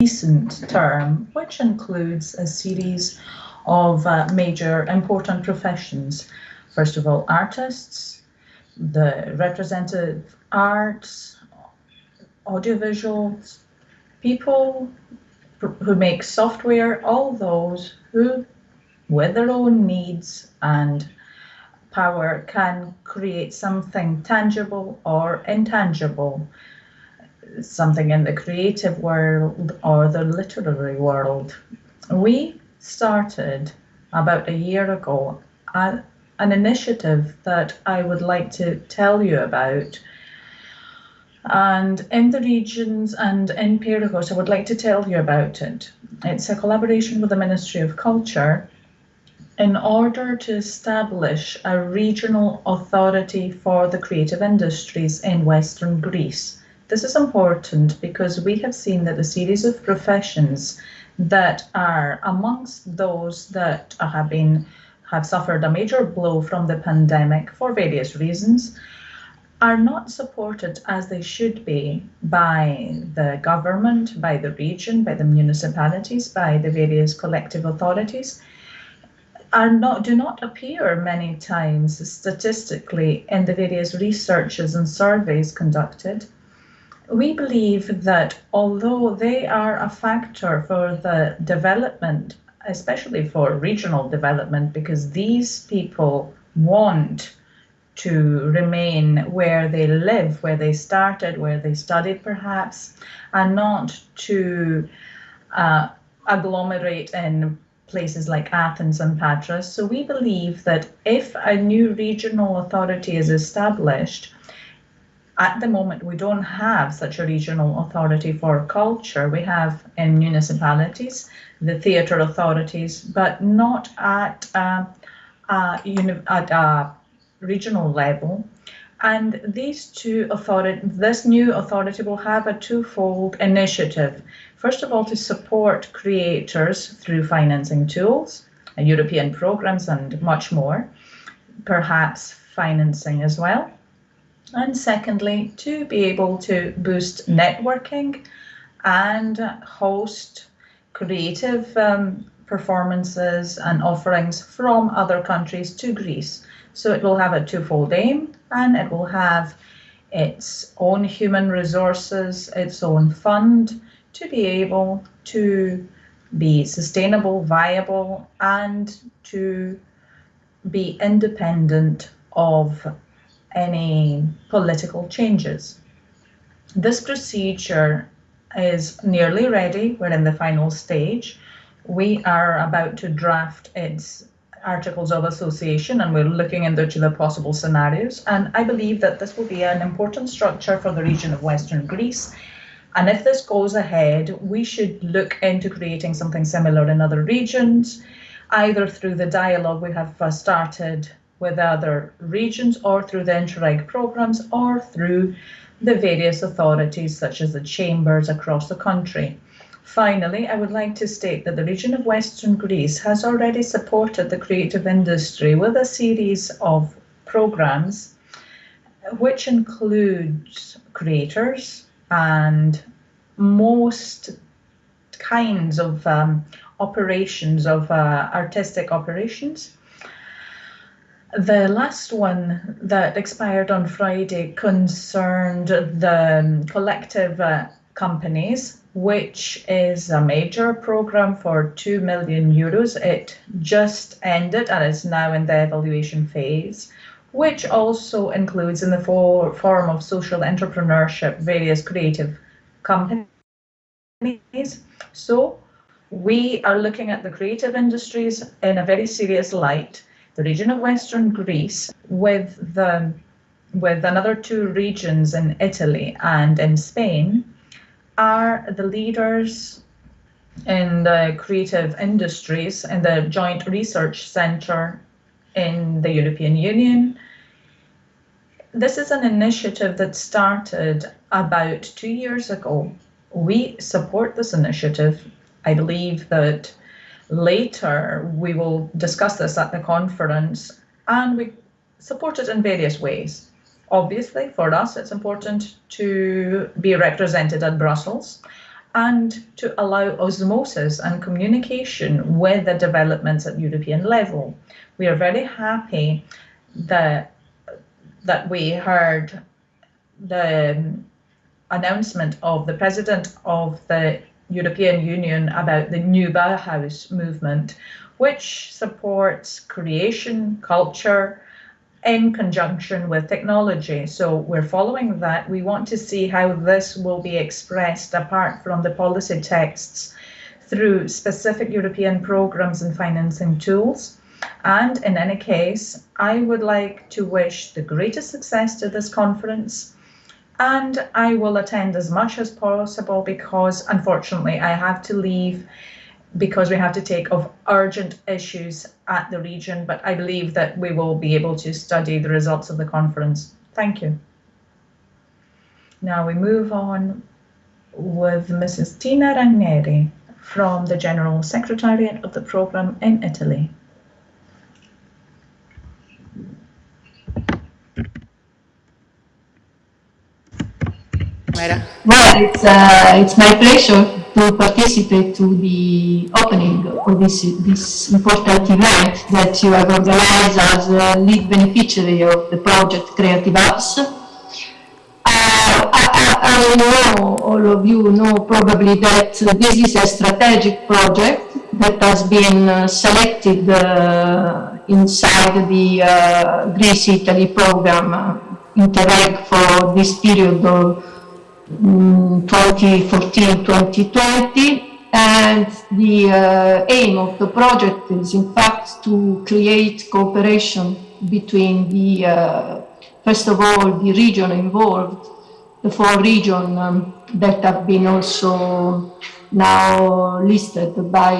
recent term, which includes a series of major important professions. First of all, artists, the representative arts, audiovisuals, people who make software, all those who, with their own needs and power, can create something tangible or intangible, something in the creative world or the literary world. We started about a year ago an initiative that I would like to tell you about. And in the regions and in Pyrgos, I would like to tell you about it. It's a collaboration with the Ministry of Culture in order to establish a regional authority for the creative industries in Western Greece. This is important because we have seen that a series of professions that are amongst those that have suffered a major blow from the pandemic for various reasons are not supported as they should be by the government, by the region, by the municipalities, by the various collective authorities, do not appear many times statistically in the various researches and surveys conducted. We believe that although they are a factor for the development, especially for regional development, because these people want to remain where they live, where they started, where they studied perhaps, and not to agglomerate in places like Athens and Patras. So we believe that if a new regional authority is established, at the moment, we don't have such a regional authority for culture. We have in municipalities, the theatre authorities, but not at a regional level. And this new authority will have a twofold initiative. First of all, to support creators through financing tools, European programs, and much more, perhaps financing as well. And secondly, to be able to boost networking and host creative performances and offerings from other countries to Greece. So it will have a twofold aim, and it will have its own human resources, its own fund to be able to be sustainable, viable, and to be independent of any political changes. This procedure is nearly ready. We're in the final stage. We are about to draft its articles of association, and we're looking into the possible scenarios. And I believe that this will be an important structure for the region of Western Greece. And if this goes ahead, we should look into creating something similar in other regions, either through the dialogue we have started with other regions, or through the Interreg programs, or through the various authorities such as the chambers across the country. Finally, I would like to state that the region of Western Greece has already supported the creative industry with a series of programs which includes creators and most kinds of operations, of artistic operations. The last one that expired on Friday concerned the collective companies, which is a major program for 2 million euros. It just ended and is now in the evaluation phase, which also includes in the form of social entrepreneurship, various creative companies. So we are looking at the creative industries in a very serious light. The region of Western Greece, with another two regions in Italy and in Spain, are the leaders in the creative industries in the Joint Research Centre in the European Union. This is an initiative that started about 2 years ago. We support this initiative. I believe that later we will discuss this at the conference, and we support it in various ways. Obviously, for us, it's important to be represented at Brussels, and to allow osmosis and communication with the developments at European level. We are very happy that we heard the announcement of the President of the European Union about the new Bauhaus movement, which supports creation, culture, in conjunction with technology. So we're following that. We want to see how this will be expressed apart from the policy texts through specific European programs and financing tools. And in any case, I would like to wish the greatest success to this conference. And I will attend as much as possible because, unfortunately, I have to leave because we have to take of urgent issues at the region, but I believe that we will be able to study the results of the conference. Thank you. Now we move on with Mrs. Tina Ranieri from the General Secretariat of the Programme in Italy. Well, it's my pleasure to participate to the opening of this important event that you have organized as a lead beneficiary of the project Creative Apps. I know all of you know probably that this is a strategic project that has been selected inside the Greece Italy program Interreg for this period of 2014-2020, and the aim of the project is in fact to create cooperation between the first of all the region involved, the 4 regions that have been also now listed by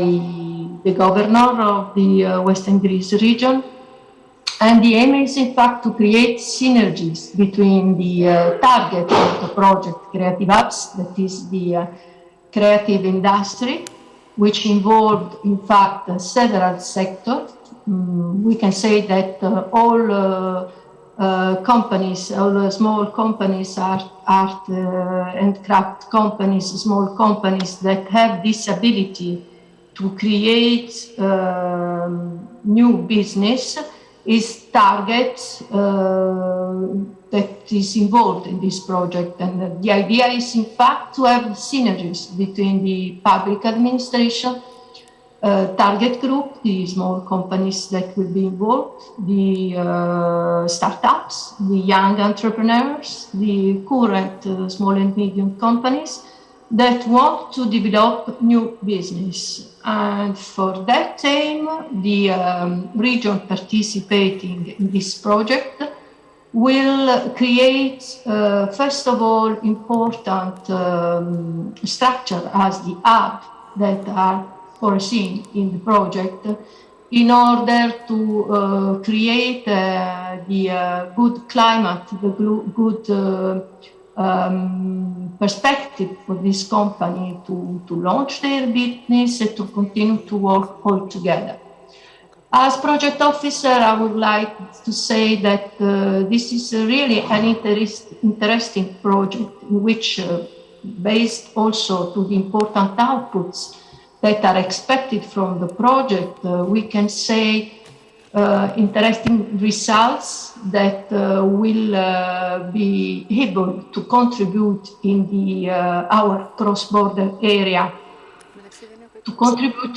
the governor of the Western Greece region. And the aim is, in fact, to create synergies between the target of the project Creative Apps, that is the creative industry, which involved, in fact, several sectors. We can say that all companies, all small companies, art and craft companies, small companies that have this ability to create new business is target that is involved in this project. And the idea is, in fact, to have synergies between the public administration, target group, the small companies that will be involved, the startups, the young entrepreneurs, the current small and medium companies that want to develop new business. And for that aim, the region participating in this project will create, first of all, important structure as the hub that are foreseen in the project in order to create the good climate, the good perspective for this company to launch their business and to continue to work all together. As project officer, I would like to say that this is really an interesting project in which, based also to the important outputs that are expected from the project, we can say interesting results that will be able to contribute in the our cross-border area, to contribute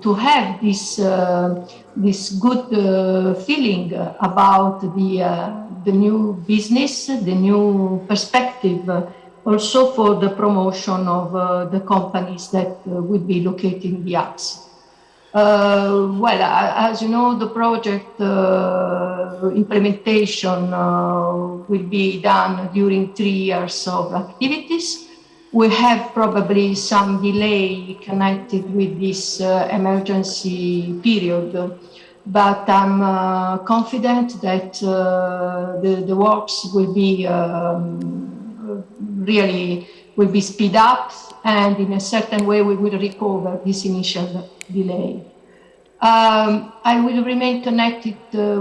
to have this good feeling about the new business, the new perspective, also for the promotion of the companies that would be located in the apps. Well, as you know, the project implementation will be done during 3 years of activities. We have probably some delay connected with this emergency period, but I'm confident that the works will be really will be speed up, and in a certain way we will recover this initial delay. I will remain connected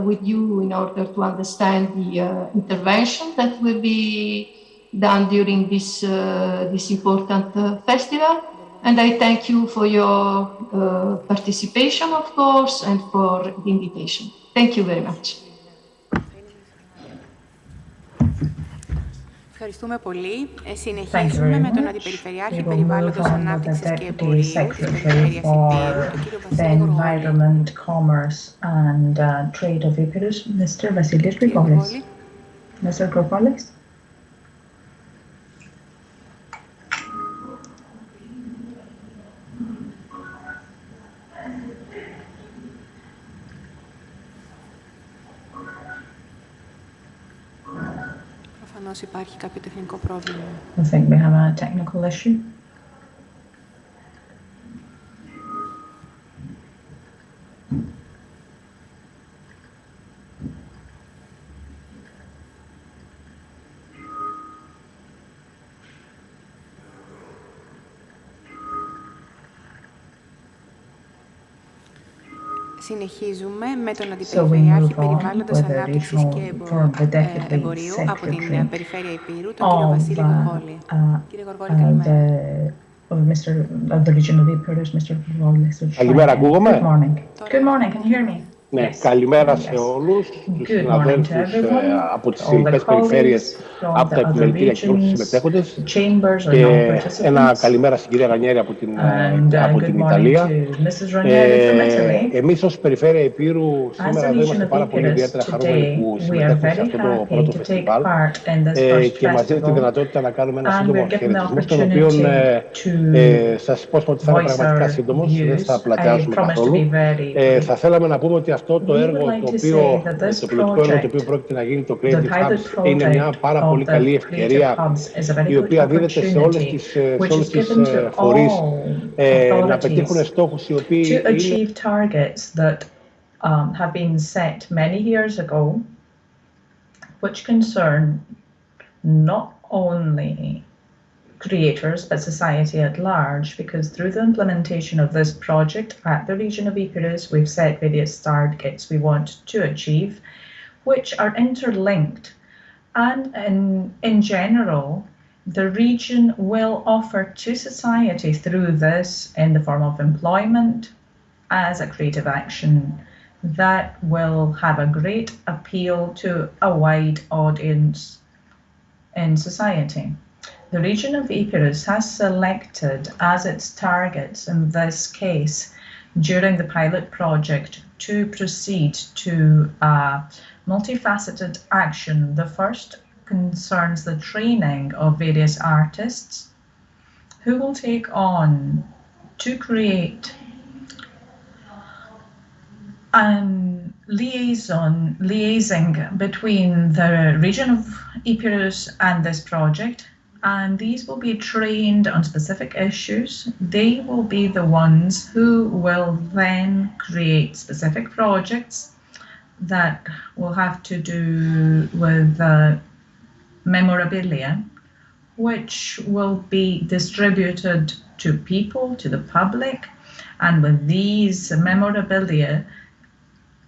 with you in order to understand the intervention that will be done during this important festival. And I thank you for your participation, of course, and for the invitation. Thank you very much. Ευχαριστούμε πολύ. Συνεχίζουμε με τον Αντιπεριφερειάρχη Περιβάλλοντος, Ανάπτυξης και Εμπορίου της Περιφέρειας Υπήρου, τον κύριο Βασίλη Γοργόλη. Environment, Commerce and Trade of Epirus, Mr. Vasilis Grigolis. Mr. Grigolis. Προφανώς υπάρχει κάποιο τεχνικό πρόβλημα. I think we have a technical issue. Συνεχίζουμε με τον Αντιπεριφερειάρχη Περιβάλλοντος, Ανάπτυξης και Εμπορίου από την Περιφέρεια Υπήρου, τον κύριο Βασίλη Γοργόλη. Κύριε Γοργόλη, καλημέρα. Καλημέρα, ακούγομαι. Good morning, can you hear me? Ναι, καλημέρα σε όλους τους συναδέλφους από τις ελληνικές περιφέρειες, από τα επιμελητήρια και όλους τους συμμετέχοντες, και ένα καλημέρα στην κυρία Ρανιέρη από την Ιταλία. Εμείς ως Περιφέρεια Υπήρου σήμερα εδώ είμαστε πάρα πολύ ιδιαίτερα χαρούμενοι που συμμετέχουμε σε αυτό το πρώτο φεστιβάλ και μας δίνει τη δυνατότητα να κάνουμε ένα σύντομο χαιρετισμό, στον οποίο σας υπόσχομαι ότι θα είναι πραγματικά σύντομος, δεν θα πλατιάσουμε καθόλου. Θα θέλαμε να πούμε ότι αυτό το έργο, το πιλωτικό έργο το οποίο πρόκειται να γίνει, το Creative Hubs, είναι μια πάρα πολύ καλή ευκαιρία η οποία δίδεται σε όλες τις φορείς να πετύχουν στόχους οι οποίοι have been set many years ago, which concern not only creators but society at large, because through the implementation of this project at the region of Epirus, we've set various targets we want to achieve, which are interlinked, and in general the region will offer to society through this in the form of employment as a creative action that will have a great appeal to a wide audience in society. The region of Epirus has selected as its targets in this case during the pilot project to proceed to a multifaceted action. The first concerns the training of various artists who will take on to create liaising between the region of Epirus and this project, and these will be trained on specific issues. They will be the ones who will then create specific projects that will have to do with memorabilia, which will be distributed to people, to the public, and with these memorabilia,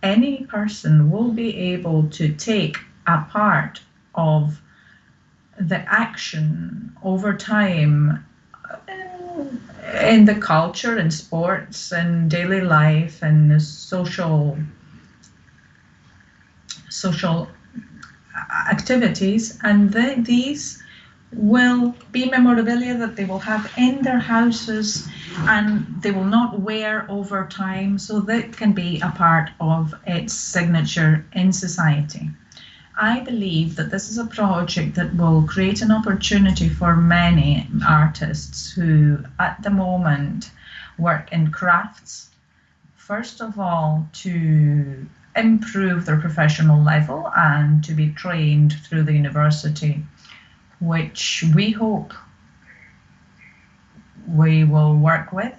any person will be able to take a part of the action over time in the culture and sports and daily life and social activities, and these will be memorabilia that they will have in their houses and they will not wear over time, so that can be a part of its signature in society. I believe that this is a project that will create an opportunity for many artists who at the moment work in crafts, first of all to improve their professional level and to be trained through the university, which we hope we will work with.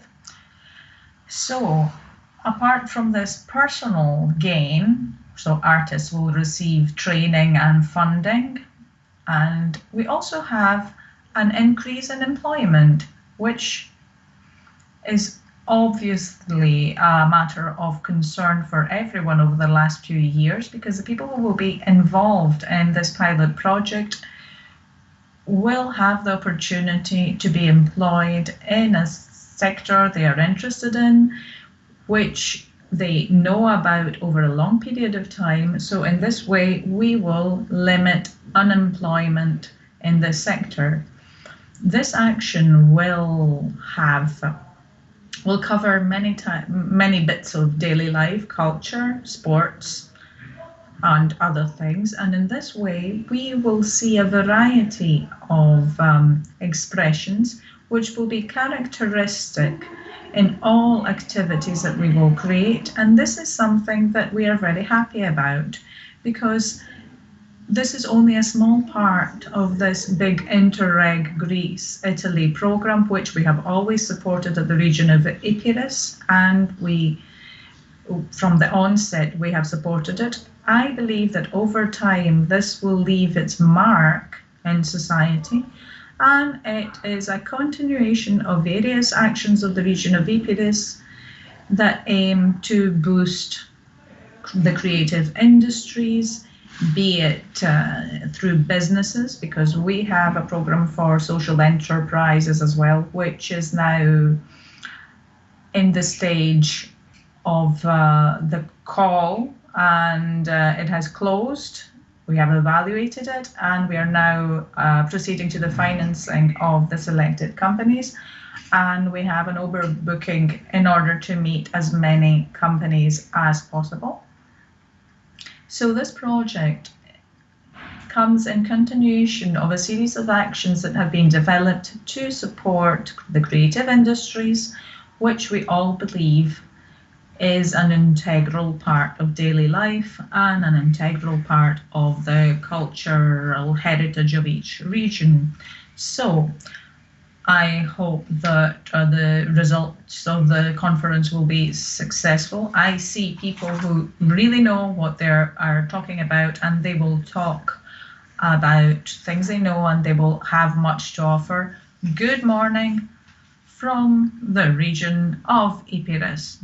So apart from this personal gain, so artists will receive training and funding, and we also have an increase in employment, which is obviously a matter of concern for everyone over the last few years, because the people who will be involved in this pilot project will have the opportunity to be employed in a sector they are interested in, which they know about over a long period of time. So in this way, we will limit unemployment in this sector. This action will cover many bits of daily life, culture, sports, and other things. And in this way, we will see a variety of expressions which will be characteristic in all activities that we will create. And this is something that we are very happy about, because this is only a small part of this big Interreg Greece-Italy program, which we have always supported at the region of Epirus, and from the onset, we have supported it. I believe that over time, this will leave its mark in society, and it is a continuation of various actions of the region of Epirus that aim to boost the creative industries, be it through businesses, because we have a program for social enterprises as well, which is now in the stage of the call, and it has closed. We have evaluated it, and we are now proceeding to the financing of the selected companies, and we have an overbooking in order to meet as many companies as possible. So this project comes in continuation of a series of actions that have been developed to support the creative industries, which we all believe is an integral part of daily life and an integral part of the cultural heritage of each region. So I hope that the results of the conference will be successful. I see people who really know what they are talking about, and they will talk about things they know, and they will have much to offer. Good morning from the region of Epirus.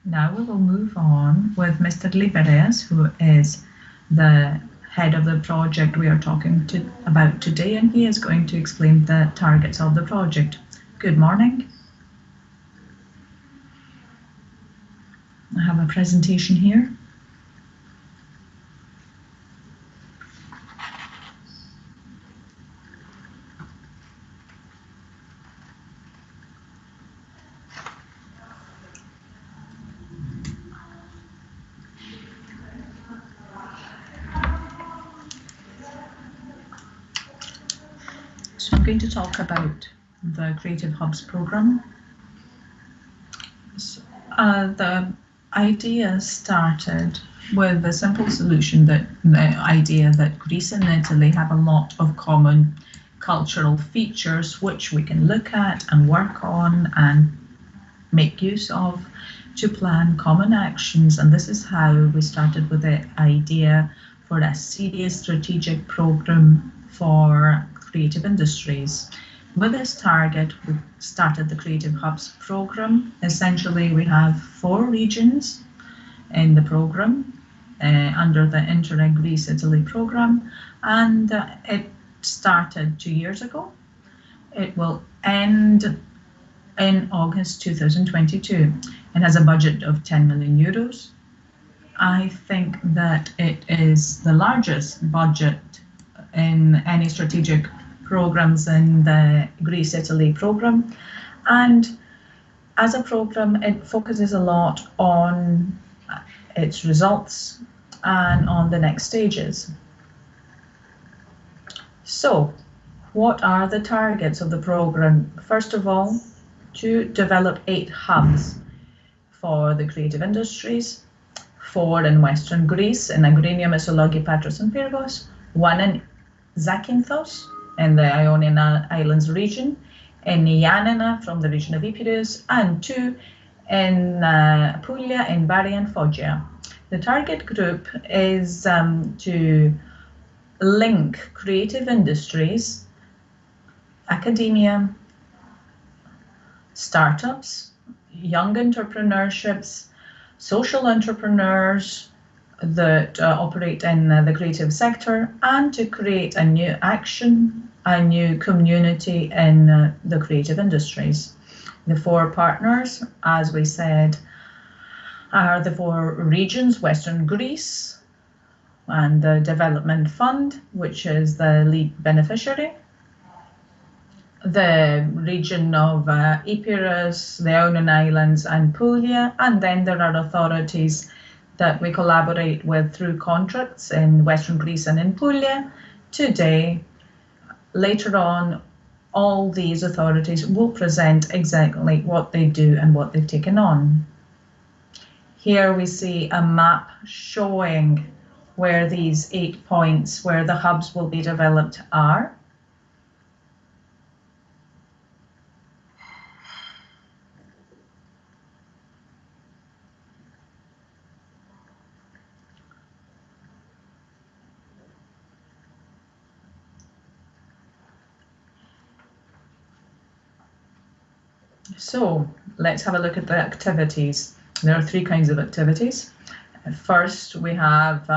Now we will move on with Mr. Liberes, who is the head of the project we are talking about today, and he is going to explain the targets of the project. Good morning. I have a presentation here. So I'm going to talk about the Creative Hubs program. So, the idea started with a simple solution, that the idea that Greece and Italy have a lot of common cultural features which we can look at and work on and make use of to plan common actions. And this is how we started with the idea for a serious strategic program for creative industries. With this target, we started the Creative Hubs program. Essentially, we have 4 regions in the program under the Interreg Greece-Italy program, and it started 2 years ago. It will end in August 2022. It has a budget of 10 million euros. I think that it is the largest budget in any strategic programs in the Greece-Italy program, and as a program it focuses a lot on its results and on the next stages. So what are the targets of the program? First of all, to develop 8 hubs for the creative industries, 4 in Western Greece, in Agrinia, Missolonghi, Patras and Pyrgos, 1 in Zakynthos in the Ionian Islands region, in Ioannina from the region of Epirus, and 2 in Apulia, in Bari and Foggia. The target group is to link creative industries, academia, startups, young entrepreneurships, social entrepreneurs, that operate in the creative sector, and to create a new action, a new community in the creative industries. The 4 partners, as we said, are the 4 regions: Western Greece and the Development Fund, which is the lead beneficiary, the region of Epirus, the Ionian Islands and Puglia, and then there are authorities that we collaborate with through contracts in Western Greece and in Puglia. Today, later on, all these authorities will present exactly what they do and what they've taken on. Here we see a map showing where these 8 points, where the hubs will be developed, are. So let's have a look at the activities. There are 3 kinds of activities. First, we have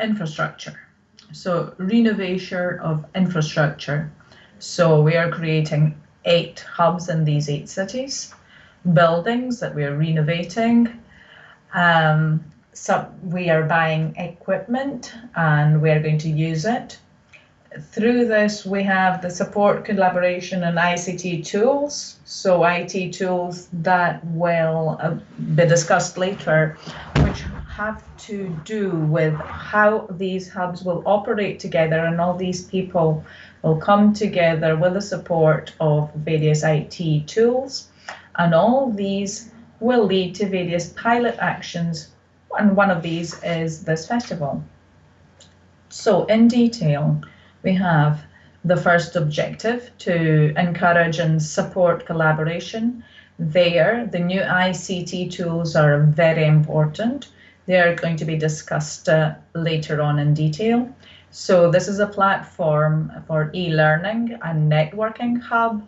infrastructure. So renovation of infrastructure. So we are creating 8 hubs in these 8 cities, buildings that we are renovating. So we are buying equipment and we are going to use it. Through this, we have the support, collaboration, and ICT tools. So IT tools that will be discussed later, which have to do with how these hubs will operate together, and all these people will come together with the support of various IT tools. And all these will lead to various pilot actions, and one of these is this festival. So in detail, we have the first objective to encourage and support collaboration. There, the new ICT tools are very important. They are going to be discussed later on in detail. So this is a platform for e-learning, a networking hub,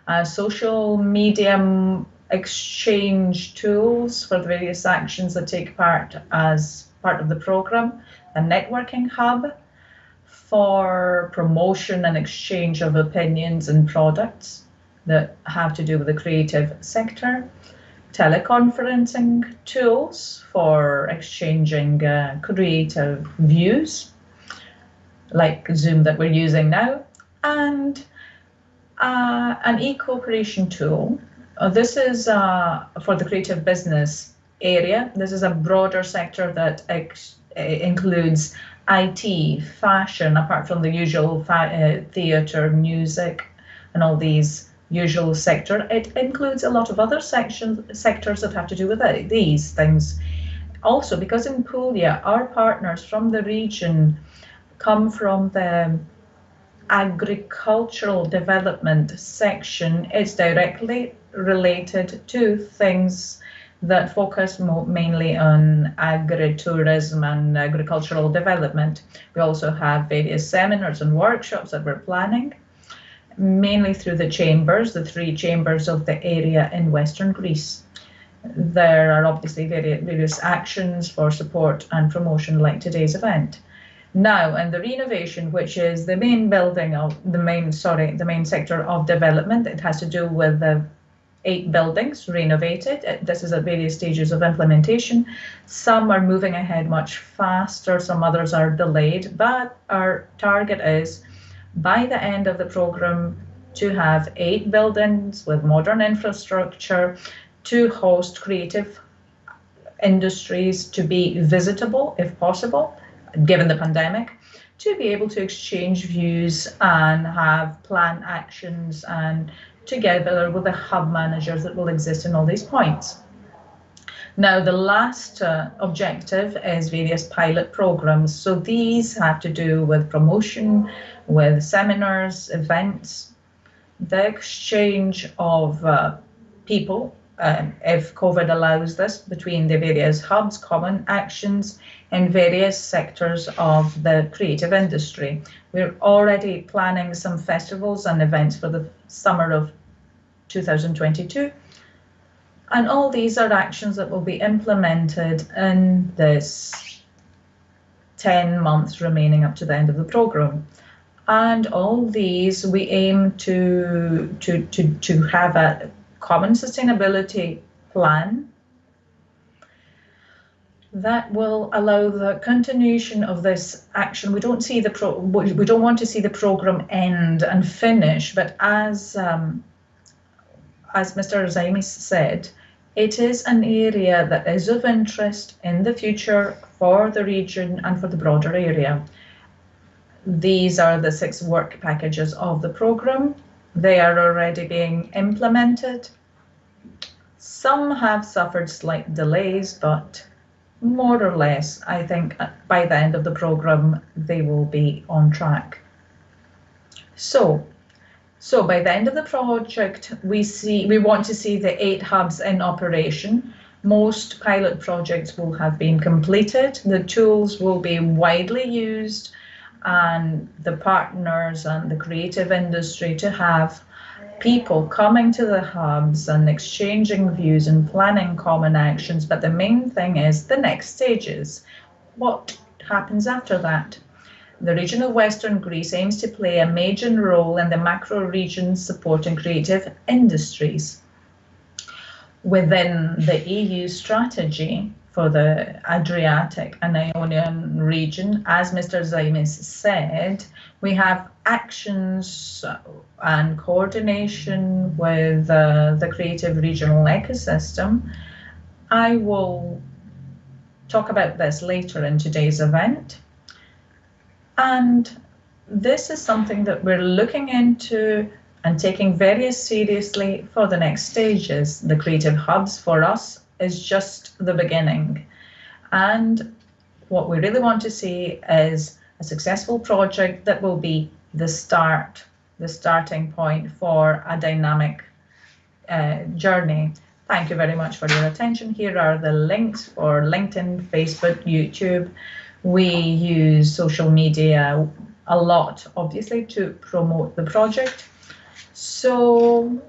a social media exchange tools for the various actions that take part as part of the program, a networking hub for promotion and exchange of opinions and products that have to do with the creative sector, teleconferencing tools for exchanging creative views, like Zoom that we're using now, and an e-cooperation tool. This is for the creative business area. This is a broader sector that includes IT, fashion, apart from the usual theatre, music, and all these usual sector. It includes a lot of other sectors that have to do with these things. Also, because in Puglia, our partners from the region come from the agricultural development section, it's directly related to things that focus mainly on agritourism and agricultural development. We also have various seminars and workshops that we're planning, mainly through the chambers, the 3 chambers of the area in Western Greece. There are obviously various actions for support and promotion like today's event. Now, in the renovation, which is the main building of the main sector of development, it has to do with the 8 buildings renovated. This is at various stages of implementation. Some are moving ahead much faster, some others are delayed, but our target is by the end of the program to have 8 buildings with modern infrastructure to host creative industries, to be visitable if possible, given the pandemic, to be able to exchange views and have planned actions, and together with the hub managers that will exist in all these points. Now, the last objective is various pilot programs. So these have to do with promotion, with seminars, events, the exchange of people, if COVID allows this, between the various hubs, common actions in various sectors of the creative industry. We're already planning some festivals and events for the summer of 2022. And all these are actions that will be implemented in this 10 months remaining up to the end of the programme. And all these we aim to have a common sustainability plan that will allow the continuation of this action. We don't see we don't want to see the programme end and finish, but as Mr. Zaimis said, it is an area that is of interest in the future for the region and for the broader area. These are the 6 work packages of the programme. They are already being implemented. Some have suffered slight delays, but more or less, I think by the end of the programme, they will be on track. So by the end of the project, we want to see the 8 hubs in operation. Most pilot projects will have been completed. The tools will be widely used, and the partners and the creative industry to have people coming to the hubs and exchanging views and planning common actions. But the main thing is the next stages. What happens after that? The region of Western Greece aims to play a major role in the macro region supporting creative industries. Within the EU strategy for the Adriatic and Ionian region, as Mr. Zaimis said, we have actions and coordination with the creative regional ecosystem. I will talk about this later in today's event. And this is something that we're looking into and taking very seriously for the next stages. The creative hubs for us is just the beginning. And what we really want to see is a successful project that will be the starting point for a dynamic journey. Thank you very much for your attention. Here are the links for LinkedIn, Facebook, YouTube. We use social media a lot, obviously, to promote the project. So,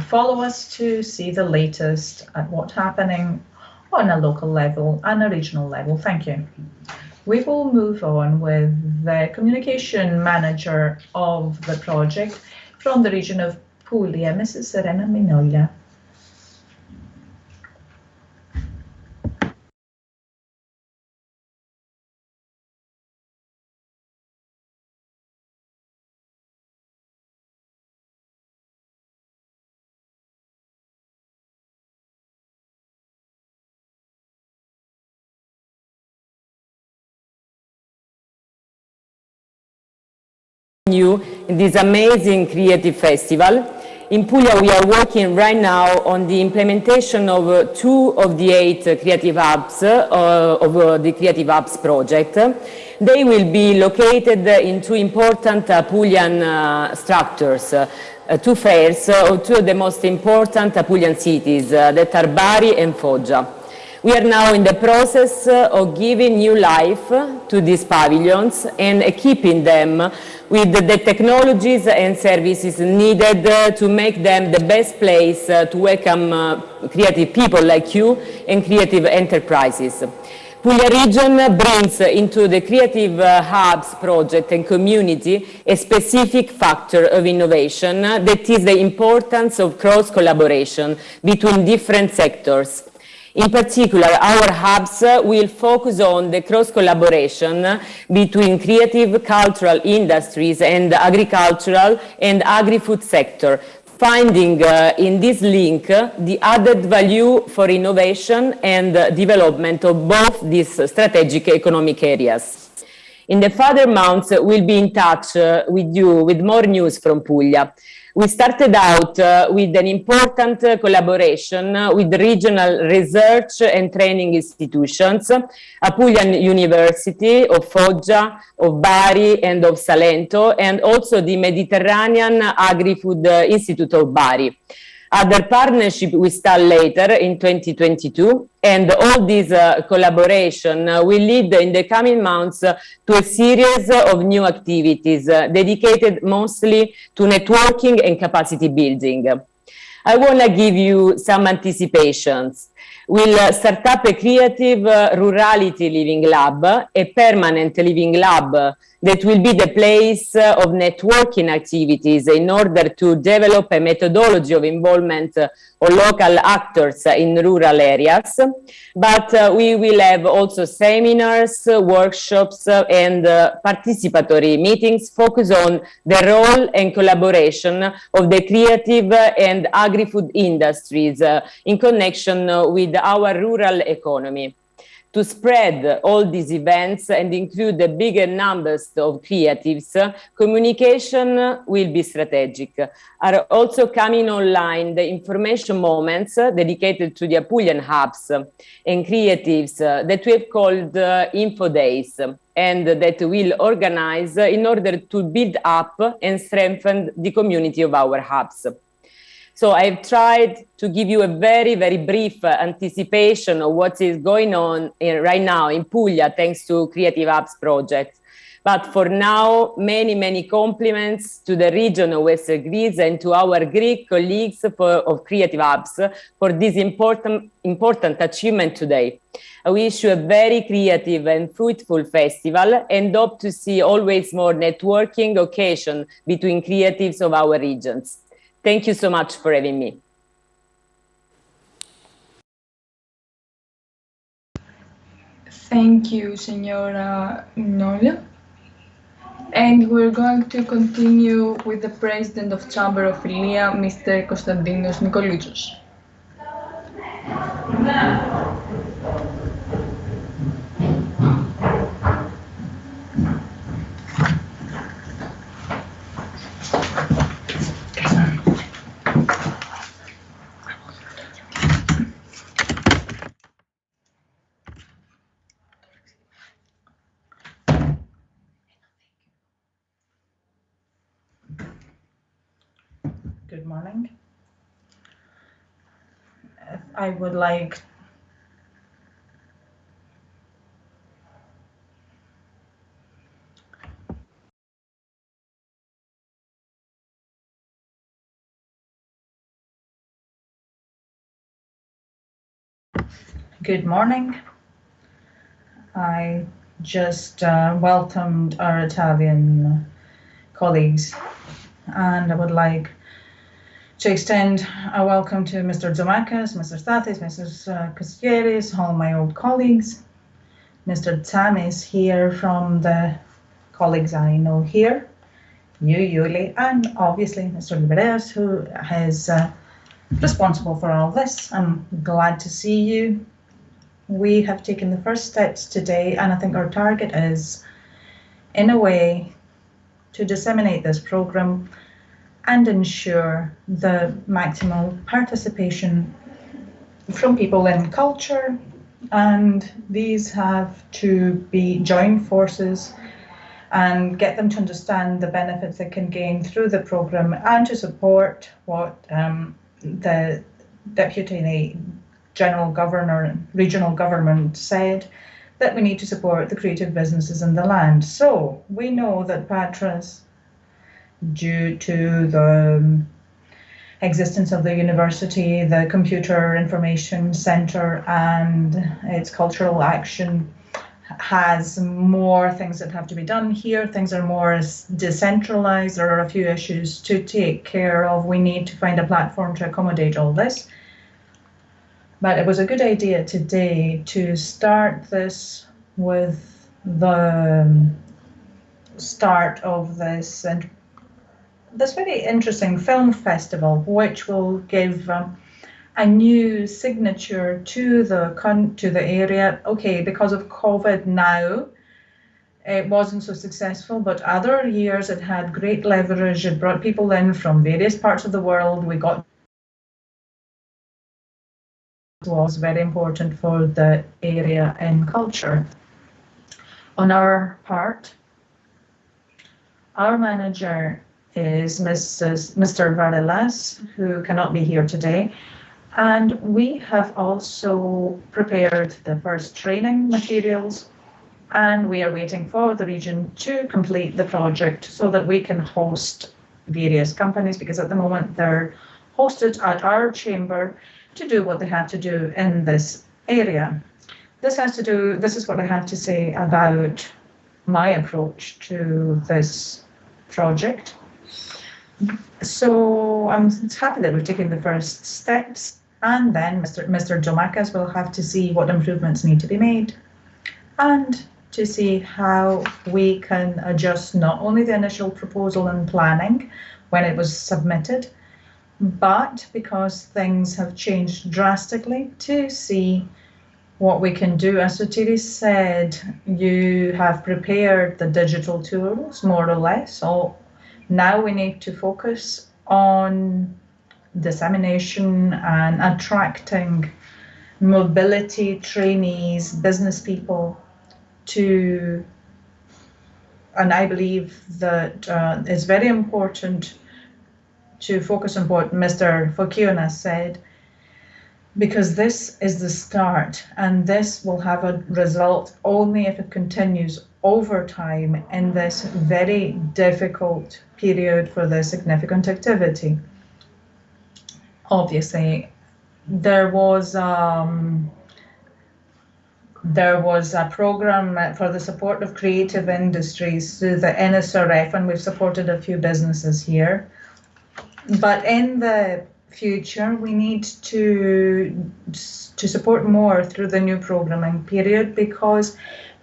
follow us to see the latest at what's happening on a local level and a regional level. Thank you. We will move on with the communication manager of the project from the region of Puglia, Mrs. Serena Minoglia. You in this amazing creative festival. In Puglia, we are working right now on the implementation of 2 of the 8 creative hubs of the Creative Hubs project. They will be located in 2 important Apulian structures, 2 fairs of 2 of the most important Apulian cities, that are Bari and Foggia. We are now in the process of giving new life to these pavilions and equipping them with the technologies and services needed to make them the best place to welcome creative people like you and creative enterprises. Puglia region brings into the Creative Hubs project and community a specific factor of innovation that is the importance of cross-collaboration between different sectors. In particular, our hubs will focus on the cross-collaboration between creative cultural industries and agricultural and agri-food sector, finding in this link the added value for innovation and development of both these strategic economic areas. In the further months, we'll be in touch with you with more news from Puglia. We started out with an important collaboration with regional research and training institutions, Apulian University of Foggia, of Bari and of Salento, and also the Mediterranean Agri-Food Institute of Bari. Other partnership will start later in 2022, and all this collaboration will lead in the coming months to a series of new activities dedicated mostly to networking and capacity building. I want to give you some anticipations. We'll start up a creative rurality living lab, a permanent living lab that will be the place of networking activities in order to develop a methodology of involvement of local actors in rural areas. But we will have also seminars, workshops, and participatory meetings focused on the role and collaboration of the creative and agri-food industries in connection with our rural economy. To spread all these events and include the bigger numbers of creatives, communication will be strategic. Are also coming online the information moments dedicated to the Apulian hubs and creatives that we have called Info Days, and that we'll organize in order to build up and strengthen the community of our hubs. So I've tried to give you a very, very brief anticipation of what is going on right now in Puglia, thanks to Creative Hubs project. But for now, many, many compliments to the region of Western Greece and to our Greek colleagues of Creative Hubs for this important achievement today. I wish you a very creative and fruitful festival and hope to see always more networking occasion between creatives of our regions. Thank you so much for having me. Thank you, Signora Nolia. And we're going to continue with the President of Chamber of Ilia, Mr. Konstantinos Nikolitzos. Good morning. I would like Good morning. I just welcomed our Italian colleagues, and I would like to extend a welcome to Mr. Zomakis, Mr. Stathis, Mrs. Kostieris, all my old colleagues. Mr. Tsamis here from the colleagues I know here, you, Yuli, and obviously Mr. Liberes, who is responsible for all this. I'm glad to see you. We have taken the first steps today, and I think our target is, in a way, to disseminate this program and ensure the maximal participation from people in culture. And these have to be join forces and get them to understand the benefits they can gain through the program, and to support what the Deputy General Governor, Regional Government said, that we need to support the creative businesses in the land. So we know that Patras, due to the existence of the university, the Computer Information Centre and its cultural action, has more things that have to be done here. Things are more decentralized. There are a few issues to take care of. We need to find a platform to accommodate all this. But it was a good idea today to start this with the start of this and this very interesting film festival, which will give a new signature to the area. Okay, because of COVID now, it wasn't so successful, but other years it had great leverage. It brought people in from various parts of the world. We got was very important for the area and culture. On our part, our manager is Mr. Varelas, who cannot be here today. And we have also prepared the first training materials, and we are waiting for the region to complete the project so that we can host various companies, because at the moment they're hosted at our chamber to do what they have to do in this area. This is what I have to say about my approach to this project. So I'm happy that we've taken the first steps, and then Mr. Domakas will have to see what improvements need to be made and to see how we can adjust not only the initial proposal and planning when it was submitted, but because things have changed drastically, to see what we can do. As Sotiri said, you have prepared the digital tools, more or less. So now we need to focus on dissemination and attracting mobility trainees, business people to, and I believe that it's very important to focus on what Mr. Fokiona said, because this is the start, and this will have a result only if it continues over time in this very difficult period for the significant activity. Obviously, there was a program for the support of creative industries through the NSRF, and we've supported a few businesses here. But in the future, we need to support more through the new programming period, because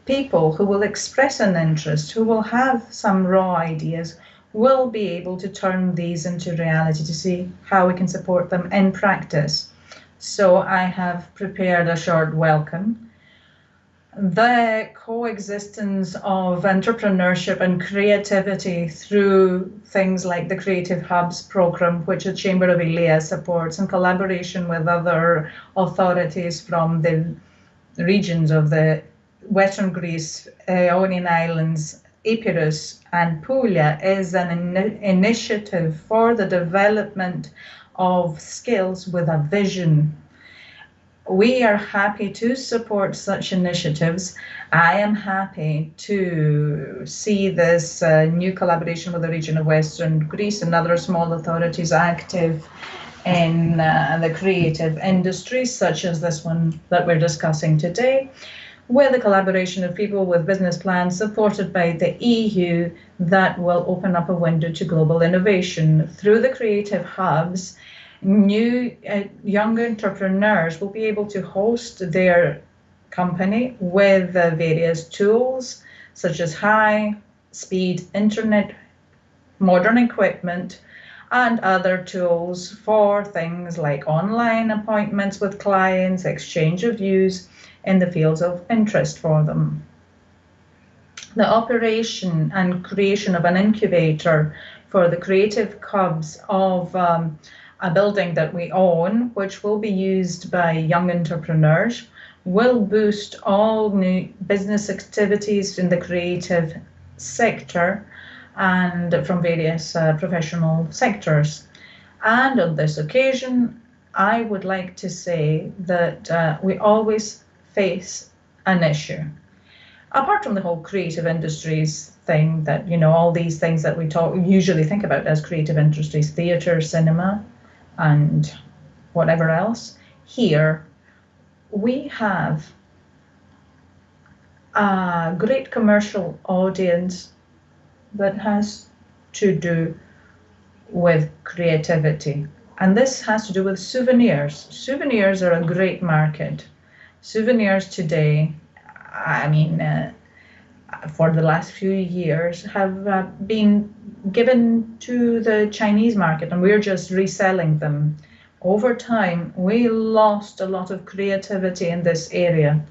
people who will express an interest, who will have some raw ideas, will be able to turn these into reality, to see how we can support them in practice. So I have prepared a short welcome. The coexistence of entrepreneurship and creativity through things like the Creative Hubs program, which the Chamber of Elea supports, in collaboration with other authorities from the regions of the Western Greece, Ionian Islands, Epirus and Puglia, is an initiative for the development of skills with a vision. We are happy to support such initiatives. I am happy to see this new collaboration with the region of Western Greece and other small authorities active in the creative industries, such as this one that we're discussing today, with the collaboration of people with business plans supported by the EU that will open up a window to global innovation. Through the Creative Hubs, new young entrepreneurs will be able to host their company with various tools such as high-speed internet, modern equipment, and other tools for things like online appointments with clients, exchange of views in the fields of interest for them. The operation and creation of an incubator for the Creative Hubs of a building that we own, which will be used by young entrepreneurs, will boost all new business activities in the creative sector and from various professional sectors. And on this occasion, I would like to say that we always face an issue. Apart from the whole creative industries thing that, you know, all these things that we usually think about as creative industries, theatre, cinema, and whatever else, here we have a great commercial audience that has to do with creativity. And this has to do with souvenirs. Souvenirs are a great market. Souvenirs today, I mean, for the last few years have been given to the Chinese market, and we're just reselling them. Over time, we lost a lot of creativity in this area.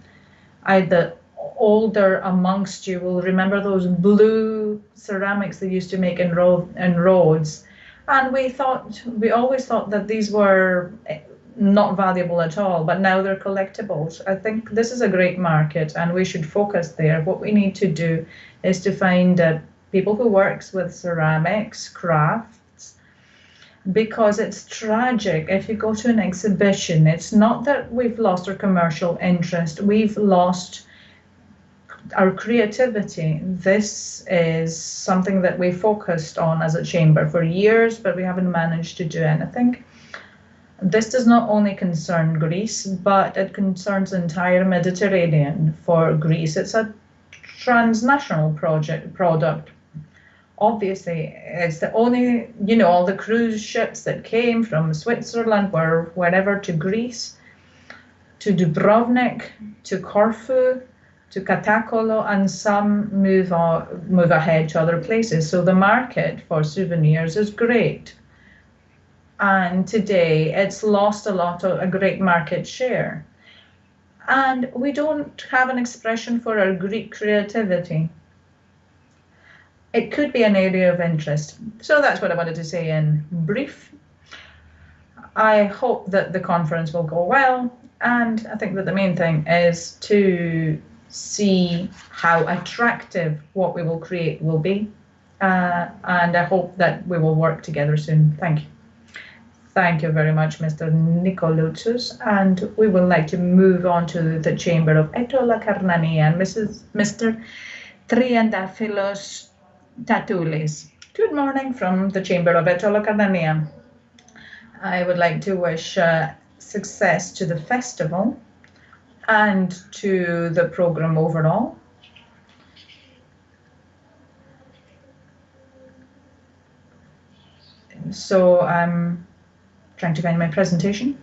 The older amongst you will remember those blue ceramics they used to make in Rhodes, and we always thought that these were not valuable at all, but now they're collectibles. I think this is a great market and we should focus there. What we need to do is to find people who works with ceramics, crafts, because it's tragic if you go to an exhibition. It's not that we've lost our commercial interest, we've lost our creativity. This is something that we focused on as a chamber for years, but we haven't managed to do anything. this does not only concern Greece, but it concerns the entire Mediterranean. For Greece, it's a transnational product. Obviously, it's the only, all the cruise ships that came from Switzerland or wherever to Greece, to Dubrovnik, to Corfu, to Katakolo, and some move ahead to other places. So the market for souvenirs is great. And today it's lost a great market share. And we don't have an expression for our Greek creativity. It could be an area of interest. So that's what I wanted to say in brief. I hope that the conference will go well. And I think that the main thing is to see how attractive what we will create will be. And I hope that we will work together soon. Thank you. Thank you very much, Mr. Nikoloutsos. And we would like to move on to the Chamber of Aetola-Karnania and Mr. Triantafyllos Tatoulis. Good morning from the Chamber of Aetola-Karnania. I would like to wish success to the festival and to the program overall. So I'm trying to find my presentation.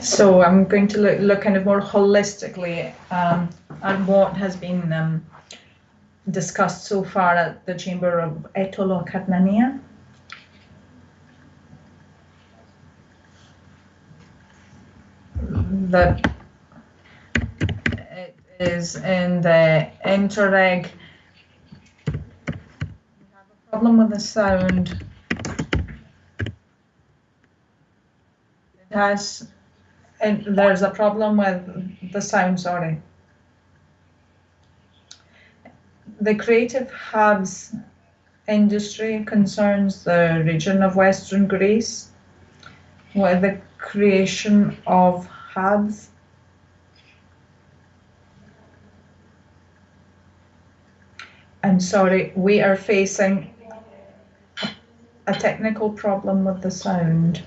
So I'm going to look kind of more holistically at what has been discussed so far at the Chamber of Aetola-Karnania. That it is in the Interreg. We have a problem with the sound. It has. And there's a problem with the sound, sorry. The Creative Hubs industry concerns the region of Western Greece, with the creation of hubs. I'm sorry, we are facing a technical problem with the sound.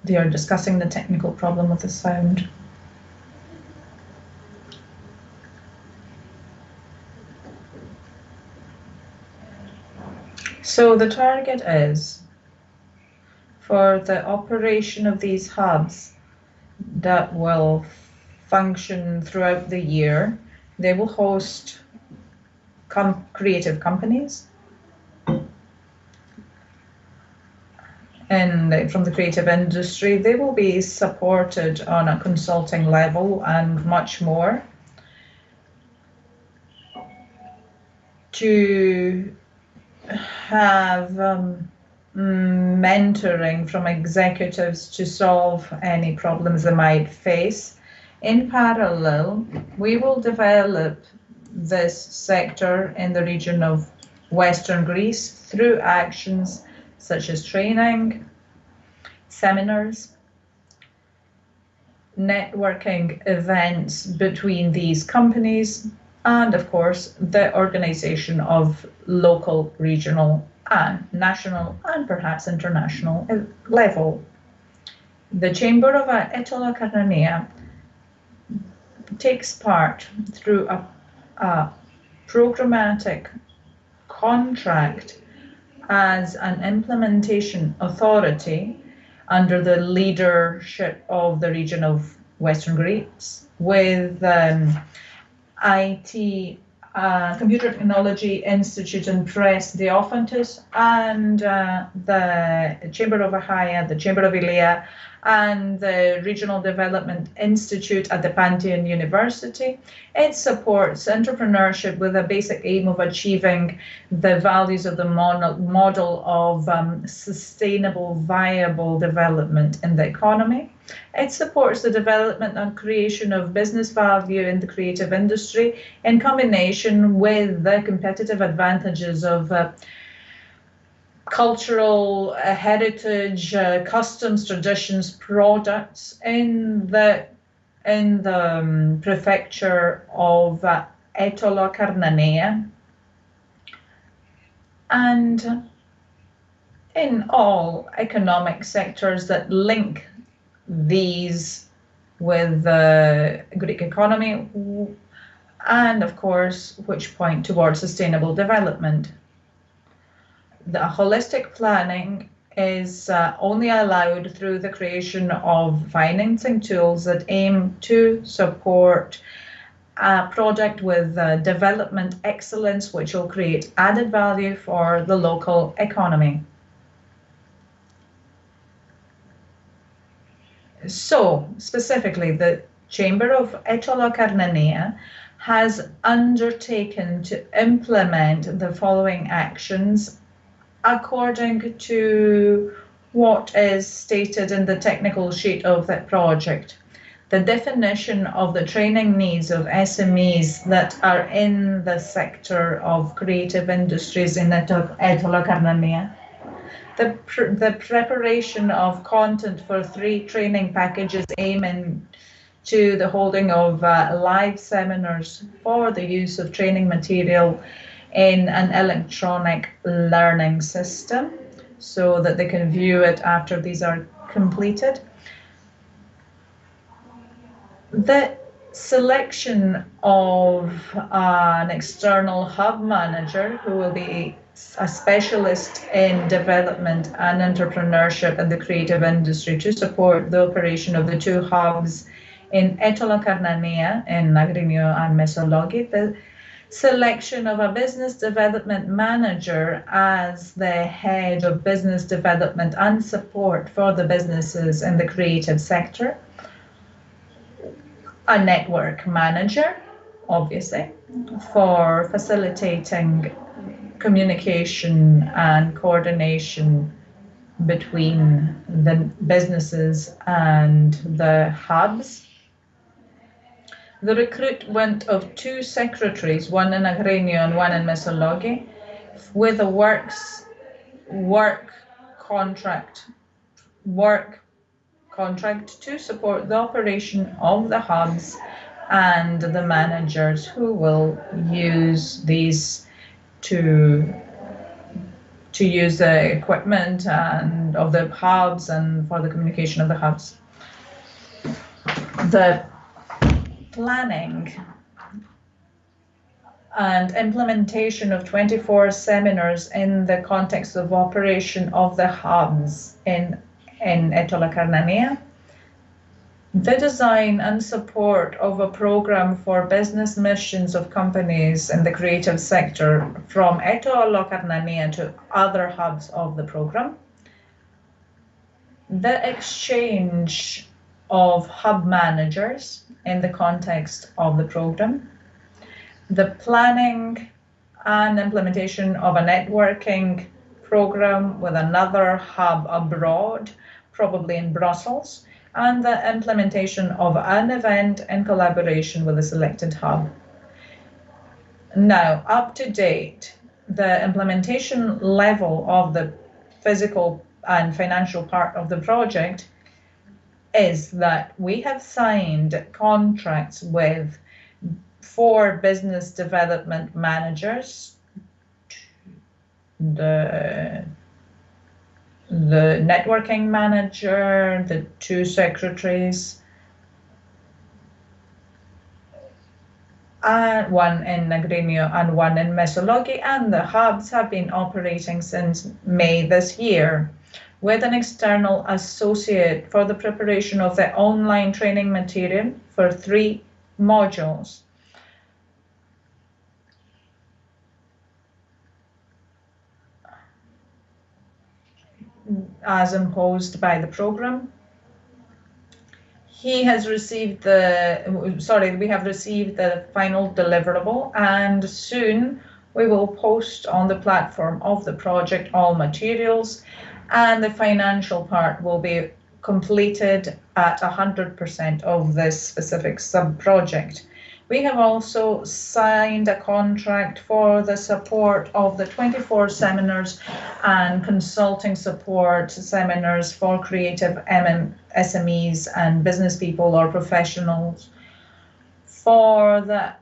They are discussing the technical problem with the sound. So the target is for the operation of these hubs that will function throughout the year. They will host creative companies and from the creative industry. They will be supported on a consulting level and much more to have mentoring from executives to solve any problems they might face. In parallel, we will develop this sector in the region of Western Greece through actions such as training, seminars, networking events between these companies, and of course, the organization of local, regional, and national, and perhaps international level. The Chamber of Aetola-Karnania takes part through a programmatic contract as an implementation authority under the leadership of the region of Western Greece with IT, Computer Technology Institute and Press Diophantus, and the Chamber of Achaia, the Chamber of Elea, and the Regional Development Institute at the Pantheon University. It supports entrepreneurship with a basic aim of achieving the values of the model of sustainable, viable development in the economy. It supports the development and creation of business value in the creative industry in combination with the competitive advantages of cultural heritage, customs, traditions, products in the prefecture of Aetola-Carnanea, and in all economic sectors that link these with the Greek economy, and of course, which point towards sustainable development. The holistic planning is only allowed through the creation of financing tools that aim to support a project with development excellence, which will create added value for the local economy. So, specifically, the Chamber of Aetola-Carnanea has undertaken to implement the following actions according to what is stated in the technical sheet of that project. The definition of the training needs of SMEs that are in the sector of creative industries in Aetola-Carnanea. The preparation of content for 3 training packages aiming to the holding of live seminars for the use of training material in an electronic learning system so that they can view it after these are completed. The selection of an external hub manager who will be a specialist in development and entrepreneurship in the creative industry to support the operation of the 2 hubs in Aetola-Carnanea, in Agrinio and Mesologi. The selection of a business development manager as the head of business development and support for the businesses in the creative sector. A network manager, obviously, for facilitating communication and coordination between the businesses and the hubs. The recruitment of 2 secretaries, one in Agrinio and one in Mesologi, with a work contract to support the operation of the hubs and the managers who will use these to use the equipment and of the hubs and for the communication of the hubs. The planning and implementation of 24 seminars in the context of operation of the hubs in Aetola-Carnanea. The design and support of a program for business missions of companies in the creative sector from Aetola-Carnanea to other hubs of the program. The exchange of hub managers in the context of the program. The planning and implementation of a networking program with another hub abroad, probably in Brussels, and the implementation of an event in collaboration with a selected hub. Now, up to date, the implementation level of the physical and financial part of the project is that we have signed contracts with 4 business development managers, the networking manager, the 2 secretaries, one in Agrinio and one in Mesologi, and the hubs have been operating since May this year, with an external associate for the preparation of the online training material for 3 modules. As imposed by the program. we have received the final deliverable, and soon we will post on the platform of the project all materials, and the financial part will be completed at 100% of this specific sub-project. We have also signed a contract for the support of the 24 seminars and consulting support seminars for creative SMEs and business people or professionals for the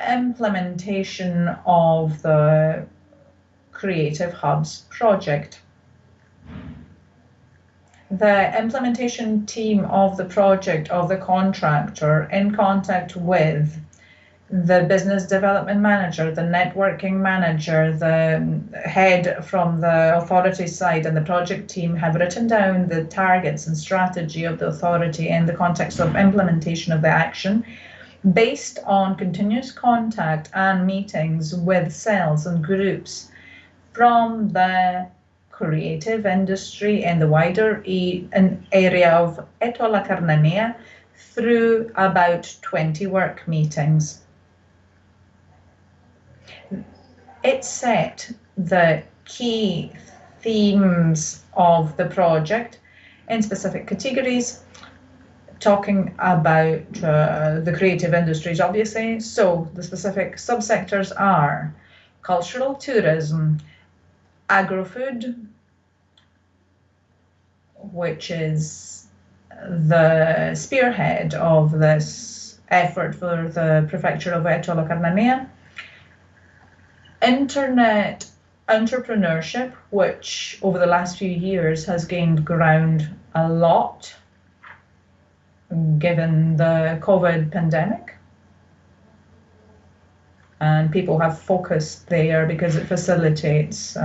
implementation of the Creative Hubs project. The implementation team of the project, of the contractor, in contact with the business development manager, the networking manager, the head from the authority side, and the project team have written down the targets and strategy of the authority in the context of implementation of the action, based on continuous contact and meetings with cells and groups from the creative industry in the wider area of Etola Carnanea through about 20 work meetings. It set the key themes of the project in specific categories, talking about the creative industries, obviously. So the specific subsectors are cultural tourism, agri-food, which is the spearhead of this effort for the prefecture of Etola Carnanea, internet entrepreneurship, which over the last few years has gained ground a lot given the COVID pandemic, and people have focused there because it facilitates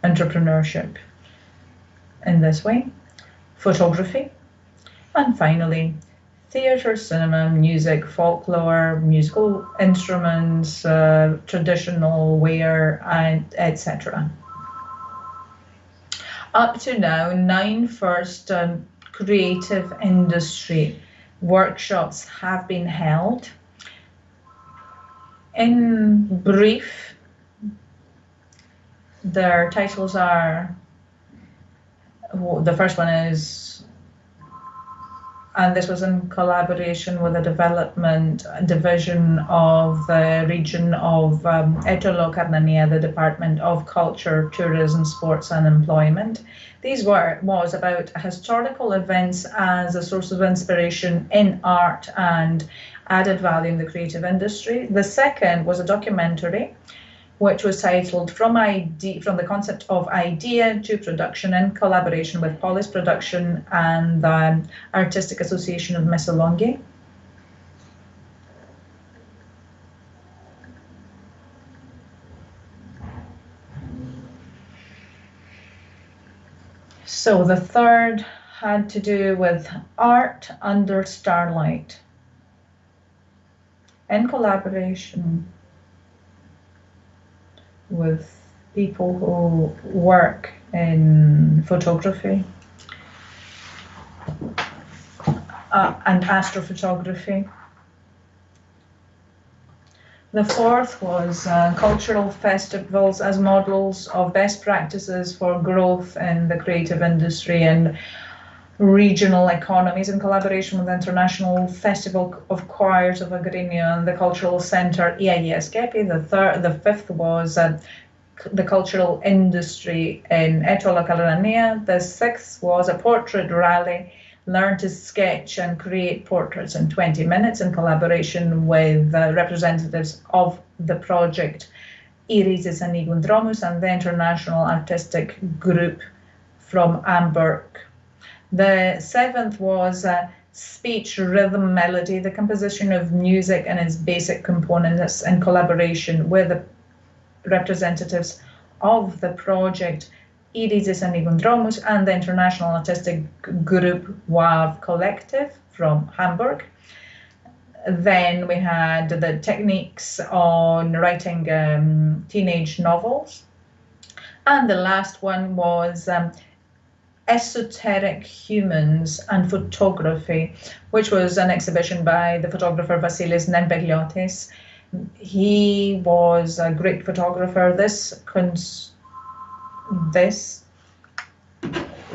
entrepreneurship in this way. Photography, and finally theatre, cinema, music, folklore, musical instruments, traditional wear, and etc. Up to now, 9 first creative industry workshops have been held. In brief, their titles are, the first one is, and this was in collaboration with the development division of the region of Etola Carnanea, the Department of Culture, Tourism, Sports and Employment. These was about historical events as a source of inspiration in art and added value in the creative industry. The second was a documentary, which was titled From the Concept of Idea to Production, in collaboration with Polis Production and the Artistic Association of Missolonghi. So the third had to do with Art Under Starlight, in collaboration with people who work in photography and astrophotography. The fourth was cultural festivals as models of best practices for growth in the creative industry and regional economies, in collaboration with the International Festival of Choirs of Agrinio and the Cultural Centre EIS Kepi. The fifth was the cultural industry in Etola Carnanea. The sixth was a portrait rally, learn to sketch and create portraits in 20 minutes, in collaboration with representatives of the project Irises and Igundromus and the International Artistic Group from Hamburg. The seventh was speech, rhythm, melody, the composition of music and its basic components, in collaboration with the representatives of the project Irises and Igundromus and the International Artistic Group WAV Collective from Hamburg. Then we had the techniques on writing teenage novels. And the last one was Esoteric Humans and Photography, which was an exhibition by the photographer Vasilis Nembegliotis. He was a great photographer. This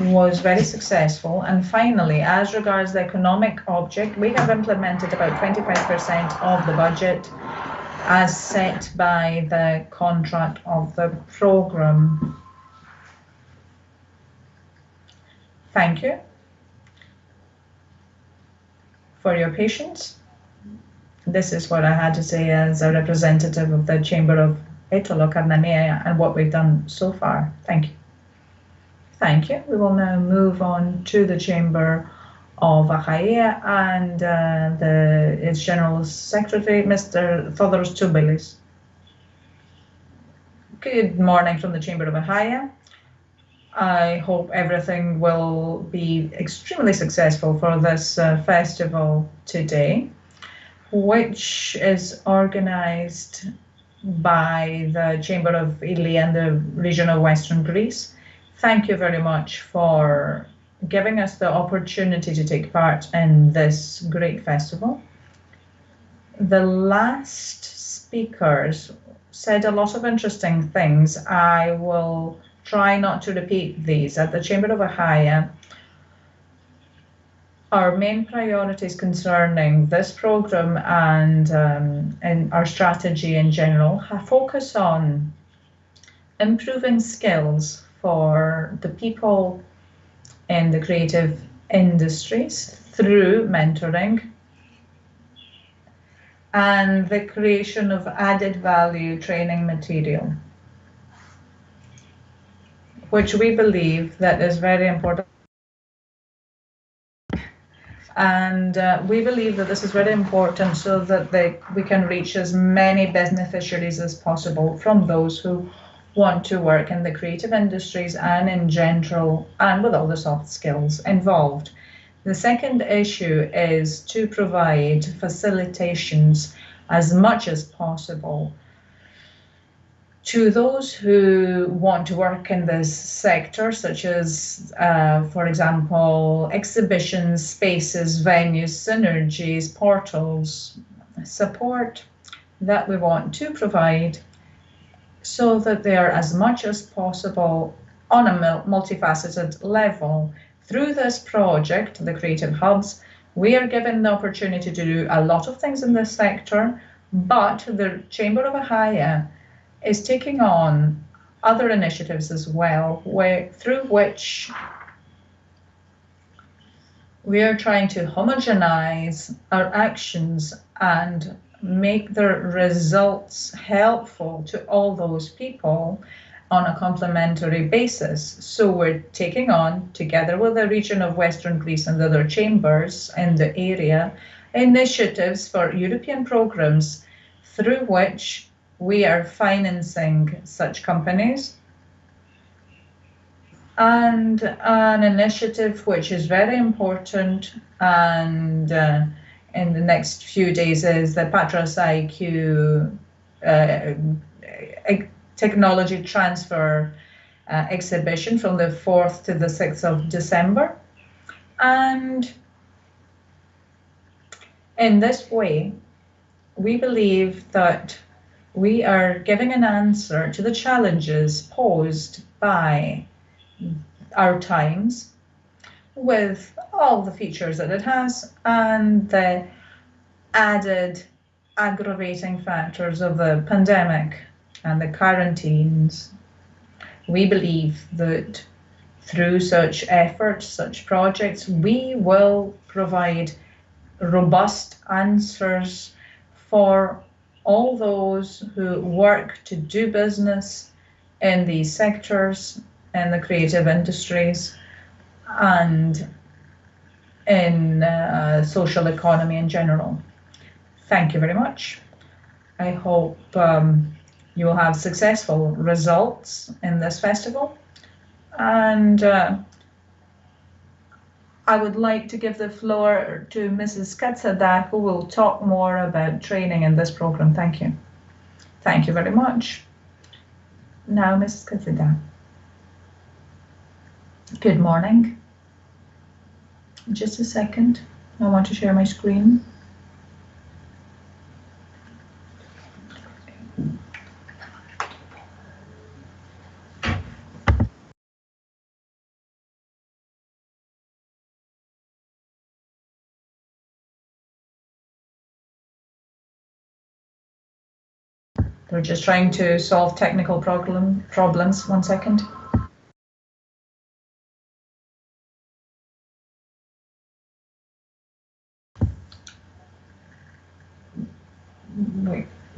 was very successful. And finally, as regards the economic object, we have implemented about 25% of the budget as set by the contract of the program. Thank you for your patience. This is what I had to say as a representative of the Chamber of Italo-Carnanea and what we've done so far. Thank you. Thank you. We will now move on to the Chamber of Achaia and its General Secretary, Mr. Thodoros Tsoubelis. Good morning from the Chamber of Achaia. I hope everything will be extremely successful for this festival today, which is organized by the Chamber of Ilia and the region of Western Greece. Thank you very much for giving us the opportunity to take part in this great festival. The last speakers said a lot of interesting things. I will try not to repeat these. At the Chamber of Achaia, our main priorities concerning this program and our strategy in general focus on improving skills for the people in the creative industries through mentoring and the creation of added value training material, which we believe that is very important. And we believe that this is very important so that we can reach as many beneficiaries as possible from those who want to work in the creative industries and in general, and with all the soft skills involved. The second issue is to provide facilitations as much as possible to those who want to work in this sector, such as, for example, exhibitions, spaces, venues, synergies, portals, support that we want to provide so that they are as much as possible on a multifaceted level. Through this project, the Creative Hubs, we are given the opportunity to do a lot of things in this sector, but the Chamber of Achaia is taking on other initiatives as well, through which we are trying to homogenize our actions and make the results helpful to all those people on a complementary basis. So we're taking on, together with the region of Western Greece and other chambers in the area, initiatives for European programs through which we are financing such companies. And an initiative which is very important and in the next few days is the Patras IQ technology transfer exhibition from the 4th to the 6th of December. And in this way, we believe that we are giving an answer to the challenges posed by our times with all the features that it has and the added aggravating factors of the pandemic and the quarantines. We believe that through such efforts, such projects, we will provide robust answers for all those who work to do business in these sectors, in the creative industries, and in social economy in general. Thank you very much. I hope you will have successful results in this festival. And I would like to give the floor to Mrs. Katsada, who will talk more about training in this program. Thank you. Thank you very much. Now, Mrs. Katsada. Good morning. Just a second. I want to share my screen. We're just trying to solve technical problems. 1 second.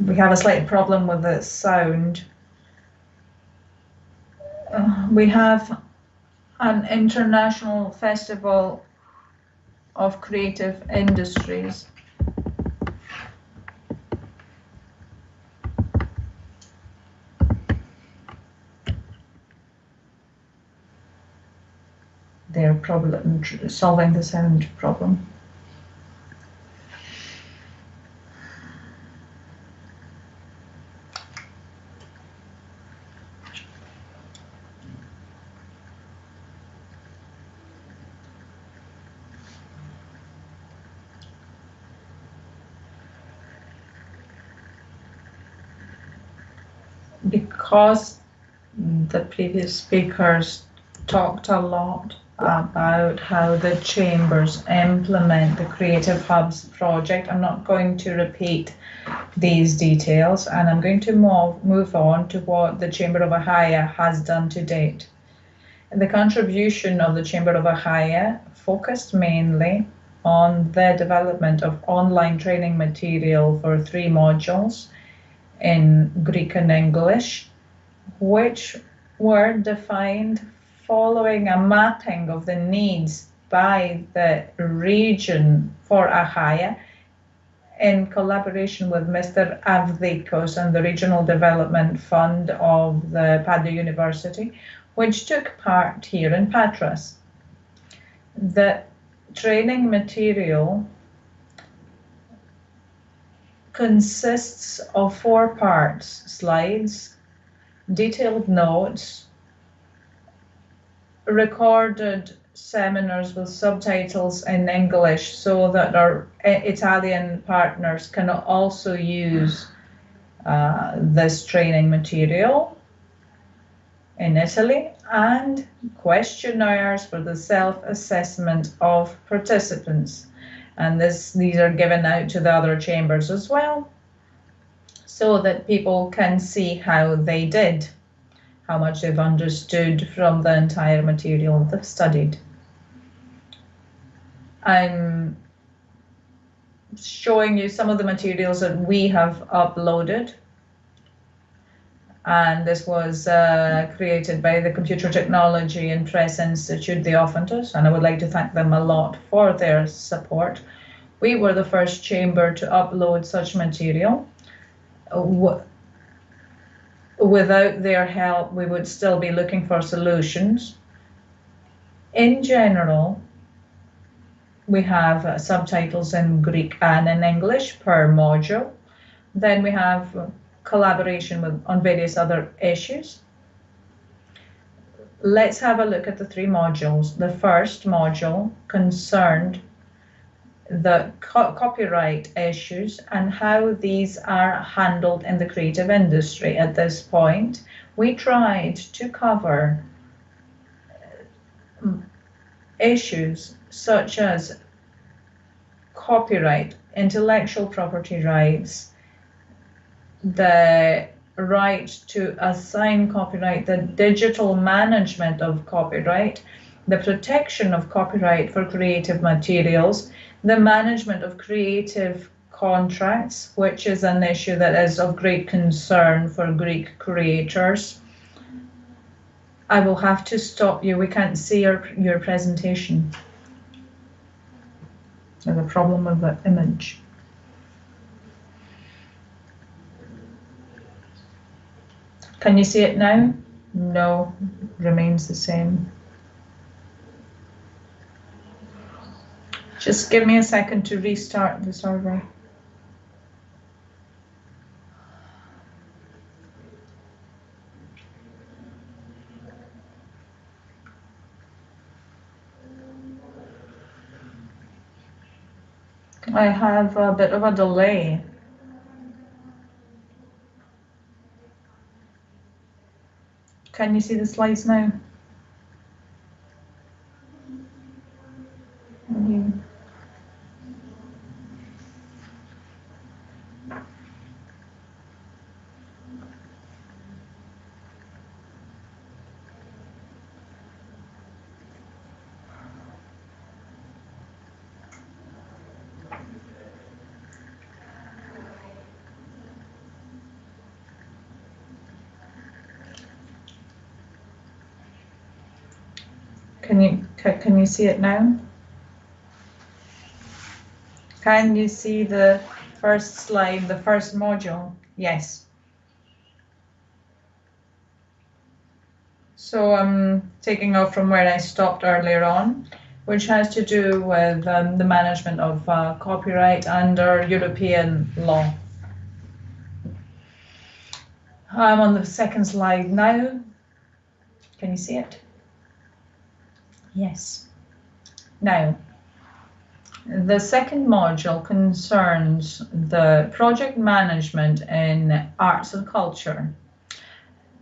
We have a slight problem with the sound. We have an international festival of creative industries. They're probably solving the sound problem. Because the previous speakers talked a lot about how the chambers implement the Creative Hubs project, I'm not going to repeat these details, and I'm going to move on to what the Chamber of Ahaya has done to date. The contribution of the Chamber of Ahaya focused mainly on the development of online training material for 3 modules in Greek and English, which were defined following a mapping of the needs by the region for Ahaya in collaboration with Mr. Avdikos and the Regional Development Fund of the Padua University, which took part here in Patras. The training material consists of 4 parts: slides, detailed notes, recorded seminars with subtitles in English so that our Italian partners can also use this training material in Italy, and questionnaires for the self-assessment of participants. And these are given out to the other chambers as well, so that people can see how they did, how much they've understood from the entire material they've studied. I'm showing you some of the materials that we have uploaded, and this was created by the Computer Technology and Press Institute, the Ophantos, and I would like to thank them a lot for their support. We were the first chamber to upload such material. Without their help, we would still be looking for solutions. In general, we have subtitles in Greek and in English per module. Then we have collaboration on various other issues. Let's have a look at the 3 modules. The first module concerned the copyright issues and how these are handled in the creative industry. At this point, we tried to cover issues such as copyright, intellectual property rights, the right to assign copyright, the digital management of copyright, the protection of copyright for creative materials, the management of creative contracts, which is an issue that is of great concern for Greek creators. I will have to stop you. We can't see your presentation. There's a problem with the image. Can you see it now? No, remains the same. Just give me a second to restart the server. I have a bit of a delay. Can you see the slides now? Can you see it now? Can you see the first slide, the first module? Yes. So I'm taking off from where I stopped earlier on, which has to do with the management of copyright under European law. I'm on the second slide now. Can you see it? Yes. Now, the second module concerns the project management in arts and culture.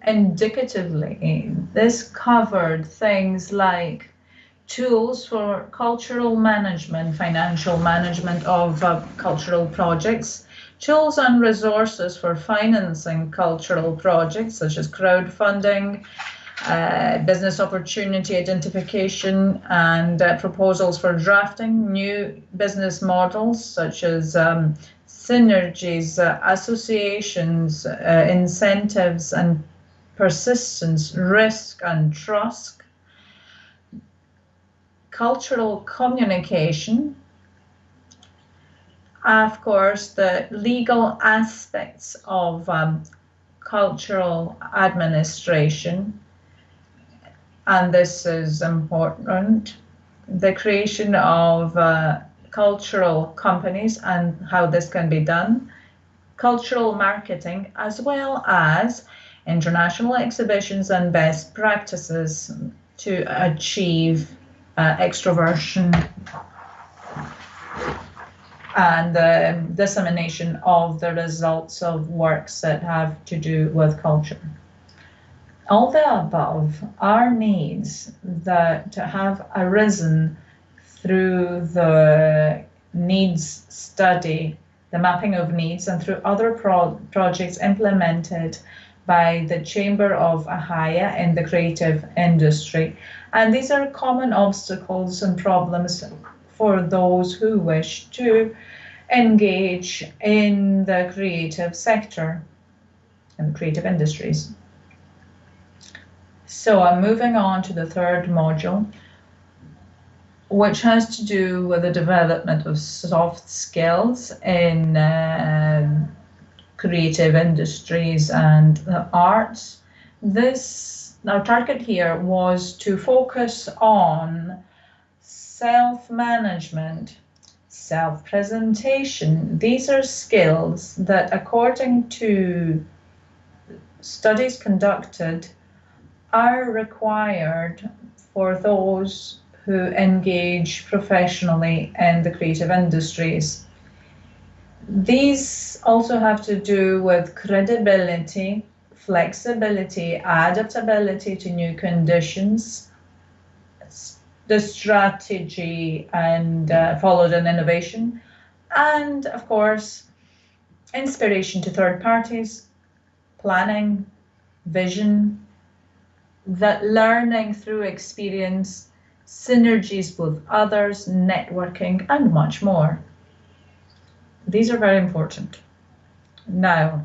Indicatively, this covered things like tools for cultural management, financial management of cultural projects, tools and resources for financing cultural projects such as crowdfunding, business opportunity identification, and proposals for drafting new business models such as synergies, associations, incentives and persistence, risk and trust, cultural communication, of course, the legal aspects of cultural administration, and this is important, the creation of cultural companies and how this can be done, cultural marketing, as well as international exhibitions and best practices to achieve extroversion and the dissemination of the results of works that have to do with culture. All the above are needs that have arisen through the needs study, the mapping of needs, and through other projects implemented by the Chamber of Ahaia in the creative industry. And these are common obstacles and problems for those who wish to engage in the creative sector and creative industries. So I'm moving on to the third module, which has to do with the development of soft skills in creative industries and the arts. Our target here was to focus on self-management, self-presentation. These are skills that, according to studies conducted, are required for those who engage professionally in the creative industries. These also have to do with credibility, flexibility, adaptability to new conditions, the strategy and followed an innovation, and of course, inspiration to third parties, planning, vision, that learning through experience, synergies with others, networking, and much more. These are very important. Now,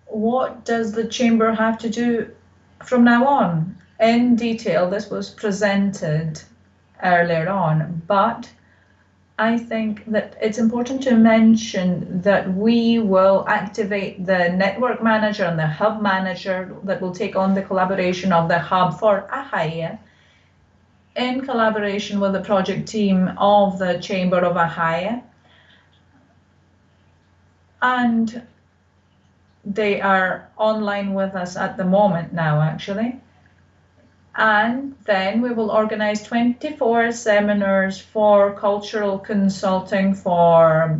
what does the Chamber have to do from now on? In detail, this was presented earlier on, but I think that it's important to mention that we will activate the network manager and the hub manager that will take on the collaboration of the hub for Ahaia in collaboration with the project team of the Chamber of Ahaia. And they are online with us at the moment now, actually. And then we will organize 24 seminars for cultural consulting for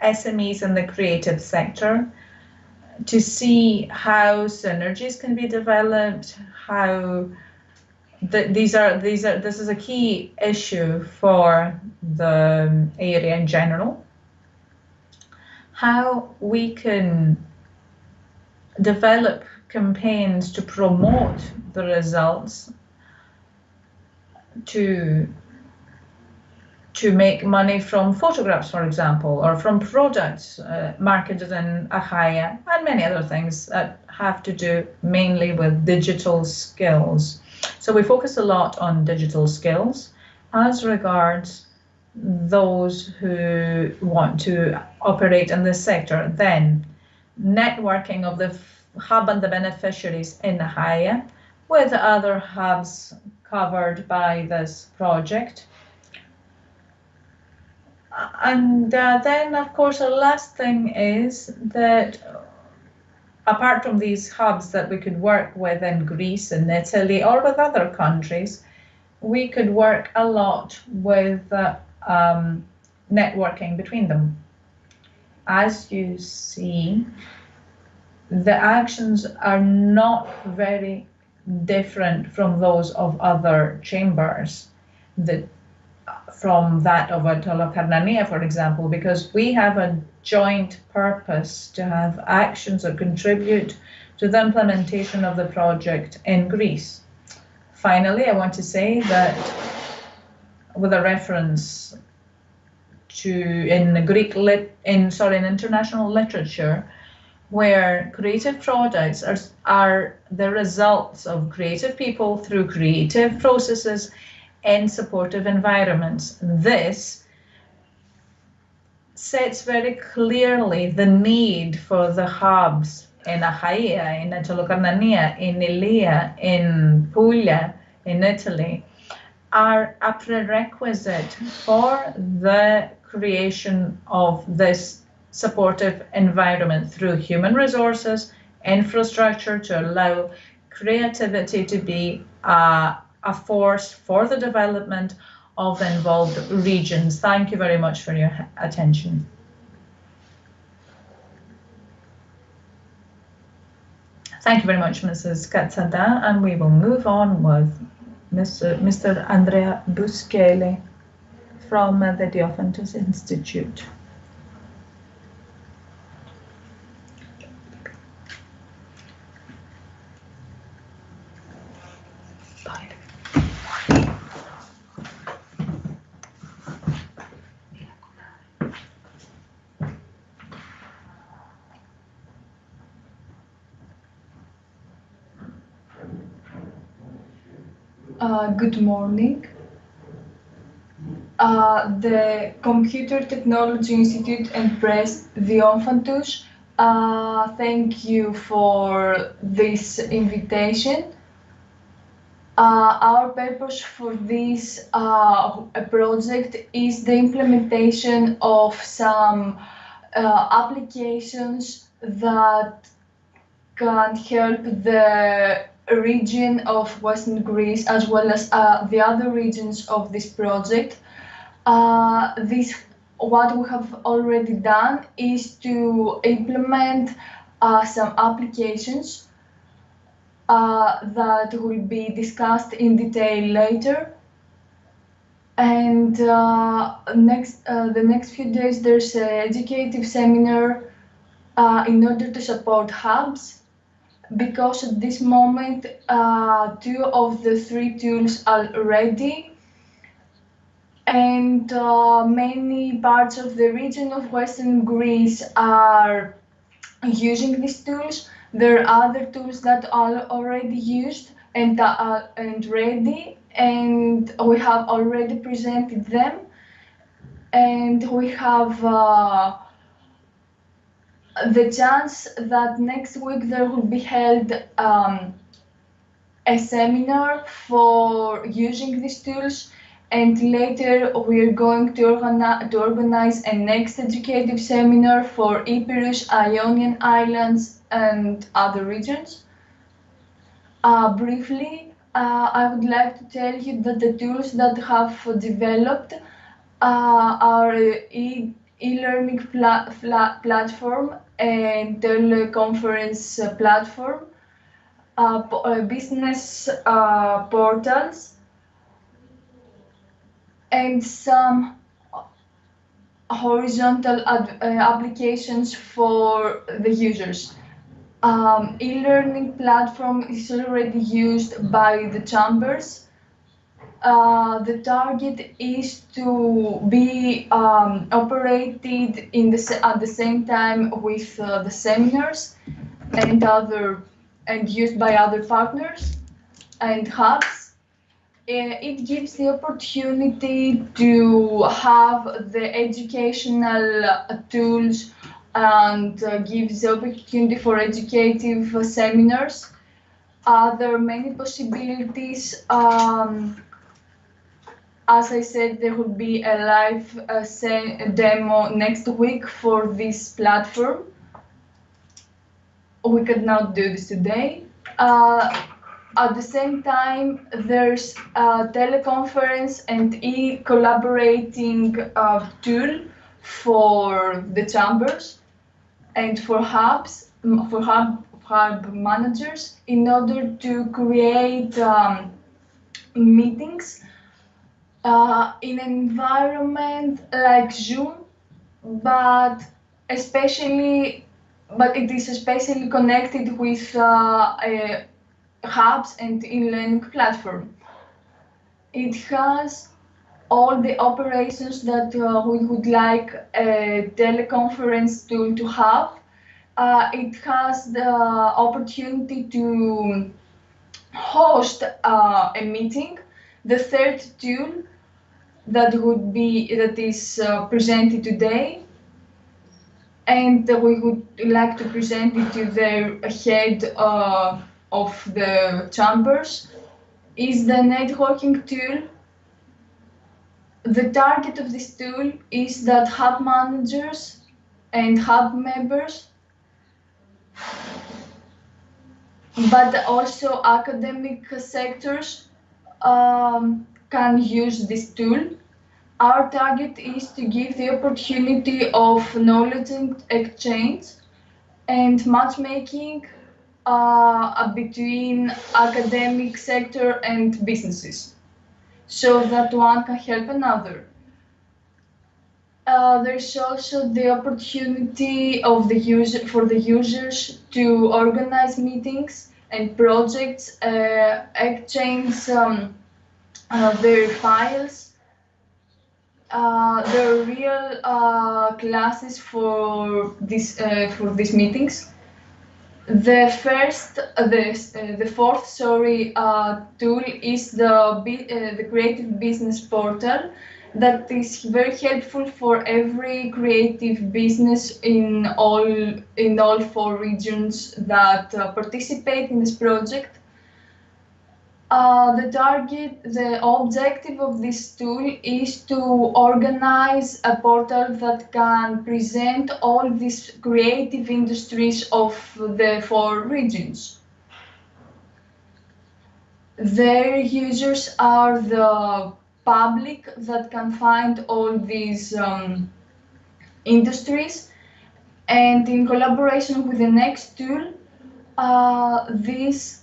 SMEs in the creative sector to see how synergies can be developed, how this is a key issue for the area in general, how we can develop campaigns to promote the results, to make money from photographs, for example, or from products marketed in Achaia, and many other things that have to do mainly with digital skills. So we focus a lot on digital skills as regards those who want to operate in this sector. Then networking of the hub and the beneficiaries in Achaia with other hubs covered by this project. And then, of course, the last thing is that apart from these hubs that we could work with in Greece and Italy or with other countries, we could work a lot with networking between them. As you see, the actions are not very different from those of other chambers, from that of Atalo-Karnania, for example, because we have a joint purpose to have actions that contribute to the implementation of the project in Greece. Finally, I want to say that with a reference to in international literature, where creative products are the results of creative people through creative processes and supportive environments. This sets very clearly the need for the hubs in Achaia, in Atalo-Karnania, in Ilia, in Puglia, in Italy, are a prerequisite for the creation of this supportive environment through human resources, infrastructure to allow creativity to be a force for the development of the involved regions. Thank you very much for your attention. Thank you very much, Mrs. Katsada, and we will move on with Mr. Andrea Buschelli from the Diophantus Institute. Good morning. The Computer Technology Institute and Press Diophantus, thank you for this invitation. Our purpose for this project is the implementation of some applications that can help the region of Western Greece as well as the other regions of this project. What we have already done is to implement some applications that will be discussed in detail later. And the next few days there's an educative seminar in order to support hubs, because at this moment 2 of the 3 tools are ready, and many parts of the region of Western Greece are using these tools. There are other tools that are already used and ready, and we have already presented them, and we have the chance that next week there will be held a seminar for using these tools, and later we are going to organize a next educative seminar for Epirus, Ionian Islands and other regions. Briefly, I would like to tell you that the tools that have developed are e-learning platform and teleconference platform, business portals, and some horizontal applications for the users. E-learning platform is already used by the chambers. The target is to be operated at the same time with the seminars and used by other partners and hubs. It gives the opportunity to have the educational tools and gives the opportunity for educative seminars. There are many possibilities. As I said, there will be a live demo next week for this platform. We could not do this today. At the same time, there's a teleconference and e-collaborating tool for the chambers and for hubs, for hub managers, in order to create meetings in an environment like Zoom, but it is especially connected with hubs and e-learning platform. It has all the operations that we would like a teleconference tool to have. It has the opportunity to host a meeting. The third tool that is presented today, and we would like to present it to the head of the chambers, is the networking tool. The target of this tool is that hub managers and hub members, but also academic sectors can use this tool. Our target is to give the opportunity of knowledge exchange and matchmaking between academic sector and businesses, so that one can help another. There's also the opportunity of for the users to organize meetings and projects, exchange their files. There are real classes for these meetings. The fourth tool is the creative business portal that is very helpful for every creative business in all 4 regions that participate in this project. The objective of this tool is to organize a portal that can present all these creative industries of the 4 regions. Their users are the public that can find all these industries, and in collaboration with the next tool, this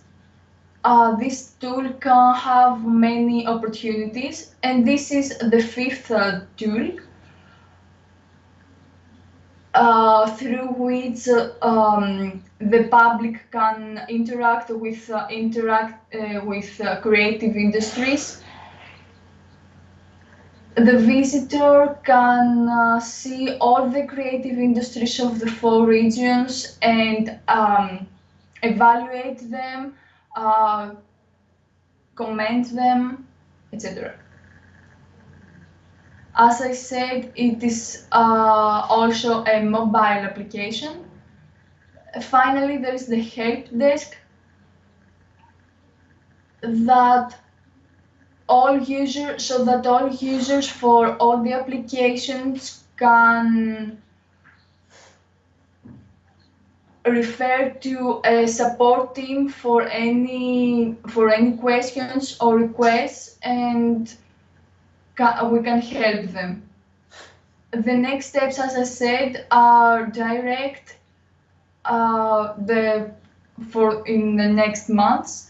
tool can have many opportunities, and this is the 5th tool through which the public can interact with creative industries. The visitor can see all the creative industries of the 4 regions and evaluate them, comment them, etc. As I said, it is also a mobile application. Finally, there is the help desk that all users for all the applications can refer to a support team for any questions or requests, and we can help them. The next steps, as I said, are direct in the next months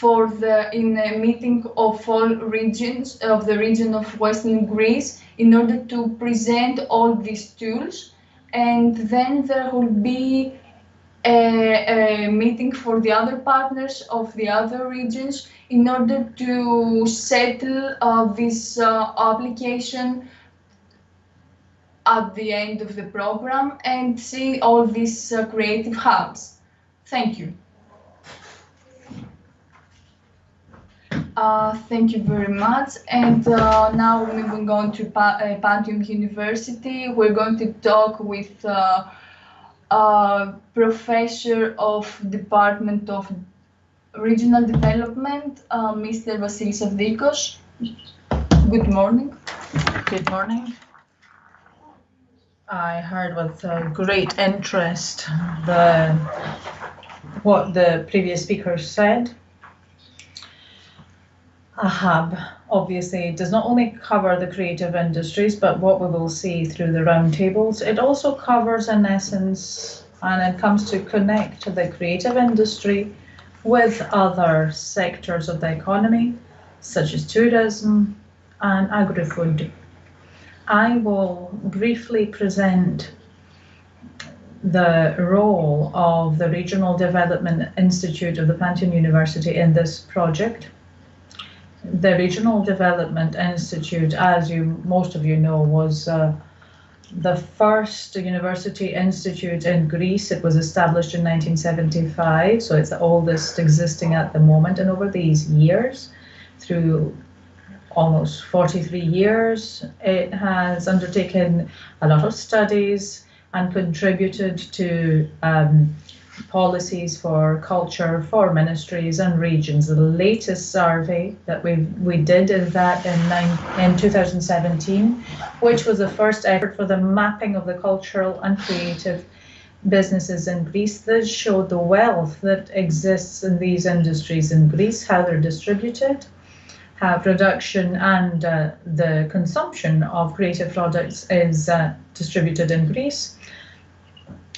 in a meeting of all regions of the region of Western Greece in order to present all these tools, and then there will be a meeting for the other partners of the other regions in order to settle this application at the end of the program and see all these creative hubs. Thank you. Thank you very much. And now moving on to Pantheon University, we're going to talk with Professor of Department of Regional Development, Mr. Vasilis Avdikos. Good morning. Good morning. I heard with great interest what the previous speaker said. A hub obviously does not only cover the creative industries, but what we will see through the roundtables, it also covers in essence, and it comes to connect the creative industry with other sectors of the economy, such as tourism and agri-food. I will briefly present the role of the Regional Development Institute of the Pantheon University in this project. The Regional Development Institute, as most of you know, was the first university institute in Greece. It was established in 1975, so it's the oldest existing at the moment. And over these years, through almost 43 years, it has undertaken a lot of studies and contributed to policies for culture for ministries and regions. The latest survey that we did is that in 2017, which was the first effort for the mapping of the cultural and creative businesses in Greece. This showed the wealth that exists in these industries in Greece, how they're distributed, how production and the consumption of creative products is distributed in Greece.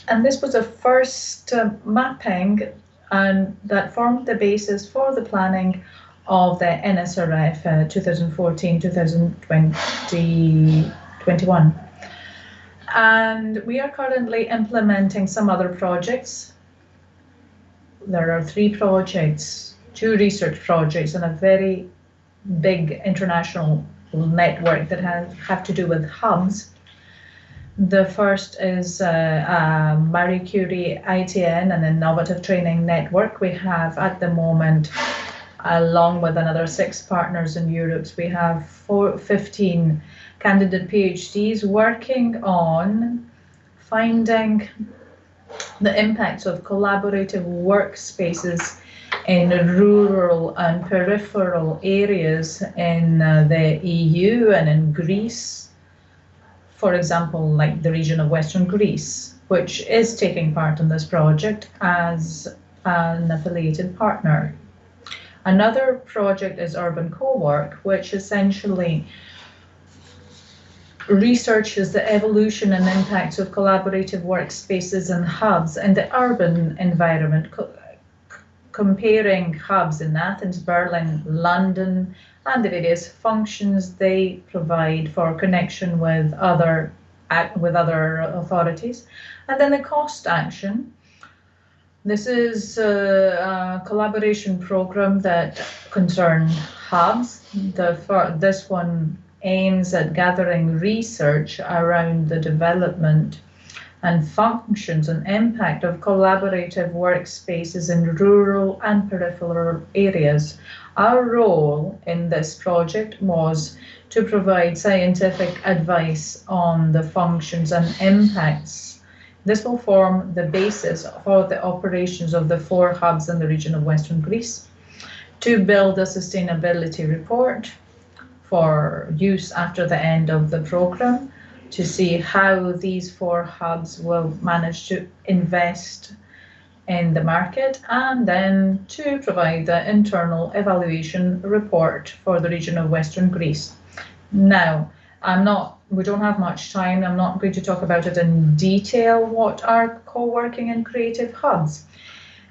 And this was a first mapping, and that formed the basis for the planning of the NSRF 2014-2021. And we are currently implementing some other projects. There are 3 projects, 2 research projects, and a very big international network that have to do with hubs. The first is Marie Curie ITN, an innovative training network. We have at the moment, along with another 6 partners in Europe, we have 15 candidate PhDs working on finding the impacts of collaborative workspaces in rural and peripheral areas in the EU and in Greece. For example, like the region of Western Greece, which is taking part in this project as an affiliated partner. Another project is Urban Co-work, which essentially researches the evolution and impacts of collaborative workspaces and hubs in the urban environment, comparing hubs in Athens, Berlin, London, and the various functions they provide for connection with other authorities. And then the cost action. This is a collaboration program that concerns hubs. This one aims at gathering research around the development and functions and impact of collaborative workspaces in rural and peripheral areas. Our role in this project was to provide scientific advice on the functions and impacts. This will form the basis for the operations of the 4 hubs in the region of Western Greece, to build a sustainability report for use after the end of the program, to see how these 4 hubs will manage to invest in the market, and then to provide the internal evaluation report for the region of Western Greece. Now, we don't have much time. I'm not going to talk about it in detail. What are co-working and creative hubs?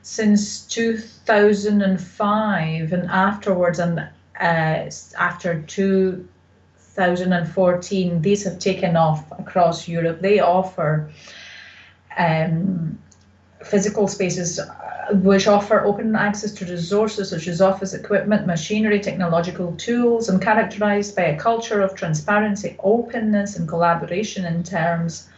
Since 2005 and afterwards, and after 2014, these have taken off across Europe. They offer physical spaces which offer open access to resources such as office equipment, machinery, technological tools, and characterized by a culture of transparency, openness, and collaboration in terms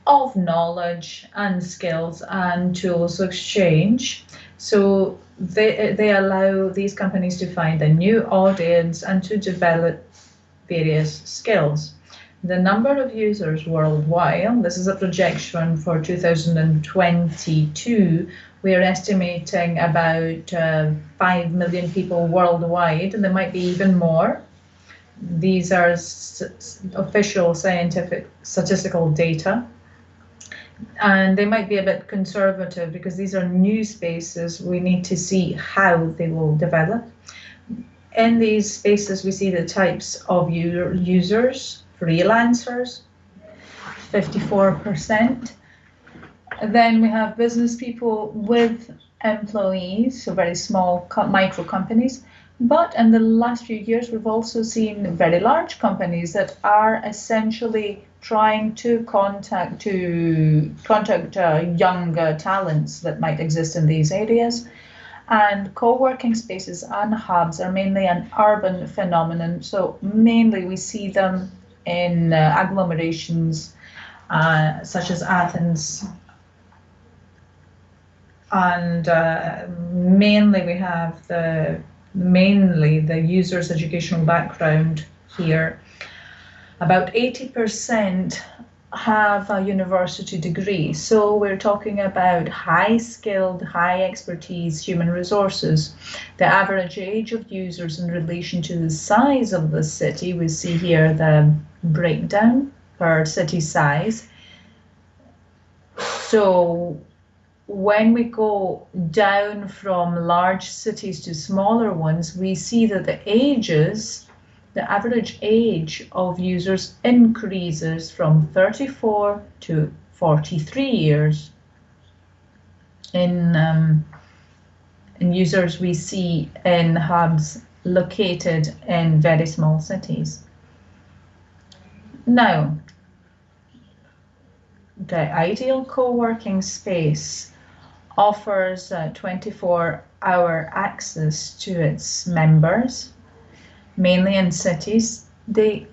of knowledge and skills and tools exchange. So they allow these companies to find a new audience and to develop various skills. The number of users worldwide, this is a projection for 2022, we are estimating about 5 million people worldwide, and there might be even more. These are official scientific statistical data, and they might be a bit conservative because these are new spaces. We need to see how they will develop. In these spaces, we see the types of users. Freelancers, 54%. Then we have business people with employees, so very small micro companies. But in the last few years, we've also seen very large companies that are essentially trying to contact younger talents that might exist in these areas. And co-working spaces and hubs are mainly an urban phenomenon. So mainly we see them in agglomerations such as Athens, and mainly we have the user's educational background here. About 80% have a university degree, so we're talking about high-skilled, high-expertise human resources. The average age of users in relation to the size of the city, we see here the breakdown per city size. So when we go down from large cities to smaller ones, we see that the average age of users increases from 34 to 43 years. In users we see in hubs located in very small cities. Now, the ideal co-working space offers 24-hour access to its members, mainly in cities. They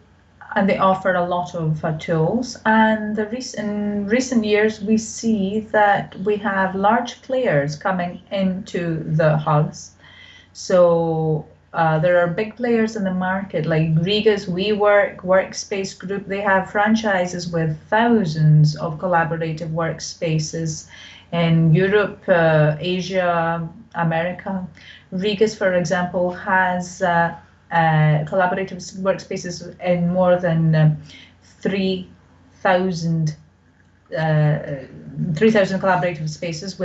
offer a lot of tools, and in recent years we see that we have large players coming into the hubs. So there are big players in the market like Riga's WeWork, Workspace Group. They have franchises with thousands of collaborative workspaces in Europe, Asia, America. Riga's, for example, has collaborative workspaces in more than 3,000 collaborative spaces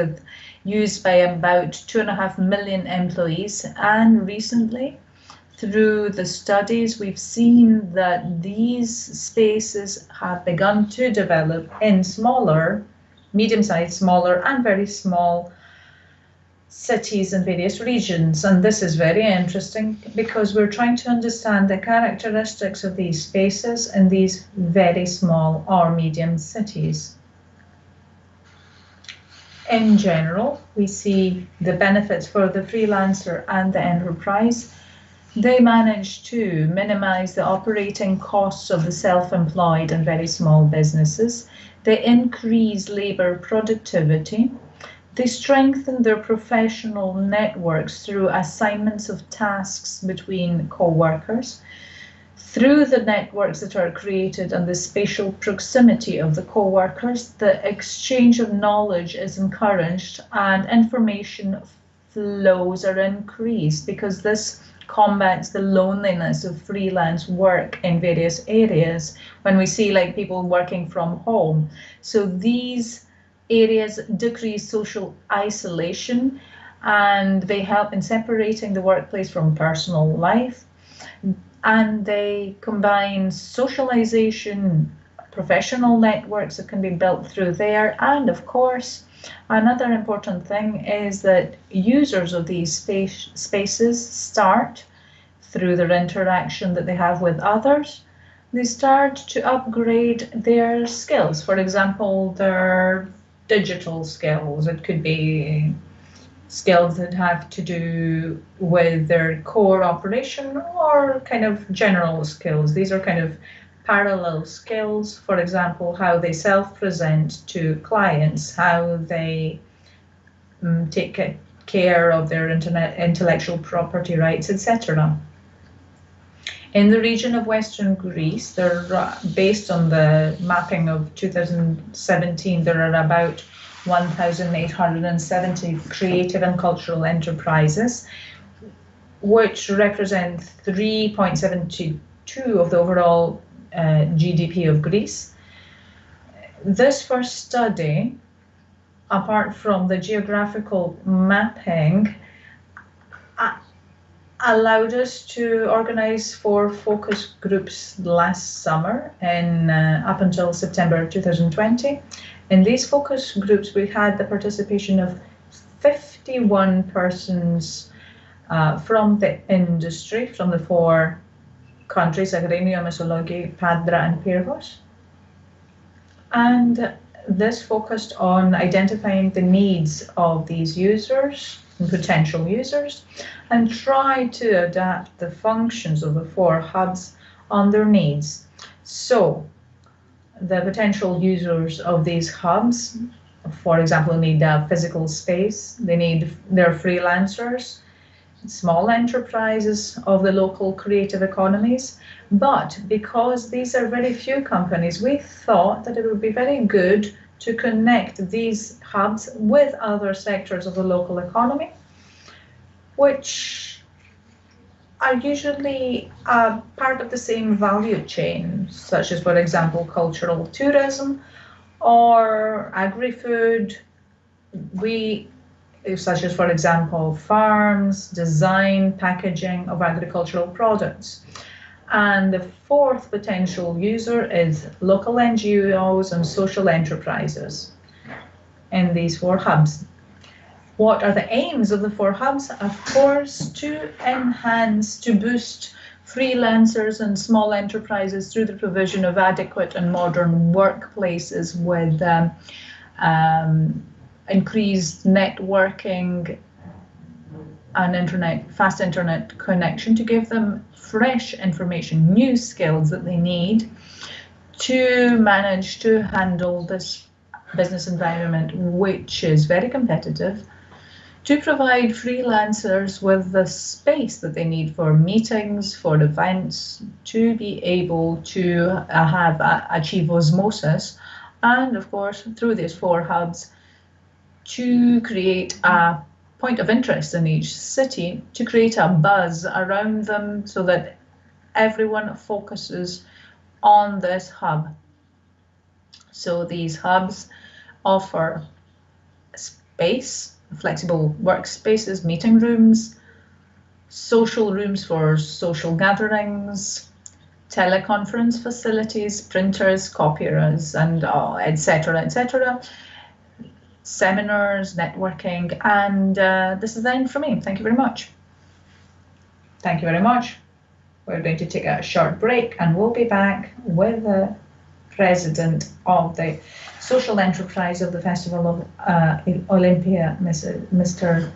used by about 2.5 million employees. And recently, through the studies, we've seen that these spaces have begun to develop in smaller, medium-sized, smaller, and very small cities in various regions. And this is very interesting because we're trying to understand the characteristics of these spaces in these very small or medium cities. In general, we see the benefits for the freelancer and the enterprise. They manage to minimize the operating costs of the self-employed and very small businesses. They increase labor productivity. They strengthen their professional networks through assignments of tasks between co-workers. Through the networks that are created and the spatial proximity of the co-workers, the exchange of knowledge is encouraged and information flows are increased, because this combats the loneliness of freelance work in various areas when we see like people working from home. So these areas decrease social isolation, and they help in separating the workplace from personal life. And they combine socialization, professional networks that can be built through there. And of course, another important thing is that users of these spaces start through their interaction that they have with others. They start to upgrade their skills. For example, their digital skills. It could be skills that have to do with their core operation or kind of general skills. These are kind of parallel skills. For example, how they self-present to clients, how they take care of their intellectual property rights, etc. In the region of Western Greece, based on the mapping of 2017, there are about 1,870 creative and cultural enterprises, which represent 3.72 of the overall GDP of Greece. This first study, apart from the geographical mapping, allowed us to organize 4 focus groups last summer up until September 2020. In these focus groups, we had the participation of 51 persons from the industry, from the 4 countries, Agrinio, Mesologi, Padra, and Pyrgos. And this focused on identifying the needs of these users and potential users, and try to adapt the functions of the 4 hubs on their needs. So the potential users of these hubs, for example, need a physical space, they're freelancers, small enterprises of the local creative economies. But because these are very few companies, we thought that it would be very good to connect these hubs with other sectors of the local economy, which are usually part of the same value chain, such as, for example, cultural tourism or agri-food, such as, for example, farms, design, packaging of agricultural products. And the 4th potential user is local NGOs and social enterprises in these 4 hubs. What are the aims of the 4 hubs? Of course, to boost freelancers and small enterprises through the provision of adequate and modern workplaces with increased networking and fast internet connection, to give them fresh information, new skills that they need to manage to handle this business environment, which is very competitive, to provide freelancers with the space that they need for meetings, for events, to be able to achieve osmosis, and of course, through these 4 hubs, to create a point of interest in each city, to create a buzz around them so that everyone focuses on this hub. So these hubs offer space, flexible workspaces, meeting rooms, social rooms for social gatherings, teleconference facilities, printers, copiers, and etc., etc., seminars, networking, and this is the end for me. Thank you very much. Thank you very much. We're going to take a short break, and we'll be back with the president of the social enterprise of the Festival of Olympia, Mr.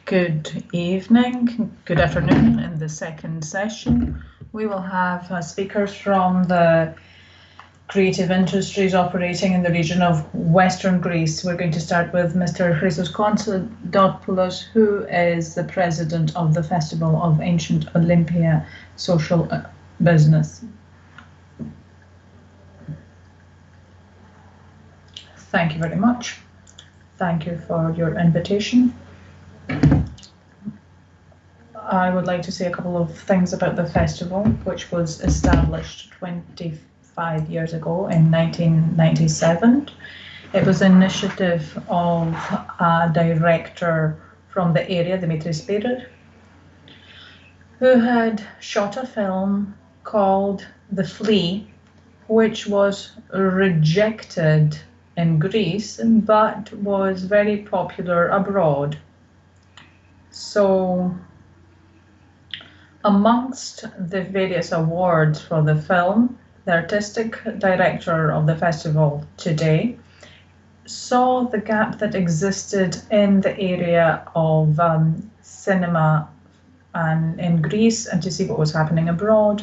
Good evening, good afternoon. In the second session, we will have speakers from the creative industries operating in the region of Western Greece. We're going to start with Mr. Christos Konstantopoulos, who is the president of the Festival of Ancient Olympia Social Business. Thank you very much. Thank you for your invitation. I would like to say a couple of things about the festival, which was established 25 years ago in 1997. It was an initiative of a director from the area, Dimitris Spiros, who had shot a film called The Flea, which was rejected in Greece, but was very popular abroad. So, amongst the various awards for the film, the artistic director of the festival today saw the gap that existed in the area of cinema and in Greece, and to see what was happening abroad,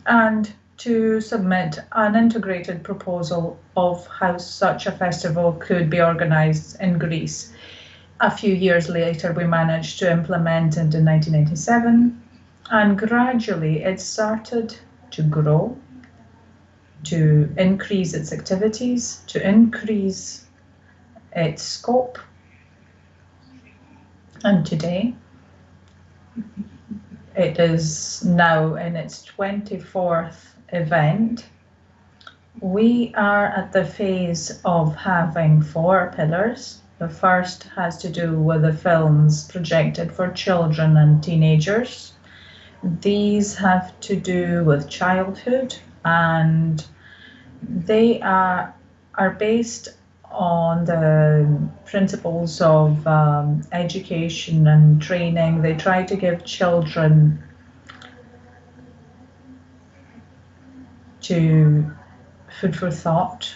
and to submit an integrated proposal of how such a festival could be organized in Greece. A few years later, we managed to implement it in 1997, and gradually it started to grow, to increase its activities, to increase its scope. And today, it is now in its 24th event. We are at the phase of having 4 pillars. The first has to do with the films projected for children and teenagers. These have to do with childhood, and they are based on the principles of education and training. They try to give children food for thought.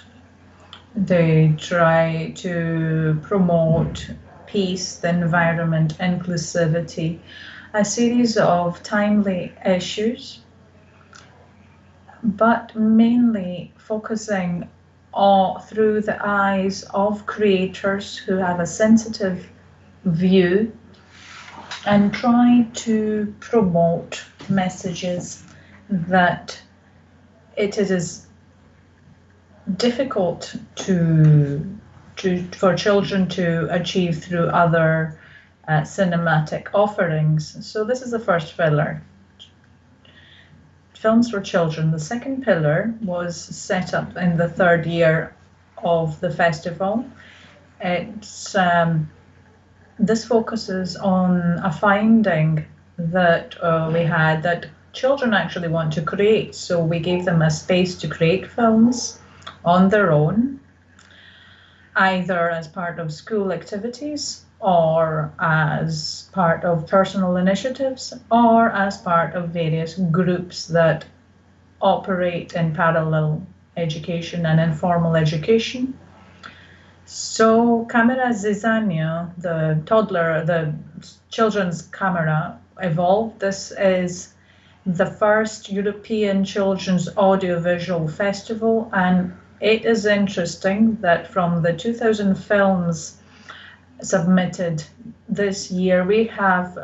They try to promote peace, the environment, inclusivity, a series of timely issues, but mainly focusing through the eyes of creators who have a sensitive view, and try to promote messages that it is difficult for children to achieve through other cinematic offerings. So this is the first pillar, films for children. The second pillar was set up in the 3rd year of the festival. This focuses on a finding that we had, that children actually want to create. So we gave them a space to create films on their own, either as part of school activities, or as part of personal initiatives, or as part of various groups that operate in parallel education and informal education. So Camera Zizania, the children's camera, evolved. This is the first European Children's Audiovisual Festival, and it is interesting that from the 2,000 films submitted this year, we have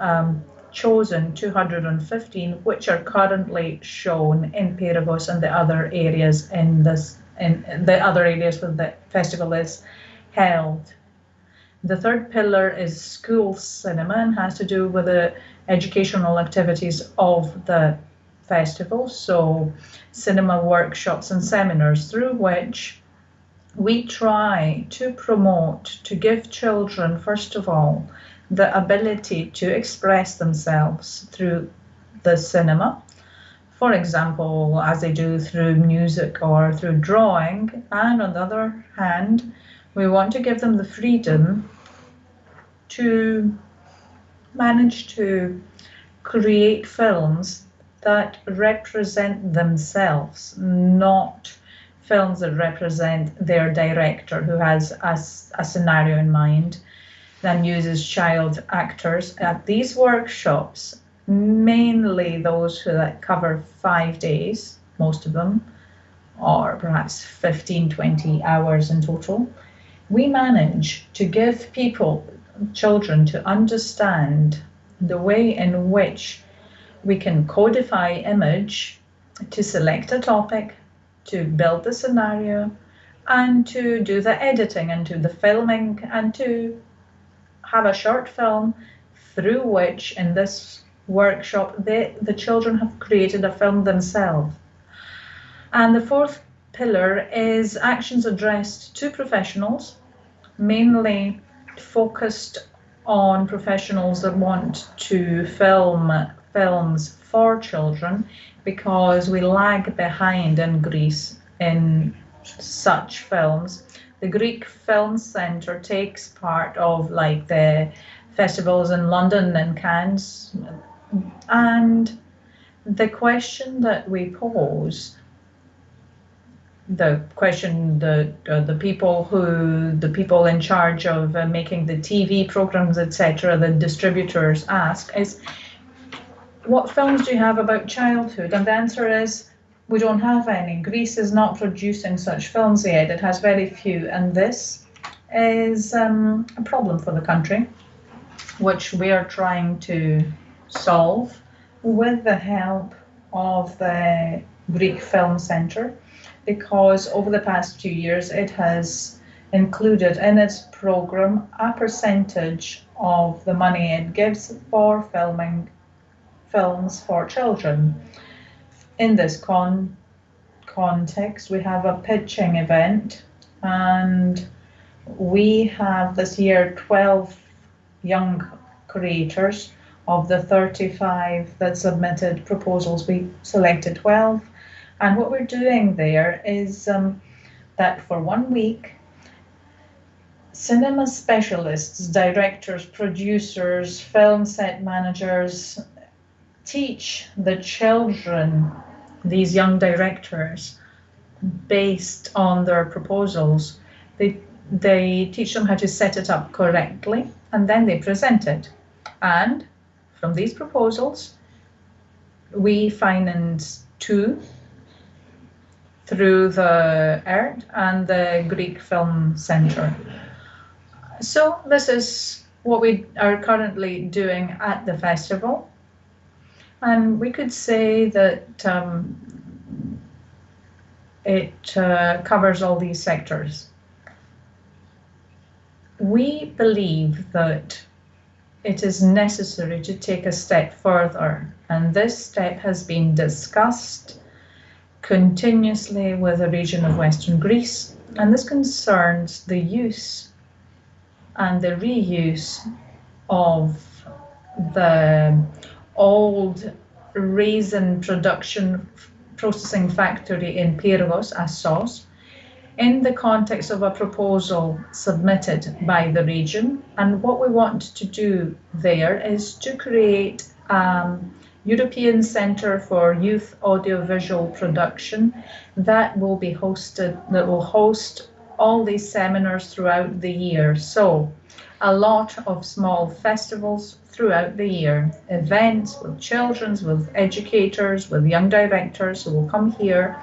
chosen 215, which are currently shown in Pyrgos and the other areas in the other areas where the festival is held. The third pillar is school cinema and has to do with the educational activities of the festival. So cinema workshops and seminars through which we try to promote, to give children, first of all, the ability to express themselves through the cinema. For example, as they do through music or through drawing. And on the other hand, we want to give them the freedom to manage to create films that represent themselves, not films that represent their director who has a scenario in mind. and uses child actors. At these workshops, mainly those that cover 5 days, most of them, or perhaps 15, 20 hours in total, we manage to give children to understand the way in which we can codify image, to select a topic, to build the scenario, and to do the editing and do the filming, and to have a short film through which, in this workshop, the children have created a film themselves. And the fourth pillar is actions addressed to professionals, mainly focused on professionals that want to film films for children, because we lag behind in Greece in such films. The Greek Film Centre takes part of like the festivals in London and Cannes, and the question that we pose, the question the people in charge of making the TV programs, etc., the distributors ask is, what films do you have about childhood? And the answer is, we don't have any. Greece is not producing such films yet. It has very few, and this is a problem for the country, which we are trying to solve with the help of the Greek Film Centre, because over the past 2 years it has included in its programme a percentage of the money it gives for filming films for children. In this context, we have a pitching event, and we have this year 12 young creators. Of the 35 that submitted proposals, we selected 12. And what we're doing there is that for 1 week, cinema specialists, directors, producers, film set managers teach the children, these young directors, based on their proposals. They teach them how to set it up correctly, and then they present it. And from these proposals, we finance 2 through the ERT and the Greek Film Centre. So this is what we are currently doing at the festival. And we could say that it covers all these sectors. We believe that it is necessary to take a step further, and this step has been discussed continuously with the region of Western Greece, and this concerns the use and the reuse of the old raisin processing factory in Pyrgos, Assos, in the context of a proposal submitted by the region. And what we want to do there is to create a European Centre for Youth Audiovisual Production that will host all these seminars throughout the year. So a lot of small festivals throughout the year, events with children, with educators, with young directors who will come here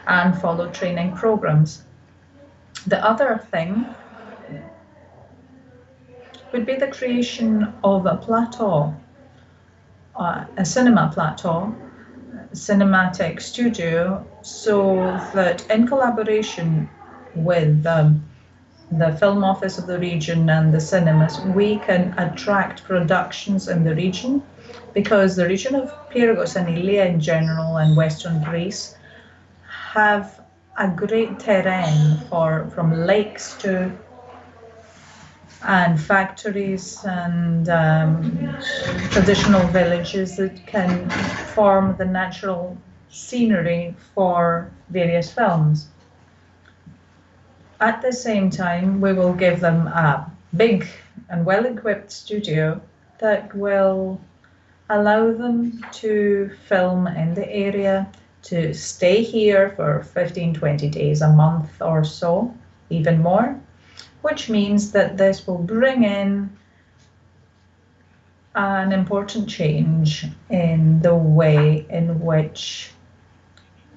and follow training programs. The other thing would be the creation of a plateau, a cinema plateau, cinematic studio, so that in collaboration with the film office of the region and the cinemas, we can attract productions in the region, because the region of Pyrgos and Ilia in general and Western Greece have a great terrain from lakes and factories and traditional villages that can form the natural scenery for various films. At the same time, we will give them a big and well-equipped studio that will allow them to film in the area, to stay here for 15, 20 days, a month or so, even more, which means that this will bring in an important change in the way in which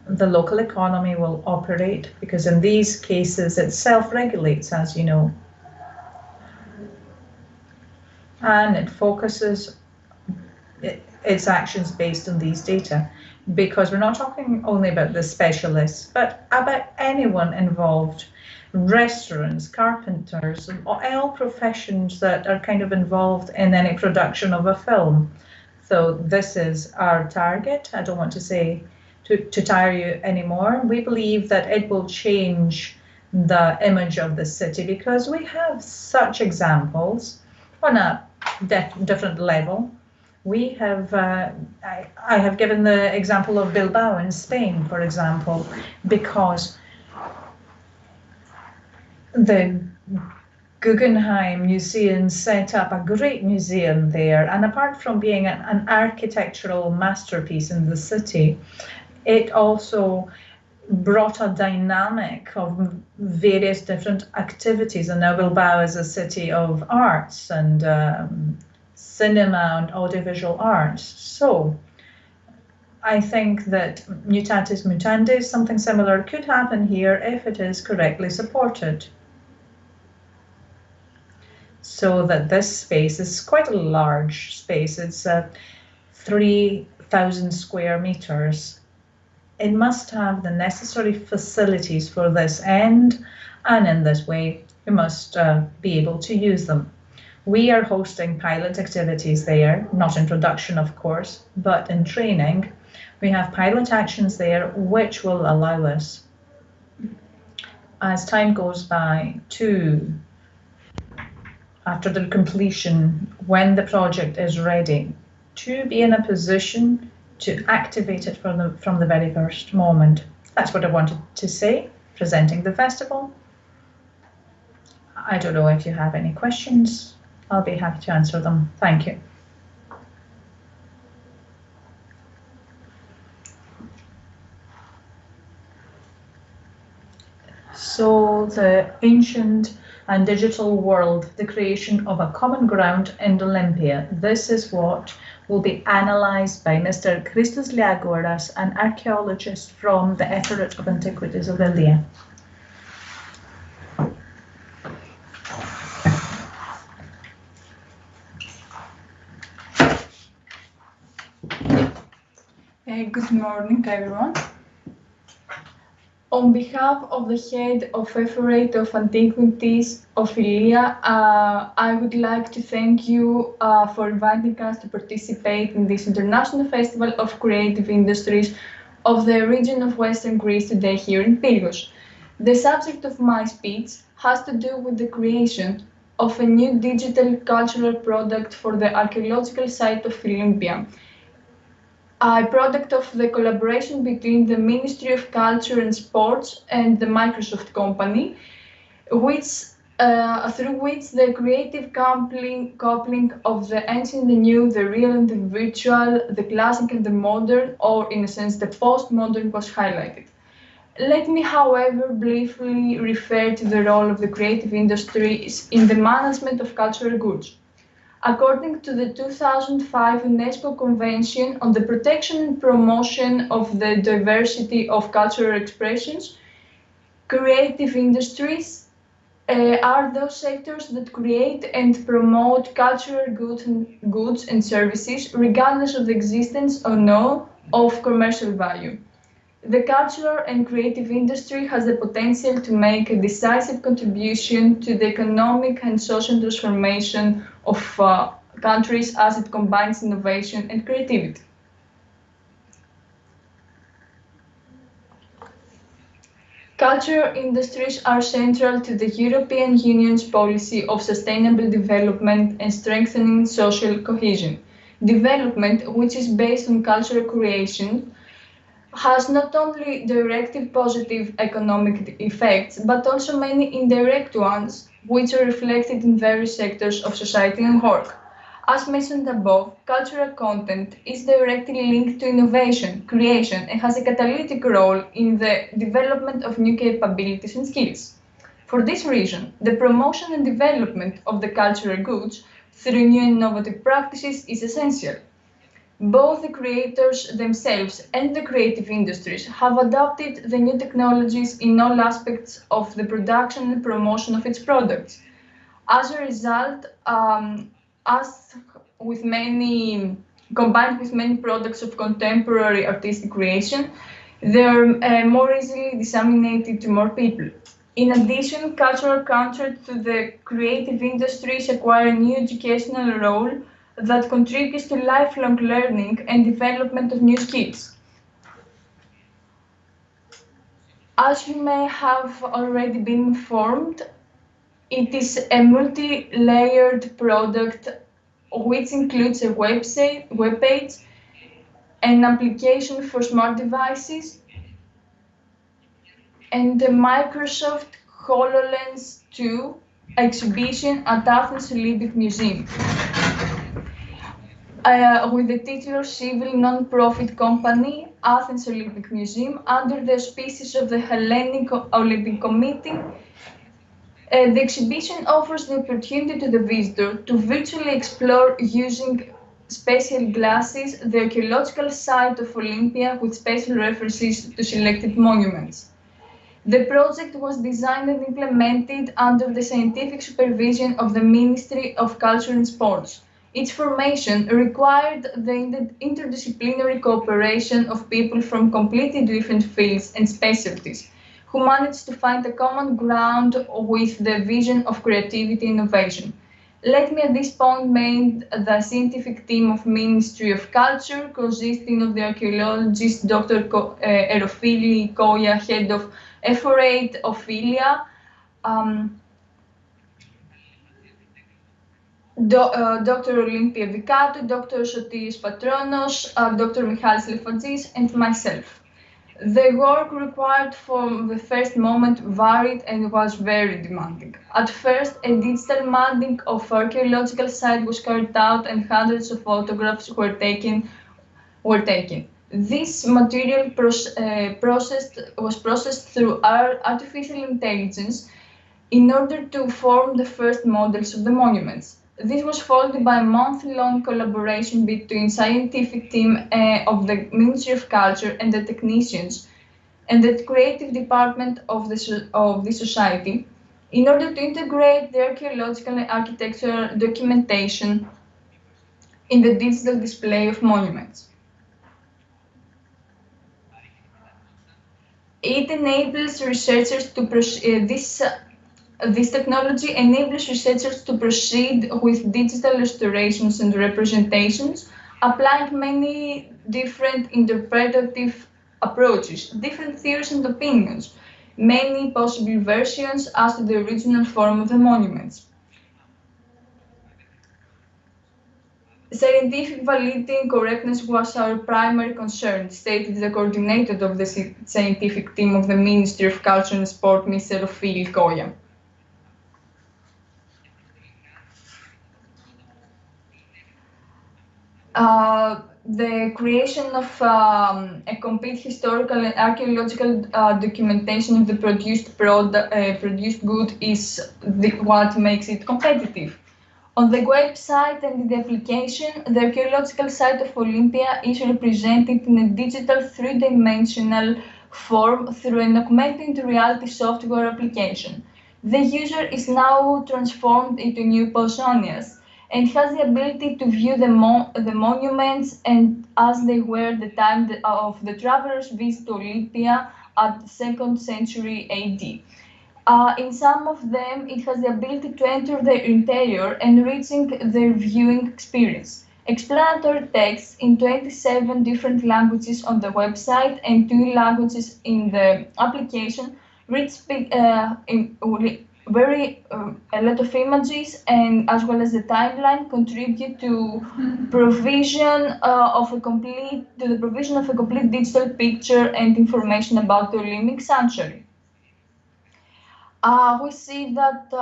the local economy will operate, because in these cases it self-regulates, as you know, and it focuses its actions based on these data, because we're not talking only about the specialists, but about anyone involved, restaurants, carpenters, all professions that are kind of involved in any production of a film. So this is our target. I don't want to say to tire you anymore. We believe that it will change the image of the city, because we have such examples on a different level. We have, I have given the example of Bilbao in Spain, for example, because the Guggenheim Museum set up a great museum there, and apart from being an architectural masterpiece in the city, it also brought a dynamic of various different activities. And now Bilbao is a city of arts and cinema and audiovisual arts. So I think that mutatis mutandis, something similar could happen here if it is correctly supported. So that this space is quite a large space. It's 3,000 square meters. It must have the necessary facilities for this end, and in this way, you must be able to use them. We are hosting pilot activities there, not in production, of course, but in training. We have pilot actions there, which will allow us, as time goes by, to, after the completion, when the project is ready, to be in a position to activate it from the very first moment. That's what I wanted to say, presenting the festival. I don't know if you have any questions. I'll be happy to answer them. Thank you. So the ancient and digital world, the creation of a common ground in Olympia. This is what will be analysed by Mr. Christos Liagoras, an archaeologist from the Ephorate of Antiquities of India. Good morning, everyone. On behalf of the head of Ephorate of Antiquities of Ilia, I would like to thank you for inviting us to participate in this International Festival of Creative Industries of the region of Western Greece today here in Pyrgos. The subject of my speech has to do with the creation of a new digital cultural product for the archaeological site of Olympia, a product of the collaboration between the Ministry of Culture and Sports and the Microsoft company, which, through which the creative coupling of the ancient and the new, the real and the virtual, the classic and the modern, or in a sense the postmodern, was highlighted. Let me, however, briefly refer to the role of the creative industries in the management of cultural goods. According to the 2005 UNESCO Convention on the Protection and Promotion of the Diversity of Cultural Expressions, creative industries are those sectors that create and promote cultural goods and services, regardless of the existence or no of commercial value. The cultural and creative industry has the potential to make a decisive contribution to the economic and social transformation of countries as it combines innovation and creativity. Cultural industries are central to the European Union's policy of sustainable development and strengthening social cohesion. Development, which is based on cultural creation, has not only direct positive economic effects, but also many indirect ones, which are reflected in various sectors of society and work. As mentioned above, cultural content is directly linked to innovation, creation, and has a catalytic role in the development of new capabilities and skills. For this reason, the promotion and development of the cultural goods through new innovative practices is essential. Both the creators themselves and the creative industries have adopted the new technologies in all aspects of the production and promotion of its products. As a result, combined with many products of contemporary artistic creation, they're more easily disseminated to more people. In addition, cultural counter to the creative industries acquire a new educational role that contributes to lifelong learning and development of new skills. As you may have already been informed, it is a multi-layered product which includes a web page, an application for smart devices, and the Microsoft HoloLens 2 exhibition at Athens Olympic Museum. With the titular civil non-profit company, Athens Olympic Museum, under the auspices of the Hellenic Olympic Committee, the exhibition offers the opportunity to the visitor to virtually explore using special glasses the archaeological site of Olympia with special references to selected monuments. The project was designed and implemented under the scientific supervision of the Ministry of Culture and Sports. Its formation required the interdisciplinary cooperation of people from completely different fields and specialties, who managed to find a common ground with the vision of creativity and innovation. Let me at this point name the scientific team of Ministry of Culture, consisting of the archaeologist Dr. Erofili Koya, head of Ephorate Ophelia, Dr. Olympia Vikatou, Dr. Sotiris Patronos, Dr. Michalis Lefagis, and myself. The work required from the first moment varied and was very demanding. At first, a digital mapping of archaeological site was carried out and hundreds of photographs were taken. This material was processed through artificial intelligence in order to form the first models of the monuments. This was followed by a month-long collaboration between scientific team of the Ministry of Culture and the technicians and the creative department of the society in order to integrate the archaeological and architectural documentation in the digital display of monuments. It enables researchers to This technology enables researchers to proceed with digital restorations and representations, applying many different interpretative approaches, different theories and opinions, many possible versions as to the original form of the monuments. Scientific validity and correctness was our primary concern, stated the coordinator of the scientific team of the Ministry of Culture and Sport, Mr. Erofili Koya. The creation of a complete historical and archaeological documentation of the produced good is what makes it competitive. On the website and in the application, the archaeological site of Olympia is represented in a digital three-dimensional form through an augmented reality software application. The user is now transformed into new Pausanias and has the ability to view the monuments and as they were the time of the travelers' visit to Olympia at the 2nd century AD. In some of them, it has the ability to enter the interior, enriching their viewing experience. Explanatory text in 27 different languages on the website and 2 languages in the application reach a lot of images and as well as the timeline contribute to provision of a complete digital picture and information about the Olympic sanctuary. We see that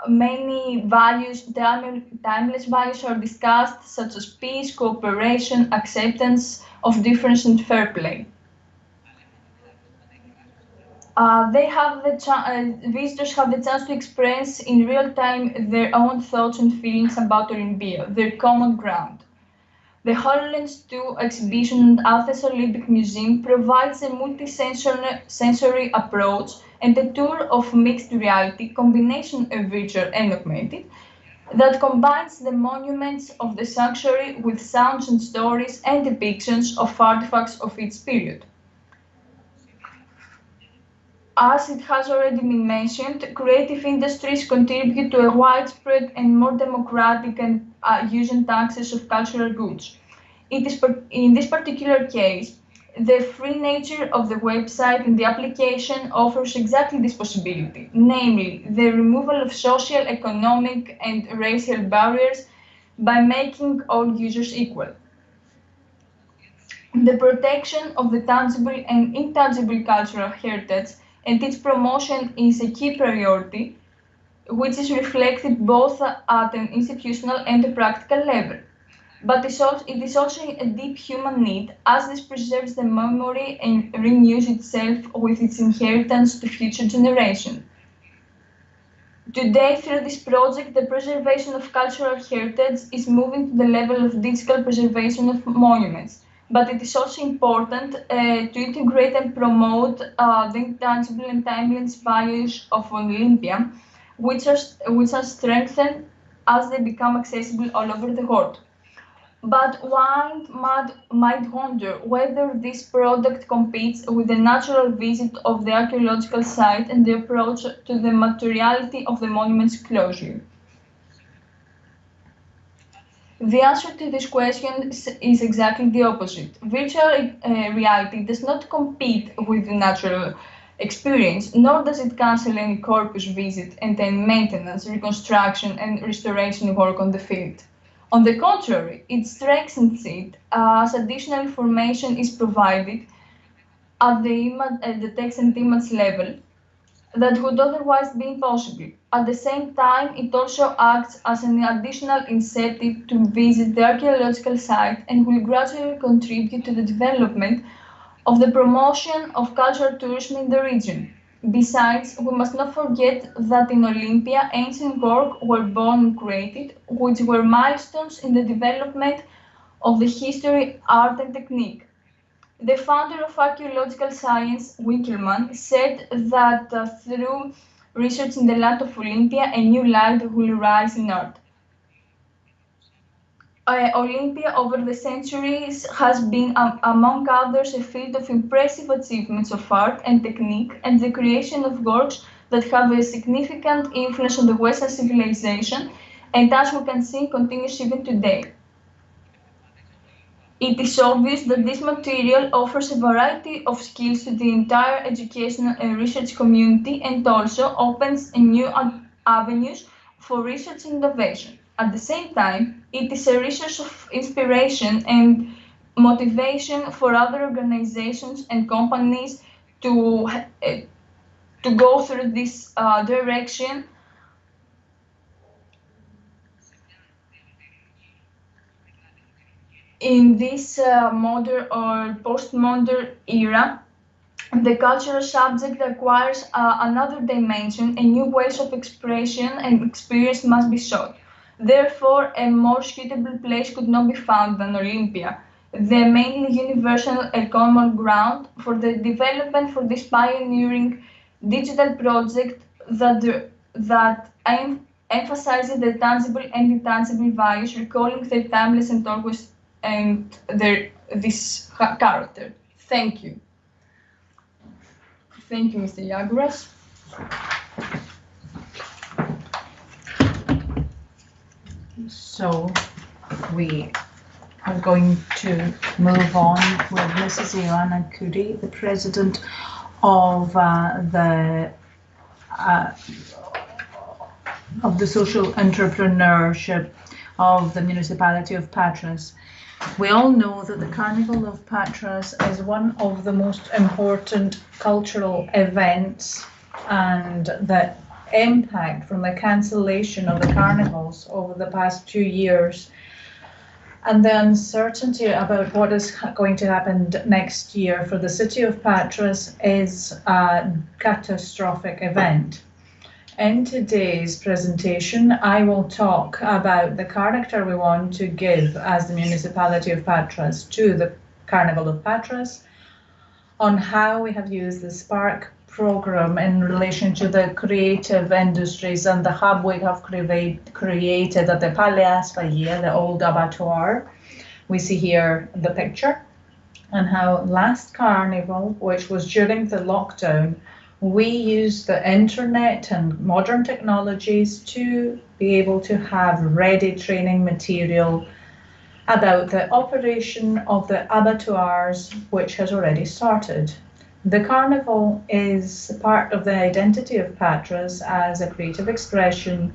many values, timeless values are discussed, such as peace, cooperation, acceptance of difference and fair play. Visitors have the chance to express in real time their own thoughts and feelings about Olympia, their common ground. The HoloLens 2 exhibition at Athens Olympic Museum provides a multi-sensory approach and a tour of mixed reality, combination of virtual and augmented, that combines the monuments of the sanctuary with sounds and stories and depictions of artifacts of its period. As it has already been mentioned, creative industries contribute to a widespread and more democratic and use and access of cultural goods. It is in this particular case, the free nature of the website and the application offers exactly this possibility, namely the removal of social, economic, and racial barriers by making all users equal. The protection of the tangible and intangible cultural heritage and its promotion is a key priority, which is reflected both at an institutional and a practical level. But it is also a deep human need, as this preserves the memory and renews itself with its inheritance to future generations. Today, through this project, the preservation of cultural heritage is moving to the level of digital preservation of monuments. But it is also important to integrate and promote the intangible and timeless values of Olympia, which are strengthened as they become accessible all over the world. But one might wonder whether this product competes with the natural visit of the archaeological site and the approach to the materiality of the monument's closure. The answer to this question is exactly the opposite. Virtual reality does not compete with the natural experience, nor does it cancel any corpus visit and any maintenance, reconstruction, and restoration work on the field. On the contrary, it strengthens it as additional information is provided at the text and image level that would otherwise be impossible. At the same time, it also acts as an additional incentive to visit the archaeological site and will gradually contribute to the development of the promotion of cultural tourism in the region. Besides, we must not forget that in Olympia, ancient works were born and created, which were milestones in the development of the history, art, and technique. The founder of archaeological science, Winckelmann, said that through research in the land of Olympia, a new light will rise in art. Olympia over the centuries has been, among others, a field of impressive achievements of art and technique and the creation of works that have a significant influence on the Western civilization, and as we can see, continues even today. It is obvious that this material offers a variety of skills to the entire educational and research community and also opens new avenues for research and innovation. At the same time, it is a resource of inspiration and motivation for other organizations and companies to go through this direction. In this modern or postmodern era, the cultural subject acquires another dimension, and new ways of expression and experience must be sought. Therefore, a more suitable place could not be found than Olympia, the mainly universal and common ground for the development for this pioneering digital project that emphasizes the tangible and intangible values, recalling their timeless and always and this character. Thank you. Thank you, Mr. Yagouras. So we are going to move on with Mrs. Ioanna Kouri, the president of the social entrepreneurship of the municipality of Patras. We all know that the Carnival of Patras is one of the most important cultural events, and the impact from the cancellation of the carnivals over the past 2 years And the uncertainty about what is going to happen next year for the city of Patras is a catastrophic event. In today's presentation, I will talk about the character we want to give as the municipality of Patras to the Carnival of Patras, on how we have used the Spark program in relation to the creative industries and the hub we have created at the Palais Faye, the old abattoir. We see here the picture, and how last Carnival, which was during the lockdown, we used the internet and modern technologies to be able to have ready training material about the operation of the abattoirs, which has already started. The Carnival is part of the identity of Patras as a creative expression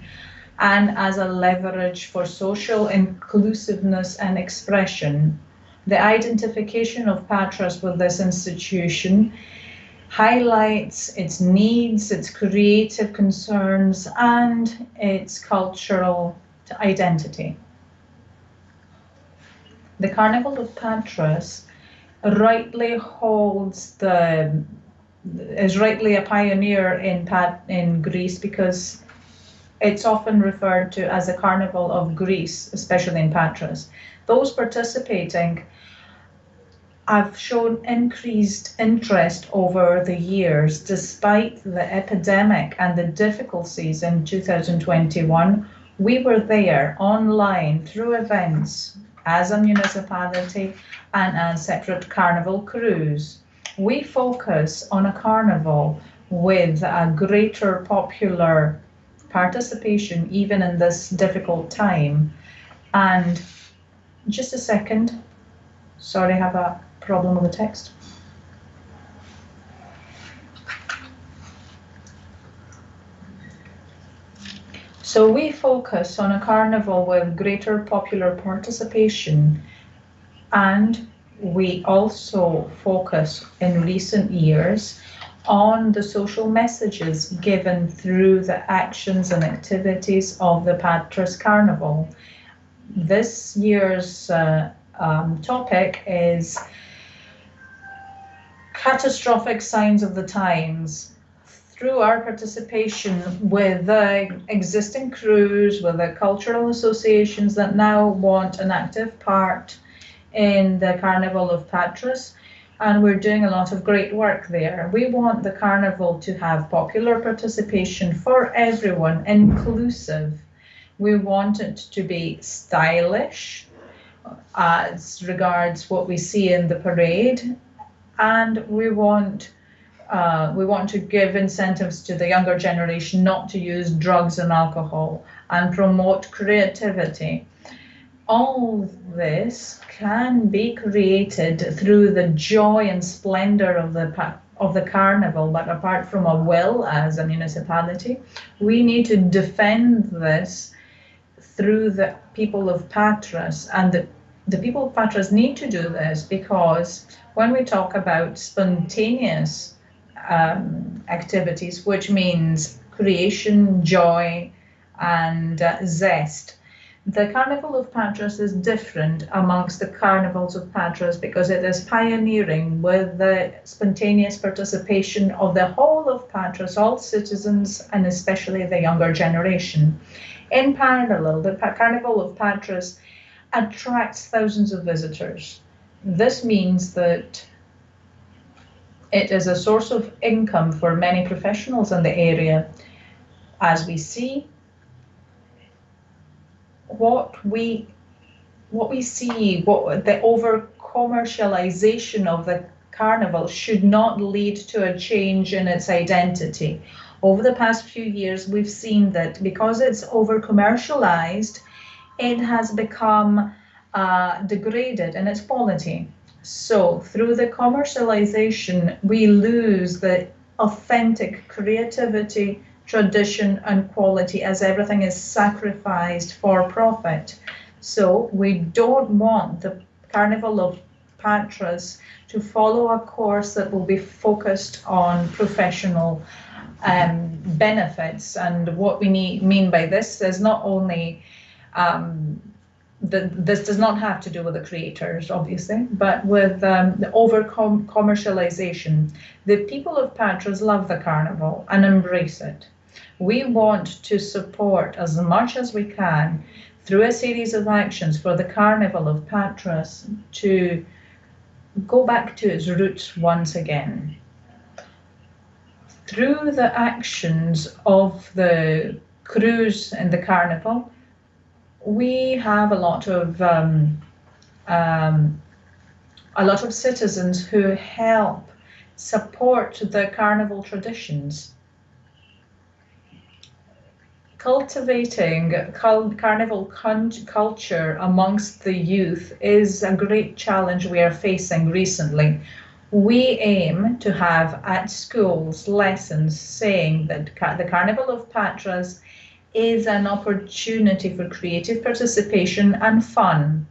and as a leverage for social inclusiveness and expression. The identification of Patras with this institution highlights its needs, its creative concerns, and its cultural identity. The Carnival of Patras rightly is rightly a pioneer in Greece, because it's often referred to as the Carnival of Greece, especially in Patras. Those participating have shown increased interest over the years, despite the epidemic and the difficulties in 2021. We were there online through events as a municipality and as separate carnival crews. We focus on a carnival with a greater popular participation even in this difficult time. And just a second, sorry, I have a problem with the text. So we focus on a carnival with greater popular participation, and we also focus in recent years on the social messages given through the actions and activities of the Patras Carnival. This year's topic is catastrophic signs of the times. Through our participation with the existing crews, with the cultural associations that now want an active part in the Carnival of Patras, and we're doing a lot of great work there. We want the Carnival to have popular participation for everyone, inclusive. We want it to be stylish as regards what we see in the parade, and we want to give incentives to the younger generation not to use drugs and alcohol, and promote creativity. All this can be created through the joy and splendor of the carnival, but apart from a will as a municipality, we need to defend this through the people of Patras, and the people of Patras need to do this, because when we talk about spontaneous activities, which means creation, joy, and zest, the Carnival of Patras is different amongst the carnivals of Patras because it is pioneering with the spontaneous participation of the whole of Patras, all citizens, and especially the younger generation. In parallel, the Carnival of Patras attracts thousands of visitors. This means that it is a source of income for many professionals in the area. As we see, the over-commercialization of the carnival should not lead to a change in its identity. Over the past few years, we've seen that because it's over-commercialized, it has become degraded in its quality. So through the commercialization, we lose the authentic creativity, tradition, and quality, as everything is sacrificed for profit. So we don't want the Carnival of Patras to follow a course that will be focused on professional benefits. And what we mean by this is not only this does not have to do with the creators, obviously, but with the over-commercialization. The people of Patras love the carnival and embrace it. We want to support as much as we can through a series of actions for the Carnival of Patras to go back to its roots once again. Through the actions of the crews in the carnival, we have a lot of citizens who help support the carnival traditions. Cultivating carnival culture amongst the youth is a great challenge we are facing recently. We aim to have at schools lessons saying that the Carnival of Patras is an opportunity for creative participation and fun.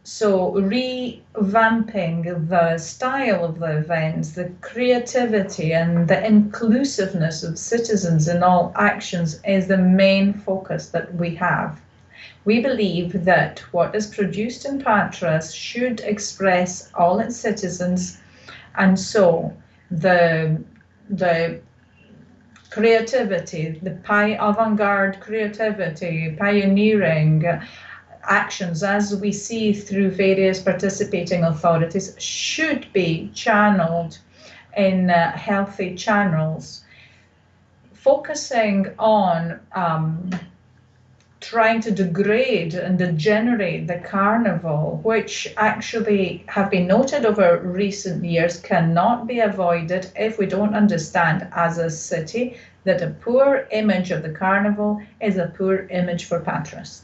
So revamping the style of the events, the creativity and the inclusiveness of citizens in all actions is the main focus that we have. We believe that what is produced in Patras should express all its citizens, and so the creativity, the avant-garde creativity, pioneering actions as we see through various participating authorities should be channeled in healthy channels, focusing on trying to degrade and degenerate the carnival, which actually have been noted over recent years, cannot be avoided if we don't understand as a city that a poor image of the carnival is a poor image for Patras.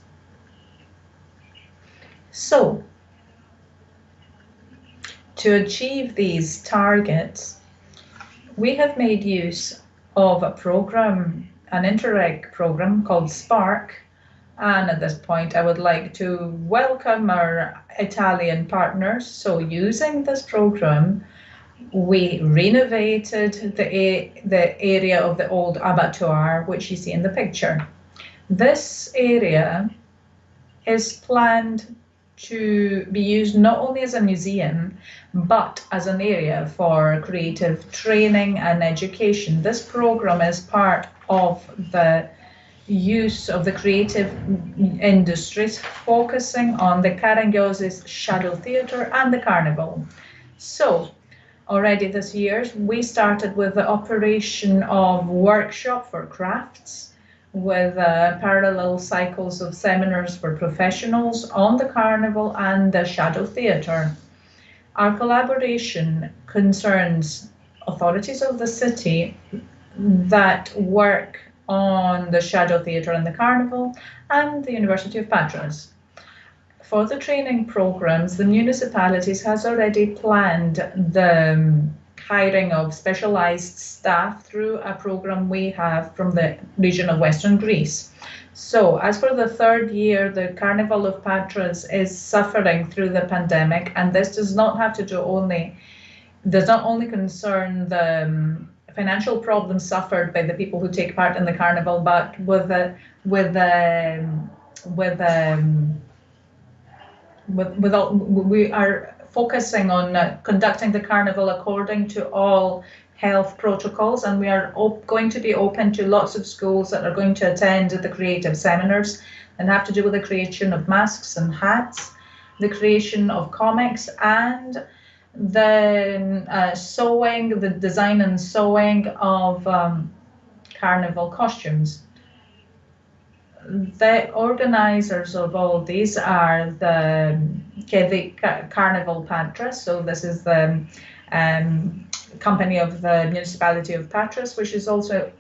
So, to achieve these targets, we have made use of a program, an Interreg program called SPARK. And at this point, I would like to welcome our Italian partners. So using this program, we renovated the area of the old abattoir, which you see in the picture. This area is planned to be used not only as a museum, but as an area for creative training and education. This program is part of the use of the creative industries, focusing on the Karangiozis Shadow Theatre and the Carnival. So, already this year, we started with the operation of workshop for crafts, with parallel cycles of seminars for professionals on the Carnival and the Shadow Theatre. Our collaboration concerns authorities of the city that work on the Shadow Theatre and the Carnival and the University of Patras. For the training programs, the municipalities has already planned the hiring of specialized staff through a program we have from the region of Western Greece. So as for the third year, the Carnival of Patras is suffering through the pandemic, and this does not only concern the financial problems suffered by the people who take part in the carnival, but we are focusing on conducting the carnival according to all health protocols, and we are going to be open to lots of schools that are going to attend the creative seminars and have to do with the creation of masks and hats, the creation of comics, and the sewing, the design and sewing of carnival costumes. The organizers of all these are the Carnival Patras, so this is the company of the municipality of Patras, which is also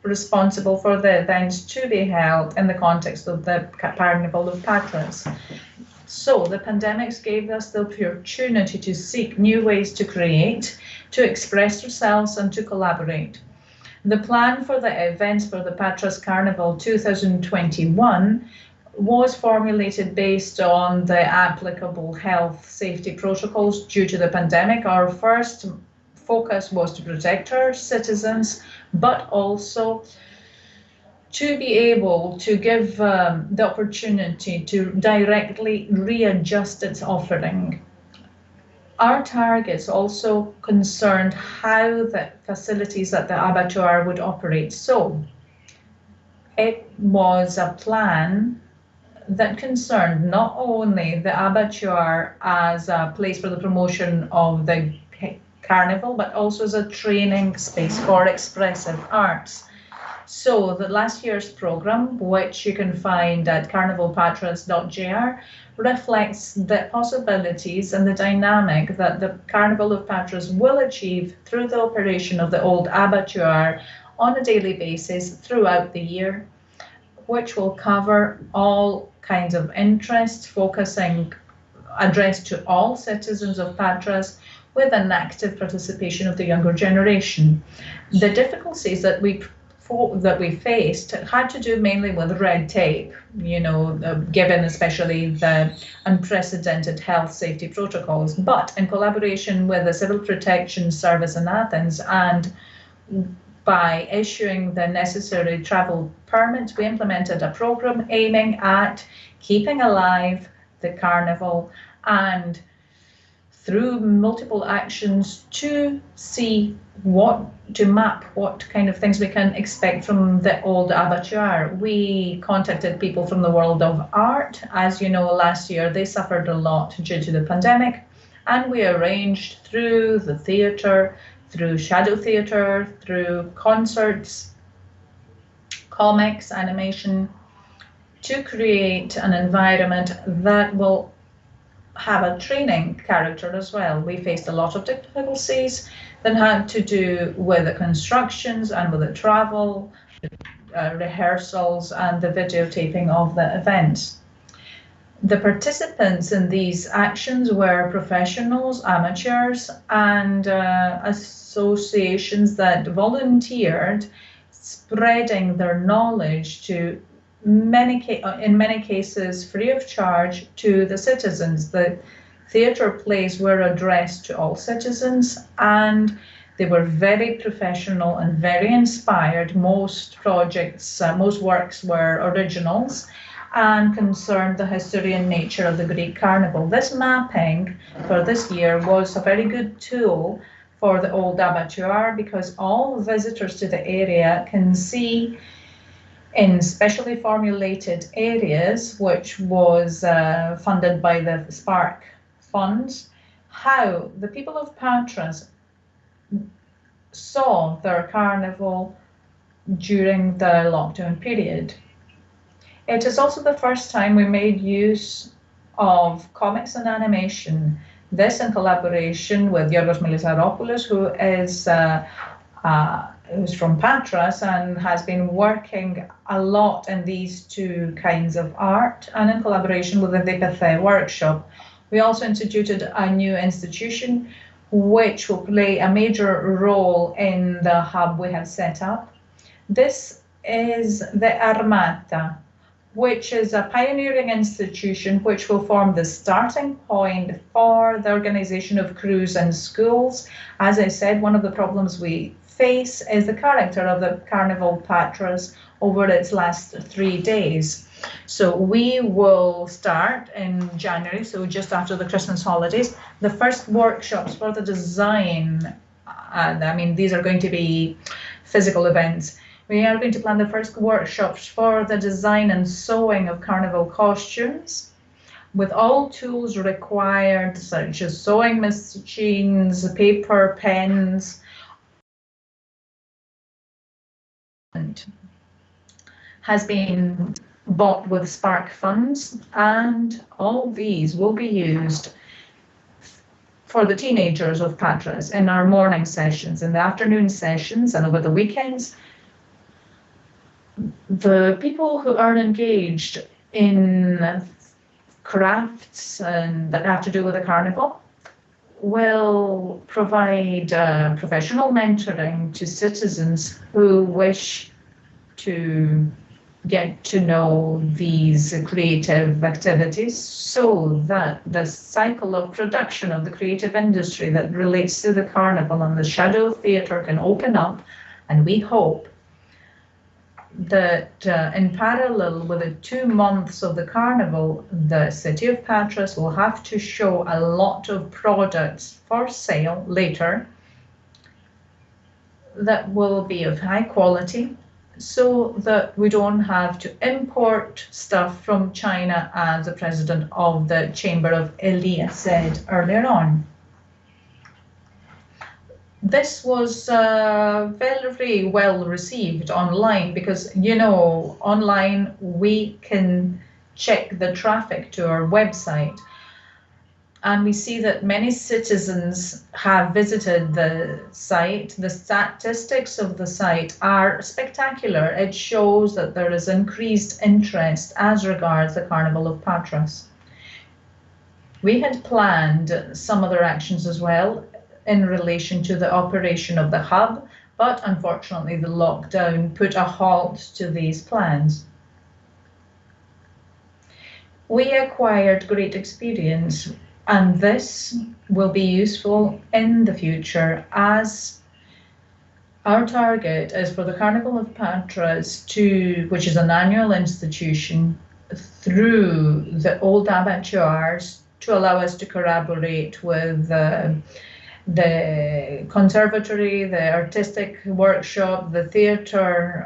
responsible for the events to be held in the context of the Carnival of Patras. So the pandemics gave us the opportunity to seek new ways to create, to express ourselves and to collaborate. The plan for the events for the Patras Carnival 2021 was formulated based on the applicable health safety protocols due to the pandemic. Our first focus was to protect our citizens, but also to be able to give the opportunity to directly readjust its offering. Our targets also concerned how the facilities at the abattoir would operate. So it was a plan that concerned not only the abattoir as a place for the promotion of the carnival, but also as a training space for expressive arts. So the last year's program, which you can find at carnivalpatras.gr, reflects the possibilities and the dynamic that the Carnival of Patras will achieve through the operation of the old abattoir on a daily basis throughout the year, which will cover all kinds of interests, focusing addressed to all citizens of Patras with an active participation of the younger generation. The difficulties that we faced had to do mainly with red tape, given especially the unprecedented health safety protocols. But in collaboration with the Civil Protection Service in Athens and by issuing the necessary travel permits, we implemented a program aiming at keeping alive the carnival and through multiple actions to map what kind of things we can expect from the old abattoir. We contacted people from the world of art. As you know, last year they suffered a lot due to the pandemic, and we arranged through the theatre, through shadow theatre, through concerts, comics, animation, to create an environment that will have a training character as well. We faced a lot of difficulties that had to do with the constructions and with the travel, rehearsals, and the videotaping of the events. The participants in these actions were professionals, amateurs, and associations that volunteered, spreading their knowledge to in many cases free of charge to the citizens. The theatre plays were addressed to all citizens, and they were very professional and very inspired. Most projects, most works were originals and concerned the history and nature of the Greek carnival. This mapping for this year was a very good tool for the old abattoir because all visitors to the area can see in specially formulated areas, which was funded by the Spark funds, how the people of Patras saw their carnival during the lockdown period. It is also the first time we made use of comics and animation, this in collaboration with Yorgos Milisaropoulos, who's from Patras and has been working a lot in these two kinds of art, and in collaboration with the Depathe workshop. We also instituted a new institution which will play a major role in the hub we have set up. This is the Armata, which is a pioneering institution which will form the starting point for the organization of crews and schools. As I said, one of the problems we face is the character of the Carnival Patras over its last 3 days. So we will start in January, so just after the Christmas holidays, the first workshops for the design, and these are going to be physical events. We are going to plan the first workshops for the design and sewing of carnival costumes with all tools required, such as sewing machines, paper, pens, has been bought with Spark funds, and all these will be used for the teenagers of Patras in our morning sessions, in the afternoon sessions, and over the weekends. The people who are engaged in crafts and that have to do with the carnival will provide professional mentoring to citizens who wish to get to know these creative activities, so that the cycle of production of the creative industry that relates to the carnival and the shadow theatre can open up, and we hope that in parallel with the 2 months of the carnival, the city of Patras will have to show a lot of products for sale later that will be of high quality, so that we don't have to import stuff from China, as the president of the Chamber of Elia said earlier on. This was very well received online because, you know, online we can check the traffic to our website. And we see that many citizens have visited the site. The statistics of the site are spectacular. It shows that there is increased interest as regards the Carnival of Patras. We had planned some other actions as well in relation to the operation of the hub, but unfortunately the lockdown put a halt to these plans. We acquired great experience, and this will be useful in the future, as our target is for the Carnival of Patras which is an annual institution, through the old abattoirs, to allow us to collaborate with the conservatory, the artistic workshop, the theatre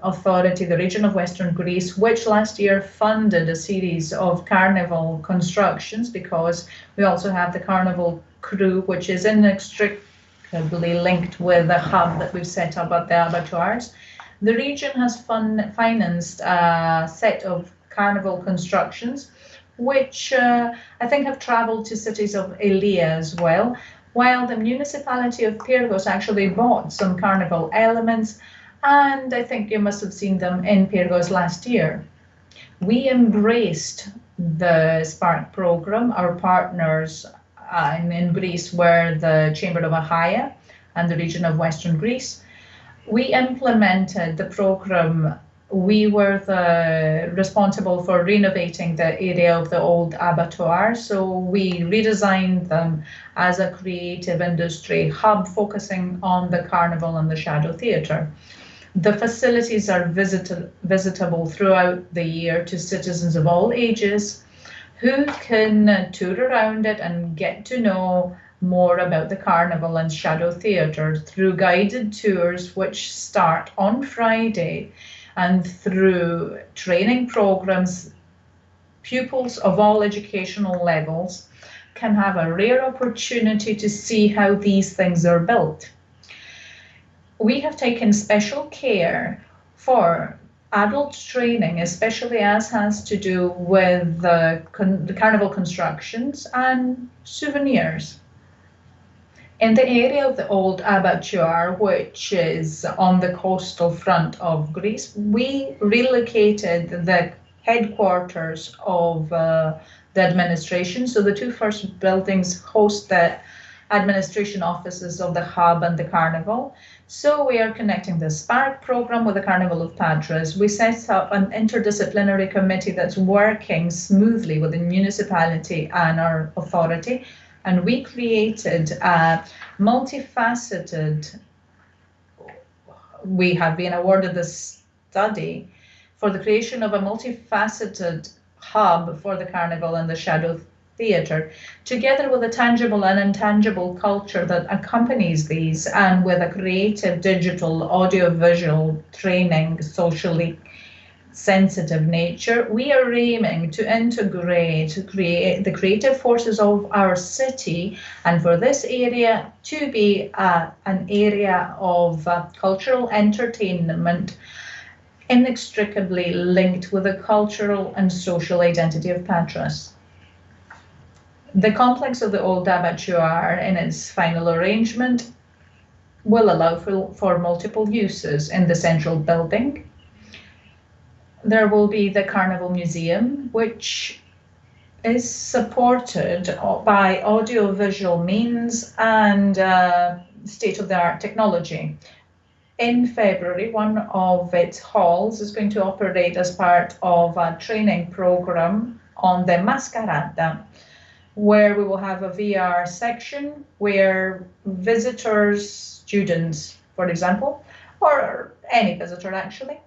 authority, the region of Western Greece, which last year funded a series of carnival constructions, because we also have the carnival crew, which is inextricably linked with the hub that we've set up at the abattoirs. The region has financed a set of carnival constructions, which I think have travelled to cities of Elia as well, while the municipality of Pyrgos actually bought some carnival elements, and I think you must have seen them in Pyrgos last year. We embraced the Spark programme. Our partners in Greece were the Chamber of Achaia and the region of Western Greece. We implemented the programme. We were responsible for renovating the area of the old abattoir, so we redesigned them as a creative industry hub focusing on the carnival and the shadow theatre. The facilities are visitable throughout the year to citizens of all ages who can tour around it and get to know more about the carnival and shadow theatre through guided tours which start on Friday. And through training programs, pupils of all educational levels can have a rare opportunity to see how these things are built. We have taken special care for adult training, especially as has to do with the carnival constructions and souvenirs. In the area of the old abattoir, which is on the coastal front of Greece, we relocated the headquarters of the administration. So the 2 first buildings host the administration offices of the hub and the carnival. So we are connecting the Spark programme with the Carnival of Patras. We set up an interdisciplinary committee that's working smoothly with the municipality and our authority. And we created a multifaceted, we have been awarded this study for the creation of a multifaceted hub for the carnival and the shadow theatre, together with a tangible and intangible culture that accompanies these, and with a creative digital audiovisual training, socially sensitive nature. We are aiming to integrate the creative forces of our city, and for this area to be an area of cultural entertainment inextricably linked with the cultural and social identity of Patras. The complex of the old abattoir in its final arrangement will allow for multiple uses. In the central building, there will be the Carnival Museum, which is supported by audiovisual means and state-of-the-art technology. In February, one of its halls is going to operate as part of a training program on the Mascarada, where we will have a VR section where visitors, students, for example, or any visitor actually,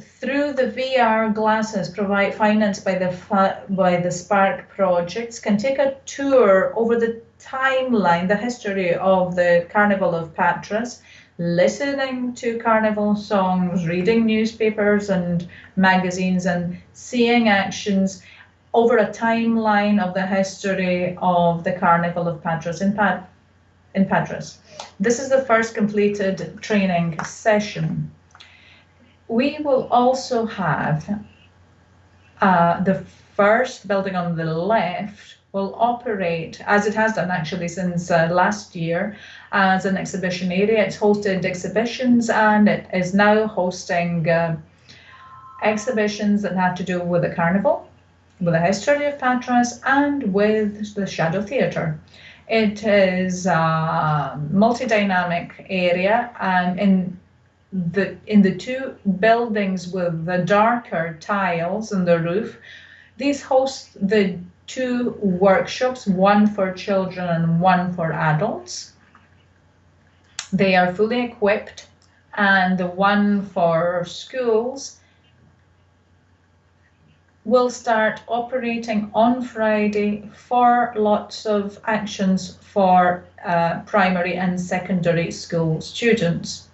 through the VR glasses financed by the Spark projects, can take a tour over the timeline, the history of the Carnival of Patras, listening to carnival songs, reading newspapers and magazines, and seeing actions over a timeline of the history of the Carnival of Patras in Patras. This is the first completed training session. We will also have the first building on the left will operate, as it has done actually since last year, as an exhibition area. It's hosted exhibitions, and it is now hosting exhibitions that have to do with the carnival, with the history of Patras, and with the Shadow Theatre. It is a multi-dynamic area, and in the two buildings with the darker tiles on the roof, these host the two workshops, one for children and one for adults. They are fully equipped, and the one for schools will start operating on Friday for lots of actions for primary and secondary school students.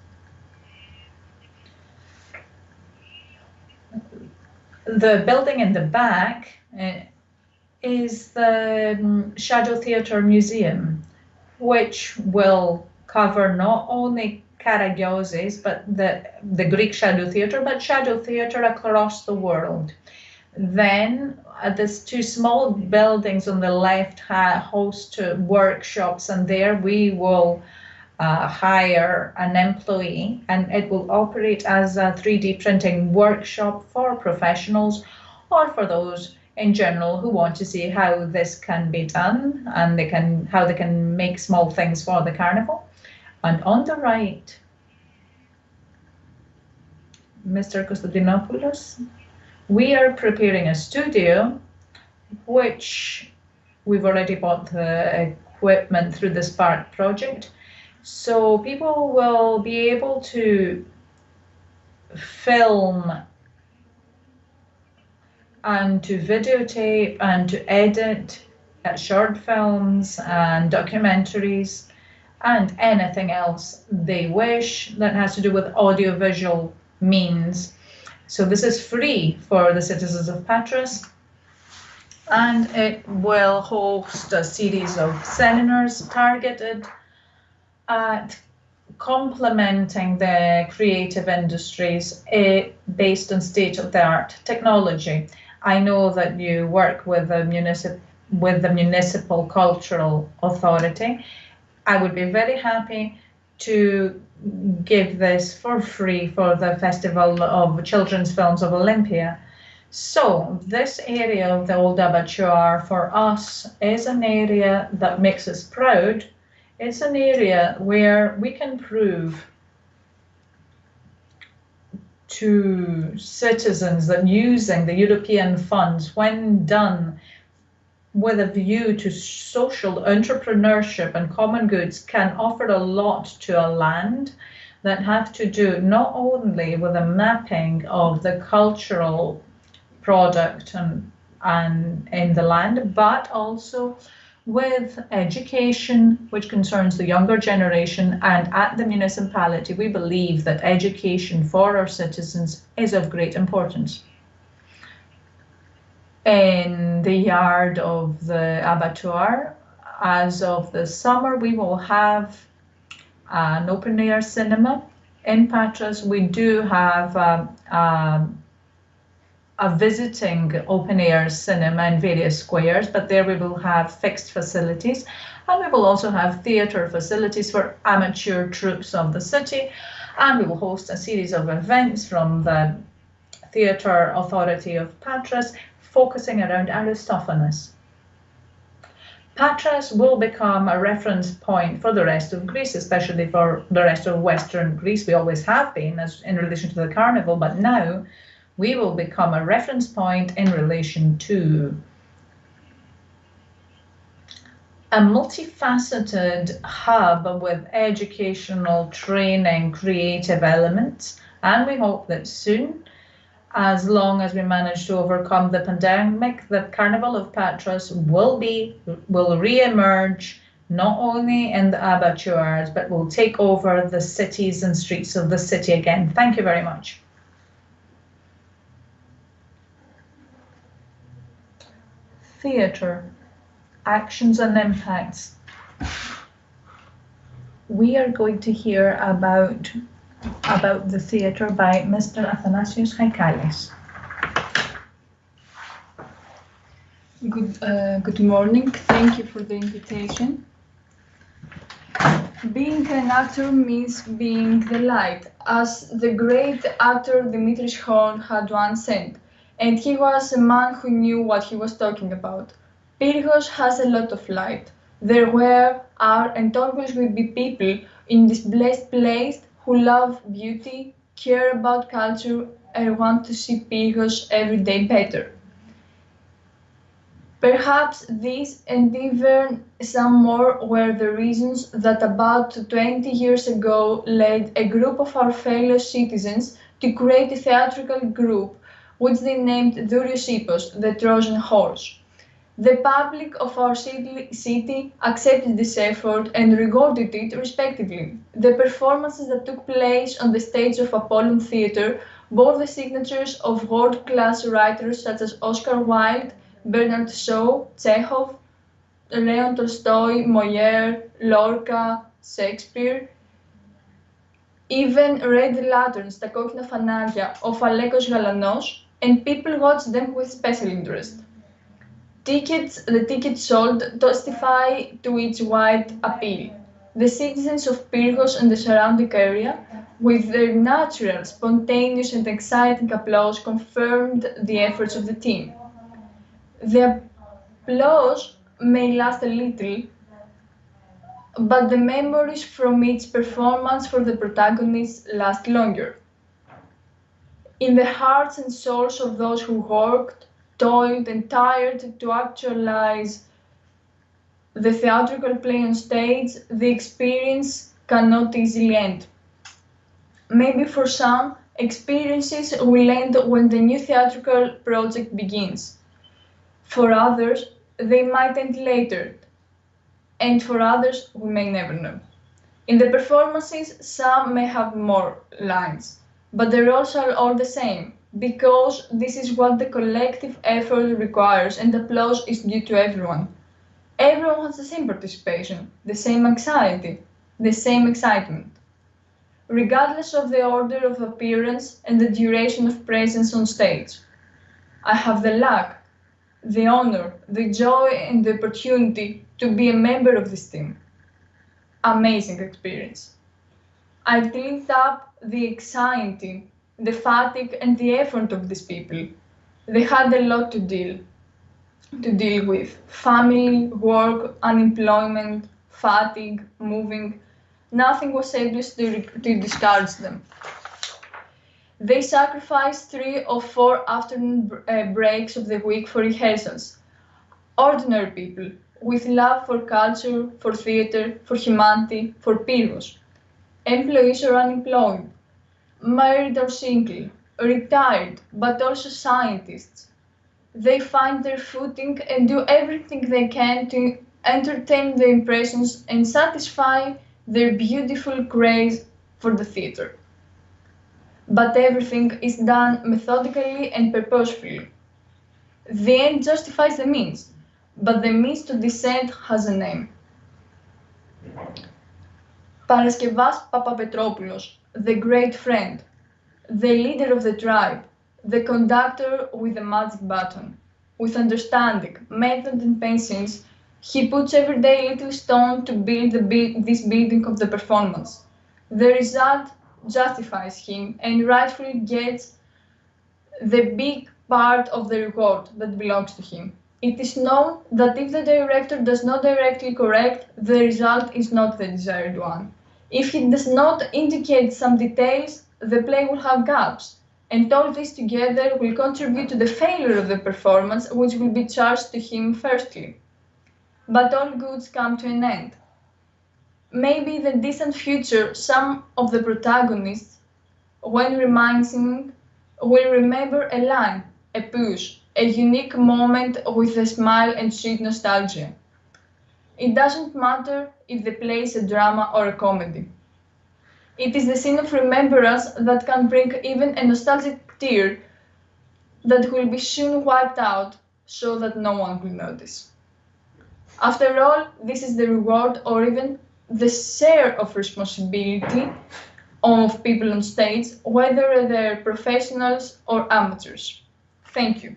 The building in the back is the Shadow Theatre Museum, which will cover not only Karagiozis, but the Greek Shadow Theatre, but Shadow Theatre across the world. Then these two small buildings on the left host workshops, and there we will hire an employee, and it will operate as a 3D printing workshop for professionals or for those in general who want to see how this can be done, and how they can make small things for the carnival. And on the right, Mr. Kostadinopoulos, we are preparing a studio, which we've already bought the equipment through the Spark project. So people will be able to film and to videotape and to edit short films and documentaries and anything else they wish that has to do with audiovisual means. So this is free for the citizens of Patras, and it will host a series of seminars targeted at complementing the creative industries based on state-of-the-art technology. I know that you work with the Municipal Cultural Authority. I would be very happy to give this for free for the Festival of Children's Films of Olympia. So this area of the old abattoir for us is an area that makes us proud. It's an area where we can prove to citizens that using the European funds, when done with a view to social entrepreneurship and common goods, can offer a lot to a land that have to do not only with a mapping of the cultural product and in the land, but also with education, which concerns the younger generation. And at the municipality, we believe that education for our citizens is of great importance. In the yard of the abattoir, as of the summer, we will have an open-air cinema. In Patras, we do have a visiting open-air cinema in various squares, but there we will have fixed facilities, and we will also have theatre facilities for amateur troupes of the city, and we will host a series of events from the Theatre Authority of Patras, focusing around Aristophanes. Patras will become a reference point for the rest of Greece, especially for the rest of Western Greece. We always have been in relation to the carnival, but now we will become a reference point in relation to a multifaceted hub with educational, training, creative elements. And we hope that soon as long as we manage to overcome the pandemic, the Carnival of Patras will re-emerge not only in the abattoirs, but will take over the cities and streets of the city again. Thank you very much. Theatre, actions and impacts. We are going to hear about the theatre by Mr. Athanasios Haikalis. Good morning. Thank you for the invitation. Being an actor means being the light, as the great actor Dimitris Horn had once said, and he was a man who knew what he was talking about. Pyrgos has a lot of light. There were, are, and always will be people in this blessed place who love beauty, care about culture, and want to see Pyrgos every day better. Perhaps these and even some more were the reasons that about 20 years ago led a group of our fellow citizens to create a theatrical group which they named Durios Hippos, the Trojan horse. The public of our city accepted this effort and regarded it respectively. The performances that took place on the stage of Apollon Theatre bore the signatures of world-class writers such as Oscar Wilde, Bernard Shaw, Chekhov, Leon Tolstoy, Molière, Lorca, Shakespeare. Even Red Lanterns, Τα κόκκινα φανάρια, of Alekos Galanos, and people watched them with special interest. The tickets sold testify to its wide appeal. The citizens of Pyrgos and the surrounding area, with their natural, spontaneous and exciting applause, confirmed the efforts of the team. The applause may last a little, but the memories from its performance for the protagonists last longer. In the hearts and souls of those who worked, toiled and tired to actualize the theatrical play on stage, the experience cannot easily end. Maybe for some, experiences will end when the new theatrical project begins. For others, they might end later, and for others, we may never know. In the performances, some may have more lines, but the roles are all the same, because this is what the collective effort requires, and applause is due to everyone. Everyone has the same participation, the same anxiety, the same excitement. Regardless of the order of appearance and the duration of presence on stage. I have the luck, the honor, the joy and the opportunity to be a member of this team. Amazing experience. I've lived up the anxiety, the fatigue and the effort of these people. They had a lot to deal with. Family, work, unemployment, fatigue, moving. Nothing was able to discourage them. They sacrificed 3 or 4 afternoon breaks of the week for rehearsals. Ordinary people with love for culture, for theatre, for humanity, for Pyrgos. Employees or unemployed, married or single, retired, but also scientists. They find their footing and do everything they can to entertain their impressions and satisfy their beautiful craze for the theatre. But everything is done methodically and purposefully. The end justifies the means, but the means to this end has a name. Paraskevas Papapetropoulos, the great friend, the leader of the tribe, the conductor with the magic button. With understanding, method and patience, he puts every day a little stone to build this building of the performance. The result justifies him and rightfully gets the big part of the reward that belongs to him. It is known that if the director does not directly correct, the result is not the desired one. If he does not indicate some details, the play will have gaps, and all this together will contribute to the failure of the performance, which will be charged to him firstly. But all goods come to an end. Maybe in the distant future, some of the protagonists, when reminiscing, will remember a line, a push, a unique moment with a smile and sweet nostalgia. It doesn't matter if the play is a drama or a comedy. It is the scene of remembrance that can bring even a nostalgic tear that will be soon wiped out so that no one will notice. After all, this is the reward or even the share of responsibility of people on stage, whether they're professionals or amateurs. Thank you.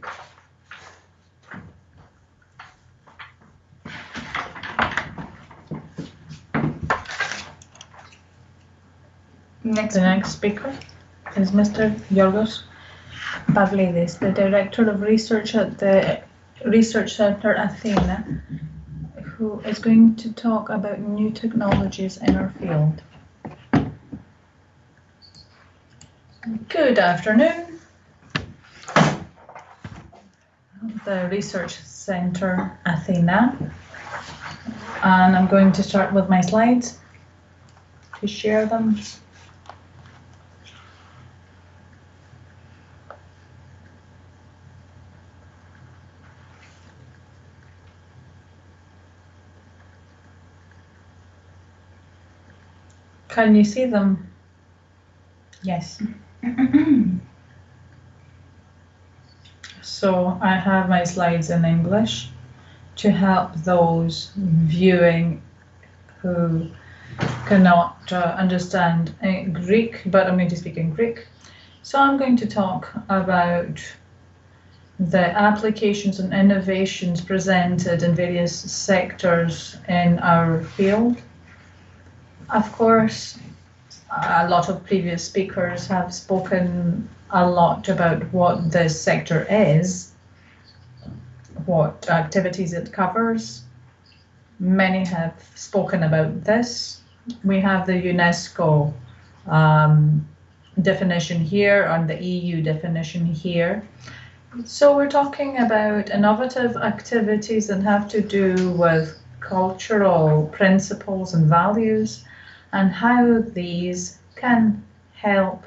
The next speaker is Mr. Yorgos Pavlidis, the Director of Research at the Research Centre Athena, who is going to talk about new technologies in our field. Good afternoon. The Research Centre Athena, and I'm going to start with my slides to share them. Can you see them? Yes. So I have my slides in English to help those viewing who cannot understand Greek, but I'm going to speak in Greek. So I'm going to talk about the applications and innovations presented in various sectors in our field. Of course, a lot of previous speakers have spoken a lot about what this sector is, what activities it covers. Many have spoken about this. We have the UNESCO definition here and the EU definition here. So we're talking about innovative activities that have to do with cultural principles and values, and how these can help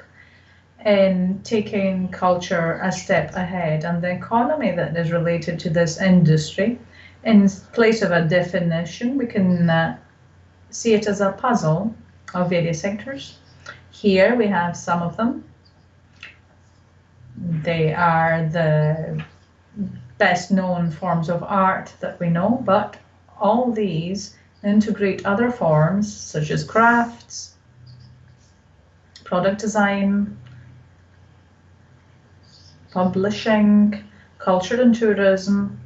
in taking culture a step ahead, and the economy that is related to this industry. In place of a definition, we can see it as a puzzle of various sectors. Here we have some of them. They are the best known forms of art that we know, but all these integrate other forms such as crafts, product design, publishing, culture and tourism,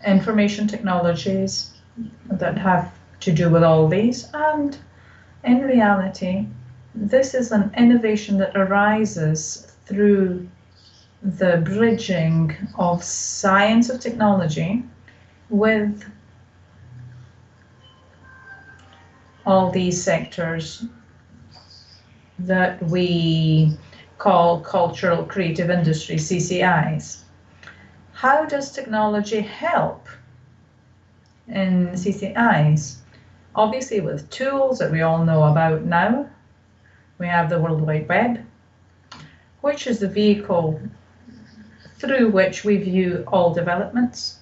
information technologies that have to do with all these. And in reality, this is an innovation that arises through the bridging of science of technology with all these sectors that we call cultural creative industry, CCIs. How does technology help in CCIs? Obviously with tools that we all know about now. We have the World Wide Web, which is the vehicle through which we view all developments.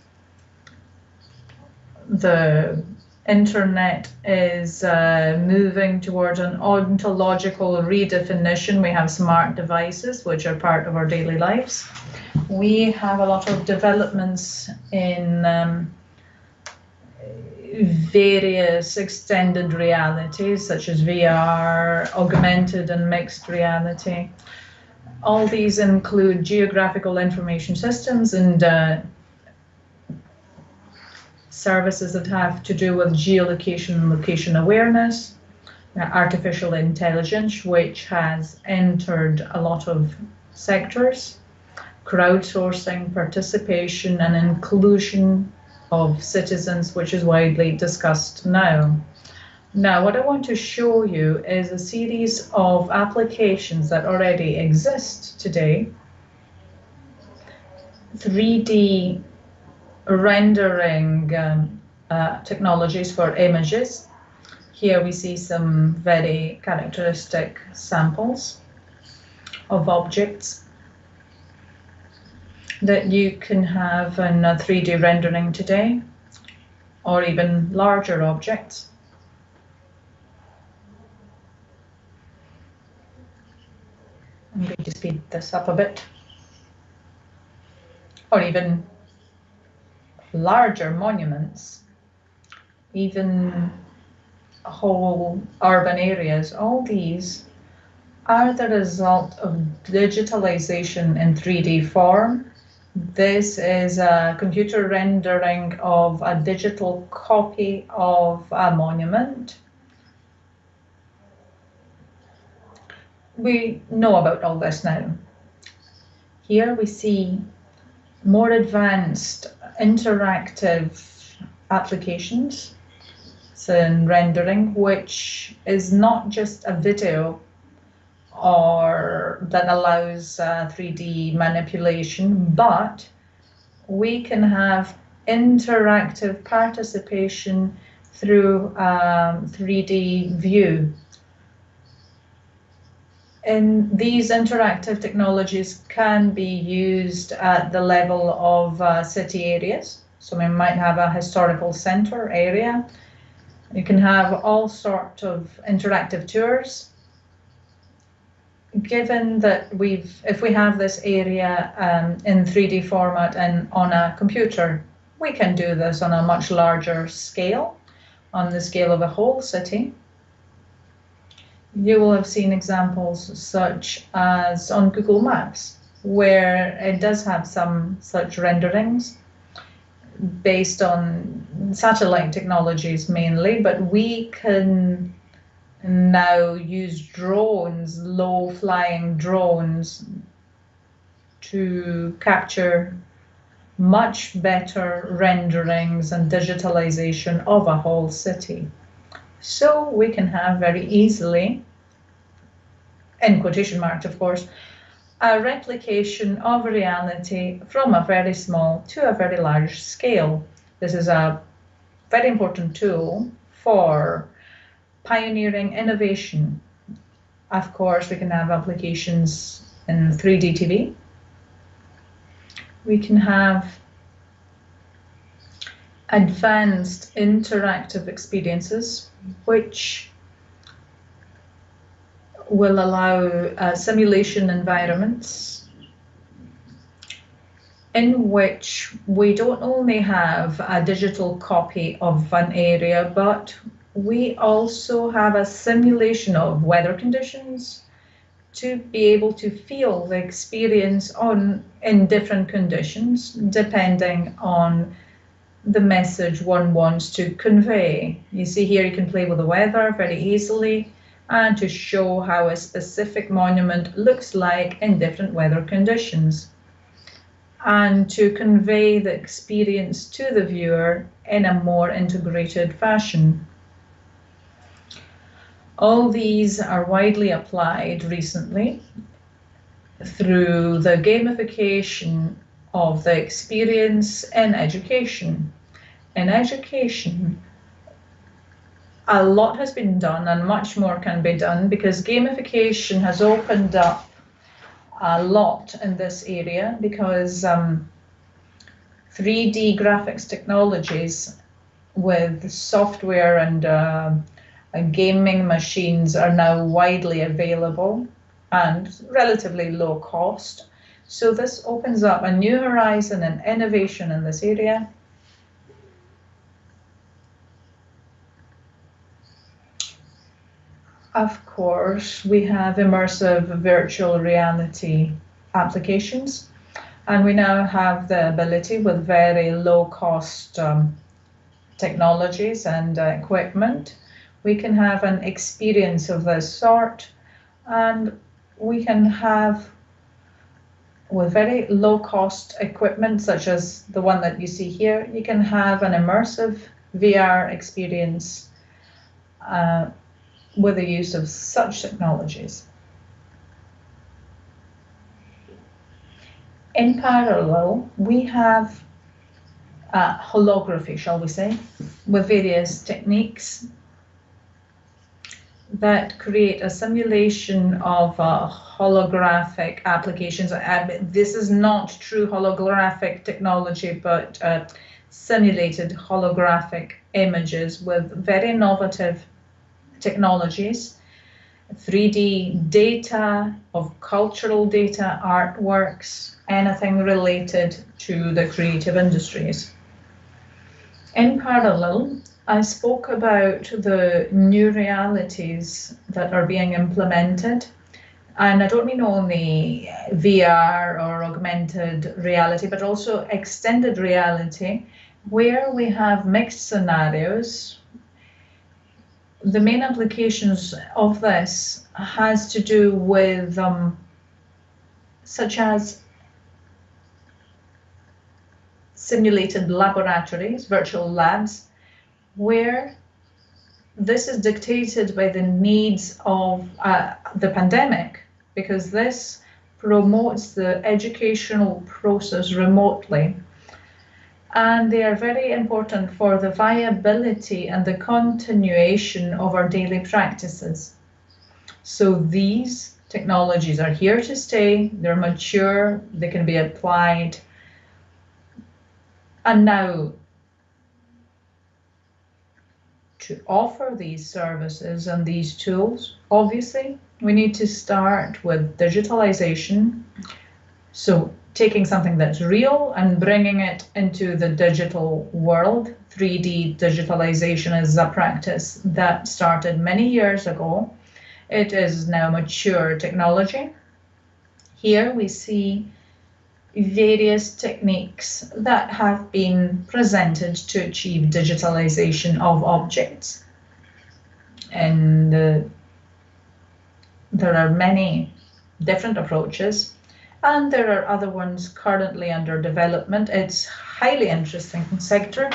The Internet is moving towards an ontological redefinition. We have smart devices, which are part of our daily lives. We have a lot of developments in various extended realities, such as VR, augmented and mixed reality. All these include geographical information systems and services that have to do with geolocation and location awareness, artificial intelligence, which has entered a lot of sectors, crowdsourcing, participation and inclusion of citizens, which is widely discussed now. Now, what I want to show you is a series of applications that already exist today. 3D rendering technologies for images. Here we see some very characteristic samples of objects that you can have in a 3D rendering today, or even larger objects. I'm going to speed this up a bit. Or even larger monuments, even whole urban areas. All these are the result of digitalization in 3D form. This is a computer rendering of a digital copy of a monument. We know about all this now. Here we see more advanced interactive applications in rendering, which is not just a video or that allows 3D manipulation, but we can have interactive participation through 3D view. And these interactive technologies can be used at the level of city areas. So we might have a historical center area. You can have all sorts of interactive tours. Given that if we have this area in 3D format and on a computer, we can do this on a much larger scale, on the scale of a whole city. You will have seen examples such as on Google Maps, where it does have some such renderings based on satellite technologies mainly, but we can now use drones, low-flying drones, to capture much better renderings and digitalization of a whole city. So we can have very easily, in quotation marks of course, a replication of reality from a very small to a very large scale. This is a very important tool for pioneering innovation. Of course, we can have applications in 3D TV. We can have advanced interactive experiences, which will allow simulation environments in which we don't only have a digital copy of an area, but we also have a simulation of weather conditions to be able to feel the experience in different conditions, depending on the message one wants to convey. You see here you can play with the weather very easily and to show how a specific monument looks like in different weather conditions, and to convey the experience to the viewer in a more integrated fashion. All these are widely applied recently through the gamification of the experience in education. In education, a lot has been done and much more can be done, because gamification has opened up a lot in this area, because 3D graphics technologies with software and gaming machines are now widely available and relatively low cost. So this opens up a new horizon and innovation in this area. Of course, we have immersive virtual reality applications, and we now have the ability with very low cost technologies and equipment. We can have an experience of this sort, and we can have, with very low cost equipment such as the one that you see here, you can have an immersive VR experience with the use of such technologies. In parallel, we have holography, shall we say, with various techniques. that create a simulation of holographic applications. This is not true holographic technology, but simulated holographic images with very innovative technologies, 3D data of cultural data, artworks, anything related to the creative industries. In parallel, I spoke about the new realities that are being implemented. And I don't mean only VR or augmented reality, but also extended reality, where we have mixed scenarios. The main applications of this has to do with such as simulated laboratories, virtual labs, where this is dictated by the needs of the pandemic, because this promotes the educational process remotely. And they are very important for the viability and the continuation of our daily practices. So these technologies are here to stay, they're mature, they can be applied. And now, to offer these services and these tools, obviously, we need to start with digitalization. So taking something that's real and bringing it into the digital world. 3D digitalization is a practice that started many years ago. It is now mature technology. Here we see various techniques that have been presented to achieve digitalization of objects. And there are many different approaches, and there are other ones currently under development. It's highly interesting sector.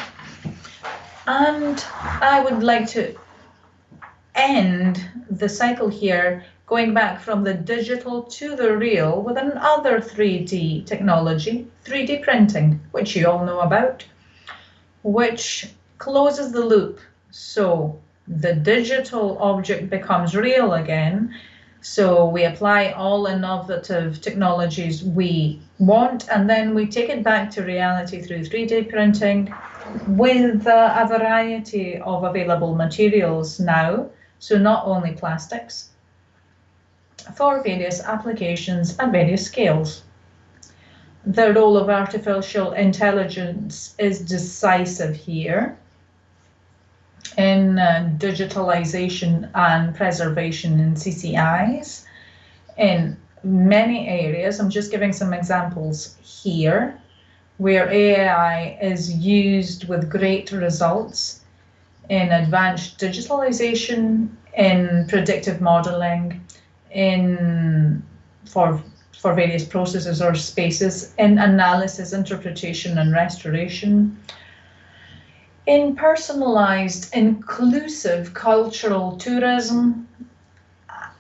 And I would like to end the cycle here, going back from the digital to the real with another 3D technology, 3D printing, which you all know about, which closes the loop. So the digital object becomes real again. So we apply all innovative technologies we want, and then we take it back to reality through 3D printing with a variety of available materials now. So not only plastics, for various applications at various scales. The role of artificial intelligence is decisive here in digitalization and preservation in CCIs in many areas. I'm just giving some examples here where AI is used with great results in advanced digitalization, in predictive modeling, for various processes or spaces, in analysis, interpretation, and restoration, in personalized, inclusive cultural tourism,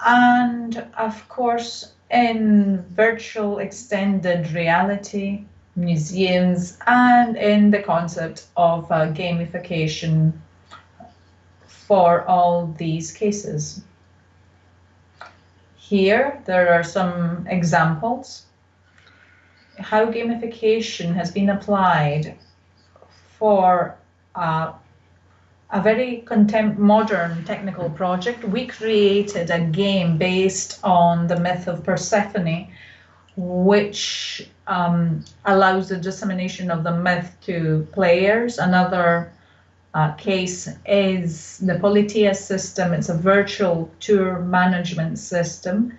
and of course, in virtual extended reality, museums, and in the concept of gamification for all these cases. Here, there are some examples how gamification has been applied for a very modern technical project. We created a game based on the myth of Persephone, which allows the dissemination of the myth to players. Another case is the Politeia system. It's a virtual tour management system.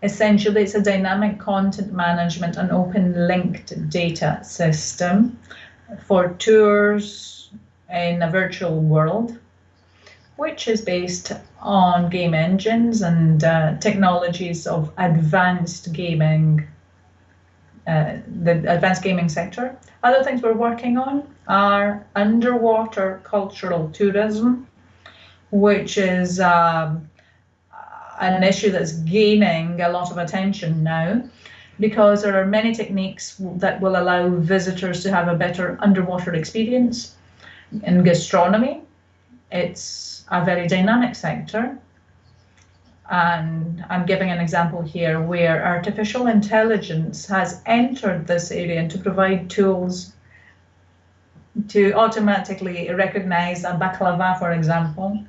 Essentially, it's a dynamic content management and open linked data system for tours in a virtual world, which is based on game engines and technologies of advanced gaming, the advanced gaming sector. Other things we're working on are underwater cultural tourism, which is an issue that's gaining a lot of attention now, because there are many techniques that will allow visitors to have a better underwater experience. In gastronomy, it's a very dynamic sector. And I'm giving an example here where artificial intelligence has entered this area to provide tools to automatically recognize a baklava, for example.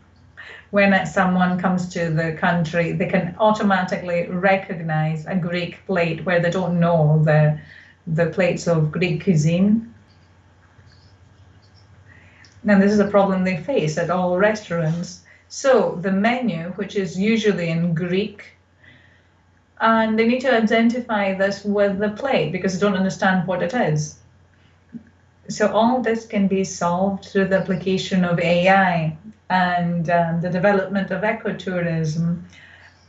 When someone comes to the country, they can automatically recognize a Greek plate where they don't know the plates of Greek cuisine. Now, this is a problem they face at all restaurants. So the menu, which is usually in Greek, and they need to identify this with the plate because they don't understand what it is. So all this can be solved through the application of AI and the development of ecotourism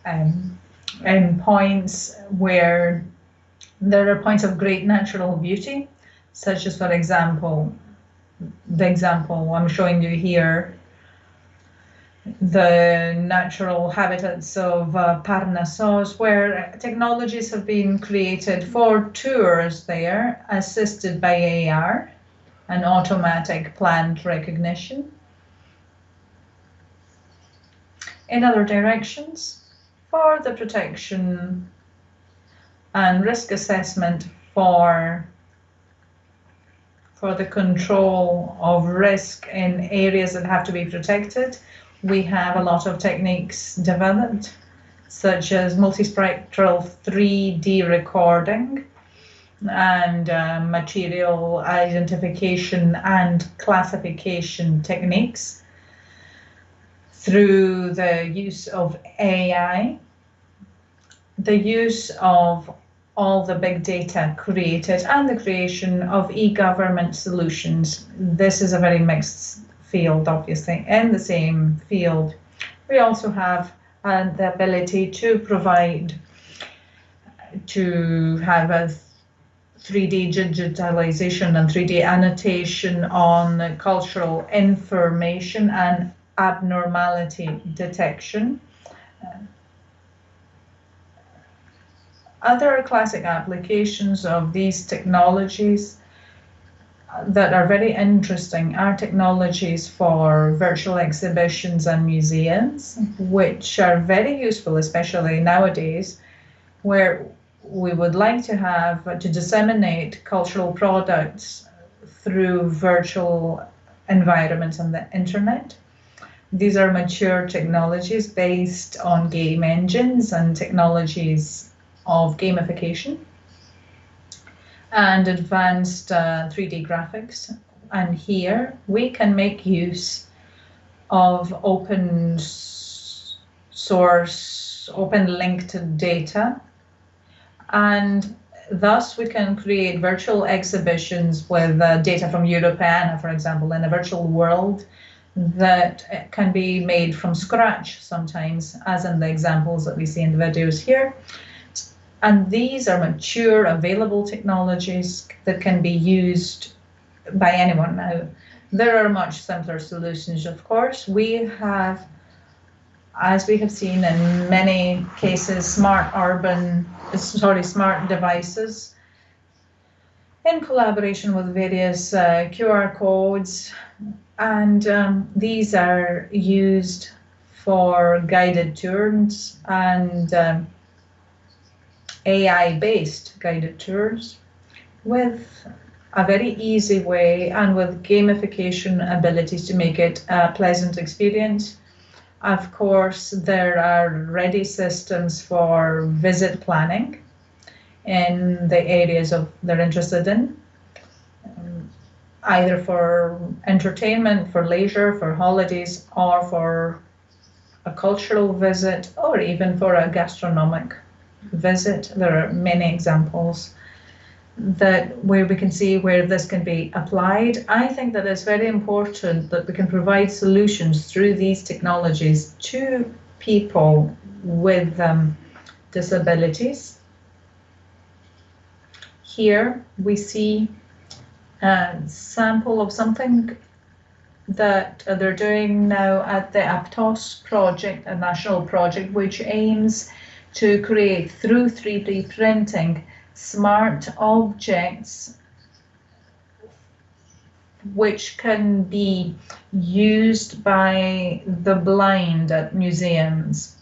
and points where there are points of great natural beauty, such as, for example, the example I'm showing you here, the natural habitats of Parnassos, where technologies have been created for tours there, assisted by AR and automatic plant recognition. In other directions, for the protection and risk assessment for the control of risk in areas that have to be protected, we have a lot of techniques developed, such as multispectral 3D recording and material identification and classification techniques through the use of AI, the use of all the big data created, and the creation of e-government solutions. This is a very mixed field, obviously. In the same field, we also have the ability to have a 3D digitalization and 3D annotation on cultural information and abnormality detection. Other classic applications of these technologies that are very interesting are technologies for virtual exhibitions and museums, which are very useful, especially nowadays, where we would like to disseminate cultural products through virtual environments on the internet. These are mature technologies based on game engines and technologies of gamification and advanced 3D graphics. And here we can make use of open source, open linked data, and thus we can create virtual exhibitions with data from Europeana, for example, in a virtual world that can be made from scratch sometimes, as in the examples that we see in the videos here. And these are mature, available technologies that can be used by anyone now. There are much simpler solutions, of course. We have, as we have seen in many cases, smart devices in collaboration with various QR codes. And these are used for guided tours and AI-based guided tours with a very easy way and with gamification abilities to make it a pleasant experience. Of course, there are ready systems for visit planning in the areas they're interested in, either for entertainment, for leisure, for holidays, or for a cultural visit, or even for a gastronomic visit. There are many examples where we can see where this can be applied. I think that it's very important that we can provide solutions through these technologies to people with disabilities. Here we see a sample of something that they're doing now at the Aptos project, a national project which aims to create, through 3D printing, smart objects which can be used by the blind at museums.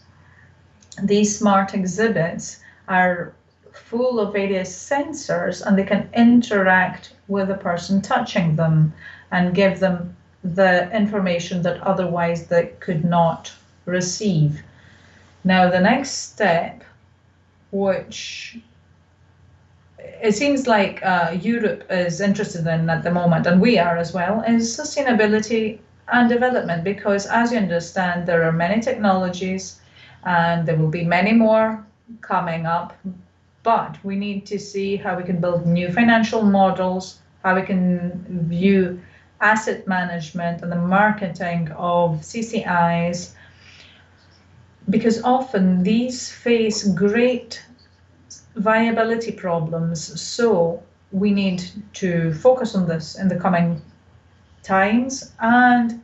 these smart exhibits are full of various sensors, and they can interact with the person touching them and give them the information that otherwise they could not receive. Now, the next step, which it seems like Europe is interested in at the moment, and we are as well, is sustainability and development, because as you understand, there are many technologies and there will be many more coming up, but we need to see how we can build new financial models, how we can view asset management and the marketing of CCIs, because often these face great viability problems. So we need to focus on this in the coming times. And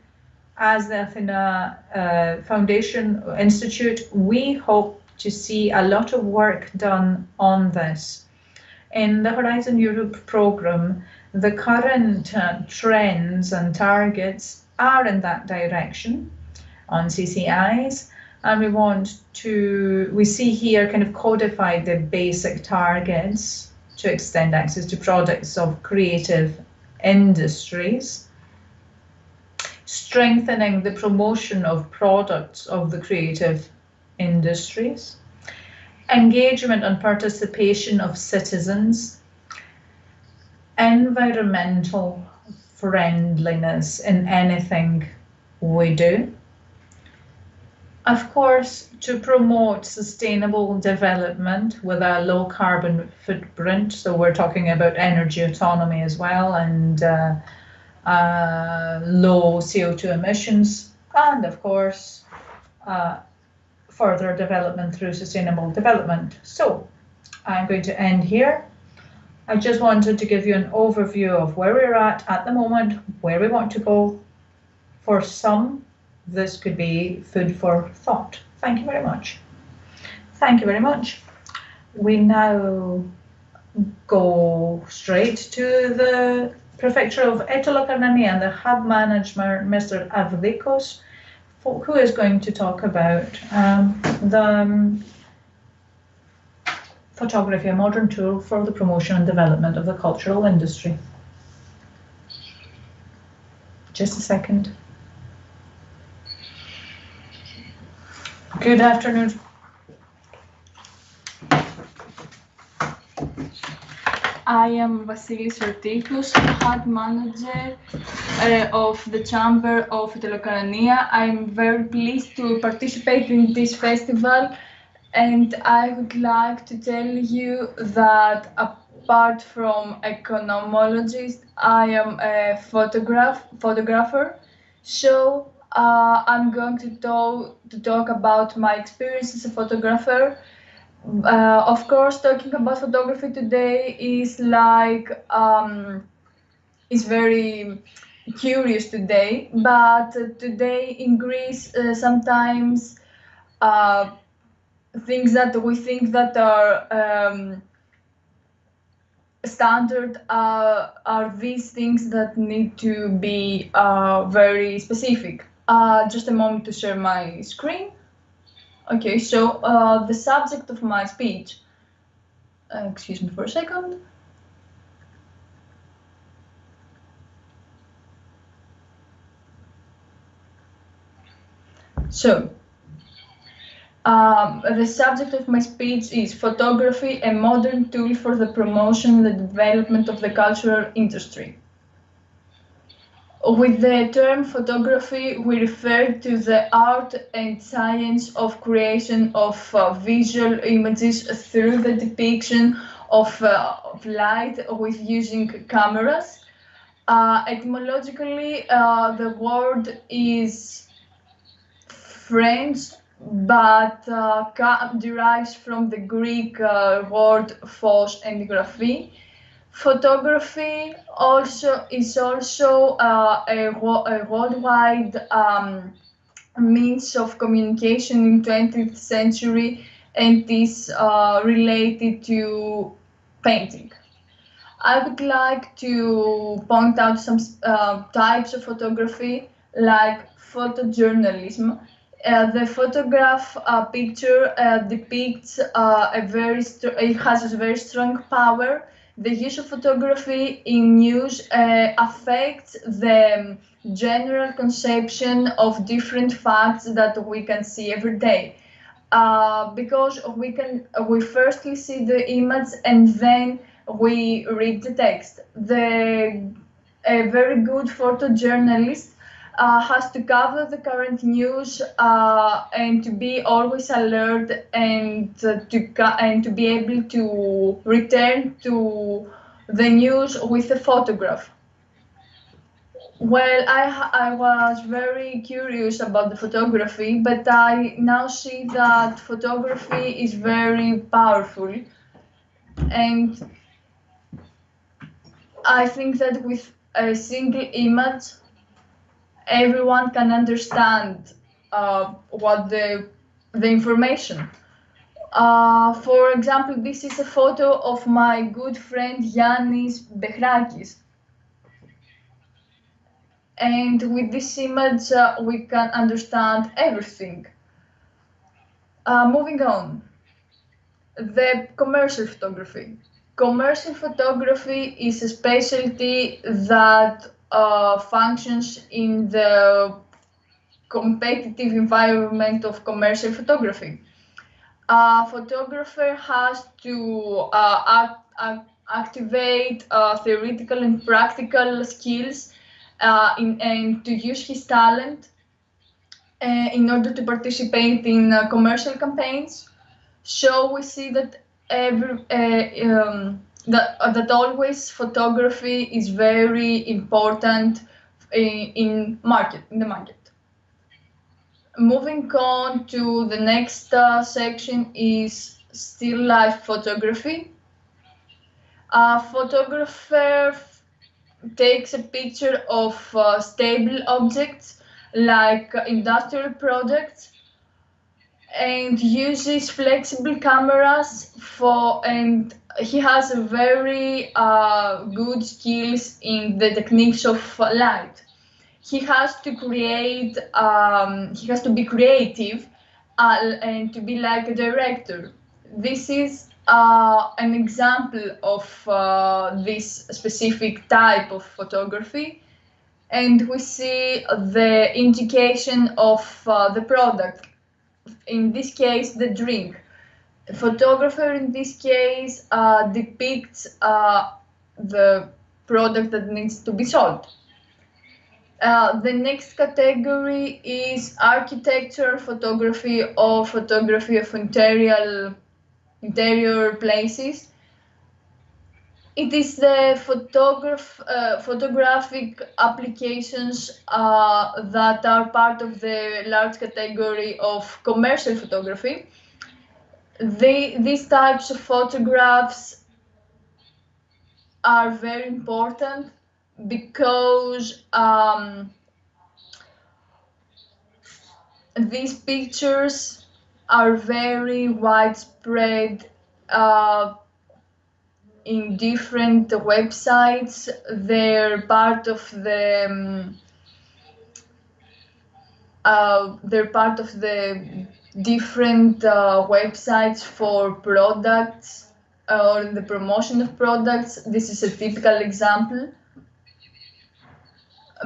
as the Athena Foundation Institute, we hope to see a lot of work done on this. In the Horizon Europe program, the current trends and targets are in that direction on CCIs. And we see here kind of codified the basic targets to extend access to products of creative industries, strengthening the promotion of products of the creative industries, engagement and participation of citizens, environmental friendliness in anything we do. Of course, to promote sustainable development with a low carbon footprint. So we're talking about energy autonomy as well, and low CO2 emissions, and of course, further development through sustainable development. So I'm going to end here. I just wanted to give you an overview of where we're at the moment, where we want to go. For some, this could be food for thought. Thank you very much. Thank you very much. We now go straight to the Prefecture of Italo-Campania and the hub manager, Mr. Avlikos, who is going to talk about the photography, a modern tool for the promotion and development of the cultural industry. Just a second. Good afternoon. I am Vasilis Ortikos, hub manager of the Chamber of Italo-Campania. I'm very pleased to participate in this festival, and I would like to tell you that apart from economologist, I am a photographer. So I'm going to talk about my experience as a photographer. Of course, talking about photography today is is very curious today, but today in Greece sometimes things that we think that are standard are these things that need to be very specific. Just a moment to share my screen. Okay, so the subject of my speech, excuse me for a second. So, the subject of my speech is photography, a modern tool for the promotion and the development of the cultural industry. With the term photography, we refer to the art and science of creation of visual images through the depiction of light with using cameras. Etymologically, the word is French, but derives from the Greek word phos and graphy. Photography is also a worldwide means of communication in 20th century, and is related to painting. I would like to point out some types of photography, like photojournalism. The photograph picture depicts it has a very strong power. The use of photography in news affects the general conception of different facts that we can see every day. Because we firstly see the image and then we read the text. A very good photojournalist has to cover the current news and to be always alert and to be able to return to the news with a photograph. Well, I was very curious about the photography, but I now see that photography is very powerful, and I think that with a single image, everyone can understand what the information. For example, this is a photo of my good friend Yannis Behrakis. And with this image, we can understand everything. Moving on, the commercial photography. Commercial photography is a specialty that functions in the competitive environment of commercial photography. A photographer has to activate theoretical and practical skills and to use his talent in order to participate in commercial campaigns. So we see that that always photography is very important in the market. Moving on to the next section is still life photography. A photographer takes a picture of stable objects like industrial products and uses flexible cameras and he has a very good skills in the techniques of light. He has to create, he has to be creative and to be like a director. This is an example of this specific type of photography, and we see the indication of the product. In this case, the drink. The photographer in this case depicts the product that needs to be sold. The next category is architecture photography or photography of interior places. It is the photographic applications that are part of the large category of commercial photography. These types of photographs are very important because these pictures are very widespread in different websites. They're part of the different websites for products or the promotion of products. This is a typical example.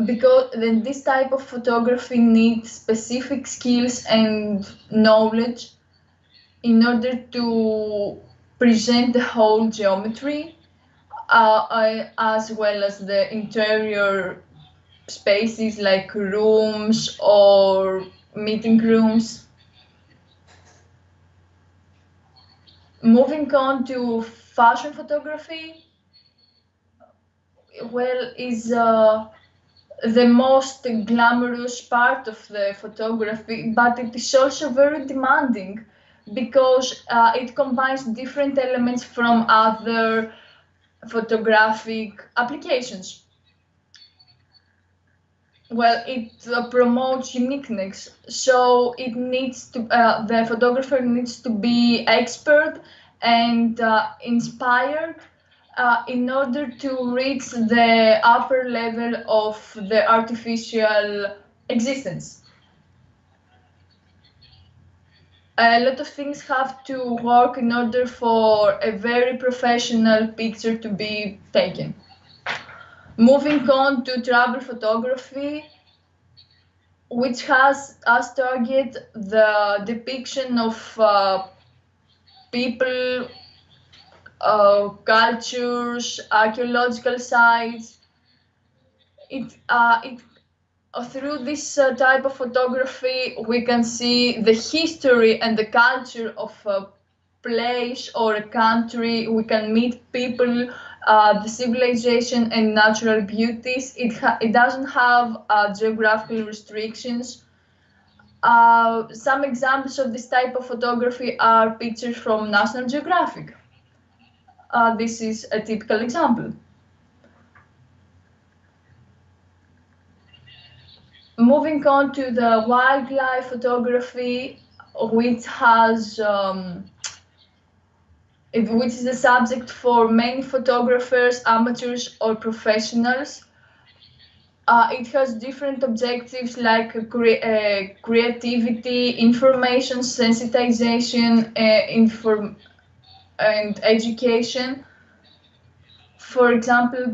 Because then this type of photography needs specific skills and knowledge in order to present the whole geometry as well as the interior spaces like rooms or meeting rooms. Moving on to fashion photography, well, is the most glamorous part of the photography, but it is also very demanding because it combines different elements from other photographic applications. Well, it promotes uniqueness, so it needs to the photographer needs to be expert and inspired in order to reach the upper level of the artificial existence. a lot of things have to work in order for a very professional picture to be taken. Moving on to travel photography, which has as target the depiction of people, cultures, archaeological sites. Through this type of photography, we can see the history and the culture of a place or a country. We can meet people, the civilization and natural beauties. It doesn't have geographical restrictions. Some examples of this type of photography are pictures from National Geographic. This is a typical example. Moving on to the wildlife photography, which is the subject for many photographers, amateurs or professionals. It has different objectives like creativity, information, sensitization, and education. For example,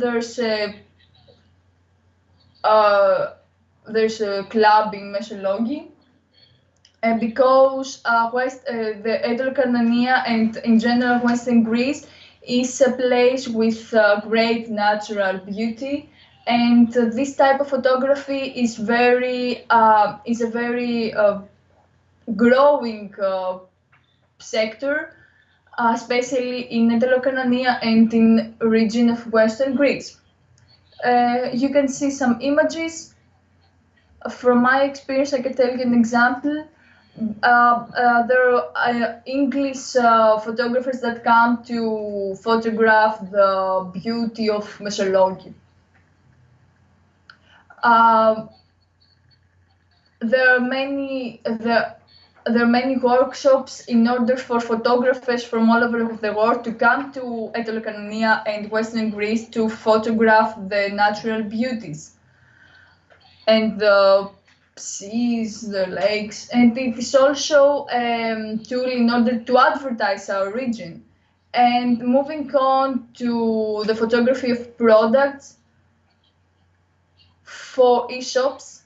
there's a club in Mesologi, and because the Edolokannania and in general Western Greece is a place with great natural beauty, and this type of photography is a very growing sector, especially in Edolokannania and in the region of Western Greece. You can see some images. From my experience, I can tell you an example. There are English photographers that come to photograph the beauty of Mesologi. There are many workshops in order for photographers from all over the world to come to Edolokannania and Western Greece to photograph the natural beauties and the seas, the lakes, and it is also a tool in order to advertise our region. And moving on to the photography of products for e-shops,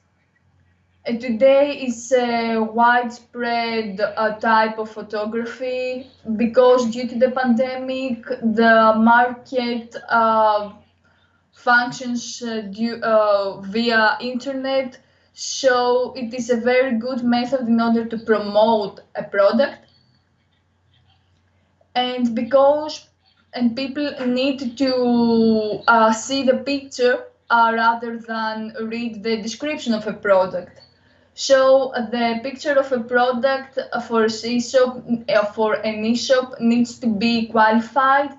today is a widespread type of photography because due to the pandemic, the market functions via internet, so it is a very good method in order to promote a product. And people need to see the picture rather than read the description of a product. So the picture of a product for an e-shop needs to be qualified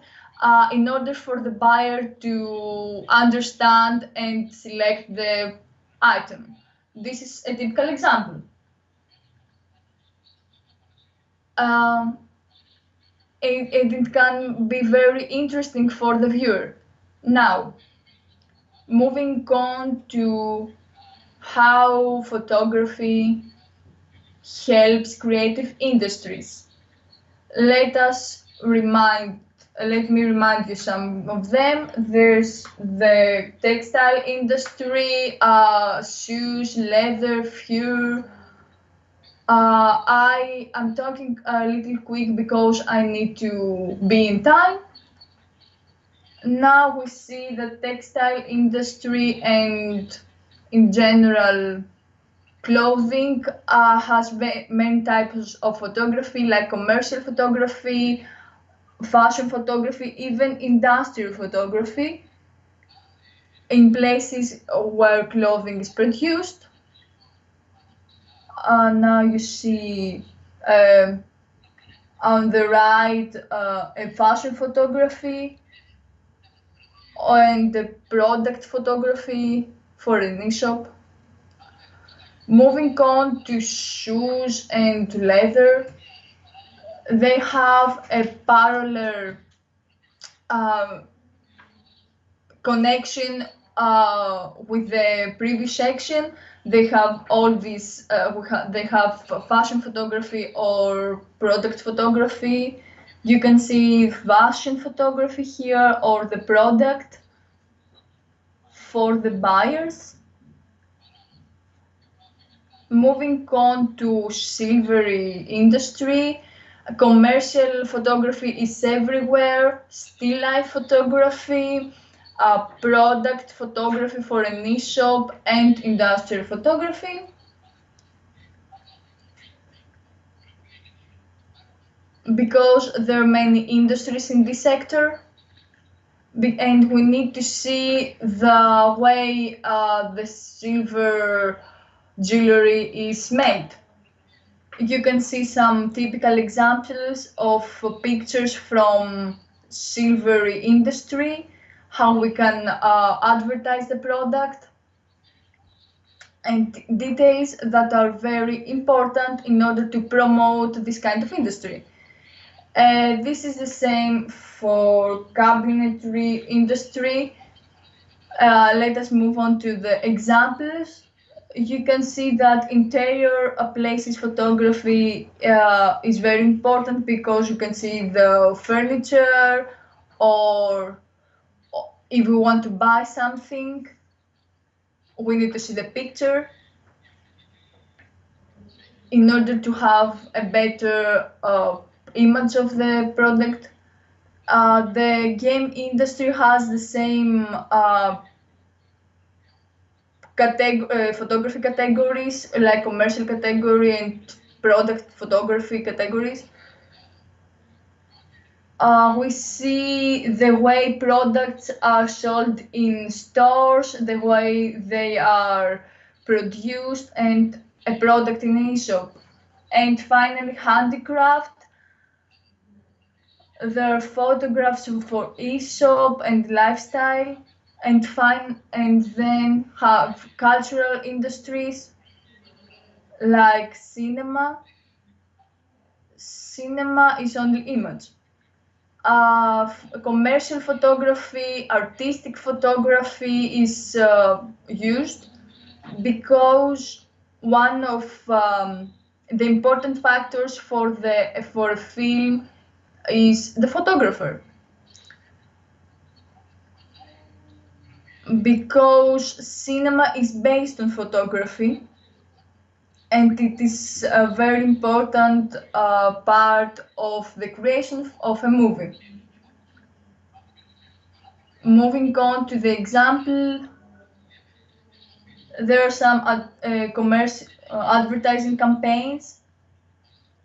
in order for the buyer to understand and select the item. This is a typical example. It can be very interesting for the viewer. Now, moving on to how photography helps creative industries. Let me remind you some of them. There's the textile industry, shoes, leather, fur. I am talking a little quick because I need to be in time. Now we see the textile industry and in general clothing has many types of photography like commercial photography, fashion photography, even industrial photography in places where clothing is produced. Now you see on the right a fashion photography and the product photography for an e-shop. Moving on to shoes and leather, they have a parallel connection with the previous section, they have all these, they have fashion photography or product photography. You can see fashion photography here, or the product for the buyers. Moving on to silvery industry, commercial photography is everywhere, still life photography, product photography for an e-shop, and industrial photography. Because there are many industries in this sector, and we need to see the way the silver jewelry is made. You can see some typical examples of pictures from silvery industry, how we can advertise the product, and details that are very important in order to promote this kind of industry. This is the same for cabinetry industry. Let us move on to the examples. You can see that interior places photography is very important, because you can see the furniture, or if we want to buy something, we need to see the picture in order to have a better image of the product. The game industry has the same photography categories, like commercial category and product photography categories. We see the way products are sold in stores, the way they are produced, and a product in an e-shop. And finally, handicraft. There are photographs for e-shop and lifestyle, and then have cultural industries like cinema. Cinema is only image. Commercial photography, artistic photography is used, because one of the important factors for a film is the photographer, because cinema is based on photography, and it is a very important part of the creation of a movie. Moving on to the example, there are some advertising campaigns.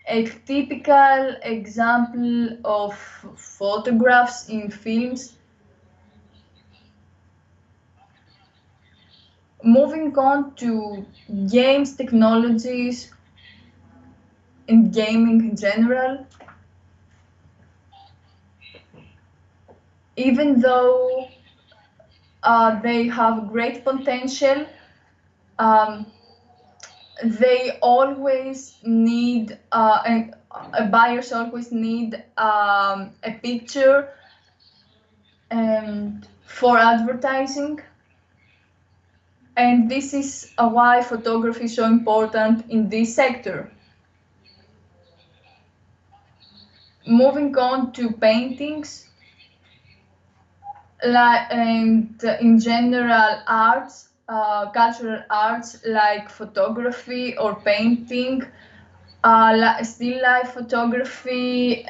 A typical example of photographs in films. Moving on to games, technologies, and gaming in general. Even though they have great potential, they always need, buyers always need a picture for advertising. And this is why photography is so important in this sector. Moving on to paintings, and in general arts, cultural arts like photography or painting, still life photography,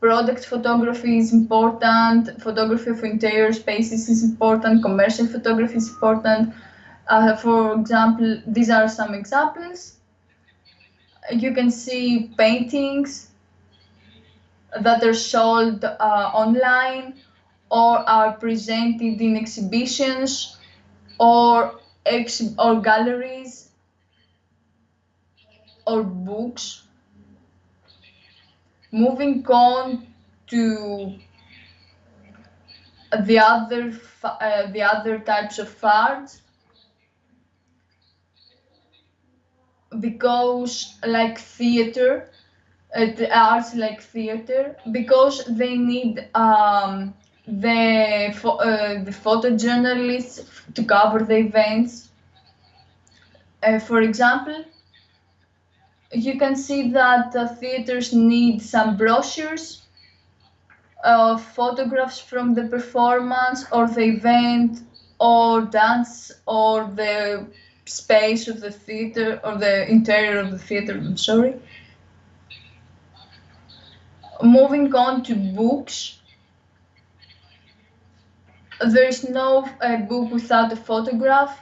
product photography is important, photography of interior spaces is important, commercial photography is important. For example, these are some examples. You can see paintings that are sold online, or are presented in exhibitions or galleries or books. Moving on to the other types of art, because like arts like theater, because they need the photojournalists to cover the events. For example, you can see that theaters need some brochures, photographs from the performance or the event or dance or the space of the theater or the interior of the theater, I'm sorry. Moving on to books. There is no book without a photograph.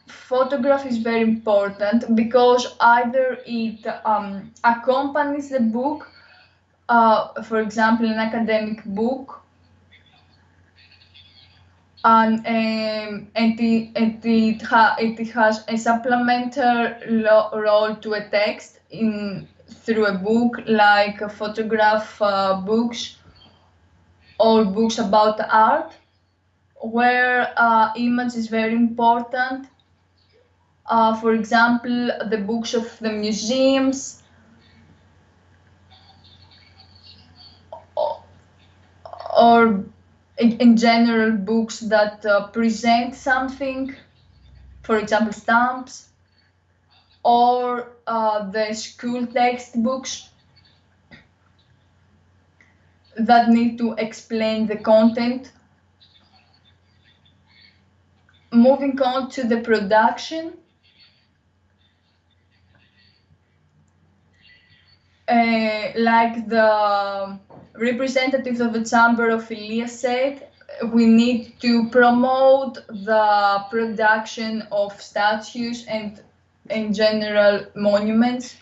Photograph is very important because either it accompanies the book, for example, an academic book, and it has a supplementary role to a text through a book, like photograph books or books about art, where image is very important. For example, the books of the museums, or in general books that present something, for example, stamps, or the school textbooks that need to explain the content. Moving on to the production. Like the representatives of the Chamber of Ilia said, we need to promote the production of statues and in general monuments.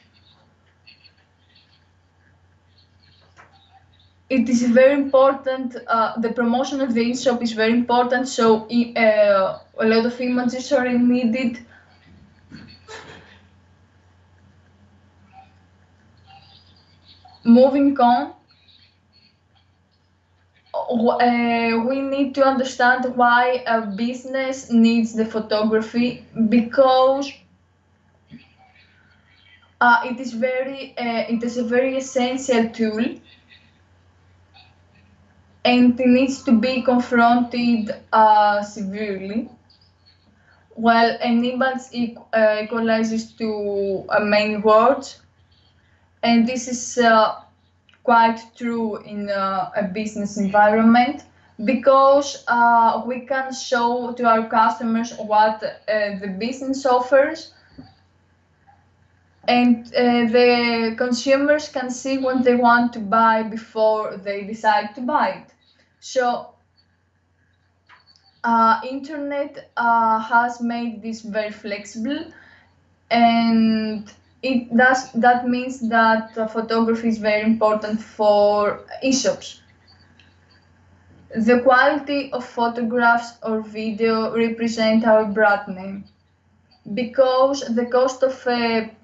It is very important, the promotion of the e-shop is very important, so a lot of images are needed. Moving on, we need to understand why a business needs the photography, because it is a very essential tool, and it needs to be confronted severely. Well, an image equalizes to many words, and this is quite true in a business environment, because we can show to our customers what the business offers, and the consumers can see what they want to buy before they decide to buy it. So internet has made this very flexible, and that means that photography is very important for e-shops. The quality of photographs or video represent our brand name, because the cost of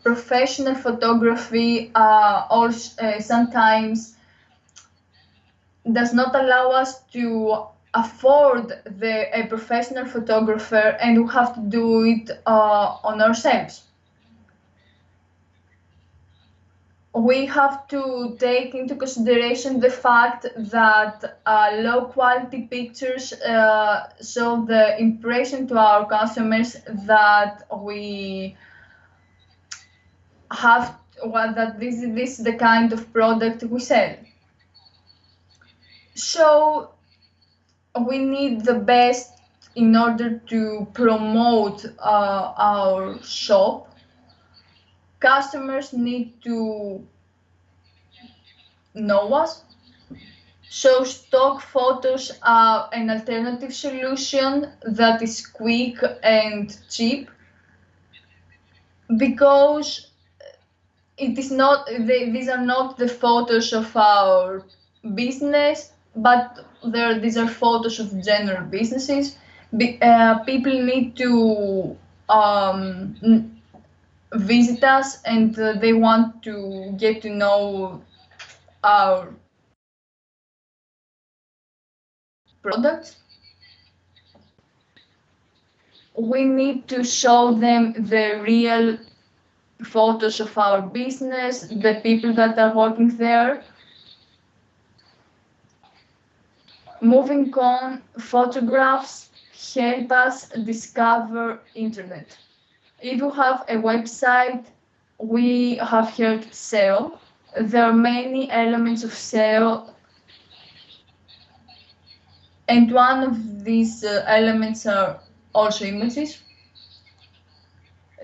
professional photography also sometimes does not allow us to afford a professional photographer, and we have to do it on ourselves. We have to take into consideration the fact that low quality pictures show the impression to our customers that we have, that this is the kind of product we sell. So we need the best in order to promote our shop. Customers need to know us. So stock photos are an alternative solution that is quick and cheap, because it is not, these are not the photos of our business, but these are photos of general businesses. People need to visit us, and they want to get to know our products. We need to show them the real photos of our business, the people that are working there. Moving on, photographs help us discover internet. If you have a website, we have heard SEO. There are many elements of SEO, and one of these elements are also images.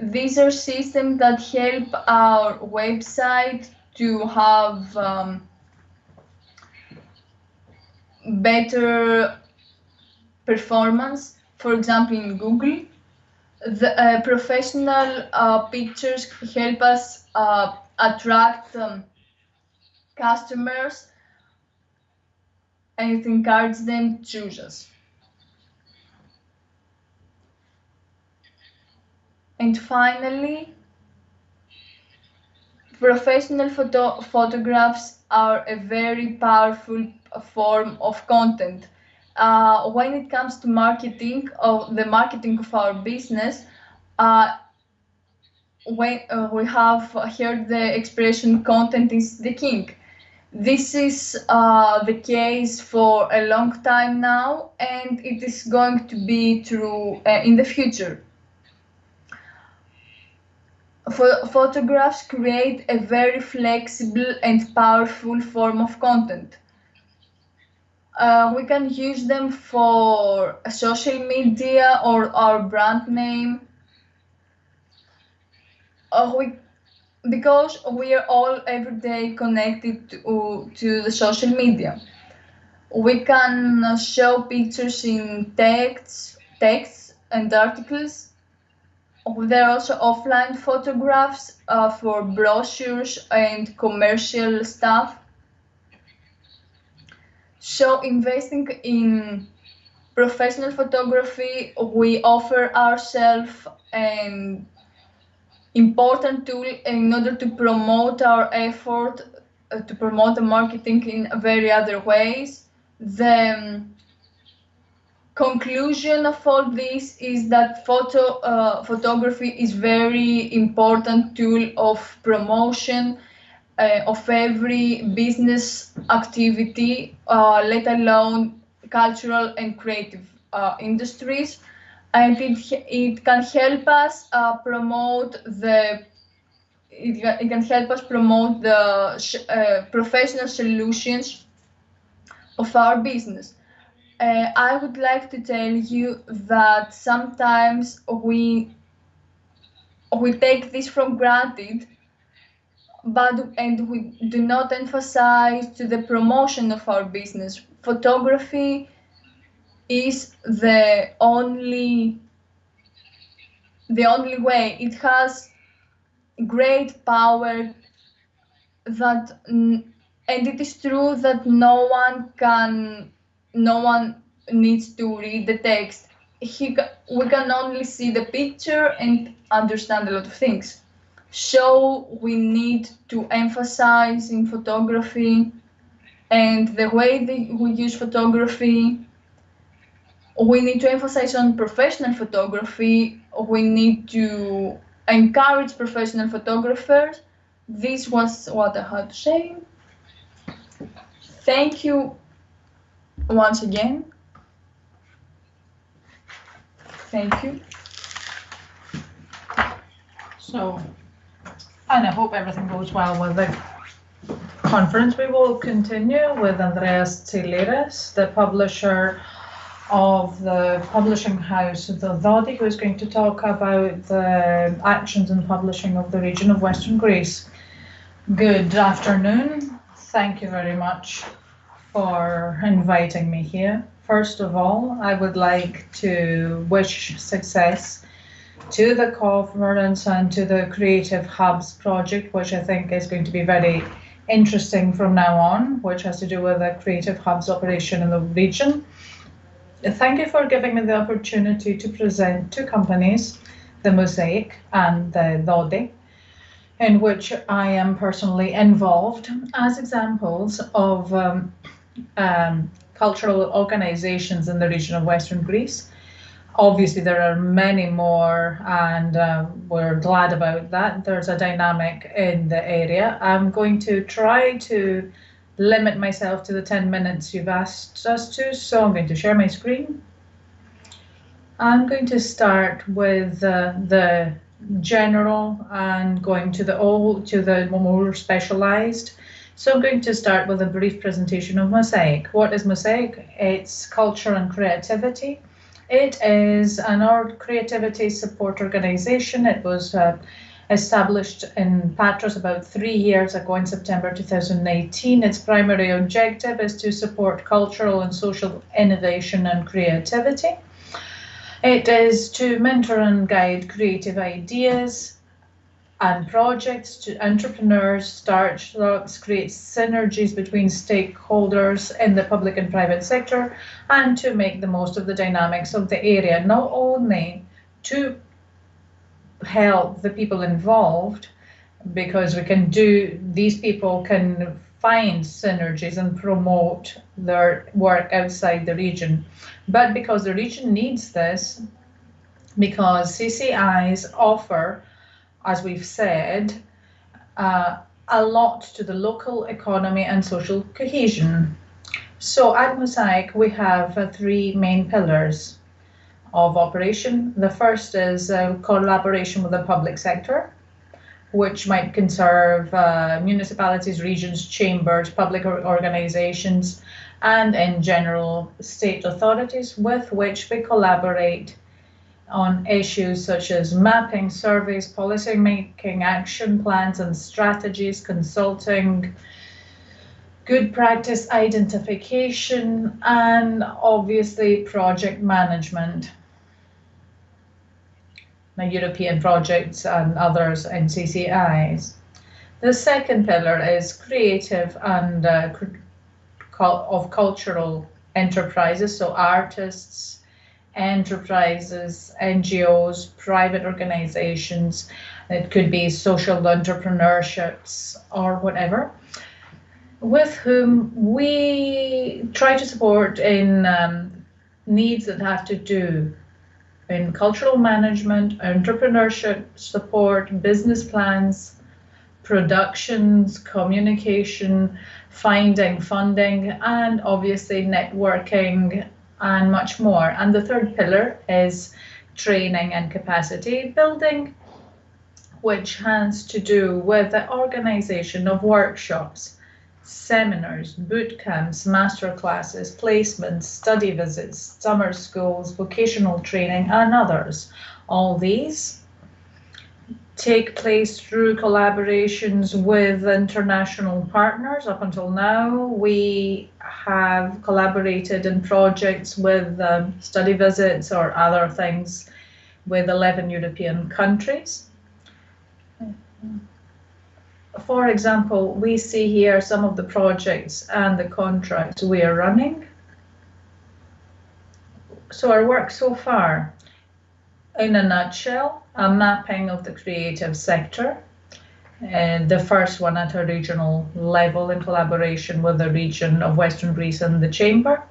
These are systems that help our website to have better performance. For example, in Google, the professional pictures help us attract customers and encourage them to choose us. And finally, professional photographs are a very powerful form of content. When it comes to marketing, or the marketing of our business, when we have heard the expression "content is the king." This is the case for a long time now, and it is going to be true in the future. Photographs create a very flexible and powerful form of content. We can use them for social media or our brand name. Because we are all every day connected to the social media. We can show pictures in texts and articles. There are also offline photographs for brochures and commercial stuff. So investing in professional photography, we offer ourselves an important tool in order to promote our effort, to promote the marketing in very other ways. The conclusion of all this is that photography is very important tool of promotion of every business activity, let alone cultural and creative industries, and it can help us promote the professional solutions of our business. I would like to tell you that sometimes we take this for granted, and we do not emphasize to the promotion of our business. Photography is the only way. It has great power and it is true that no one needs to read the text. We can only see the picture and understand a lot of things. So we need to emphasize in photography and the way that we use photography. We need to emphasize on professional photography. We need to encourage professional photographers. This was what I had to say. Thank you once again. Thank you. And I hope everything goes well with the conference. We will continue with Andreas Tsileris, the publisher of the publishing house, the Dodi, who is going to talk about the actions in publishing of the region of Western Greece. Good afternoon. Thank you very much for inviting me here. First of all, I would like to wish success to the conference and to the Creative Hubs project, which I think is going to be very interesting from now on, which has to do with the Creative Hubs operation in the region. Thank you for giving me the opportunity to present two companies, the Mosaic and the Dodi, in which I am personally involved as examples of cultural organizations in the region of Western Greece. Obviously, there are many more, and we're glad about that. There's a dynamic in the area. I'm going to try to limit myself to the 10 minutes you've asked us to, so I'm going to share my screen. I'm going to start with the general and going to the more specialized. So I'm going to start with a brief presentation of Mosaic. What is Mosaic? It's culture and creativity. It is an creativity support organization. It was established in Patras about 3 years ago in September 2018. Its primary objective is to support cultural and social innovation and creativity. It is to mentor and guide creative ideas and projects to entrepreneurs, startups, create synergies between stakeholders in the public and private sector, and to make the most of the dynamics of the area, not only to help the people involved, because these people can find synergies and promote their work outside the region, but because the region needs this, because CCIs offer, as we've said, a lot to the local economy and social cohesion. So at Mosaic, we have 3 main pillars of operation. The first is collaboration with the public sector, which might concern municipalities, regions, chambers, public organizations, and in general state authorities with which we collaborate on issues such as mapping, surveys, policy making, action plans and strategies, consulting, good practice identification, and obviously project management. European projects and others in CCIs. The second pillar is creative and of cultural enterprises, so artists, enterprises, NGOs, private organizations. It could be social entrepreneurships or whatever, with whom we try to support in needs that have to do in cultural management, entrepreneurship support, business plans, productions, communication, finding funding, and obviously networking and much more. And the third pillar is training and capacity building, which has to do with the organization of workshops, seminars, boot camps, master classes, placements, study visits, summer schools, vocational training, and others. All these take place through collaborations with international partners. Up until now, we have collaborated in projects with study visits or other things with 11 European countries. For example, we see here some of the projects and the contracts we are running. So our work so far, in a nutshell, a mapping of the creative sector, and the first one at a regional level in collaboration with the region of Western Greece and the Chamber,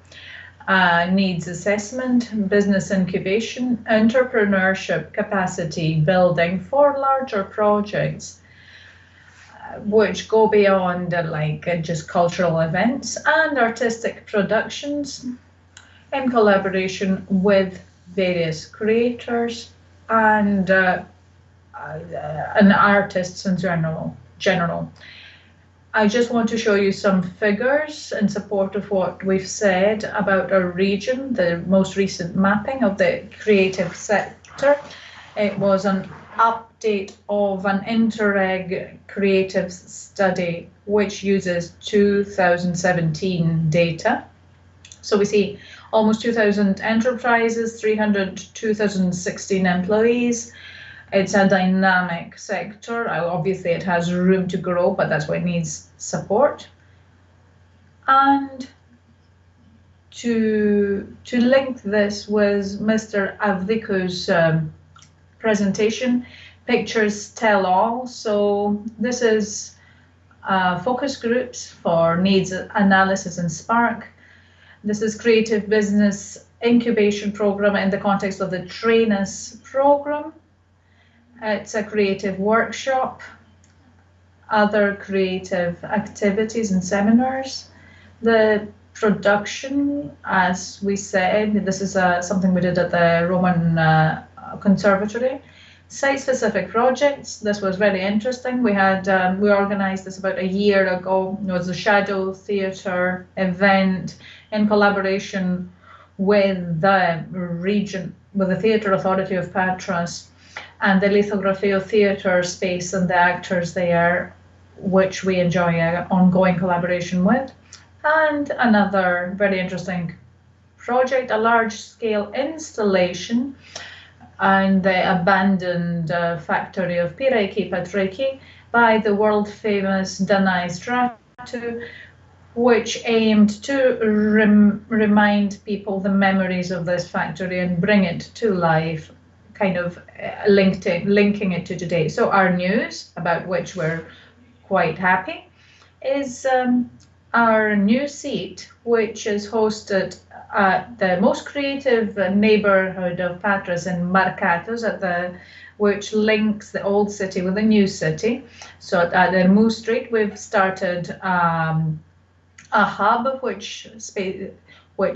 needs assessment, business incubation, entrepreneurship capacity building for larger projects, which go beyond just cultural events, and artistic productions in collaboration with various creators and artists in general. I just want to show you some figures in support of what we've said about our region, the most recent mapping of the creative sector. It was an update of an Interreg creative study which uses 2017 data. So we see almost 2,000 enterprises, 2,016 employees. It's a dynamic sector. Obviously it has room to grow, but that's why it needs support. And to link this with Mr. Avdiko's presentation, pictures tell all. So this is focus groups for needs analysis and Spark. This is creative business incubation program in the context of the Trainus program. It's a creative workshop other creative activities and seminars. The production, as we said, this is something we did at the Roman Conservatory. Site-specific projects. This was very interesting. We had we organised this about a year ago. It was a shadow theatre event in collaboration with the region, with the Theatre Authority of Patras, and the Lithografio Theatre space and the actors there, which we enjoy an ongoing collaboration with. And another very interesting project, a large-scale installation and the abandoned factory of Pireiki Patriki by the world-famous Danai Stratu, which aimed to remind people the memories of this factory and bring it to life, kind of linking it to today. So our news, about which we're quite happy, is our new seat, which is hosted at the most creative neighborhood of Patras in Markatos, which links the old city with the new city. So at the Mou Street, we've started a hub which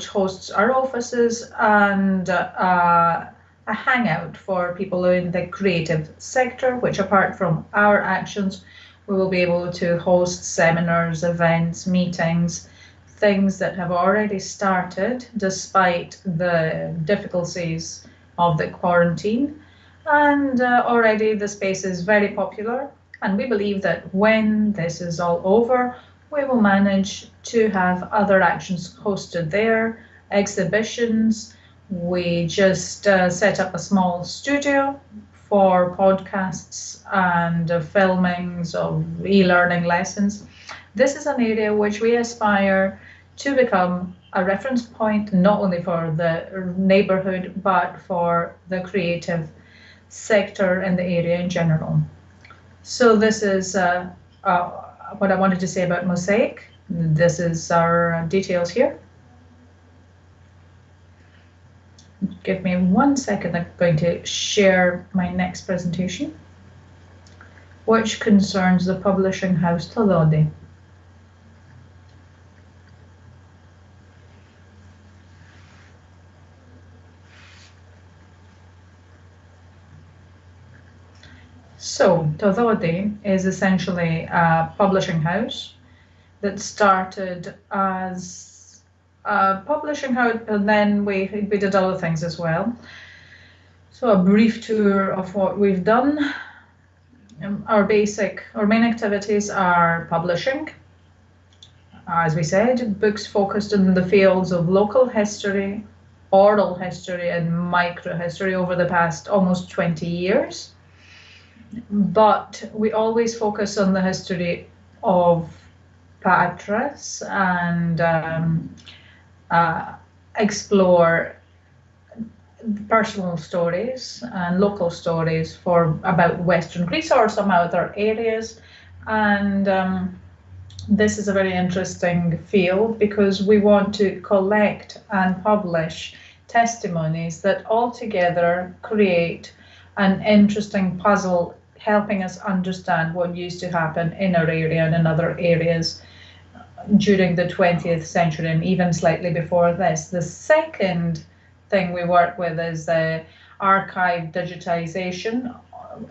hosts our offices and a hangout for people in the creative sector, which apart from our actions, we will be able to host seminars, events, meetings, things that have already started despite the difficulties of the quarantine. And already the space is very popular. And we believe that when this is all over, we will manage to have other actions hosted there, exhibitions. We just set up a small studio for podcasts and filmings of e-learning lessons. This is an area which we aspire to become a reference point, not only for the neighborhood, but for the creative sector and the area in general. So this is what I wanted to say about Mosaic. This is our details here. Give me 1 second, I'm going to share my next presentation, which concerns the publishing house Tododi. So Tododi is essentially a publishing house that started as publishing house, and then we did other things as well. So a brief tour of what we've done. Our main activities are publishing. As we said, books focused in the fields of local history, oral history, and microhistory over the past almost 20 years. But we always focus on the history of Patras and explore personal stories and local stories about Western Greece or some other areas. And this is a very interesting field because we want to collect and publish testimonies that altogether create an interesting puzzle, helping us understand what used to happen in our area and in other areas during the 20th century and even slightly before this. The second thing we work with is the archive digitization.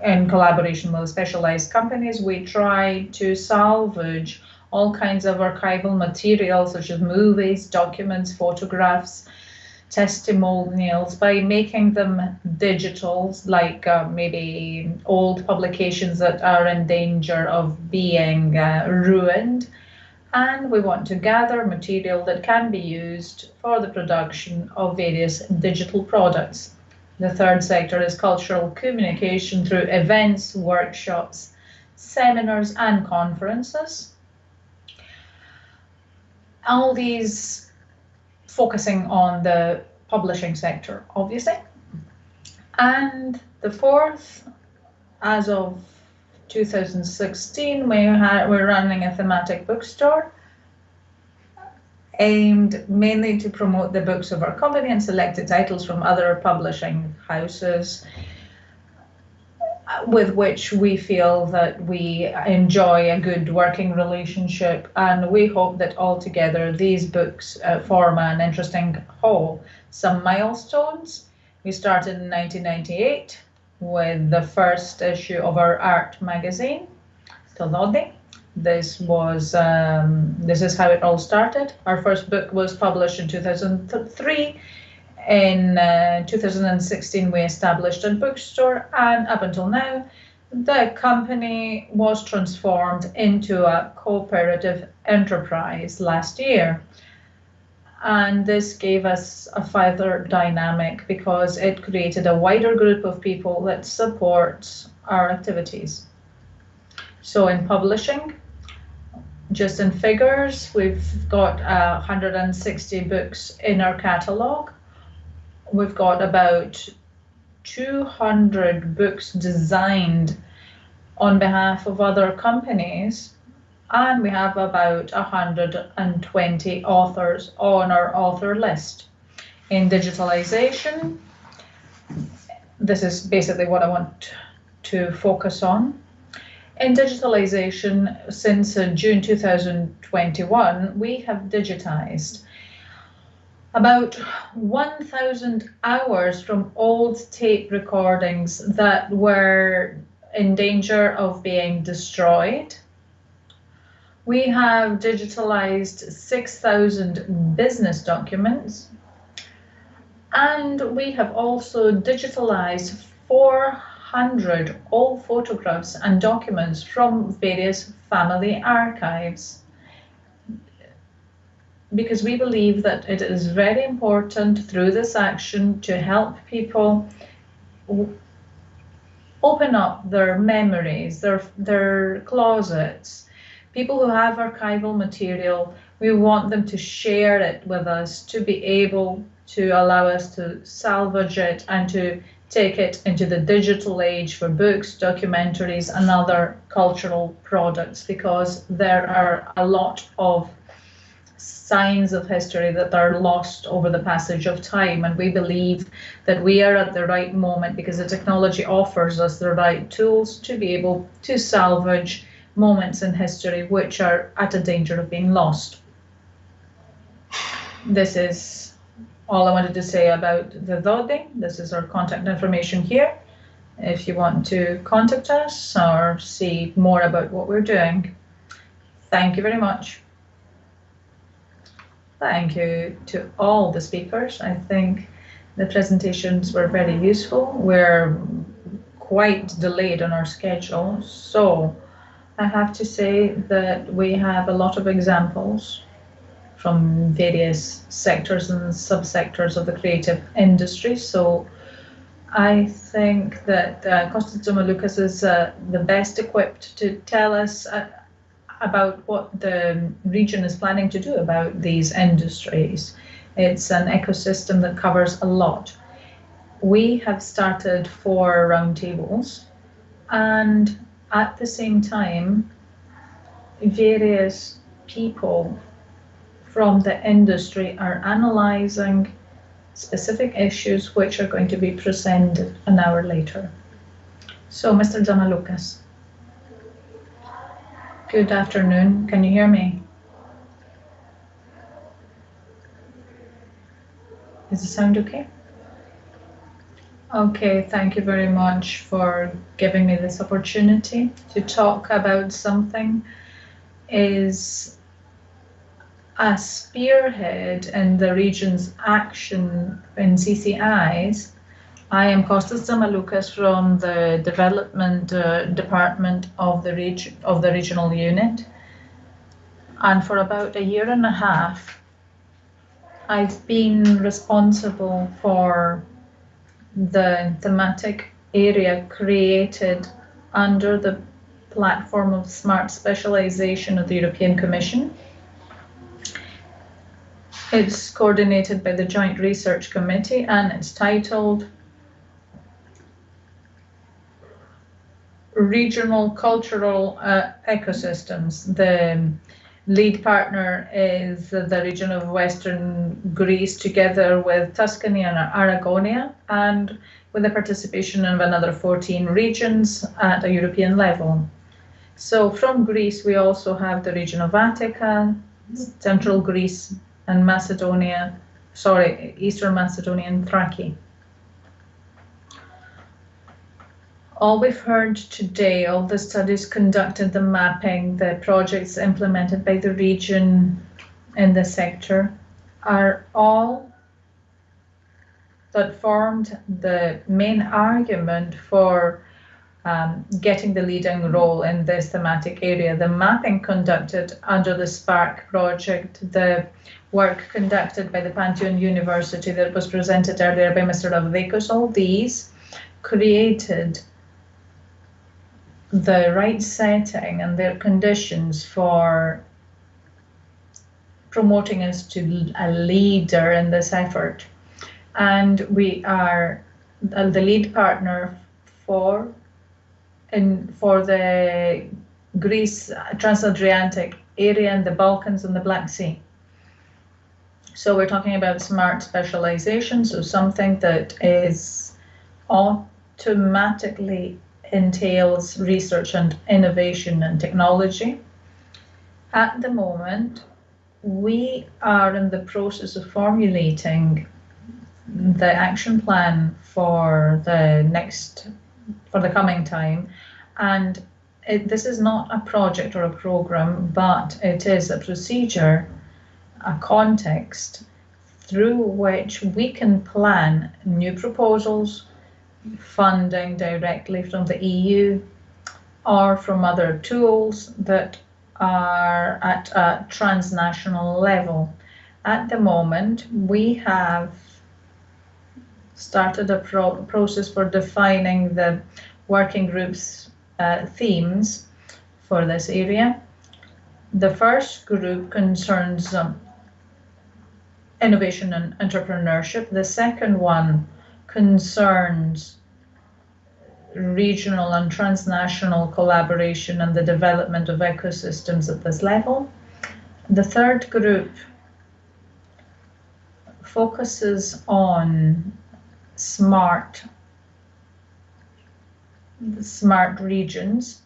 In collaboration with specialized companies, we try to salvage all kinds of archival materials such as movies, documents, photographs, testimonials by making them digital, like maybe old publications that are in danger of being ruined. And we want to gather material that can be used for the production of various digital products. The third sector is cultural communication through events, workshops, seminars, and conferences. All these focusing on the publishing sector, obviously. And the fourth, as of 2016, we're running a thematic bookstore aimed mainly to promote the books of our company and selected titles from other publishing houses. with which we feel that we enjoy a good working relationship, and we hope that altogether these books form an interesting whole. Some milestones: we started in 1998 with the first issue of our art magazine, Tolodi. This is how it all started. Our first book was published in 2003. In 2016, we established a bookstore, and up until now, the company was transformed into a cooperative enterprise last year. And this gave us a further dynamic because it created a wider group of people that supports our activities. So in publishing, just in figures, we've got 160 books in our catalogue. We've got about 200 books designed on behalf of other companies, and we have about 120 authors on our author list. In digitalization, this is basically what I want to focus on. In digitalization, since June 2021, we have digitized about 1,000 hours from old tape recordings that were in danger of being destroyed. We have digitalized 6,000 business documents, and we have also digitalized 400 old photographs and documents from various family archives, because we believe that it is very important through this action to help people open up their memories, their closets. People who have archival material, we want them to share it with us, to be able to allow us to salvage it and to take it into the digital age for books, documentaries, and other cultural products, because there are a lot of signs of history that are lost over the passage of time, and we believe that we are at the right moment because the technology offers us the right tools to be able to salvage moments in history which are at a danger of being lost. This is all I wanted to say about the Dodi. This is our contact information here if you want to contact us or see more about what we're doing. Thank you very much. Thank you to all the speakers. I think the presentations were very useful. We're quite delayed on our schedule, so I have to say that we have a lot of examples from various sectors and subsectors of the creative industry. So I think that Kostas Tzomaloukas is the best equipped to tell us about what the region is planning to do about these industries. It's an ecosystem that covers a lot. We have started 4 roundtables, and at the same time, various people from the industry are analyzing specific issues which are going to be presented an hour later. So, Mr. Tzomaloukas. Good afternoon. Can you hear me? Is the sound okay? Okay, thank you very much for giving me this opportunity to talk about something is a spearhead in the region's action in CCIs. I am Kostas Tzomaloukas from the Development Department of the regional unit, and for about 1.5 years, I've been responsible for the thematic area created under the platform of smart specialization of the European Commission. It's coordinated by the Joint Research Committee, and it's titled Regional Cultural Ecosystems. The Lead partner is the region of Western Greece, together with Tuscany and Aragonia, and with the participation of another 14 regions at a European level. So from Greece, we also have the region of Attica, Central Greece, and Eastern Macedonia and Thrace. All we've heard today, all the studies conducted, the mapping, the projects implemented by the region in the sector, are all that formed the main argument for getting the leading role in this thematic area. The mapping conducted under the SPARC project, the work conducted by the Pantheon University that was presented earlier by Mr. Lavdikos, all these created the right setting and their conditions for promoting us to a leader in this effort. And we are the lead partner for the Greece Trans-Adriatic area and the Balkans and the Black Sea. So we're talking about smart specialization, so something that is automatically entails research and innovation and technology. At the moment, we are in the process of formulating the action plan for the coming time, and this is not a project or a program, but it is a procedure, a context through which we can plan new proposals, funding directly from the EU or from other tools that are at a transnational level. At the moment, we have started a process for defining the working group's themes for this area. The first group concerns innovation and entrepreneurship. The second one concerns regional and transnational collaboration and the development of ecosystems at this level. The third group focuses on smart regions,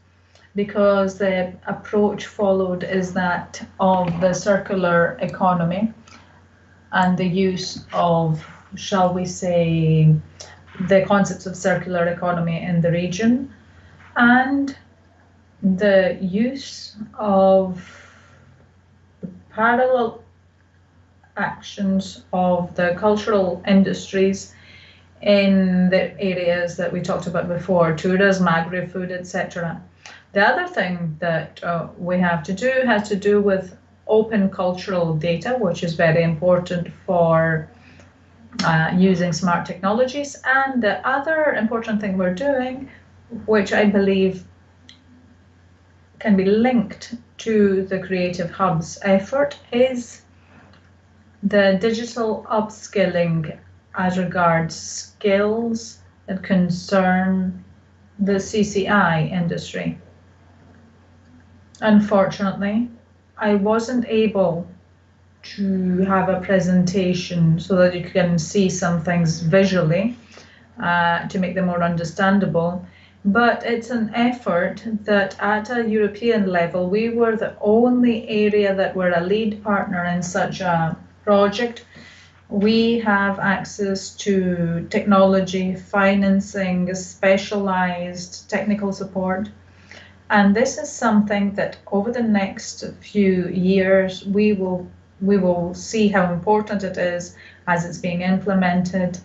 because the approach followed is that of the circular economy and the use of, shall we say, the concepts of circular economy in the region, and the use of the parallel actions of the cultural industries in the areas that we talked about before, tourism, agri-food, etc. The other thing that we have to do has to do with open cultural data, which is very important for using smart technologies. And the other important thing we're doing, which I believe can be linked to the Creative Hub's effort, is the digital upskilling as regards skills that concern the CCI industry. Unfortunately, I wasn't able to have a presentation so that you can see some things visually to make them more understandable. But it's an effort that at a European level, we were the only area that were a lead partner in such a project. We have access to technology, financing, specialized technical support. And this is something that over the next few years, we will see how important it is as it's being implemented.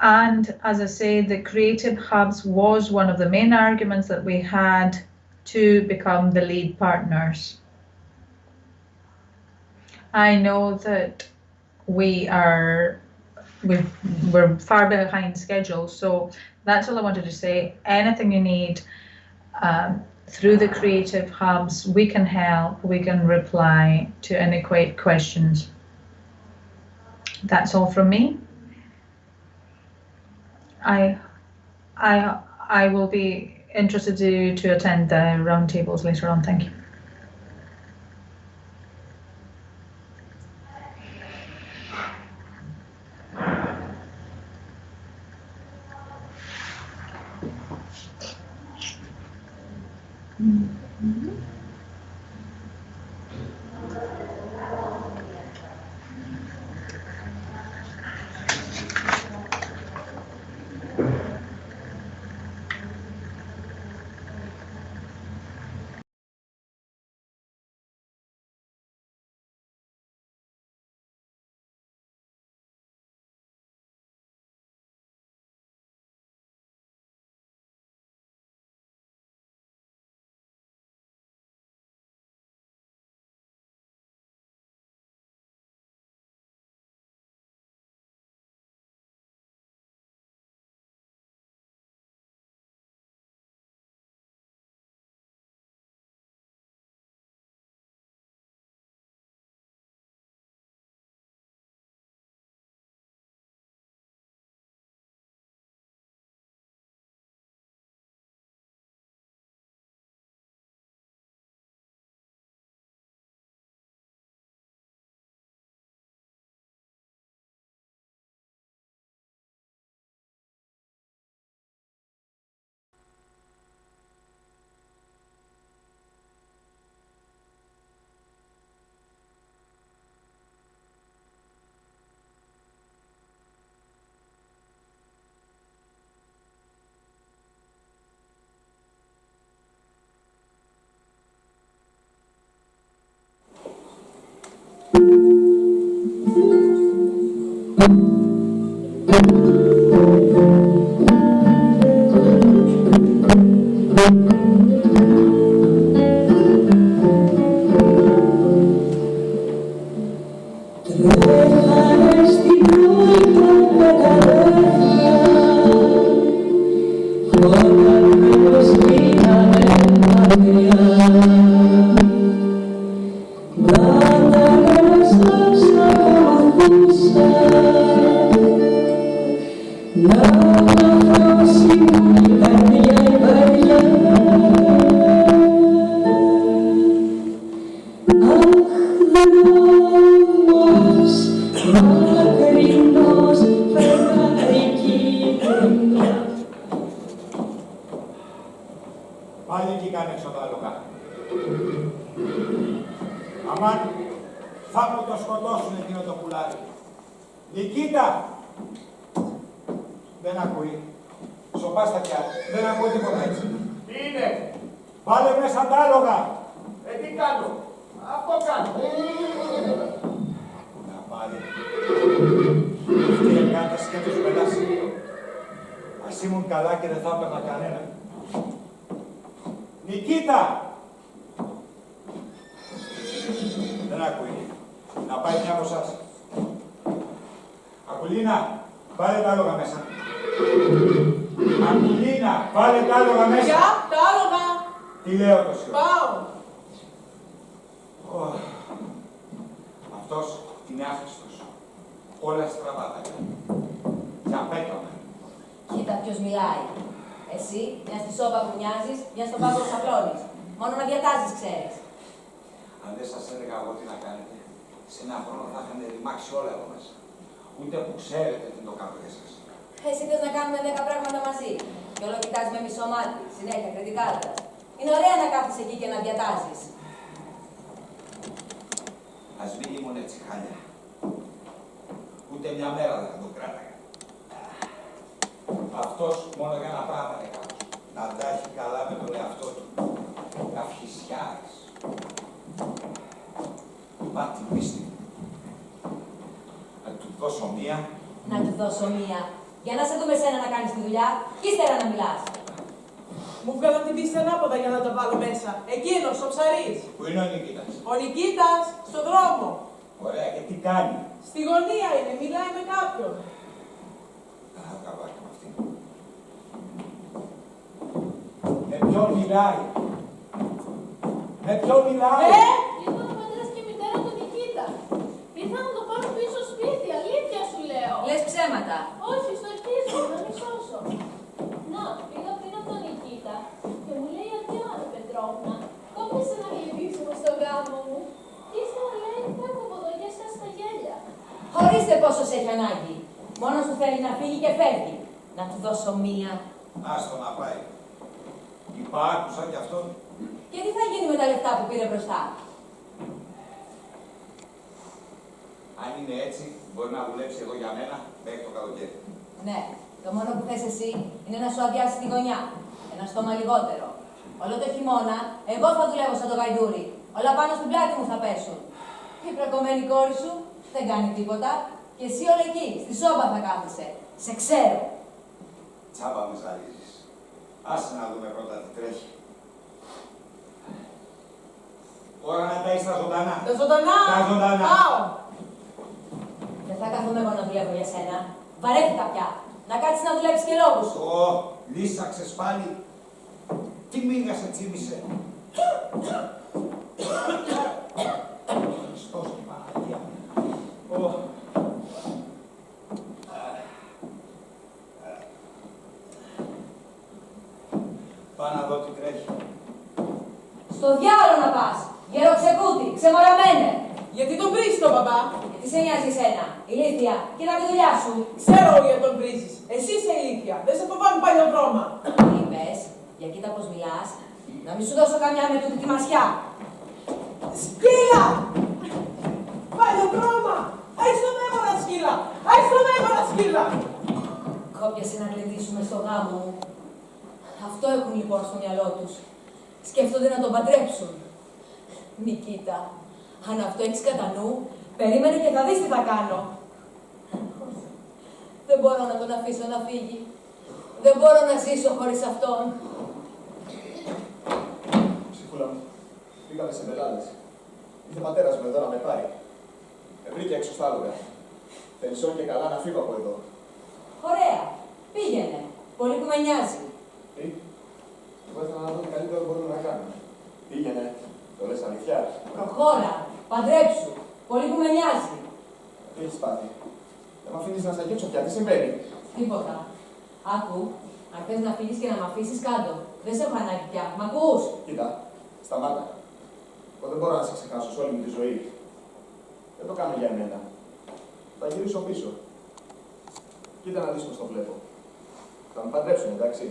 And as I say, the Creative Hubs was one of the main arguments that we had to become the lead partners. I know that we're far behind schedule, so that's all I wanted to say. Anything you need through the Creative Hubs, we can help, we can reply to any questions. That's all from me. I will be interested to attend the roundtables later on. Thank you. Πάλι εκεί κάνε εξοδάλογα. Αμάν, θα μου το σκοτώσουν εκείνο το πουλάρι. Νικήτα! Δεν ακούει. Σοπά στα πιάτα. Δεν ακούει τίποτα έτσι. Τι είναι? Βάλε μέσα τα άλογα. Τι κάνω? Αυτό κάνω. Να πάρει. Αυτή η εγκάτα σκέφτεται σου πετάσει. Ας ήμουν καλά και δεν θα έπαιρνα κανένα. Νικήτα! Δεν ακούει. Να πάει μια από εσάς. Ακουλίνα, βάλε τα άλογα μέσα. Ακουλίνα, βάλε τα άλογα μέσα. Για, τα άλογα. Τι λέω το σιωπή. Πάω. Αυτός είναι άχρηστος. Όλα στραβά τα κάνει. Για πέτρωμα. Κοίτα ποιος μιλάει. Εσύ, μια στη σόπα που μοιάζεις, μια στον πάγκο που σαπλώνεις. Μόνο να διατάζεις ξέρεις. Αν δεν σας έλεγα εγώ τι να κάνετε, σε ένα χρόνο θα είχαν ρημάξει όλα εδώ μέσα. Ούτε που ξέρετε τι το κάνω για σας. Εσύ θες να κάνουμε 10 πράγματα μαζί. Και όλο κοιτάς με μισό μάτι, συνέχεια κριτικάροντας. Είναι ωραία να κάθεσαι εκεί και να διατάζεις. Ας μην ήμουν έτσι χάλια. Ούτε μια μέρα δεν θα το κράταγα. Αυτός μόνο για να πράγμα είναι κάπως. Να τα έχει καλά με τον εαυτό του. Καυχησιάρης. Μα την πίστη. Να του δώσω μία. Να του δώσω μία. Για να σε δούμε σένα να κάνεις τη δουλειά και ύστερα να μιλάς. Μου βγάλαν την πίστη ανάποδα για να τα βάλω μέσα. Εκείνος, ο ψαρής. Πού είναι ο Νικήτας? Ο Νικήτας, στον δρόμο. Ωραία, και τι κάνει? Στη γωνία είναι, μιλάει με κάποιον. Καβάκι με αυτήν. Με ποιον μιλάει? Με ποιον μιλάει? Ήταν ο πατέρας και η μητέρα του Νικήτα. Ήρθα να το πάρω πίσω σπίτι, αλήθεια σου λέω. Λες ψέματα. Όχι, στο αρχίζω, να μη σώσω. Να, πήγα πριν από τον Νικήτα και μου λέει αδειό, Άννα Πετρόβνα. Κόπιασε να γλυμπήσουμε στο γάμο μου. Και ύστερα λέει φεύγω από εδώ για εσάς τα γέλια. Χωρίστε πόσο σε έχει ανάγκη. Μόνος του θέλει να φύγει και φεύγει. Να του δώσω μία. Άστο να πάει. Είπα, άκουσα κι αυτόν. Και τι θα γίνει με τα λεφτά που πήρε μπροστά. Αν είναι έτσι, μπορεί να δουλέψει εδώ για μένα μέχρι το καλοκαίρι. Ναι, το μόνο που θες εσύ είναι να σου αδειάσει τη γωνιά. Ένα στόμα λιγότερο. Όλο το χειμώνα, εγώ θα δουλεύω σαν το γαϊδούρι. Όλα πάνω στην πλάτη μου θα πέσουν. Η προκομμένη κόρη σου δεν κάνει τίποτα. Και εσύ όλα εκεί, στη σόμπα θα κάθεσαι. Σε ξέρω. Τσάμπα με ζαλίζεις. Άσε να δούμε πρώτα τι τρέχει. Ώρα να τα είσαι τα ζωντανά. Τα ζωντανά! Τα ζωντανά! Πάω! Δεν θα κάθομαι εγώ να δουλεύω για σένα. Βαρέθηκα πια. Να κάτσεις να δουλέψεις και λόγους σου. Λύσαξες πάλι. Τι μίγα σε τσίμησε. Χριστός και Παναγία. Πάω να δω τι τρέχει. Στο διάολο να πας. Γεροξεκούτη, ξεμοραμένε. Γιατί τον βρίζεις τον μπαμπά. Τι σε νοιάζει εσένα, ηλίθεια, κοίτα τη δουλειά σου. Ξέρω γιατί τον βρίζεις. Εσύ είσαι ηλίθεια. Δεν σε φοβάμαι παλιοδρόμα. Τι είπες, για κοίτα πως μιλάς. Να μην σου δώσω καμιά με τούτη τη μασιά. Σκύλα! Παλιοδρόμα! Άι στον έμορα σκύλα! Άι στον έμορα σκύλα! Κόπιασε να γλεντήσουμε στο γάμο μου. Αυτό έχουν λοιπόν στο μυαλό τους. Σκέφτονται να τον παντρέψουν. Νικήτα, αν αυτό έχεις κατά νου, περίμενε και θα δεις τι θα κάνω. Δεν μπορώ να τον αφήσω να φύγει. Δεν μπορώ να ζήσω χωρίς αυτόν. Ψυχούλα μου, πήγαμε σε μπελάδες. Ήρθε ο πατέρας μου εδώ να με πάρει. Με βρήκε έξω στα άλογα. Περισσότερο και καλά να φύγω από εδώ. Ωραία. Πήγαινε. Πολύ που με νοιάζει. Τι? Εγώ ήθελα να δω τι καλύτερο μπορούμε να κάνουμε. Πήγαινε. Το λες αλήθεια. Προχώρα. Παντρέψου. Πολύ που με νοιάζει. Τι έχεις πάθει. Δεν μ' αφήνεις να σ' αγγίξω πια. Τι συμβαίνει. Τίποτα. Άκου. Αν θες να φύγεις και να μ' αφήσεις κάτω. Δεν σε έχω ανάγκη πια. Μ' ακούς? Κοίτα. Σταμάτα. Εγώ δεν μπορώ να σε ξεχάσω σε όλη μου τη ζωή. Δεν το κάνω για εμένα. Θα γυρίσω πίσω. Κοίτα να δεις πως το βλέπω. Θα με παντρέψουν, εντάξει.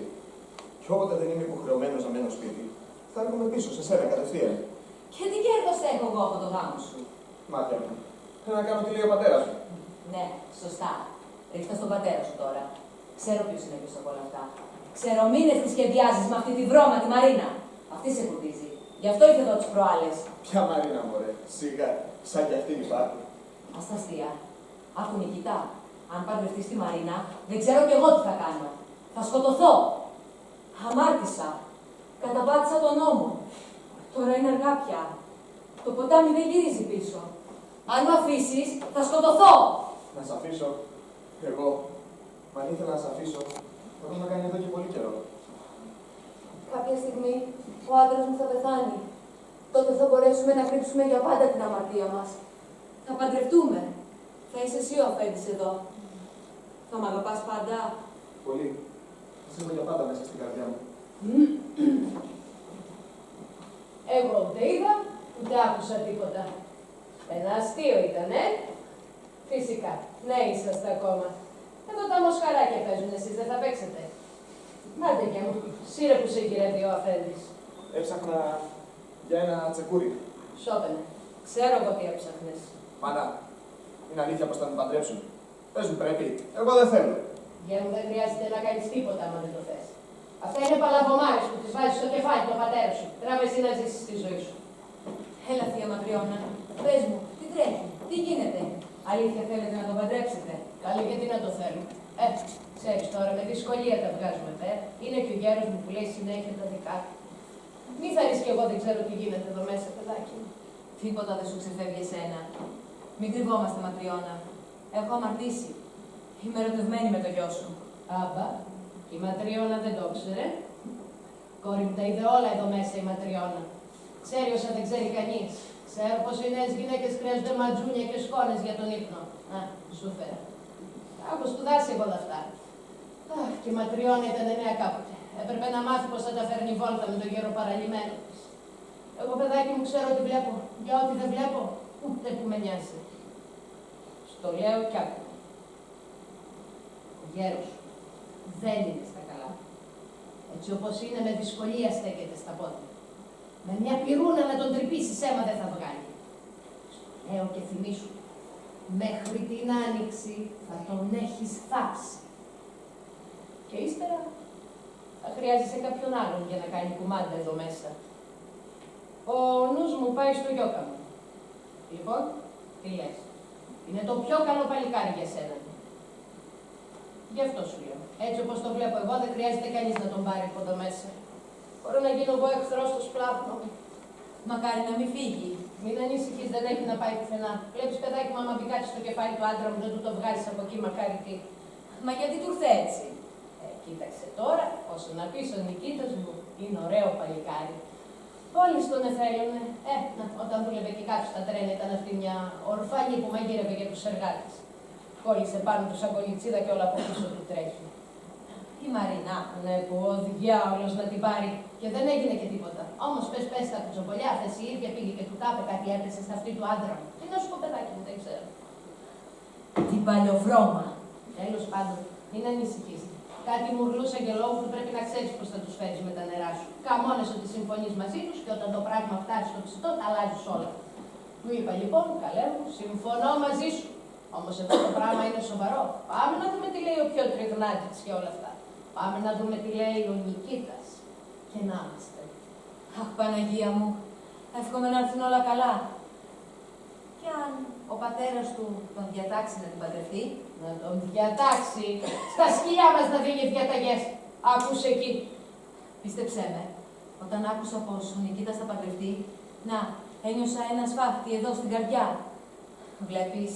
Κι όποτε δεν είμαι υποχρεωμένος να μένω σπίτι, θα έρχομαι πίσω σε σένα κατευθείαν. Και τι κέρδος έχω εγώ από το γάμο σου. Μάτια μου. Θέλω να κάνω τι λέει ο πατέρας μου. Ναι, σωστά. Ρίχτα στον πατέρα σου τώρα. Ξέρω ποιος είναι πίσω από όλα αυτά. Ξέρω μήνες τι σχεδιάζεις με αυτή τη βρώμα, τη Μαρίνα. Αυτή σε φουρτίζει. Γι' αυτό ήρθε εδώ τις προάλλες. Ποια Μαρίνα, μωρέ. Σιγά, σαν κι αυτή υπάρχει. Ας τα αστεία. Άκου Νικήτα. Αν παντρευτείς τη Μαρίνα, δεν ξέρω κι εγώ τι θα κάνω. Θα σκοτωθώ. Αμάρτησα. Καταπάτησα τον νόμο. Τώρα είναι αργά πια. Το ποτάμι δεν γυρίζει πίσω. Αν με αφήσεις, θα σκοτωθώ. Να σ' αφήσω. Εγώ. Μα αν ήθελα να σ' αφήσω, θα το είχα κάνει εδώ και πολύ καιρό. Κάποια στιγμή ο άντρας μου θα πεθάνει. Τότε θα μπορέσουμε να κρύψουμε για πάντα την αμαρτία μας. Θα παντρευτούμε. Θα είσαι εσύ ο αφέντης εδώ. Θα μ' αγαπάς πάντα. Πολύ. Θα σε έχω για πάντα μέσα στην καρδιά μου. Εγώ ούτε είδα, ούτε άκουσα τίποτα. Ένα αστείο ήτανε. Φυσικά. Ναι, είσαστε ακόμα. Εδώ τα μοσχαράκια παίζουν, εσείς δεν θα παίξετε. Άντε και μου, σύρε που σε γυρεύει ο αφέντης. Έψαχνα για ένα τσεκούρι. Σώπαινε. Ξέρω εγώ τι έψαχνες. Μάνα, είναι αλήθεια πως θα με παντρέψουν. Πες μου πρέπει. Εγώ δεν θέλω. Για μου δεν χρειάζεται να κάνεις τίποτα άμα δεν το θες. Αυτά είναι παλαβομάρες που τις βάζεις στο κεφάλι το πατέρα σου. Τράβε εσύ να ζήσεις τη ζωή σου. Έλα, θεία Ματριώνα. Πες μου, τι τρέχει, τι γίνεται. Αλήθεια θέλετε να τον παντρέψετε. Καλή, γιατί να το θέλω. Ξέρεις τώρα, με δυσκολία τα βγάζουμε πέρα. Είναι και ο γέρος μου που λέει συνέχεια τα δικά του. Μη θα ρίξει κι εγώ δεν ξέρω τι γίνεται εδώ μέσα, παιδάκι μου. Τίποτα δεν σου ξεφεύγει εσένα. Μην κρυβόμαστε, Ματριώνα. Έχω αμαρτήσει. Είμαι ερωτευμένη με το γιο σου. Άμπα, η Ματριώνα δεν το ξέρε. Κόρη μου τα είδε όλα εδώ μέσα η Ματριώνα. Ξέρει όσα δεν ξέρει κανείς. Ξέρω πως οι νέες γυναίκες χρειάζονται ματζούνια και σκόνες για τον ύπνο. Α, σου φέρα. Έχω σπουδάσει εγώ όλα αυτά. Αχ, και η Ματριώνα ήταν νέα κάποτε. Έπρεπε να μάθει πως θα τα φέρνει βόλτα με τον γέρο παραλυμένο της. Εγώ, παιδάκι μου, ξέρω ότι βλέπω. Για ό,τι δεν βλέπω, ούτε που με νοιάζει. Στο λέω κι άκου. Ο γέρος δεν είναι στα καλά. Έτσι όπως είναι, με δυσκολία στέκεται στα πόδια. Με μια πυρούνα να τον τρυπήσεις αίμα δεν θα βγάλει. Λέω και θυμίσου, μέχρι την άνοιξη θα τον έχεις θάψει. Και ύστερα θα χρειάζεσαι κάποιον άλλον για να κάνει κουμάντα εδώ μέσα. Ο νους μου πάει στο γιώκα μου. Λοιπόν, τι λες? Είναι το πιο καλό παλικάρι για σένα. Γι' αυτό σου λέω. Έτσι όπως το βλέπω εγώ, δεν χρειάζεται κανείς να τον πάρει από εδώ μέσα. Μπορώ να γίνω εγώ εχθρός στο σπλάχνο μου. Μακάρι να μην φύγει. Μην ανησυχείς, δεν έχει να πάει πουθενά. Βλέπεις, παιδάκι μου, άμα μπει κάτι στο κεφάλι του άντρα μου, δεν του το βγάζεις από εκεί, μακάρι τι. Μα γιατί του ήρθε έτσι? Κοίταξε τώρα, όσο να πεις ο Νικήτας μου, είναι ωραίο παλικάρι. Όλοι στον θέλουνε. Όταν δούλευε και κάτω στα τρένα, ήταν αυτή μια ορφάνη που μαγείρευε για τους εργάτες. Κόλλησε πάνω του σαν κολιτσίδα και όλα από πίσω του τρέχει. Η Μαρινά, ναι, που ο διάολος να την πάρει και δεν έγινε και τίποτα. Όμως πες τα κουτσομπολιά, αυτές η ίδια πήγε και του τάπε κάτι έπεσε στα αυτή του άντρα μου. Τι να σου πω, παιδάκι μου, δεν ξέρω. Την παλιοβρώμα. Τέλος πάντων, μην ανησυχείς. Κάτι μουρλούς αγγελόβουλου πρέπει να ξέρεις πώς θα τους φέρεις με τα νερά σου. Καμώνες ότι συμφωνείς μαζί τους και όταν το πράγμα φτάσει στο ψητό, τα αλλάζεις όλα. Του είπα λοιπόν, καλέ μου, συμφωνώ μαζί σου. Όμως εδώ το πράγμα είναι σοβαρό. Πάμε να δούμε τι λέει ο πιο τριγνάτης και όλα αυτά. Πάμε να δούμε τι λέει ο Νικήτας. Και να είμαστε. Αχ, Παναγία μου, εύχομαι να έρθουν όλα καλά. Και αν ο πατέρας του τον διατάξει να την παντρευτεί, να τον διατάξει. Στα σκυλιά μας να δίνει διαταγές. Άκουσε εκεί. Πίστεψέ με, όταν άκουσα πως ο Νικήτας θα παντρευτεί, να, ένιωσα ένα σφάχτη εδώ στην καρδιά. Βλέπεις,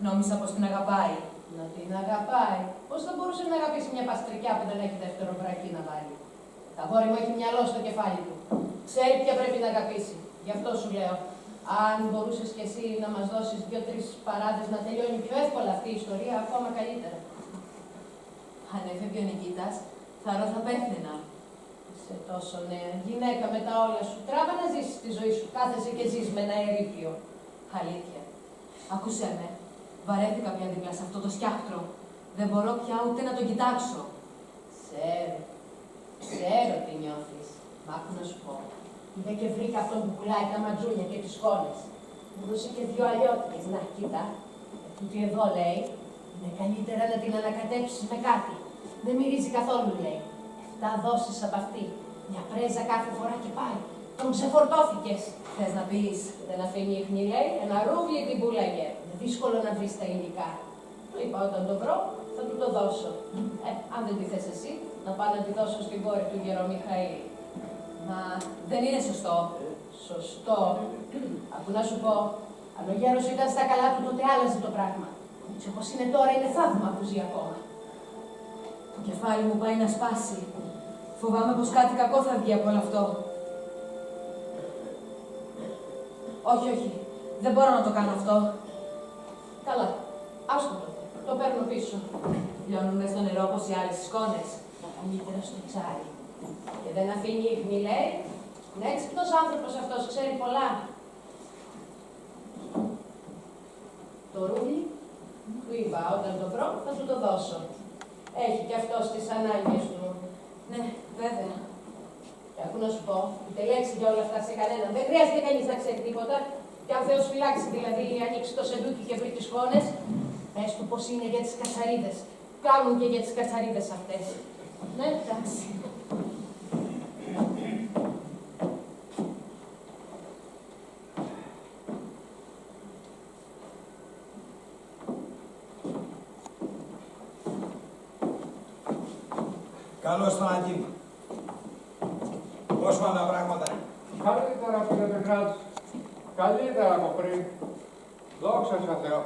νόμισα πως την αγαπάει. Να την αγαπάει. Πώς θα μπορούσε να αγαπήσει μια παστρικιά που δεν έχει δεύτερο βρακί να βάλει? Τα γόρι μου έχει μυαλό στο κεφάλι του. Ξέρει ποια πρέπει να αγαπήσει. Γι' αυτό σου λέω. Αν μπορούσες κι εσύ να μας δώσεις 2-3 παράδες να τελειώνει πιο εύκολα αυτή η ιστορία, ακόμα καλύτερα. Αν έφευγε ο Νικήτας, θαρώ θα πέθαινα. Είσαι τόσο νέα. Γυναίκα με τα όλα σου. Τράβα να ζήσεις τη ζωή σου. Κάθεσαι και ζεις με ένα ερείπιο. Αλήθεια. Άκουσέ με. Βαρέθηκα πια δίπλα σε αυτό το σκιάχτρο. Δεν μπορώ πια ούτε να τον κοιτάξω. Ξέρω τι νιώθεις. Μ' άκου να σου πω. Είδα και βρήκα αυτόν που πουλάει τα ματζούνια και τις σκόνες. Μου δώσε και 2 αλλιώτικες. Να, κοίτα. Τούτη εδώ λέει, είναι καλύτερα να την ανακατέψεις με κάτι. Δεν μυρίζει καθόλου, λέει. Θα δώσεις από αυτή. Μια πρέζα κάθε φορά και πάει. Τον ξεφορτώθηκες. Θες να πεις, δεν αφήνει ίχνη, λέει. Ένα ρούβλι την πουλάγε. Είναι δύσκολο να βρεις τα υλικά. Του είπα, όταν το βρω, θα του το δώσω. Αν δεν τη θες εσύ, να πάω να τη δώσω στην κόρη του Γερομιχαήλ. Μα δεν είναι σωστό. Σωστό. Ακού να σου πω, αν ο γέρος ήταν στα καλά του, τότε άλλαζε το πράγμα. Έτσι όπως είναι τώρα, είναι θαύμα που ζει ακόμα. Το κεφάλι μου πάει να σπάσει. Φοβάμαι πως κάτι κακό θα βγει από όλο αυτό. Όχι. Δεν μπορώ να το κάνω αυτό. Καλά. Άστο το. Το παίρνω πίσω. Λιώνουν μες στο νερό όπως οι άλλες σκόνες. Τα καλύτερα στο τσάρι. Και δεν αφήνει ίχνη, λέει. Είναι έξυπνος άνθρωπος αυτός, ξέρει πολλά. Το ρούβλι, του είπα, όταν το βρω θα του το δώσω. Έχει κι αυτός τις ανάγκες του. Ναι, βέβαια. Και ακού να σου πω, ούτε λέξη για όλα αυτά σε κανέναν. Δεν χρειάζεται κανείς να ξέρει τίποτα. Και αν Θεός φυλάξει, δηλαδή, ανοίξει το σεντούκι και βρει τις σκόνες, πες του πως είναι για τις κατσαρίδες. Κάνουν και για τις κατσαρίδες αυτές. Ναι, εντάξει. Καλώς τον Αγγί. Πώς πάνε τα πράγματα? Καλύτερα, κύριε Πετράτης. Καλύτερα από πριν. Δόξα τω Θεώ.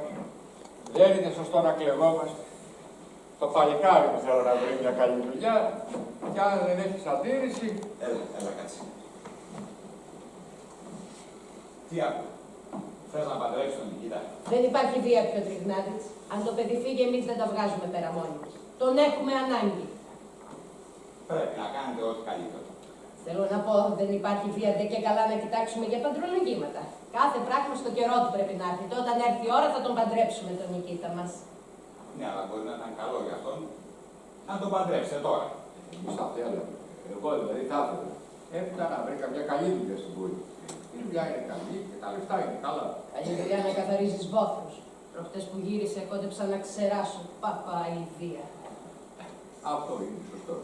Δεν είναι σωστό να κλεγόμαστε. Το παλικάρι μου θέλω να βρει μια καλή δουλειά. Κι αν δεν έχεις αντίρρηση... Έλα, κάτσε. Τι άκου. Θες να παντρέψεις τον Νικήτα? Δεν υπάρχει βία πιο τριγνάτης. Αν το παιδί φύγει, εμείς δεν τα βγάζουμε πέρα μόνοι μας. Τον έχουμε ανάγκη. Πρέπει να κάνετε ό,τι καλύτερο. Θέλω να πω, δεν υπάρχει βία, δεν και καλά να κοιτάξουμε για παντρολογήματα. Κάθε πράγμα στο καιρό του πρέπει να έρθει. Όταν έρθει η ώρα θα τον παντρέψουμε τον Νικήτα μας. Ναι, αλλά μπορεί να ήταν καλό για αυτόν να τον παντρέψετε τώρα. Στα θέλαμε. Εγώ δηλαδή θα ήθελα. Έφτανα, βρήκα μια καλή δουλειά στην πόλη. Η δουλειά είναι καλή και τα λεφτά είναι καλά. Καλή δουλειά να καθαρίζεις βόθρους. Προχτές που γύρισε, κόντεψα να ξεράσω. Παπαϊδία. Αυτό είναι σωστό.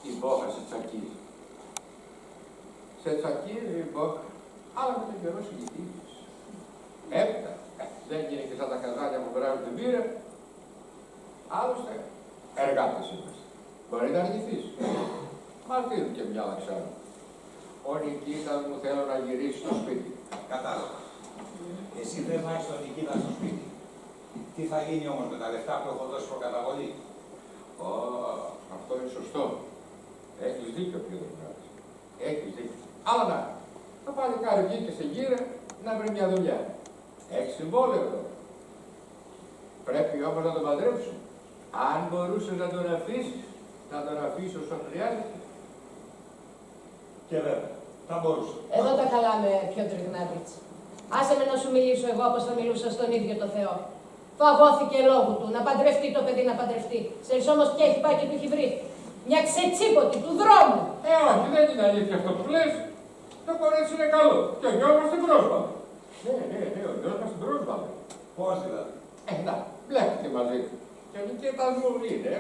Η μπόχα σε τσακίζει. Σε τσακίζει η μπόχα, αλλά με τον καιρό συγκεκριτής. Έπειτα, δεν γίνει και σαν τα καζάλια που βράζουν την πύρα. Άλλωστε, εργάτες είμαστε. Μπορεί να αργηθείς. Μα δίνουν και μια λαξάρα. Ο Νικήτας μου θέλω να γυρίσει στο σπίτι. Κατάλαβα. Εσύ θες να έχεις τον Νικήτα στο σπίτι. Τι θα γίνει όμως με τα λεφτά που έχω δώσει προκαταβολή. Αυτό είναι σωστό. Έχεις δίκιο, κύριε Δημάρχη. Έχεις δίκιο. Αλλά να, το παλικάρι βγήκε σε γύρα να βρει μια δουλειά. Έχει συμβόλαιο εδώ. Πρέπει όμως να τον παντρέψουν. Αν μπορούσες να τον αφήσεις, να τον αφήσεις όσο χρειάζεται. Και βέβαια, θα μπορούσα. Εδώ τα καλά με Πιότρ Γνάτιτς. Άσε με να σου μιλήσω εγώ όπως θα μιλούσα στον ίδιο το Θεό. Φαγώθηκε λόγου του να παντρευτεί το παιδί να παντρευτεί. Ξέρεις όμως ποια έχει πάει και του έχει βρει. Μια ξετσίποτη του δρόμου. Όχι, δεν είναι αλήθεια αυτό που λες. Το κορίτσι είναι καλό. Και ο γιος μας την πρόσβαλε. Ναι, ο γιος μας την πρόσβαλε. Πώς δηλαδή. Να, μπλέχτηκε μαζί του. Και ο Νικήτας μου είναι.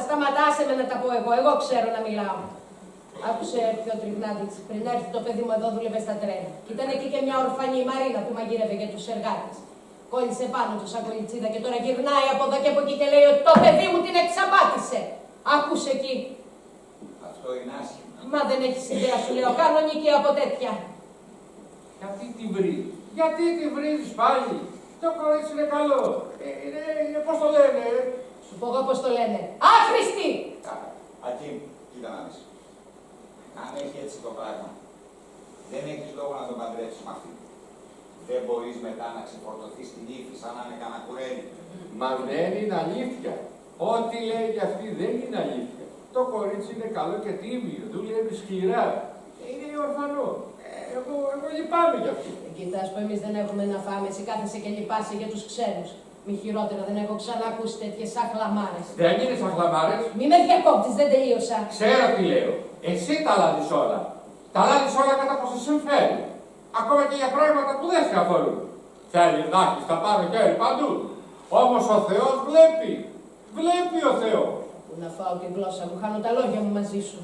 Σταμάτα, άσε με να τα πω εγώ. Εγώ ξέρω να μιλάω. Άκουσε Πιότρ Γνάτιτς, πριν έρθει το παιδί μου εδώ δούλευε στα τρένα. Και ήταν εκεί και μια ορφανή η Μαρίνα που μαγείρευε για τους εργάτες. Κόλλησε πάνω του σαν κολιτσίδα και τώρα γυρνάει από εδώ και από εκεί και λέει ότι το παιδί μου την εξαπάτησε. Άκουσε εκεί. Αυτό είναι άσχημα. Μα δεν έχεις ιδέα, σου λέω, κανονική από τέτοια. Γιατί τη βρίζεις, γιατί τη βρίζεις πάλι. Το κορίτσι είναι καλό. Είναι πώς το λένε. Σου πω εγώ πώς το λένε. Άχρηστη! Ακίμ, κοίτα να δεις. Αν έχει έτσι το πράγμα, δεν έχεις λόγο να τον παντρέψεις με αυτή. Δεν μπορείς μετά να ξεφορτωθείς την ύφη σαν να είναι κανένα κουρέλι. Μα δεν είναι αλήθεια. Ό,τι λέει κι αυτή δεν είναι αλήθεια. Το κορίτσι είναι καλό και τίμιο, δουλεύει σκληρά. Είναι ορφανό. Εγώ λυπάμαι γι' αυτό. Κοιτάς που εμείς δεν έχουμε να φάμε, εσύ κάθεσαι και λυπάσαι για τους ξένους. Μη χειρότερα, δεν έχω ξανακούσει τέτοιες σαχλαμάρες. Δεν είναι σαχλαμάρες. Μη με διακόπτεις, δεν τελείωσα. Ξέρω τι λέω. Εσύ τα λάδεις όλα. Τα λάδεις όλα κατά πως σε συμφέρει. Ακόμα και για πράγματα που δεν σε αφορούν. Θέλει να έχεις τα πάνω χέρι παντού. Όμως ο Θεός βλέπει. Βλέπει ο Θεός. Πού να φάω τη γλώσσα μου, χάνω τα λόγια μου μαζί σου.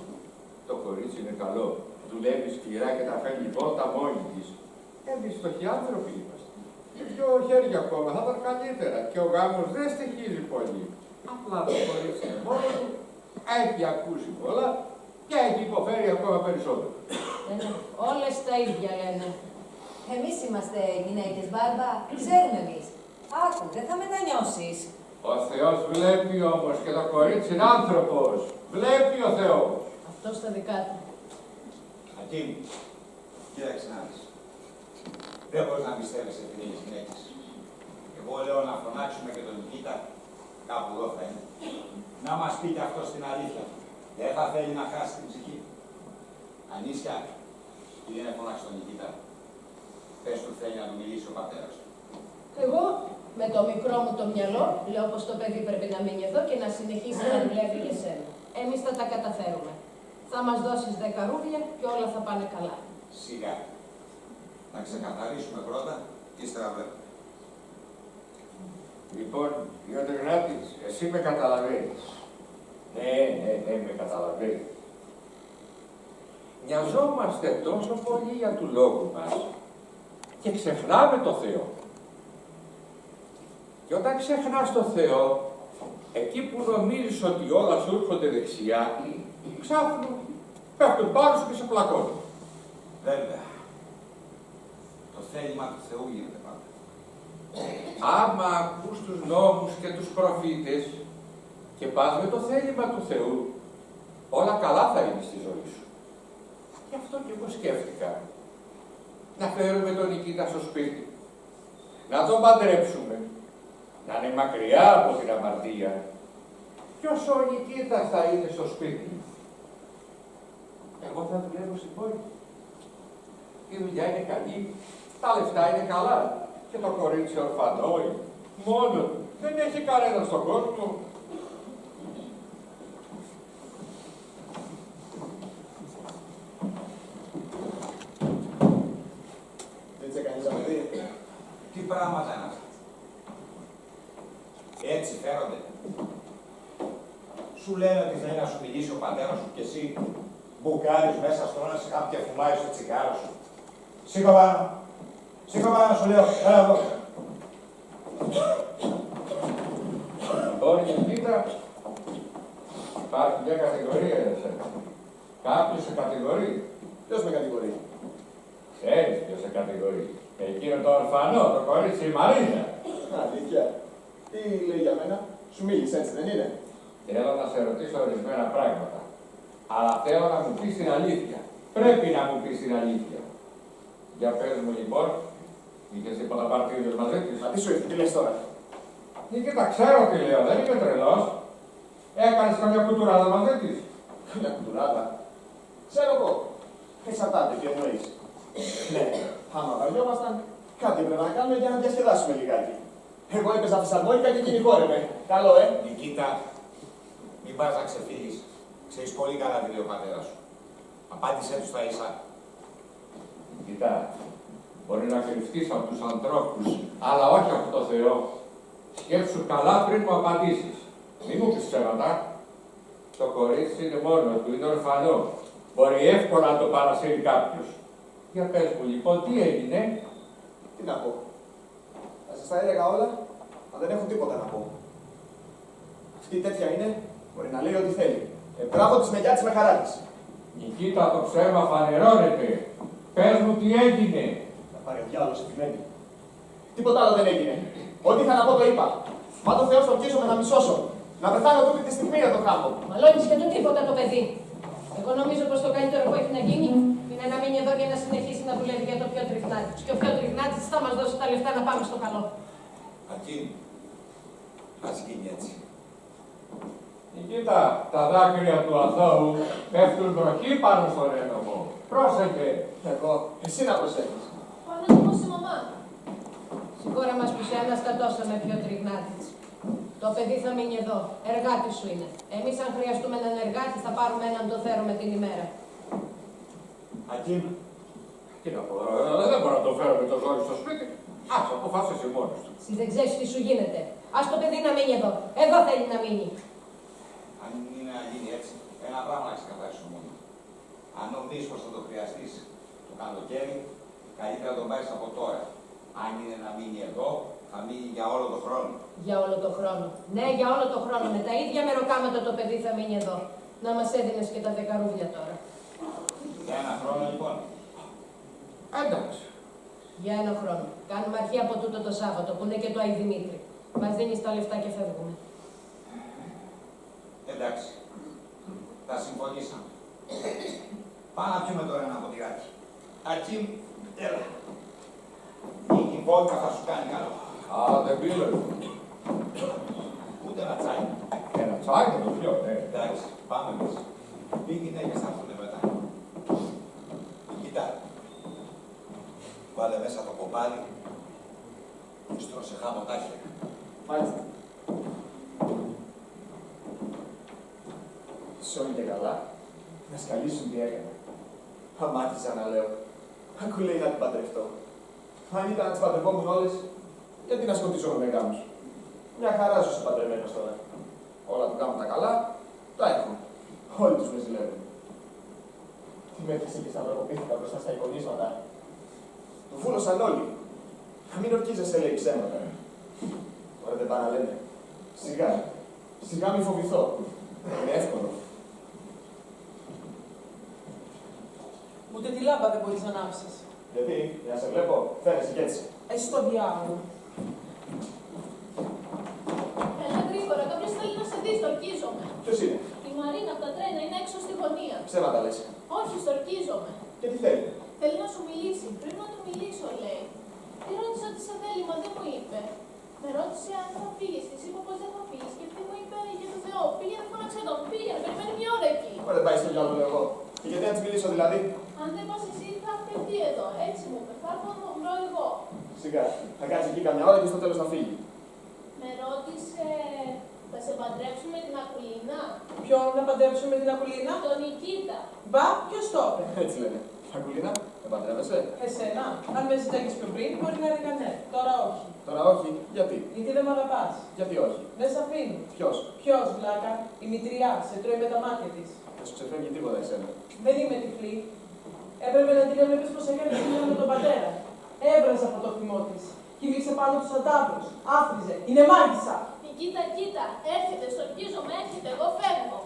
Το κορίτσι είναι καλό. Δουλεύει σκληρά και τα φέρνει βόλτα μόνη της. Εμείς φτωχοί άνθρωποι είμαστε. Και δυο χέρια ακόμα θα ήταν καλύτερα. Και ο γάμος δεν στοιχίζει πολύ. Απλά το κορίτσι είναι μόνο του. Έχει ακούσει πολλά και έχει υποφέρει ακόμα περισσότερο. Όλες τα ίδια λένε. Εμείς είμαστε γυναίκες, Μπάρμπα. Ξέρουμε εμείς. Άκου, δεν θα μετανιώσεις. Ο Θεός βλέπει όμως και το κορίτσι είναι άνθρωπος. Βλέπει ο Θεός. Αυτό στα δικά του. Ακίμ, κοίταξε να δεις. Δεν μπορείς να πιστεύεις σε φίλες γυναίκες. Εγώ λέω να φωνάξουμε και τον Νικήτα, κάπου εδώ θα είναι. Να μας πει και αυτός την αλήθεια. Δεν θα θέλει να χάσει την ψυχή. Ανίσια, τι δεν φωνάξει τον Νικήτα. Πες του θέλει να του μιλήσει ο πατέρας του. Εγώ, με το μικρό μου το μυαλό, λέω πως το παιδί πρέπει να μείνει εδώ και να συνεχίσει να δουλεύει για σένα. Εμείς θα τα καταφέρουμε. Θα μας δώσεις 10 ρούβλια και όλα θα πάνε καλά. Σιγά. Να ξεκαθαρίσουμε πρώτα και ύστερα βλέπουμε. Λοιπόν, Πιότρ Γνάτιτς, εσύ με καταλαβαίνεις. Ναι, με καταλαβαίνεις. Νοιαζόμαστε τόσο πολύ για του λόγου μας και ξεχνάμε το Θεό. Και όταν ξεχνάς το Θεό, εκεί που νομίζεις ότι όλα σου έρχονται δεξιά, ξάφνου πέφτουν πάνω σου και σε πλακώνουν. Βέβαια. Το θέλημα του Θεού γίνεται πάντα. Άμα ακούς τους νόμους και τους προφήτες και πας με το θέλημα του Θεού, όλα καλά θα είναι στη ζωή σου. Γι' αυτό και εγώ σκέφτηκα να φέρουμε τον Νικήτα στο σπίτι, να τον παντρέψουμε, να είναι μακριά από την αμαρτία. Ποιος ο Νικήτας θα είναι στο σπίτι. Εγώ θα δουλεύω στην πόλη. Η δουλειά είναι καλή, τα λεφτά είναι καλά και το κορίτσι ορφανό είναι. Μόνο του. Δεν έχει κανένα στον κόσμο. πράγματα είναι αυτά. Έτσι φέρονται. Σου λένε ότι θέλει να σου μιλήσει ο πατέρας σου και εσύ μπουκάρεις μέσα στο ένα σιγά και φουμάρεις το τσιγάρο σου. Σήκω πάνω. Σήκω πάνω σου λέω. Έλα εδώ. Ωραία, κοίτα. Υπάρχει μια κατηγορία για εσένα. Κάποιος σε κατηγορεί. Ποιος με κατηγορεί? Ξέρεις ποιος σε κατηγορεί. Εκείνο το ορφανό, το κορίτσι η Μαρίνα. Αλήθεια. Τι λέει για μένα? Σου μίλησε έτσι, δεν είναι? Θέλω να σε ρωτήσω ορισμένα πράγματα. Αλλά θέλω να μου πεις την αλήθεια. Πρέπει να μου πεις την αλήθεια. Για πες μου λοιπόν, είχες τίποτα παρτίδιος μαζί της? Μα τι σου ήρθε, τι λες τώρα? Κοίτα, ξέρω τι λέω, δεν είμαι τρελός. Έκανες καμιά κουτουράδα μαζί της? Καμιά κουτουράδα? Ξέρω εγώ. Εξαρτάται, τι εννοείς. Ναι, άμα βαριόμασταν, κάτι πρέπει να κάνουμε για να διασκεδάσουμε λιγάκι. Εγώ έπαιζα φυσαρμόνικα και εκείνη χόρευε. Καλό, Νικήτα, μην πας να ξεφύγεις. Ξέρεις πολύ καλά τι λέει ο πατέρας σου. Απάντησέ του στα ίσα. Κοιτά, μπορεί να κρυφτείς από τους ανθρώπους, αλλά όχι από το Θεό. Σκέψου καλά πριν μου απαντήσεις. Μην μου πεις ψέματα. Το κορίτσι είναι μόνο του, είναι ορφανό. Μπορεί εύκολα να το παρασύρει κάποιος. Για πες μου λοιπόν, τι έγινε? Τι να πω. Θα σας τα έλεγα όλα, αλλά δεν έχω τίποτα να πω. Αυτή τέτοια είναι, μπορεί να λέει ό,τι θέλει. Μπράβο της μεγιά της με χαρά της. Νικήτα, το ψέμα φανερώνεται. Πες μου τι έγινε. Να πάρει ο διάολος επιμένει. Τίποτα άλλο δεν έγινε. Ό,τι είχα να πω το είπα. Μα το Θεό στορκίζομαι να μη σώσω. Να πεθάνω τούτη τη στιγμή να το κάνω. Μαλώνεις και το τίποτα το παιδί. Εγώ νομίζω πως το καλύτερο που έχει να γίνει είναι να μείνει εδώ και να συνεχίσει να δουλεύει για το πιο τριχνάτης. Και ο πιο τριχνάτης θα μας δώσει τα λεφτά να πάμε στο καλό. Ακή, ας γίνει έτσι. Κοίτα, τα δάκρυα του αθώου πέφτουν βροχή πάνω στον ένομο. Πρόσεχε. Εγώ, εσύ να προσέχεις. Πάω να το πω στη μαμά. Συγχώρα μας που σε αναστατώσαμε πιο τριχνάτης. Το παιδί θα μείνει εδώ. Εργάτη σου είναι. Εμείς αν χρειαστούμε έναν εργάτη θα πάρουμε έναν το θέρουμε την ημέρα. Ακή. Τι να πω, δεν μπορώ να το φέρω με το ζόρι στο σπίτι. Ας αποφάσισε μόνος του. Εσύ δεν ξέρεις τι σου γίνεται. Ας το παιδί να μείνει εδώ. Εδώ θέλει να μείνει. Αν είναι να γίνει έτσι, ένα πράγμα να ξεκαθάρισω μόνο. Αν νομίζεις πως θα το χρειαστείς το καλοκαίρι, καλύτερα να τον πάρεις από τώρα. Αν είναι να μείνει εδώ, θα μείνει για όλο τον χρόνο. Για όλο τον χρόνο. Ναι, για όλο τον χρόνο. Με τα ίδια μεροκάματα το παιδί θα μείνει εδώ. Να μας έδινες και τα 10 ρούβλια τώρα. Για ένα χρόνο λοιπόν. Εντάξει. Για ένα χρόνο. Κάνουμε αρχή από τούτο το Σάββατο που είναι και το Άι Δημήτρη. Μας δίνεις τα λεφτά και φεύγουμε. Εντάξει. Θα συμφωνήσαμε. Πάμε να πιούμε τώρα ένα ποτηράκι. Ακή, έλα. Η βόλτα θα σου κάνει καλό. Α, δεν πήρε. Ούτε ένα τσάι. Ένα τσάι θα το πιω, ναι. Εντάξει, πάμε εμείς. Οι γυναίκες θα έρθουν μετά. Κοίτα. Βάλε μέσα το κομπάρι. Στρώσε χαμοτάχια. Μάλιστα. Σ' και καλά. Να σκαλίσουν τι έκανα. Αμάτιζα να λέω. Ακού λέει να την παντρευτώ. Αν ήταν να τις παντρευόμουν όλες, γιατί να σκοτίζομαι με γάμους. Μια χαρά ζω παντρεμένος τώρα. Όλα του κάνουν τα καλά, τα έχω. Όλοι τους με ζηλεύουν. Τι μέτρησε και σταυροκοπήθηκα μπροστά στα εικονίσματα. Του βούλωσαν όλοι. Να μην ορκίζεσαι, λέει ψέματα. Τώρα δεν πάνε να λένε. Σιγά, σιγά μη φοβηθώ. Είναι εύκολο. Ούτε τη λάμπα δεν μπορείς να ανάψεις. Γιατί, για να σε βλέπω, φαίνεσαι κι έτσι. Εσύ στο διάβολο. Έλα γρήγορα, κάποιος θέλει να σε δει, στορκίζομαι. Ποιος είναι? Η Μαρίνα από τα τρένα είναι έξω στη γωνία. Ψέματα λες. Όχι, στορκίζομαι. Και τι θέλει? Θέλει να σου μιλήσει. Πρέπει να του μιλήσω, λέει. Τη ρώτησα τι σε θέλει, μα δεν μου είπε. Με ρώτησε αν θα φύγεις. Της είπα πως δεν θα φύγεις. Και επειδή μου είπε για το Θεό, πήγαινε φώναξε τον. Πήγαινε, περιμένει μια ώρα εκεί. Μα δεν πάει στο διάλογο εγώ. Και γιατί να της μιλήσω δηλαδή? Αν δεν πας εσύ, θα αυτή εδώ. Έτσι μου είπε. Θα έρθω να τον βρω εγώ. Σιγά, θα κάτσει εκεί καμιά ώρα και στο τέλος θα φύγει. Με ρώτησε, θα σε παντρέψουμε την Ακουλίνα. Ποιον να παντρέψουμε την Ακουλίνα? Τον Νικήτα. Μπα, ποιος το είπε? Έτσι λένε. Ακουλίνα, θα παντρεύεσαι? Εσένα. Αν με ζητάγεις πιο πριν, μπορεί να έλεγα ναι. Τώρα όχι. Τώρα όχι. Γιατί? Γιατί δεν με αγαπάς. Γιατί όχι? Δεν σ' αφήνει. Ποιος? Ποιος, βλάκα. Η μητριά. Σε τρώει με τα μάτια της. Δεν σου ξεφεύγει τίποτα εσένα. Δεν είμαι τυφλή. Έπρεπε να την έβλεπες πως έκανε φίλο με τον πατέρα. Έβραζε από το θυμό της. Κυλήσε πάνω τους αντάβρους. Άφριζε. Είναι μάγισσα. Κοίτα, κοίτα. Έρχεται, στορκίζομαι, έρχεται. Εγώ φεύγω.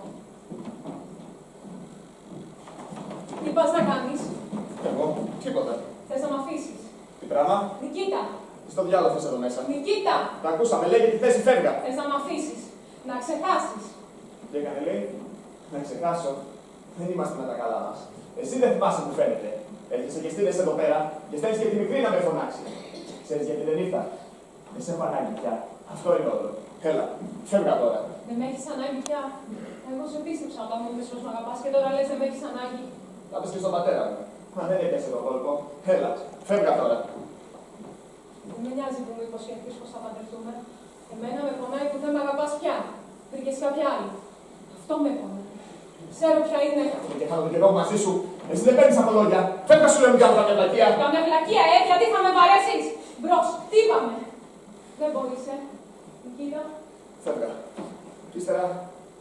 Τι πας να κάνεις? Εγώ? Τίποτα. Θες να μ' αφήσεις? Τι πράγμα? Νικήτα! Στο διάλογο θες εδώ μέσα. Νικήτα! Τα ακούσαμε, λέει για τη θέση φεύγα. Θες να μ' αφήσεις? Να ξεχάσεις? Τι έκανε, λέει? Να ξεχάσω. Δεν είμαστε με τα καλά μας. Εσύ δεν θυμάσαι που φαίνεται. Έρχεσαι και στείλεσαι εδώ πέρα και στέλνεις και τη μικρή να με φωνάξει. Ξέρεις γιατί δεν ήρθα? Δεν σε έχω ανάγκη πια. Αυτό είναι όλο. Έλα, φεύγα τώρα. Δεν με έχεις ανάγκη πια. Εγώ σε πίστεψα όταν μου είπες πως μ' αγαπάς και τώρα λες δεν με έχεις ανάγκη. Θα πεις και στον πατέρα μου. Μα δεν έπιασε τον κόλπο. Έλα, φεύγα τώρα. Δεν με νοιάζει που μου υποσχέθηκες πως θα παντρευτούμε. Εμένα με πονάει που δεν με αγαπάς πια. Βρήκες κάποια άλλη. Αυτό με πονάει. Ξέρω ποια είναι. Και χάνω τον καιρό μαζί σου. Εσύ δεν παίρνεις από λόγια. Φεύγα σου λέω μια βλακία. Καμιά βλακία, γιατί θα με βαρέσεις. Μπρος, τι είπαμε. Δεν μπορείς, Νικήτα. Φεύγα. Και ύστερα,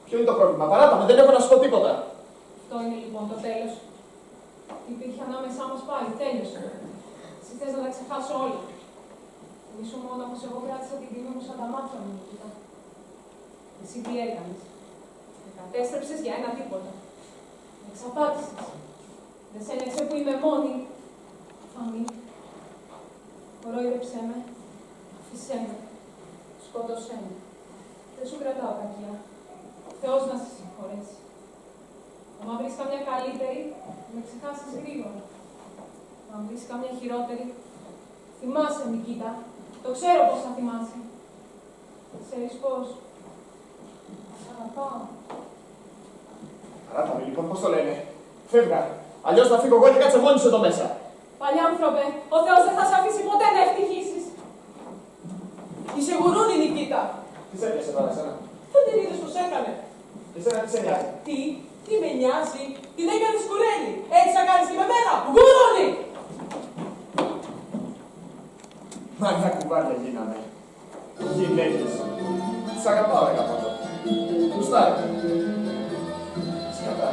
ποιο είναι το πρόβλημα? Παράτα με, δεν έχω να σου πω τίποτα. Αυτό είναι λοιπόν το τέλος. Υπήρχε ανάμεσά μας πάλι, τέλειωσε. Εσύ θες να τα ξεχάσω όλα. Ήσουν μόνο πως εγώ κράτησα την τιμή μου σαν τα μάτια μου, Νικήτα. Εσύ τι έκανες? Με κατέστρεψες για ένα τίποτα. Με εξαπάτησες. Δεν σ' ένιωξε που είμαι μόνη. Φαμί. Κορόιδεψέ με. Αφήσέ με. Σκότωσέ με. Δεν σου κρατάω κακιά. Θεός να σε συγχωρέσει. Αν βρεις καμιά καλύτερη, με ξεχάσεις γρήγορα. Αν βρεις καμιά χειρότερη, θυμάσαι, Νικήτα. Το ξέρω πώς θα θυμάσαι. Ξέρεις πώς. Σ' αγαπάω. Παράτα με λοιπόν, πώς το λένε. Φεύγα. Αλλιώς θα φύγω εγώ και κάτσε μόνη σου εδώ μέσα. Παλιάνθρωπε, ο Θεός δεν θα σε αφήσει ποτέ να ευτυχήσεις. Είσαι γουρούνι, Νικήτα. Τι σε έπιασε τώρα, εσένα? Δεν την είδες πως έκανε. Εσένα τι σε νοιάζει? Τι με νοιάζει? Την έκανες κουρέλι. Έτσι θα κάνεις και με μένα. Γουρούνι! Μαγιά κουβάρια γίναμε. Γυναίκες. Τις αγαπάω, αγαπάω. Γουστάρε. Σκατά.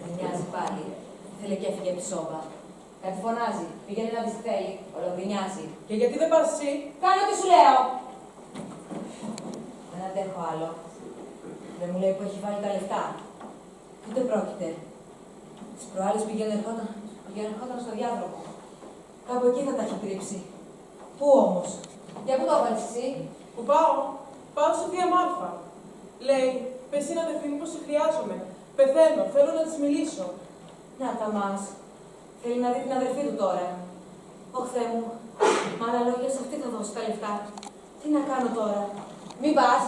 Γκρινιάζει πάλι. Θέλει και έφυγε από τη σόμπα. Κάτι φωνάζει. Πήγαινε να δεις τι θέλει. Ολογκρινιάζει. Και γιατί δεν πας εσύ? Κάνω τι σου λέω. Δεν αντέχω άλλο. Δεν μου λέει που έχει βάλει τα λεφτά. Ούτε πρόκειται. Τις προάλλες πήγαινε ερχόταν στο διάδρομο. Κάπου εκεί θα τα έχει κρύψει. Πού όμως? Για πού το έβαλες εσύ? Που πάω? Πάω στο Θεία Μάρθα. Λέει, πες στην αδερφή μου πως σε χρειάζομαι. Πεθαίνω, θέλω να της μιλήσω. Να τα μας. Θέλει να δει την αδερφή του τώρα. Ωχ, Θεέ μου. Μ' άλλα λόγια σε αυτή θα δώσει τα λεφτά. Τι να κάνω τώρα? Μην πας.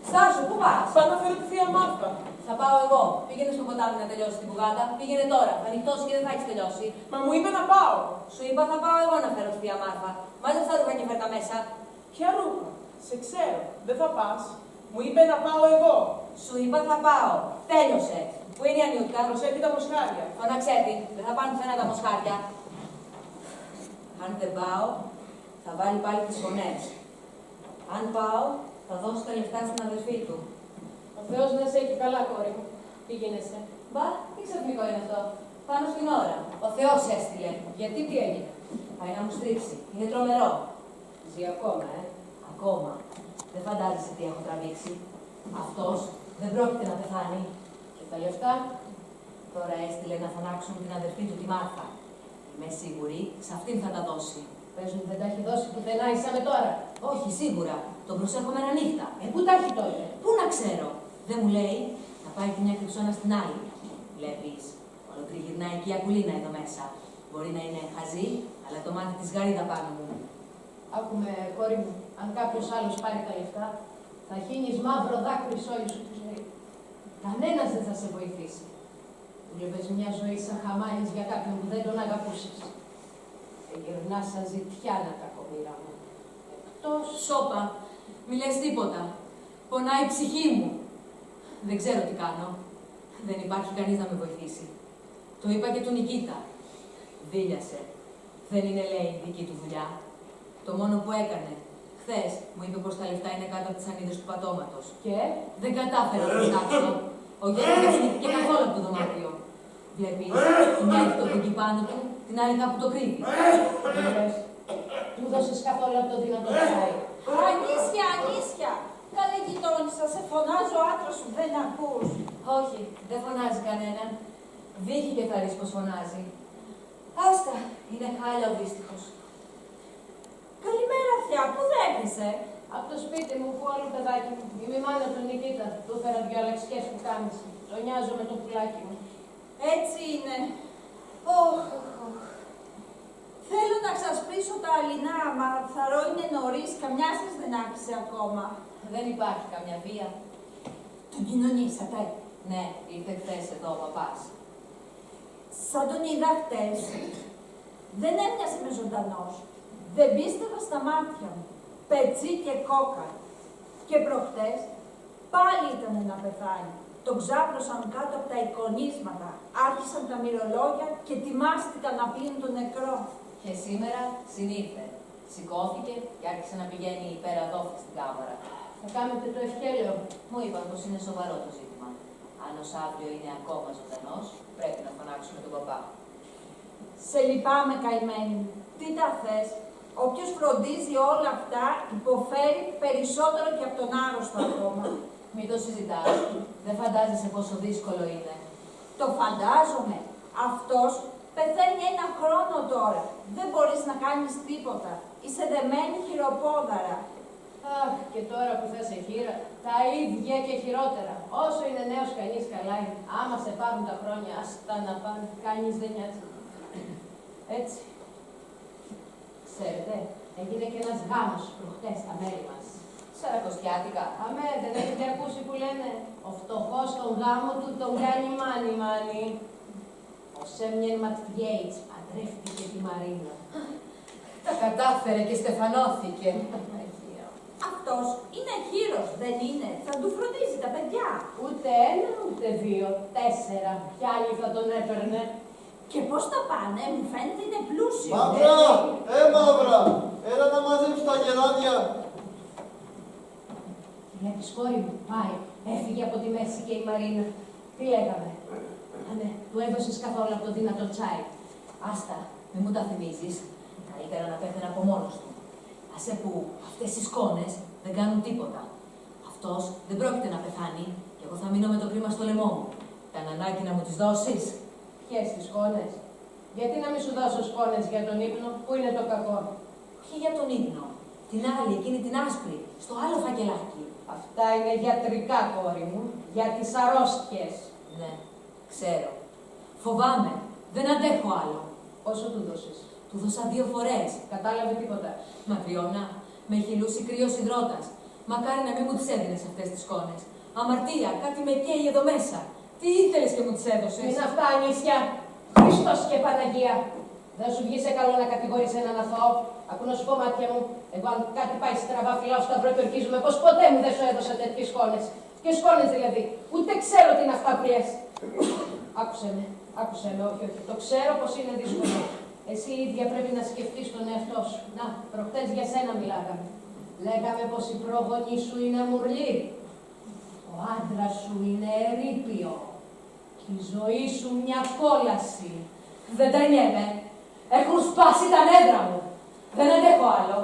Στάσου, πού πας? Πάω να φέρω τη Θεία Μάρθα. Θα πάω εγώ. Πήγαινε στο ποτάμι να τελειώσει την πουγάτα. Πήγαινε τώρα. Θα νυχτώσει και δεν θα έχει τελειώσει. Μα μου είπε να πάω. Σου είπα θα πάω εγώ να φέρω τη Θεία Μάρθα. Μάζεψε τα ρούχα και φέρ' τα μέσα. Ποια ρούχα? Σε ξέρω. Δεν θα πας. Μου είπε να πάω εγώ. Σου είπα θα πάω. Τέλειωσε. Πού είναι η Ανιούτκα? Προσέχει τα μοσχάρια. Φωνάξε τη. Δεν θα πάνε πουθενά τα μοσχάρια. Αν δεν πάω, θα βάλει πάλι τις φωνές. Αν πάω, θα δώσω τα λεφτά στην αδερφή του. Ο Θεός να σε έχει καλά, κόρη μου. Πήγαινεσαι. Μπα, τι ξαφνικό είναι αυτό. Πάνω στην ώρα. Ο Θεός έστειλε. Γιατί τι έγινε? Πάει να μου στρίψει. Είναι τρομερό. Ζει ακόμα, Ακόμα. Δεν φαντάζεσαι τι έχω τραβήξει. Αυτός δεν πρόκειται να πεθάνει. Και τα λεφτά? Τώρα έστειλε να φωνάξουν την αδερφή του τη Μάρθα. Είμαι σίγουρη, σε αυτήν θα τα δώσει. Πες μου δεν τα έχει δώσει πουθενά, είσαμε τώρα. Όχι, σίγουρα. Τον προσέχω μέρα νύχτα. Πού τα έχει τότε? Πού να ξέρω. Δεν μου λέει να πάει τη μια κρυψώνα στην άλλη. Βλέπεις, ολοτριγυρνάει και η ακουλίνα εδώ μέσα. Μπορεί να είναι χαζή, αλλά το μάτι της γαρίδα πάνω μου. Άκουμε, κόρη μου, αν κάποιος άλλος πάρει τα λεφτά, θα χύνεις μαύρο δάκρυ σε όλη σου τη ζωή. Κανένας δεν θα σε βοηθήσει. Βλέπεις μια ζωή σαν χαμάλης για κάποιον που δεν τον αγαπούσες. Και γυρνάς σαν ζητιά να κακομοίρα μου. Αυτός. Σώπα. Μη λες τίποτα. Πονάει η ψυχή μου. Δεν ξέρω τι κάνω. Δεν υπάρχει κανείς να με βοηθήσει. Το είπα και του Νικήτα. Δίλιασε. Δεν είναι, λέει, δική του δουλειά. Το μόνο που έκανε, χθες, μου είπε πως τα λεφτά είναι κάτω από τις σανίδες του πατώματος. Και δεν κατάφερα να το ψάξω. Ο Γιώργος δεν συνήθηκε καθόλου από το δωμάτιο. Βλέπεις, τη μια έχει το κουκκί πάνω του, την άλλη κάπου το κρύβει. Του δώσεις καθόλου από το δυνατό τσάι. Ανίσια, ανίσια! Καλέ γειτόνισσα, σε φωνάζει ο άντρας σου, δεν ακούς. Όχι, δεν φωνάζει κανέναν. Δείχει και θα ρίξει πως φωνάζει. Άστα, είναι χάλια ο δύστιχος. Καλημέρα, θεία, πού δέχεσαι? Από το σπίτι μου, που άλλο παιδάκι μου. Η μάνα του Νικήτα, του έφερα δυο αλλαξικές που κάμισε. Το νοιάζω με το πουλάκι μου. Έτσι είναι. Θέλω να ξασπίσω τα αλυνά, μα θαρώ είναι νωρίς, καμιά σας δεν άρχισε ακόμα. Δεν υπάρχει καμιά βία. Τον κοινωνήσατε? Ναι, ήρθε χθες εδώ ο παπάς. Σαν τον είδα χτες, δεν έμοιασε με ζωντανός. Δεν πίστευα στα μάτια μου. Πετσί και κόκα. Και προχτές πάλι ήταν να πεθάνει. Τον ξάπλωσαν κάτω από τα εικονίσματα. Άρχισαν τα μυρολόγια και ετοιμάστηκαν να πλύνουν τον νεκρό. Και σήμερα συνήλθε. Σηκώθηκε και άρχισε να πηγαίνει πέρα δόφη στην κάμαρα. Θα κάνετε το ευκέλιο. Μου είπαν πως είναι σοβαρό το ζήτημα. Αν ως αύριο είναι ακόμα ζωντανός, πρέπει να φωνάξουμε τον παπά. Σε λυπάμαι, καημένη μου. Τι τα θες? Όποιος φροντίζει όλα αυτά υποφέρει περισσότερο και από τον άρρωστο ακόμα. Μην το συζητάς. Δεν φαντάζεσαι πόσο δύσκολο είναι. Το φαντάζομαι. Αυτός πεθαίνει 1 χρόνο τώρα. Δεν μπορείς να κάνεις τίποτα. Είσαι δεμένη χειροπόδαρα. Αχ, και τώρα που θες χείρα, τα ίδια και χειρότερα. Όσο είναι νέος κανείς καλά είναι. Άμα σε πάρουν τα χρόνια, άστα να πάνε, κανείς δεν νοιάζει. Έτσι. Ξέρετε, έγινε και ένας γάμος προχτές στα μέρη μας. Σαρακοστιάτικα. Αμέ, δεν έχετε ακούσει που λένε ο φτωχός τον γάμο του τον κάνει μάνι. Ο Σέμιεν Ματβιέιτς παντρεύτηκε τη Μαρίνα. Τα κατάφερε και στεφανώθηκε. Αυτός είναι χείρος, δεν είναι? Θα του φροντίζει τα παιδιά. Ούτε 1, ούτε 2, 4. Κι άλλη θα τον έπαιρνε. Και πώς τα πάνε, μου φαίνεται είναι πλούσιο. Μαύρα! Μαύρα! Έλα να μαζέψεις τα γεράδια. Βλέπεις, κόρη μου, πάει. Έφυγε από τη μέση και η Μαρίνα. Τι λέγαμε? Ναι, του έδωσες καθόλου από το δυνατό τσάι. Άστα, μη μου τα θυμίζεις. Καλύτερα να πέθανε από μόνος του. Άσε που αυτές οι σκόνες δεν κάνουν τίποτα. Αυτός δεν πρόκειται να πεθάνει και εγώ θα μείνω με το κρίμα στο λαιμό μου. Ήταν ανάγκη να μου τις δώσεις. Ποιες τις σκόνες? Γιατί να μην σου δώσω σκόνες για τον ύπνο, που είναι το κακό? Όχι για τον ύπνο. Την άλλη, εκείνη την άσπρη, στο άλλο φακελάκι. Αυτά είναι γιατρικά, κόρη μου, για τις αρρώστιες. Ναι, ξέρω. Φοβάμαι. Δεν αντέχω άλλο. Πόσο του δώσεις? Του δώσα 2 φορές. Κατάλαβε τίποτα? Μακριώνα, με έχει λούσει κρύος υδρότας. Μακάρι να μην μου τις έδινες αυτές τις σκόνες. Αμαρτία, κάτι με καίει εδώ μέσα. Τι ήθελες και μου τις έδωσες? Μην αυτά, νησιά. Χριστός και Παναγία. Δεν σου βγει σε καλό να κατηγορείς έναν αθώο. Ακού να σου πω, μάτια μου, εγώ αν κάτι πάει στραβά, φυλάω σταυρό και ορκίζομαι πως ποτέ μου δεν σου έδωσα τέτοιες σκόνες. Και σκόνες δηλαδή. Ούτε ξέρω τι είναι αυτά που λες. Άκουσε με, όχι. Το ξέρω πως είναι δύσκολο. Εσύ ίδια πρέπει να σκεφτείς τον εαυτό σου. Να, προχτές για σένα μιλάγαμε. Λέγαμε πως η προγονή σου είναι μουρλή. Ο άντρας σου είναι ερείπιο. Και η ζωή σου μια κόλαση. Δεν τρενιέμαι. Έχουν σπάσει τα νεύρα μου. Δεν αντέχω άλλο.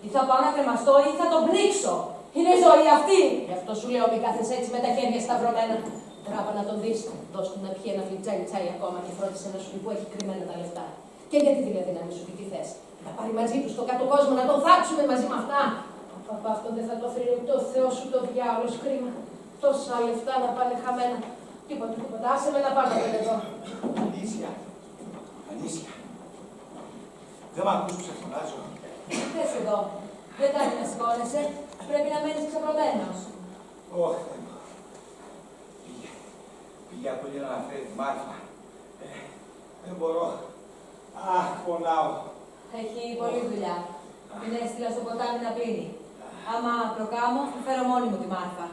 Ή θα πάω να κρεμαστώ ή θα τον πνίξω. Είναι ζωή αυτή. Γι' αυτό σου λέω μη κάθεσαι έτσι με τα χέρια σταυρωμένα. Τράβα να τον δεις. Δώσ' του να πιει ένα φλιτζάλι τσάι ακόμα και φρόντισε να σου πει που έχει κρυμμένα τα λεφτά. Και γιατί δηλαδή να μην σου πει τι θες? Να πάρει μαζί του στο κάτω κόσμο, να τον θάψουμε μαζί με αυτά. Παπά, αυτό δεν θα το θρύνει το Θεό σου το διάολος, κρίμα. Τόσα λεφτά να πάνε χαμένα. Τίποτα, άσε με να πάω να εδώ. Ανήσια. Δεν μ' ακούς που σε φωνάζω. Θες εδώ. Δεν κάνει να σηκώνεσαι. Πρέπει να μένεις ξαπλωμένος. Όχι, πήγε από λίγο να φέρει τη Μάρθα. Δεν μπορώ. Αχ, πονάω. Έχει πολλή δουλειά. Την έστειλα στο ποτάμι να πλύνει. Άμα προκάμω, θα φέρω μόνη μου τη Μάρθα.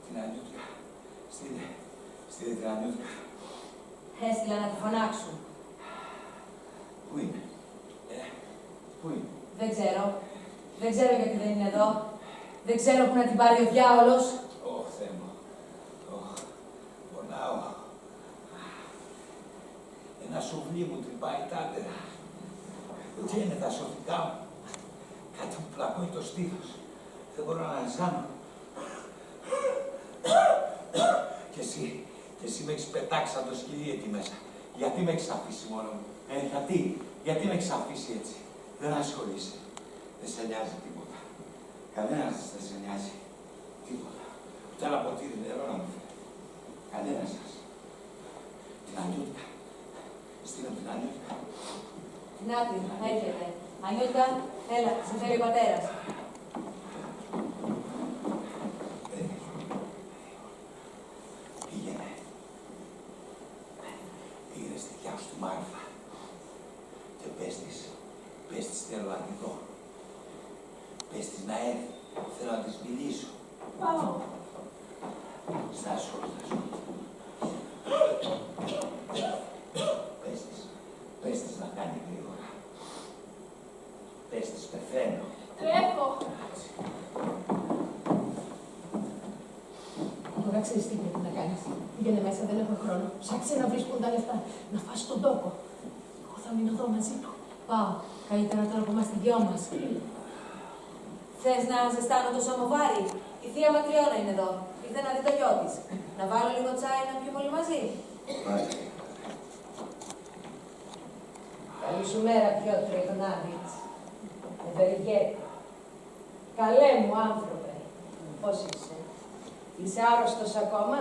Την Ανιούτκα. Στείλε την Ανιούτκα. Έστειλα να τη φωνάξουν. Πού είναι? Πού είναι? Δεν ξέρω. Δεν ξέρω γιατί δεν είναι εδώ. Δεν ξέρω που να την πάρει ο διάολος. Ωχ, Θεέ μου. Πονάω. Ένα σουβλί μου τρυπάει τάντερα. Τι είναι τα σωθικά μου. Κάτι μου πλακώνει το στήθος. Δεν μπορώ να ανασάνω. Και εσύ με έχεις πετάξει σαν το σκυλί εκεί μέσα. Γιατί με έχεις αφήσει μόνο μου. Γιατί με έχεις αφήσει έτσι. Δεν ασχολείσαι. Δεν σε νοιάζει τίποτα. Κανένας δεν σε νοιάζει. Τίποτα. Ούτε ένα ποτήρι νερό να μου φέρει. Κανένας σας. Την Ανιούτκα. Στείλω την Ανιούτκα. Να την, έρχεται. Ανιούτκα, έλα, σε θέλει ο πατέρας. Πήγαινε στη δικιά σου τη Μάρθα και πες της θέλω να τη δω. Πες της να έρθει, θέλω να της μιλήσω. Πάω. Στάσου. Πες της να κάνει γρήγορα. Πες της πεθαίνω. Τρέχω. Τώρα ξέρεις τι πρέπει να κάνεις. Πήγαινε μέσα, δεν έχω χρόνο. Ψάξε να βρεις που είναι τα λεφτά. Να φας τον τόπο. Εγώ θα μείνω εδώ μαζί του. Πάω. Καλύτερα τώρα που είμαστε δυο μας. Θες να ζεστάνω το σαμοβάρι? Η θεία Ματριώνα είναι εδώ. Ήρθε να δει το γιο της. Να βάλω λίγο τσάι να πιούμε όλοι μαζί. Καλή σου μέρα, Πιότρη Γνάδιτς. Ευεργέτη. Καλέ μου άνθρωποι. Πώς είσαι? Είσαι άρρωστος ακόμα?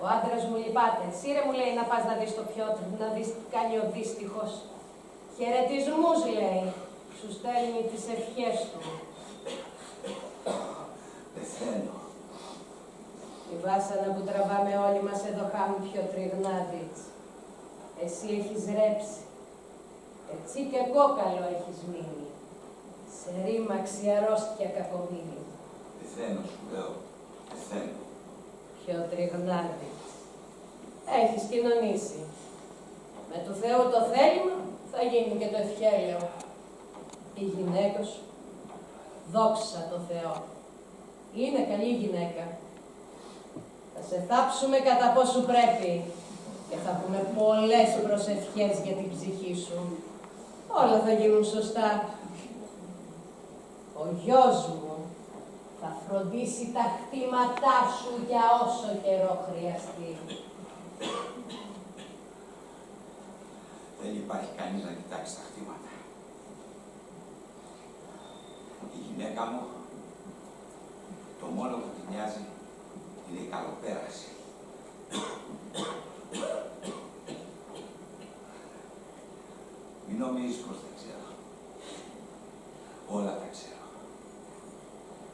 Ο άντρας μου λυπάται. Σύρε μου λέει να πας να δεις το Πιότρ, να δεις τι κάνει ο δύστιχος. Χαιρετισμούς λέει. Σου στέλνει τις ευχές του. Πεθαίνω. Η βάσανα που τραβάμε όλοι μας εδώ χάμουν Πιότρ Γνάδιτς. Εσύ έχεις ρέψει. Έτσι και κόκαλο έχεις μείνει. Σε ρήμαξη αρρώστια κακομοίρη. Πεθαίνω, σου λέω. Πεθαίνω. Πιότρ Γνάδιτς. Έχεις κοινωνήσει. Με του Θεού το θέλημα θα γίνει και το ευχέλαιο. Η γυναίκα σου, δόξα τω Θεώ, είναι καλή γυναίκα. Θα σε θάψουμε κατά πόσο πρέπει και θα πούμε πολλές προσευχές για την ψυχή σου. Όλα θα γίνουν σωστά. Ο γιος μου θα φροντίσει τα χτήματά σου για όσο καιρό χρειαστεί. Δεν υπάρχει κανείς να κοιτάξει τα χτήματα. Η γυναίκα μου, το μόνο που την νοιάζει είναι η καλοπέραση. Μην νομίζεις πως δεν ξέρω. Όλα τα ξέρω.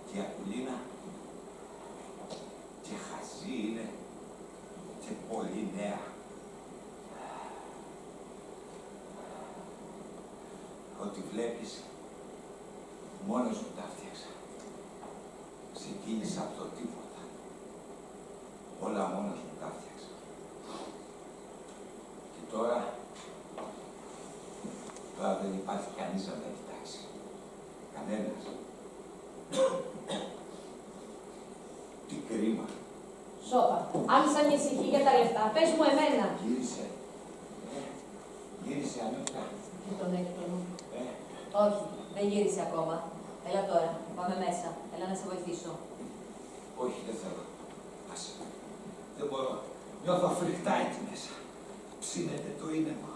Και η Ακουλίνα και χαζή είναι και πολύ νέα. Ό,τι βλέπεις, μόνος μου τα φτιάξα. Ξεκίνησα από το τίποτα. Όλα μόνος μου τα φτιάξα. Και τώρα δεν υπάρχει κανείς να τα κοιτάξει. Κανένας. Τι κρίμα. Σώπα, αν σ' ανησυχεί για τα λεφτά, πες μου εμένα. Γύρισε. Γύρισε, Ανιούτκα. Δεν τον έχει το νου. Όχι, δεν γύρισε ακόμα. Έλα τώρα, πάμε μέσα. Έλα να σε βοηθήσω. Όχι, δεν θέλω. Άσε. Δεν μπορώ. Νιώθω φρικτά εκεί μέσα. Ψήνεται το είναι μου.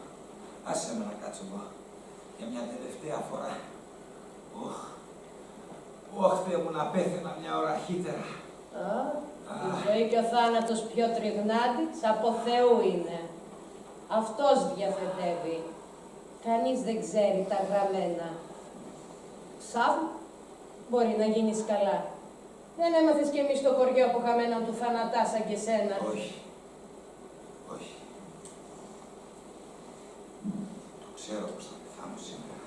Άσε με να κάτσω εδώ. Για μια τελευταία φορά. Ωχ, Θεέ μου, να πέθαινα μια ώρα αρχίτερα. Η ζωή και ο θάνατος Πιότρ Γνάδιτς από Θεού είναι. Αυτός διαθετεύει. Κανείς δεν ξέρει τα γραμμένα. Ξαφ, μπορεί να γίνεις καλά. Δεν έμαθες κι εμείς στο χωριό που χαμέναν του θανατά σαν και σένα. Όχι. Όχι. Το Ξέρω πως θα πεθάνω σήμερα.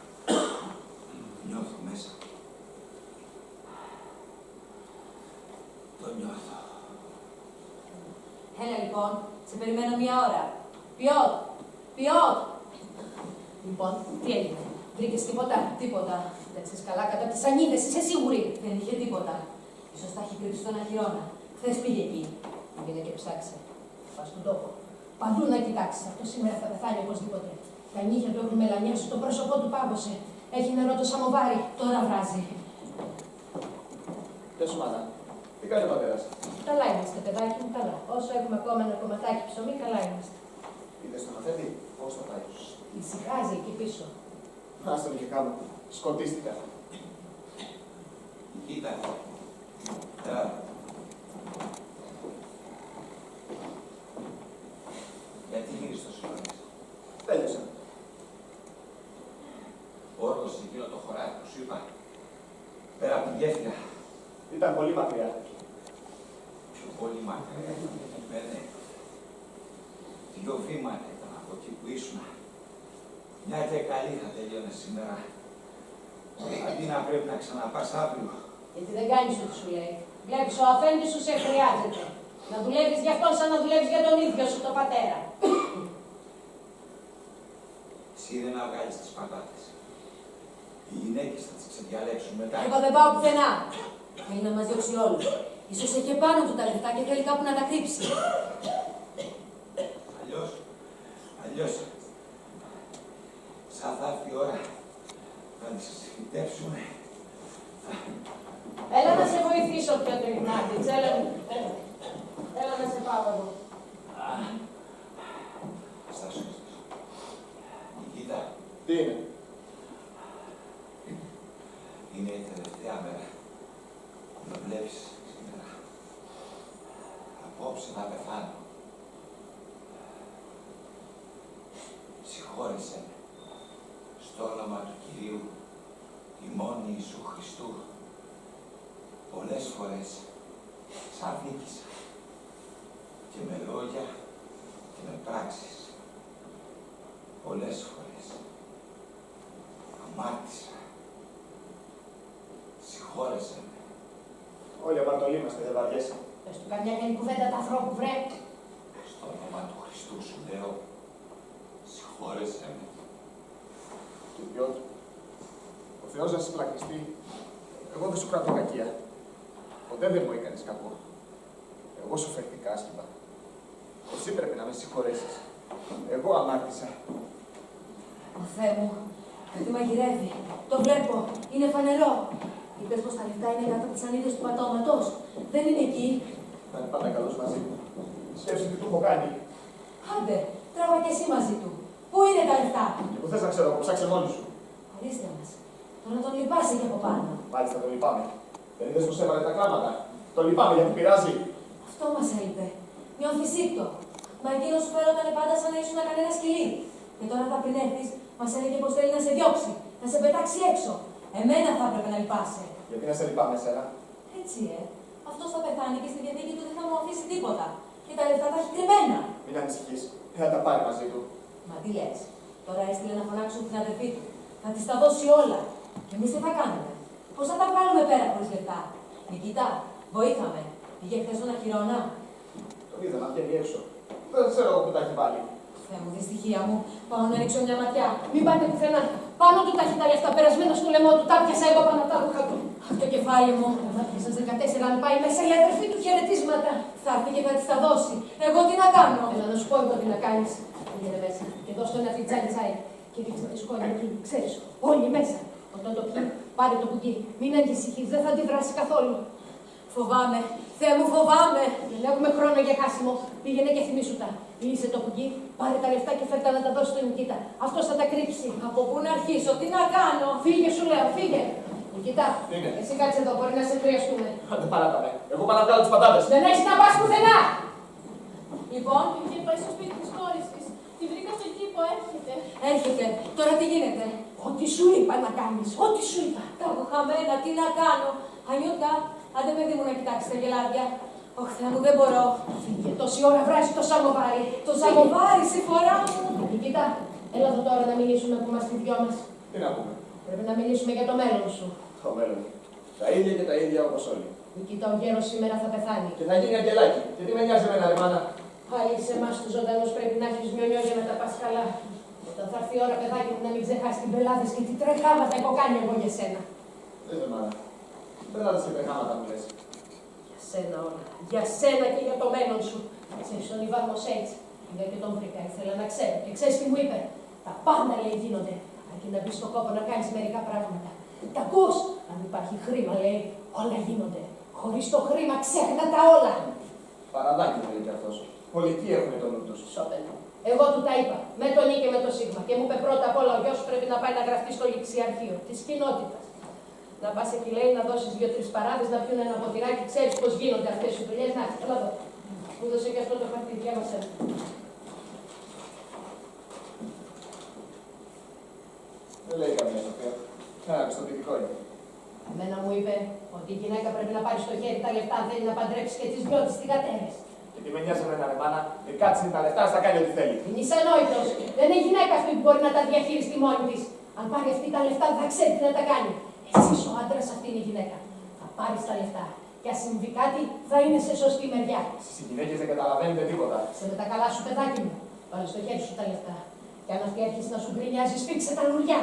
Νιώθω μέσα. Το νιώθω. Έλα λοιπόν, σε περιμένω μία ώρα. Πιότ! Πιότ! Λοιπόν, τι έγινε. Βρήκες τίποτα? Τίποτα. Κοίταξες καλά κατά τις σανίδες, είσαι σίγουρη? Δεν είχε τίποτα. Ίσως τα έχει κρύψει στον αχυρώνα. Χθες πήγε εκεί. Πήγαινε και ψάξε. Πας στον τόπο. Παντού να κοιτάξεις. Αυτό σήμερα θα πεθάνει οπωσδήποτε. Τα νύχια του έχουν μελανιάσει, το πρόσωπό του πάγωσε. Έχει νερό το σαμοβάρι, τώρα βράζει. Γεια σου, μάνα. Τι κάνει ο πατέρας? Καλά είμαστε, παιδάκι μου, καλά. Όσο έχουμε ακόμα ένα κομματάκι ψωμί, καλά είμαστε. Είδες τον αφέντη, πώς θα πάει? Ησυχάζει εκεί πίσω. Άστο και κάνω. Σκοτίστηκα. Κοίτα. Γιατί γύρισες τόσο νωρίς? Τέλειωσα. Όρλος εκείνο το χωράφι που σου είπα. Πέρα από την γέφυρα. Ήταν πολύ μακριά. Πιο πολύ μακριά. Ναι. 2 βήματα ήταν από εκεί που ήσουν. Μια και καλή θα τελειώνε σήμερα. Αντί να πρέπει να ξαναπάς αύριο. Γιατί δεν κάνεις ό,τι σου λέει. Βλέπεις, ο αφέντης σου σε χρειάζεται. Να δουλεύεις για αυτόν σαν να δουλεύεις για τον ίδιο σου τον πατέρα. Εσύ είναι να βγάλεις τις πατάτες. Οι γυναίκες θα τις ξεδιαλέξουν μετά. Εγώ δεν πάω πουθενά. Θέλει να μας διώξει όλους. Ίσως έχει πάνω του τα λεφτά και θέλει κάπου να τα κρύψει. Αλλιώς, σαν θα έρθει η ώρα να τις φυτέψουμε. Έλα να σε βοηθήσω, Πιότr Ιγνάτιτς. Έλα να σε πάω εγώ. Στάσου. Νικήτα. Τι είναι? Είναι η τελευταία μέρα που με βλέπεις σήμερα. Απόψε να πεθάνω. Συγχώρεσέ με. Στο όνομα του Κυρίου, ημών Ιησού Χριστού. Πολλές φορές σ' αδίκησα. Και με λόγια και με πράξεις. Πολλές φορές αμάρτησα. Συγχώρεσέ με. Όλοι αμαρτωλοί είμαστε, δεν βαριέσαι. Πες του καμιά καλή κουβέντα τα ανθρώπου, βρε. Στο όνομα του Χριστού σου λέω, συγχώρεσέ με. Του Πιότρ, ο Θεός να συμπλακιστεί. Εγώ δεν σου κρατώ κακία. Ποτέ δεν μου έκανες κακό. Εγώ σου φέρθηκα άσχημα. Εσύ πρέπει να με συγχωρέσεις. Εγώ αμάρτησα. Ο Θεέ μου, κάτι μαγειρεύει. Το βλέπω. Είναι φανερό. Είπες πως τα λεφτά είναι κάτω από τις σανίδες του πατώματος. Δεν είναι εκεί. Θα είναι πάντα καλός μαζί μου. Σκέψου τι του έχω κάνει. Άντε, τράβα και εσύ μαζί του. Πού είναι τα λεφτά? Και που θες να ξέρω, που ψάξε μόνοι σου. Ορίστε μας. Τώρα τον λυπάσαι και από πάνω. Μάλιστα τον λυπάμαι. Δεν είδες πως έβαλε τα κλάματα. Τον λυπάμαι γιατί πειράζει. Αυτό μας έλειπε. Νιώθεις σύκτο. Μα εκείνος σου φέρονταν πάντα σαν να ήσουν κανένα σκυλί. Και τώρα θα πριν έρθεις, μας έλεγε πως θέλει να σε διώξει, να σε πετάξει έξω. Εμένα θα έπρεπε να λυπάσαι. Γιατί να σε λυπάμαι εσένα? Έτσι, αυτός θα πεθάνει και στη διαθήκη του δεν θα μου αφήσει τίποτα. Και τα λεφτά τα έχει κρυμμένα. Μην ανησυχείς. Θα τα πάρει μαζί του. Μα τι λες, τώρα έστειλε να φωνάξουν την αδερφή του. Θα της τα δώσει όλα. Και εμείς τι θα κάνουμε? Πώς θα τα βγάλουμε πέρα χωρίς λεφτά? Νικήτα, βοήθαμε. Πήγε χθες στον αχυρώνα. Τον είδα να βγαίνει έξω. Δεν ξέρω εγώ που τα έχει βάλει. Θεέ μου, δυστυχία μου. Πάω να ρίξω μια ματιά. Μην πάτε πουθενά. Πάνω του τα έχει τα λεφτά περασμένα στο λαιμό του. Τα πιάσα εγώ πάνω από τα ρούχα του. Αχ, το κεφάλι μου. Έβαλε στις 14 αν πάει μέσα η αδερφή του χαιρετίσματα. Θα έρθει και θα της τα δώσει. Εγώ τι να κάνω? Έλα να σου πω εγώ τι να κάνεις. Πήγαινε μέσα και δώσ' το ένα φιτζάνι τσάι. Και ρίξτε τη σκόνη εκεί. Ξέρεις, όλοι μέσα. Όταν το πιει, πάρε το κουκί. Μην ανησυχείς, δεν θα αντιδράσει καθόλου. Φοβάμαι. Θεέ μου, φοβάμαι. Δεν έχουμε χρόνο για χάσιμο. Πήγαινε και θυμήσου τα. Λύσε το κουκί, πάρε τα λεφτά και φέρτα να τα δώσει στον Νικήτα. Αυτός θα τα κρύψει. Από πού να αρχίσω, τι να κάνω? Φύγε, σου λέω, φύγε. Νικήτα, εσύ κάτσε εδώ, μπορεί να σε χρειαστούμε. Άντε παράταμε. Εγώ πάω να βγάλω τις πατάτες. Δεν έχεις να πας πουθενά. Λοιπόν, είχε πάει στο σπίτι της κόρης της. Τη βρήκα στον κήπο, έρχεται. Έρχεται. Τώρα τι γίνεται? Ό,τι σου είπα να κάνεις, ό,τι σου είπα. Τα έχω χαμένα, τι να κάνω? Ανιώτα, άντε παιδί μου να κοιτάξεις τα γελάδια. Ωχ, Θεέ μου, δεν μπορώ. Φύγε, τόση ώρα βράζει το σαμοβάρι. Το σαμοβάρι, συμφορά μου. Νικήτα, Έλα εδώ τώρα να μιλήσουμε που είμαστε οι δυο μας. Τι να πούμε. Πρέπει να μιλήσουμε για το μέλλον σου. Το μέλλον. Τα ίδια και τα ίδια όπως όλοι. Νικήτα, ο γέρος σήμερα θα πεθάνει. Και θα γίνει αγγελάκι. Και τι με νοιάζει εμένα, ρε μάνα. Πάλι σε εμάς τους ζωντανούς πρέπει να έχεις νιονιό για να τα πας καλά. Όταν θα έρθει η ώρα, παιδάκι μου, να μην ξεχάσει την πελάτες και τι τρεχάματα έχω κάνει εγώ για σένα. Δεν ρε μάνα. Πελάτες και τρεχάματα μου λες. Για σένα όλα. Για σένα και για το μέλλον σου. Ξέρεις τον Ιβάν Μοσέιτς. Είδα και τον βρήκα. Ήθελα να ξέρω. Και ξέρεις τι μου είπε. Τα πάντα λέει γίνονται. Αρκεί να μπει στον κόπο να κάνεις μερικά πράγματα. Τα ακούς. Αν υπάρχει χρήμα, λέει, όλα γίνονται. Χωρίς το χρήμα ξέχνα τα όλα. Παραδάκι μου λέει κι αυτός. Πολιτικοί έχουν το νου τους. Σόπεν. Εγώ του τα είπα. Με τον Νί και με το Σίγμα. Και μου είπε πρώτα απ' όλα ο γιος πρέπει να πάει να γραφτεί στο ληξιαρχείο της κοινότητας. Να πας εκεί, λέει, να δώσεις 2-3 παράδες, να πιούν ένα ποτηράκι. Ξέρεις πώς γίνονται αυτές οι δουλειές. Να, έλα εδώ. Μου δώσε και αυτό το χαρτί, διάβασε. Δεν λέει καμία Σοφία. Ένα πιστοποιητικό είναι. Εμένα μου είπε ότι η γυναίκα πρέπει να πάρει στο χέρι τα λεφτά, αν θέλει να παντρέψει και τις δυο της θυγατέρες. Και τι με νοιάζει εμένα, ρε μάνα. Κάτσε τα λεφτά, θα κάνει ό,τι θέλει. Είναι ανόητος. Δεν είναι γυναίκα αυτή που μπορεί να τα διαχειριστεί μόνη της. Αν πάρει αυτή τα λεφτά, θα ξέρει τι να τα κάνει. Εσύ ο άντρας, αυτή είναι η γυναίκα. Θα πάρει τα λεφτά. Και αν συμβεί κάτι, θα είναι σε σωστή μεριά. Εσείς οι γυναίκες δεν καταλαβαίνετε τίποτα. Σε με τα καλά σου, παιδάκι μου. Βάλε στο χέρι σου τα λεφτά. Και αν αυτή έρχεσαι να σου γκρινιάζει, σφίξε τα λουριά.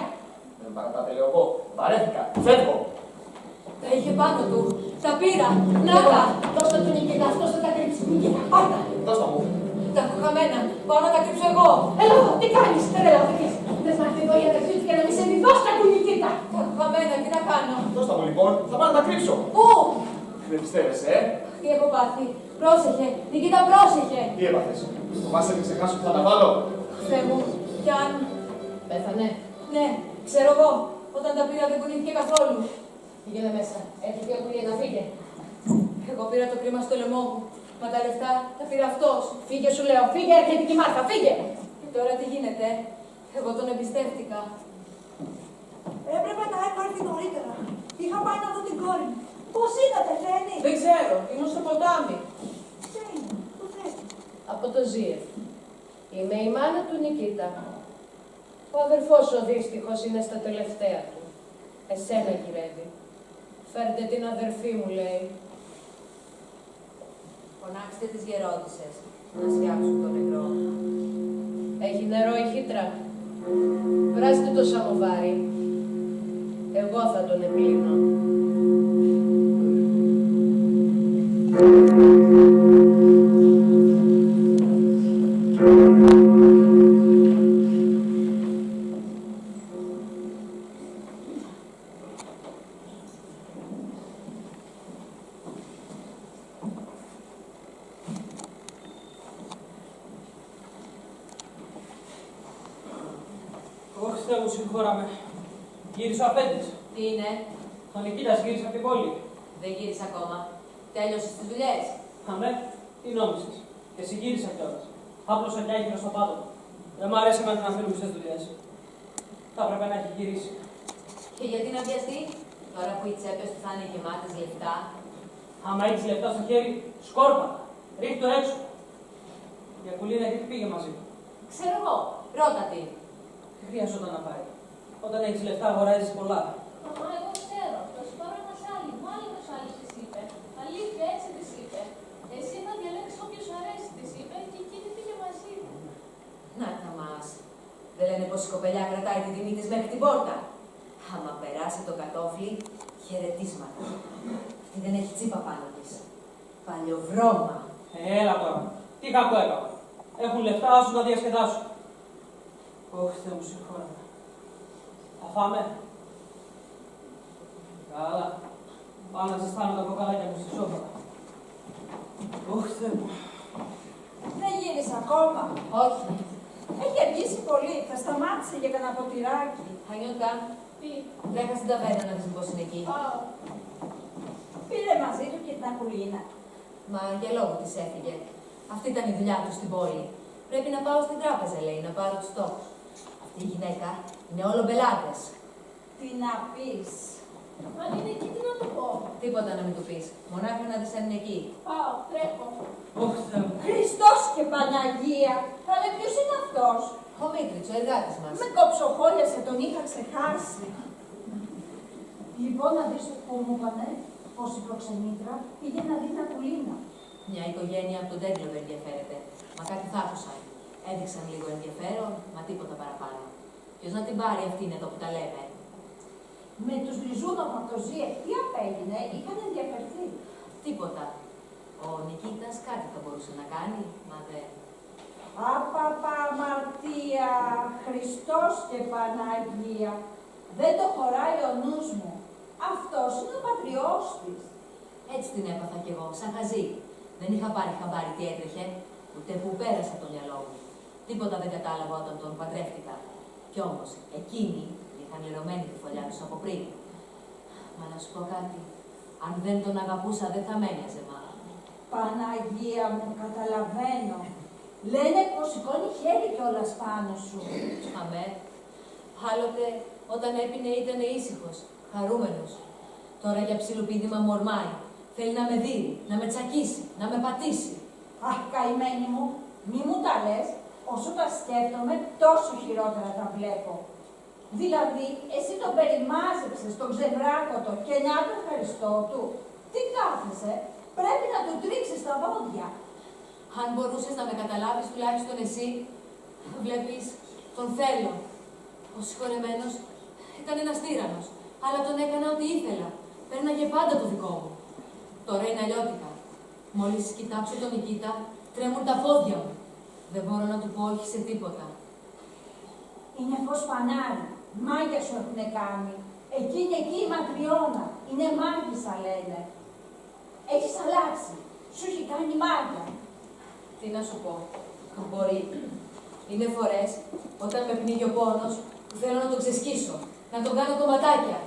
Δεν παρατάτε, λέω εγώ. Βαρέθηκα. Φεύγω. Τα είχε πάνω του. Τα πήρα. Να τα. Δώστε του Νικήτα, αυτός θα τα κρύψει. Νικήτα, πάρτα. Δώσ' τα μου. Τα έχω χαμένα. Πάω να τα κρύψω εγώ. Έλα εδώ, τι κάνεις, τρελαθείς. Θες να έρθει εδώ η αδερφή του και να μη σε δει, δώσ' τα του Νικήτα. Τα έχω χαμένα, τι να κάνω. Δώσ' τα μου λοιπόν, θα πάω να τα κρύψω. Πού? Δεν πιστεύεσαι, Τι έχω πάθει. Πρόσεχε. Νικήτα, πρόσεχε. Τι έπαθες. Φοβάσαι να ξεχάσω που θα τα βάλω. Θεέ μου, κι αν. Πέθανε. Ναι, ξέρω εγώ. Όταν τα πήρα δεν κουνήθηκε καθόλου. Πήγαινε μέσα. Έρχεται η απολία να φύγε. Εγώ πήρα το κρίμα στο λαιμό μου. Μα τα λεφτά τα πήρα αυτός. Φύγε, σου λέω. Φύγε, έρχεται και η Μάρθα. Φύγε. Και τώρα τι γίνεται. Εγώ τον εμπιστεύτηκα. Έπρεπε να έχω έρθει νωρίτερα. Είχα πάει να δω την κόρη μου. Πώς είδατε, Φένη? Δεν ξέρω. Ήμουν στο ποτάμι. Ποια είναι, πού θέλει? Από το Ζίεφ. Είμαι η μάνα του Νικήτα. Ο αδερφός ο δύστιχος είναι στα τελευταία του. Εσένα γυρεύει. Φέρτε την αδερφή μου, λέει. Φωνάξτε τις γερόντισσες να σκιάξουν το νεκρό. Έχει νερό η χύτρα. Βράστε το σαμοβάρι. Εγώ θα τον επλύνω. Όχι, Θεέ μου, συγχώρα με. Γύρισε ο Αφέντης. Τι είναι? Ο Νικήτας γύρισε από την πόλη. Δεν γύρισε ακόμα. Τέλειωσες τις δουλειές. Αμέ, τι νόμισες. Και εσύ γύρισα κιόλας. Άπλωσα μια γύρω στο πάτο. Δεν μ' αρέσει εμένα να αφήνουμε στις δουλειές. Θα έπρεπε να έχει γυρίσει. Και γιατί να βιαστεί, τώρα που οι τσέπες του θα είναι γεμάτες λεφτά. Άμα έχεις λεφτά στο χέρι, σκόρπα. Ρίχτω το έξω. Η Ακουλίνα γιατί πήγε μαζί του. Ξέρω εγώ. Ρώτα τι. Δεν χρειαζόταν να πάει. Όταν έχεις λεφτά, αγοράζεις πολλά. Μαμά, εγώ ξέρω. Το σπάρο ένας άλλη. Μάλλον άλλος της είπε. Αλήθεια, έτσι της είπε. Εσύ θα διαλέξεις όποιος σου αρέσει, της είπε, και εκείνη πήγε μαζί του. Να τα μας. Δεν λένε πως η κοπελιά κρατάει τη τιμή της μέχρι την πόρτα. Άμα περάσει το κατόφλι, χαιρετίσματα. Αυτή δεν έχει τσίπα πάνω της. Παλιοβρώμα. Έλα τώρα. Τι κακό έκανα. Έχουν λεφτά, άσου να διασκεδάσουν. Όχι, Θεέ μου, συγχώρα με. Θα φάμε. Καλά. Πάω να ζεστάνω τα κοκαλάκια μου στη σόφα. Όχι, Θεέ μου. Δεν γύρισε ακόμα. Όχι. Έχει αργήσει πολύ. Θα σταμάτησε για κανένα ποτηράκι. Χανιώτα, τρέχα στην ταβέρνα να δεις πως είναι εκεί. Πήρε μαζί του και την Ακουλίνα. Μα για λόγο της έφυγε. Αυτή ήταν η δουλειά του στην πόλη. Πρέπει να πάω στην τράπεζα, λέει, να πάρω τους τόκους. Αυτή η γυναίκα είναι όλο μπελάτες. Τι να πεις. Αν είναι εκεί, τι να του πω. Τίποτα να μην του πεις. Μονάχα να τις είναι εκεί. Πάω, τρέχω. Όχι, Θεέ μου. Χριστός και Παναγία. Αλλά ποιος είναι αυτός. Ο Μήτρης, ο εργάτης μας. Με κοψοχόλιασε, τον είχα ξεχάσει. Λοιπόν, να δεις που μου είπανε πως η προξενήτρα πήγε να δει τα κουλίνα. Μια οικογένεια από τον Τέντλοβ ενδιαφέρεται. Μα κάτι θα άκουσαν. Έδειξαν λίγο ενδιαφέρον, μα τίποτα παραπάνω. Ποιος να την πάρει αυτή είναι εδώ που τα λέμε. Με τους Ριζούνοφ από το ΖΙΕΚ τι απέγινε, είχαν ενδιαφερθεί. Τίποτα. Ο Νικήτας κάτι θα μπορούσε να κάνει, μα δεν. Αμαρτία, Χριστός και Παναγία. Δεν το χωράει ο νους μου. Αυτός είναι ο πατριός της. Έτσι την έπαθα κι εγώ, σαν χαζή. Δεν είχα πάρει χαμπάρι τι έτρεχε, ούτε που πέρασε από το μυαλό μου. Τίποτα δεν κατάλαβα όταν τον παντρεύτηκα. Κι όμως, εκείνοι είχαν λερωμένη τη φωλιά τους από πριν. Μα να σου πω κάτι, αν δεν τον αγαπούσα δεν θα μ' ένοιαζε μάλλον. Παναγία μου, καταλαβαίνω. Λένε πως σηκώνει χέρι κιόλας πάνω σου. Αμέ. Άλλοτε όταν έπινε ήταν ήσυχος, χαρούμενος. Τώρα για ψιλοπίδημα μορμάει. Θέλει να με δει, να με τσακίσει, να με πατήσει. Αχ, καημένη μου, μη μου τα λες. Όσο τα σκέφτομαι, τόσο χειρότερα τα βλέπω. Δηλαδή, εσύ τον περιμάζεψες, τον ξεβράκωτο και να το ευχαριστώ του. Τι κάθεσαι, πρέπει να του τρίξεις τα δόντια. Αν μπορούσες να με καταλάβεις τουλάχιστον εσύ, βλέπεις, τον θέλω. Ο συγχωρεμένος ήταν ένας τύραννος, αλλά τον έκανα ό,τι ήθελα. Πέρναγε πάντα το δικό μου. Τώρα είναι αλλιώτικα. Μόλις κοιτάξω τον Νικήτα, τρέμουν τα πόδια μου. Δεν μπορώ να του πω όχι σε τίποτα. Είναι φως φανάρι. Μάγια σου έχουν κάνει. Εκείνη εκεί η Ματριώνα. Είναι μάγισσα λένε. Έχεις αλλάξει. Σου έχει κάνει μάγια. Τι να σου πω. Μπορεί. Είναι φορές όταν με πνίγει ο πόνος που θέλω να τον ξεσκίσω. Να τον κάνω κομματάκια.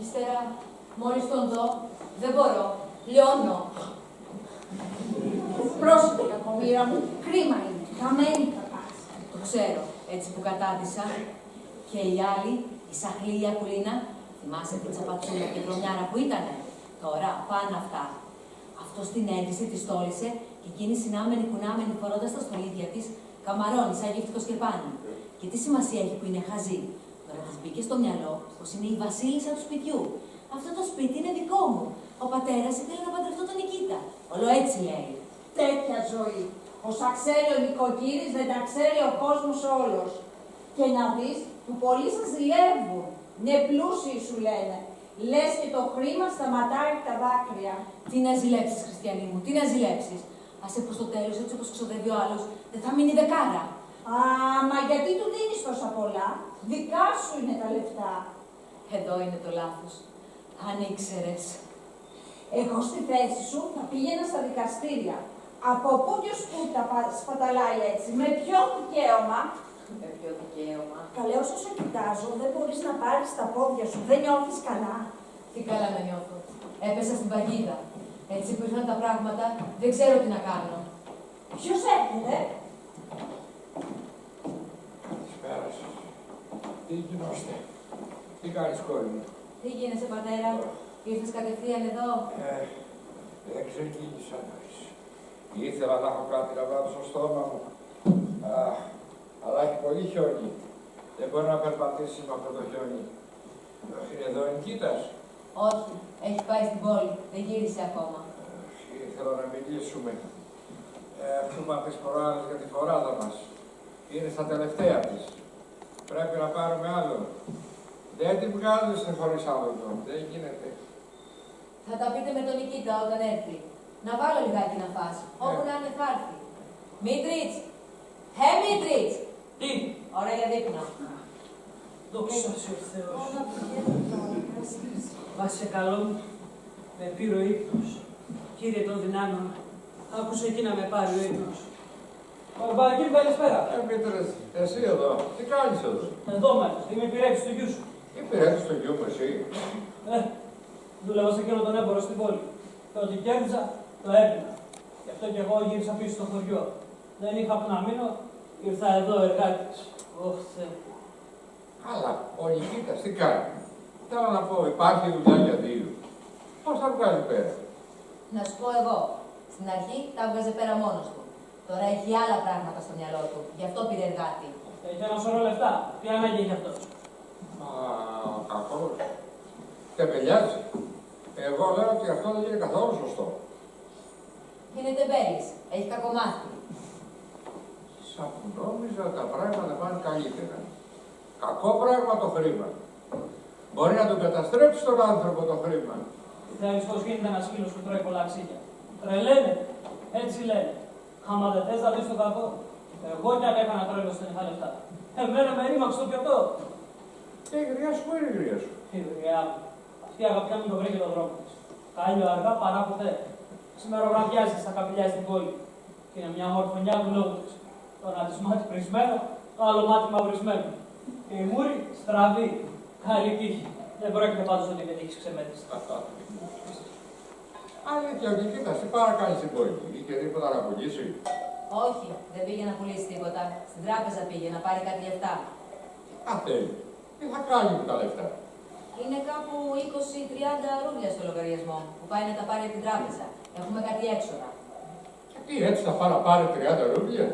Ύστερα, μόλις τον δω, δεν μπορώ. Λιώνω. Πρόσεχε, κακομοίρα μου. Κρίμα είναι. Καμένη θα πας. Το ξέρω. Έτσι που κατάδυσα. Και η άλλη, η σαχλή η Ακουλίνα, θυμάσαι την τσαπατσούλα και βρωμιάρα που ήτανε. Τώρα, πάνε αυτά. Αυτό την έντυσε, τη στόλισε και εκείνη συνάμενη κουνάμενη φορώντας τα στολίδια της, καμαρώνει σαν γύφτικο σκερπάνι. Και τι σημασία έχει που είναι χαζή. Τώρα της μπήκε στο μυαλό πως είναι η βασίλισσα του σπιτιού. Αυτό το σπίτι είναι δικό μου. Ο πατέρας ήθελε να παντρευτώ τον Νικήτα. Όλο έτσι λέει. Τέτοια ζωή. Όσα ξέρει ο νοικοκύρης δεν τα ξέρει ο κόσμος όλος. Και να δεις που πολλοί σας ζηλεύουν. Ναι, πλούσιοι σου λένε. Λες και το χρήμα σταματάει τα δάκρυα. Τι να ζηλέψεις, Χριστιανή μου, τι να ζηλέψεις. Άσε πως στο τέλος, έτσι όπως ξοδεύει ο άλλος, δεν θα μείνει δεκάρα. Α, μα γιατί του δίνεις τόσα πολλά. Δικά σου είναι τα λεφτά. Εδώ είναι το λάθος. Αν ήξερες. Εγώ στη θέση σου θα πήγαινα στα δικαστήρια. Από πού και που τα σπαταλάει έτσι, με ποιο δικαίωμα. Με ποιο δικαίωμα. Καλέ, όσο σε κοιτάζω, δεν μπορείς να πάρεις τα πόδια σου, δεν νιώθεις καλά. Τι καλά να νιώθω. Έπεσα στην παγίδα. Έτσι που ήρθαν τα πράγματα, δεν ξέρω τι να κάνω. Ποιος έρχεται? Καλησπέρα σας. Τι γινόστε. Τι κάνεις, κόρη μου. Τι γίνεσαι, πατέρα. Ήρθες κατευθείαν εδώ. Δεν ξεκίνησα νωρίς. Ήθελα να έχω κάτι να βάλω στο στόμα μου. Αλλά έχει πολύ χιόνι. Δεν μπορεί να περπατήσει με αυτό το χιόνι. Είναι εδώ ο Νικήτας. Όχι, έχει πάει στην πόλη. Δεν γύρισε ακόμα. Ήθελα να μιλήσουμε. Αφού είπαν τις προάλλες για τη φοράδα μας. Είναι στα τελευταία της. Πρέπει να πάρουμε άλλο. Δεν την βγάζεις χωρίς άλλο εδώ. Δεν γίνεται. Θα τα πείτε με τον Νικήτα όταν έρθει. Να βάλω λιγάκι να φας. Όπου να είναι θα έρθει. Μήτριτς! Μήτριτς! Τι! Ώρα για δείπνο. Δόξα σου ο Θεός. Βάσε καλό μου, με πήρε ο ύπνος. Κύριε των δυνάμεων, άκουσα εκεί να με πάρει ο ύπνος. Κύριε, καλησπέρα. Μήτρες, εσύ εδώ. Τι κάνεις εδώ. Εδώ μάλιστα, είμαι υπηρέτης του γιού σου. Υπηρέτης του γιού μου εσύ. Δούλευα σε εκείνο τον έμπορο στην πόλη. Το ότι κέρδιζα, το έπινα. Γι' αυτό και εγώ γύρισα πίσω στο χωριό. Δεν είχα που να μείνω, ήρθα εδώ εργάτης. Ωχ, Θεέ. Αλλά ο Νικήτας τι κάνει. Θέλω να πω, υπάρχει δουλειά για δύο. Πώς θα βγάλει πέρα. Να σου πω εγώ. Στην αρχή τα έβγαζε πέρα μόνος του. Τώρα έχει άλλα πράγματα στο μυαλό του. Γι' αυτό πήρε εργάτη. Έχει ένα σωρό λεφτά. Τι ανάγκη έχει αυτός? Κακός. Τεμπελιάζει. Εγώ λέω ότι αυτό δεν είναι καθόλου σωστό. Είναι τεμπέλης. Έχει κακομάθει. Σαν που νόμιζα τα πράγματα πάνε καλύτερα. Κακό πράγμα το χρήμα. Μπορεί να τον καταστρέψει τον άνθρωπο το χρήμα. Θέλεις πως γίνεται ένας φίλος που τρώει πολλά ξύλια? Τρελαίνεται. Έτσι λένε. Άμα δεν θες να δεις το κακό. Εγώ κι αν έκανα τρέλο στην είχα λεφτά. Εμένα με ρήμαξε το πιωτό. Η γριά σου, πού είναι η γριά σου? Η γριά μου. Αυτή η αγαπητιά μου το βρήκε το δρόμο της. Κάλλιο αργά παρά ποτέ. Σήμερα βραδιάζει στα καπηλιά στην πόλη. Και είναι μια μορφωνιά του λόγου της. Το ένα της μάτι πρισμένο, το άλλο μάτι μαυρισμένο. Και η μούρη στραβή. Καλή τύχη. Δεν πρόκειται πάντως ότι δεν έχεις ξεμέτρηση. Αλήθεια, ο Νικήτας, τι παρακάνει στην πόλη? Είχε τίποτα να πουλήσει? Όχι, δεν πήγε να πουλήσει τίποτα. Στην τράπεζα πήγε να πάρει κάτι λεφτά. Α, θέλει. Τι θα κάνει με τα λεφτά? Είναι κάπου 20-30 ρούβλια στο λογαριασμό που πάει να τα πάρει από την τράπεζα. Έχουμε κάτι έξοδα. Και τι, έτσι θα πάει να πάρει 30 ρούβλια?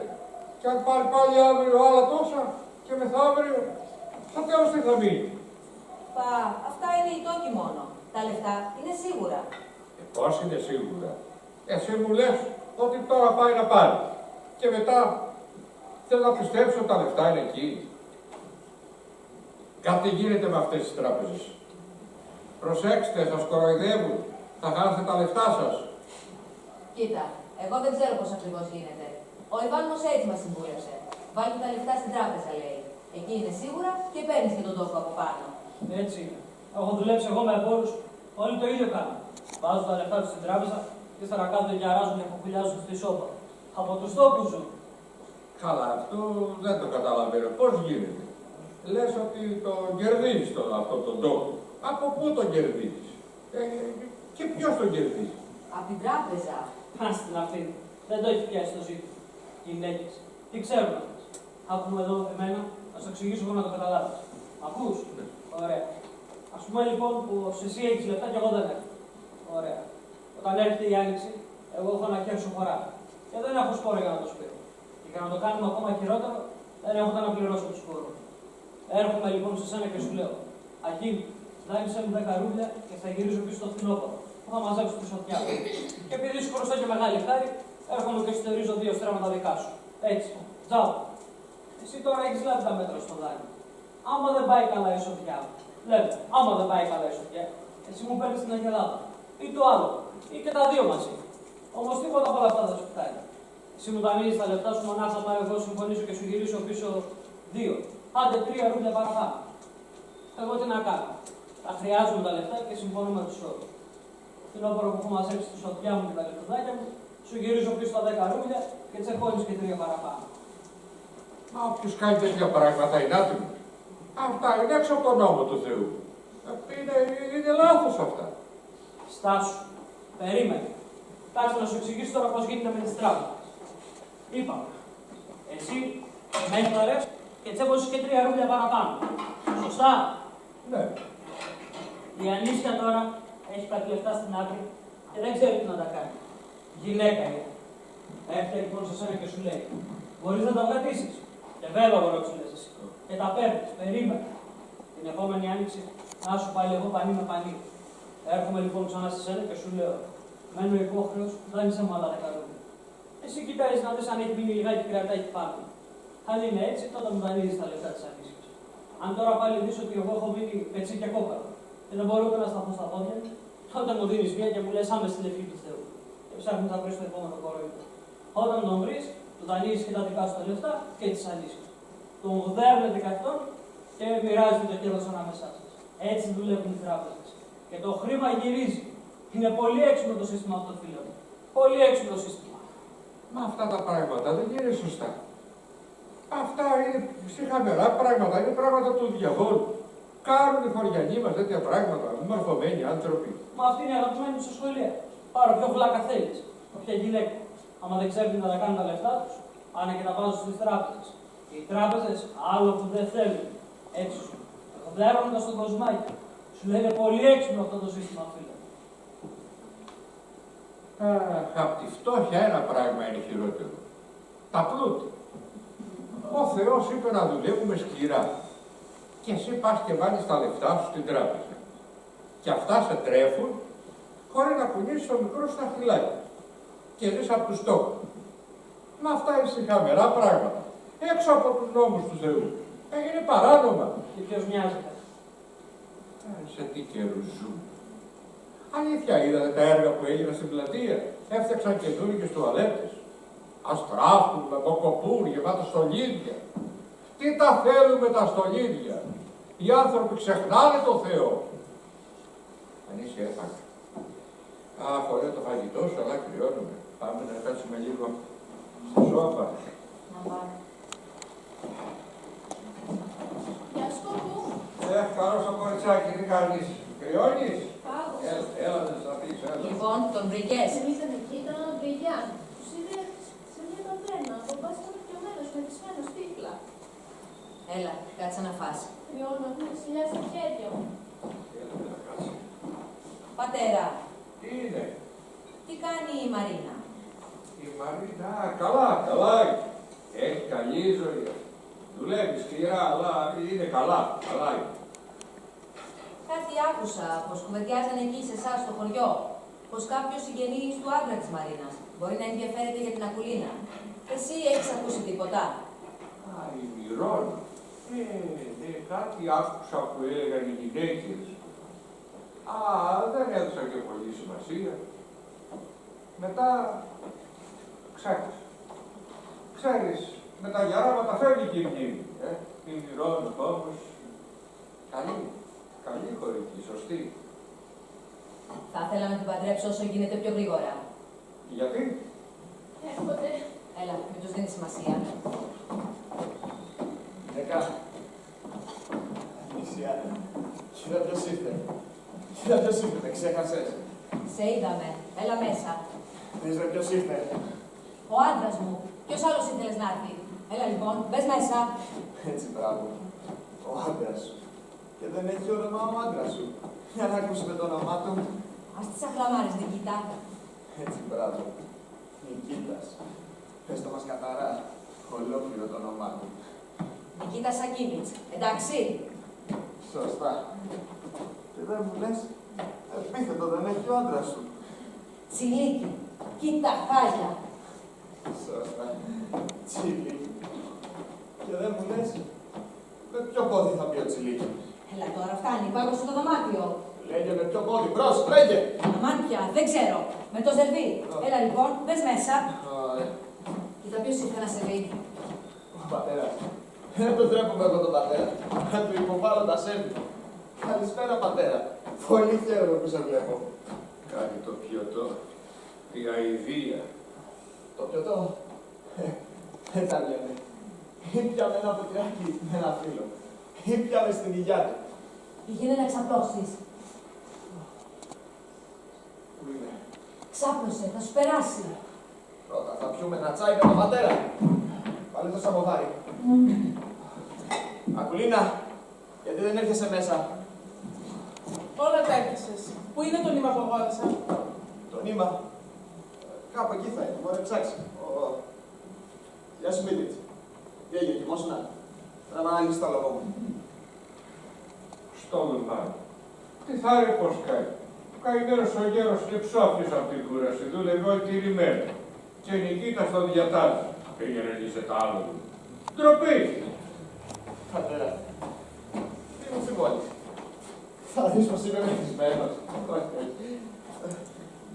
Και αν πάρει πάλι αύριο άλλα τόσα και μεθαύριο, στο τέλος τι θα μείνει? Πα, αυτά είναι οι τόκοι μόνο. Τα λεφτά είναι σίγουρα. Πώς είναι σίγουρα? Εσύ μου λες ότι τώρα πάει να πάρει. Και μετά θέλω να πιστέψω ότι τα λεφτά είναι εκεί. Κάτι γίνεται με αυτές τις τράπεζες. Προσέξτε, σας κοροϊδεύουν. Θα χάσετε τα λεφτά σας. Κοίτα, εγώ δεν ξέρω πώς ακριβώς γίνεται. Ο Ιβάνος έτσι μας συμβούλευσε. Βάλτε τα λεφτά στην τράπεζα, λέει. Εκεί είναι σίγουρα και παίρνεις και τον τόκο από πάνω. Έτσι είναι. Έχω δουλέψει εγώ με εμπόρους. Όλοι το ίδιο κάνουν. Βάζουν τα λεφτά τους στην τράπεζα και ύστερα κάτω και αράζουν και αποφυλιάζουν στη σόπα. Από τους τόκους ζουν. Καλά, αυτό δεν το καταλαβαίνω. Πώς γίνεται? Λες ότι το κερδίζεις αυτόν τον τόκο. Από πού τον κερδίζεις? Και ποιος τον κερδίζει? Από την τράπεζα. Ας την αυτή. Δεν το έχει πιάσει το ζήτημα. Γυναίκες. Τι ξέρουν αυτές? Άκουμε εδώ εμένα, να σου εξηγήσω εγώ να το καταλάβεις. Ακούς? Ναι. Ωραία. Ας πούμε λοιπόν πως εσύ έχεις λεφτά και εγώ δεν έχω. Ωραία. Όταν έρχεται η άνοιξη, εγώ έχω ένα χέρι σου φορά. Και δεν έχω σπόρο για να το σπείρω. Και για να το κάνουμε ακόμα χειρότερο, δεν έχω να πληρώσω του σπόρου. Έρχομαι λοιπόν σε σένα και σου λέω: Ακίνη, δάνεισε μου 10 ρούβλια και θα γυρίζω πίσω στο φθινόπωρο. Που θα μαζέψω τη σωτιά. Και επειδή σου χρωστώ και μεγάλη χάρη, έρχομαι και στερίζω 2 στρέμματα δικά σου. Έτσι. Τζάου. Εσύ τώρα έχεις λάβει τα μέτρα στο δάνειο. Άμα δεν πάει καλά η σωτιά, λέμε, άμα δεν πάει καλά η σωτιά, εσύ μου παίρνεις την αγελάδα. Ή το άλλο. Ή και τα δύο μαζί. Όμως τίποτα από όλα αυτά δεν σου φτάνει. Εσύ μου δανείζεις τα λεφτά σου μονάχα μα εγώ συμφωνήσω και σου γυρίσω πίσω 2. Άντε 3 ρούβλια παραπάνω. Εγώ τι να κάνω? Τα χρειάζομαι τα λεφτά και συμφωνώ με τους όρους. Την όπορο που έχω μαζέψει τη σωτιά μου και τα λεφτουδάκια μου, σου γυρίζω πίσω τα 10 ρούβλια και τσεχώνεις και 3 παραπάνω. Μα όποιος κάνει τέτοια πράγματα είναι άτιμος. Αυτά είναι έξω από τον νόμο του Θεού. Είναι λάθος αυτά. Στάσου. Περίμενε. Κάτσε να σου εξηγήσω τώρα πώς γίνεται με τις τράπεζες. Είπαμε. Εσύ μέντορες και τσέπωσες και 3 ρούβλια παραπάνω. Σωστά? Ναι. Η Ανίσια τώρα έχει κάτι λεφτά στην άκρη και δεν ξέρει τι να τα κάνει. Γυναίκα είναι. Έρχεται λοιπόν σε σένα και σου λέει: Μπορείς να τα βγατήσεις? Και βέβαια μπορώ, σου λες εσύ. Και τα παίρνεις. Περίμενε. Την επόμενη άνοιξη, να σου πάλι εγώ πανί με πανί. Έρχομαι λοιπόν ξανά σε σένα και σου λέω: Μένω υπόχρεος, δάνεισε μου άλλα 10 ρούβλια. Εσύ κοιτάζεις να δεις αν έχει μείνει λιγάκι κρεατάκι πάνω. Αν είναι έτσι, τότε μου δανείζεις τα λεφτά της Ανίσιας. Αν τώρα πάλι δεις ότι εγώ έχω μείνει πετσί και κόκαλο και δεν μπορώ ούτε να σταθώ στα πόδια μου, τότε μου δίνεις μία και μου λες άμεση στην ευχή του Θεού. Και ψάχνεις να βρεις το επόμενο κοροϊδό. Όταν τον βρεις, του δανείζεις και τα δικά σου τα λεφτά και τις Ανίσιας. Τον γουδέρνετε και αυτόν και μοιράζετε το κέρδος ανάμεσά σας. Έτσι δουλεύουν οι τράπεζες. Και το χρήμα γυρίζει. Είναι πολύ έξυπνο το σύστημα αυτό, φίλε μου. Πολύ έξυπνο το σύστημα. Μα αυτά τα πράγματα δεν είναι σωστά. Αυτά είναι ψυχαμερά πράγματα, είναι πράγματα του διαβόλου. Κάνουν οι χωριανοί μας τέτοια πράγματα, μορφωμένοι άνθρωποι. Μα αυτή είναι η αγαπημένη μου στο σχολείο. Πάρω πιο βλάκα θέλεις. Όποια γυναίκα. Άμα δεν ξέρει να τα κάνουν τα λεφτά τους, πάνε και τα βάζουν στις τράπεζες. Οι τράπεζες άλλο που δεν θέλουν. Έτσι σου. Δέρνοντας τον κοσμάκι. Σου λένε πολύ έξυπνο αυτό το σύστημα, φίλε. Απ' τη φτώχεια ένα πράγμα είναι χειρότερο. Τα πλούτη. Ο Θεός είπε να δουλεύουμε σκληρά. Και εσύ πας και βάλεις τα λεφτά σου στην τράπεζα. Και αυτά σε τρέφουν χωρίς να κουνήσεις το μικρό σου αχτυλάκι. Και ζεις από τους στόχους. Μα αυτά είναι χαμερά πράγματα. Έξω από τους νόμους του Θεού. Έγινε παράνομα. Και ποιος νοιάζεται. Σε τι καιρούς ζούμε. Αλήθεια είδατε τα έργα που έγιναν στην πλατεία. Έφτιαξαν καινούργιες τουαλέτες. Αστράφουν με κοκοπούρ γεμάτα στολίδια. Τι τα θέλουμε τα στολίδια. Οι άνθρωποι ξεχνάνε το Θεό. Αν είσαι έφαγα. Αχ, ωραίο το φαγητό σου, αλλά κρυώνουμε. Πάμε να κάτσουμε λίγο στη σόφα. Γεια σου, κοκκού. Καλώς το κοριτσάκι, τι κάνεις. Κρυώνεις. Πάγος. Έλα να σας πεις, έλα. Λοιπόν, τον βρήκες. Εμείς ήταν εκεί, ήταν ο Μπριγιάν. Τους είδε σε μια ταβέρνα. Ο μπαμπάς ήταν πιωμένος, μεθυσμένος, τύφλα. Έλα, κάτσε να φας. Κρυώνω, έχουν ξυλιά στα χέρια μου. Πατέρα, Τι είναι. τι κάνει η Μαρίνα. Η Μαρίνα, καλά, καλά. Έχει καλή ζωή. Δουλεύει σκληρά, αλλά είναι καλά, καλά είναι. Κάτι άκουσα πως κουβεντιάζανε εκεί σε εσάς στο χωριό. Πως κάποιος συγγενής του άντρα της Μαρίνας μπορεί να ενδιαφέρεται για την Ακουλίνα. Εσύ έχεις ακούσει τίποτα. Α, η Μυρόνα. Ναι, κάτι άκουσα που έλεγαν οι γυναίκες. Α, δεν έδωσα και πολύ σημασία. Μετά, ξέρεις, με τα γεράματα φεύγει και η μνήμη. Η Μυρόνα όμως, καλή χωρική, σωστή. Θα ήθελα να την παντρέψω όσο γίνεται πιο γρήγορα. Γιατί? Έρχονται. Έλα, μην τους δίνεις σημασία. Δεκά. Νησιά. Κοίτα ποιος ήρθε. Κοίτα ποιος ήρθε, με ξέχασες. Σε είδαμε. Έλα μέσα. Δες ρε ποιος ήρθε. Ο άντρας μου. Ποιος άλλος ήθελες να έρθει. Έλα λοιπόν, μπες μέσα. Έτσι, μπράβο. Ο άντρας σου. Και δεν έχει όνομα ο άντρας σου. Για να ακούσουμε το όνομά του. Ας τις αχλαμάρες, Νικήτα. Έτσι, μπράβο. Νικήτας. Πες το μας καθαρά. Ολόκληρο το όνομά του. Νικήτα Σακίνιτς. Εντάξει. Σωστά. Και δεν μου λες, επίθετο δεν έχει ο άντρας σου. Τσιλίκι. Κοίτα, χάλια. Σωστά. Τσιλίκι. Και δεν μου λες, με ποιο πόδι θα πει ο Τσιλίκι. Έλα τώρα, φτάνει. Πάγωσε το δωμάτιο. Λέγε με ποιο πόδι, μπρος, λέγε. Αμάν πια, δεν ξέρω. Με το ζερβί. Έλα λοιπόν, μπες μέσα. Κοίτα ποιος ήρθε να σε δει. Ο πατέρας. Δεν το τρέπομαι εγώ τον πατέρα. Να του υποβάλλω τα σέρβι. Καλησπέρα πατέρα. Πολύ χαίρομαι που σε βλέπω. Κάτι το πιωτό. Η αηδία. Το πιωτό. Δεν τα λέμε. Ήπιαμε ένα ποτηράκι με ένα φίλο. Ήπιαμε στην υγειά του. Πήγαινε να ξαπλώσεις. Πού είναι. Ξάπλωσε, θα σου περάσει. Πρώτα θα πιούμε ένα τσάι με τον πατέρα. Βάλε το σαμοβάρι. Ακουλίνα, γιατί δεν έρχεσαι μέσα. Όλα τα έπιασες. Πού είναι το νήμα που αγόρασα. Το νήμα. Κάπου εκεί θα είναι, μπορεί να ψάξει. Γεια σου Μίλιτς. Τι έγινε, κοιμόσουνα. Πρέπει να αναλύσεις το λόγο μου. Στο λουμάρι. Τι θα ρε πως κάνει. Ο καημένος ο γέρος είναι ψόφιος από την κούραση. Δούλευε όλη τη ρημέρα. Και η Νικήτα στον διατάζει. Πήγαινε λύσε τα άλλο του. Ντροπή! Πατέρα, τι μου θυμώνεις. Θα δεις πως είμαι μεθυσμένος.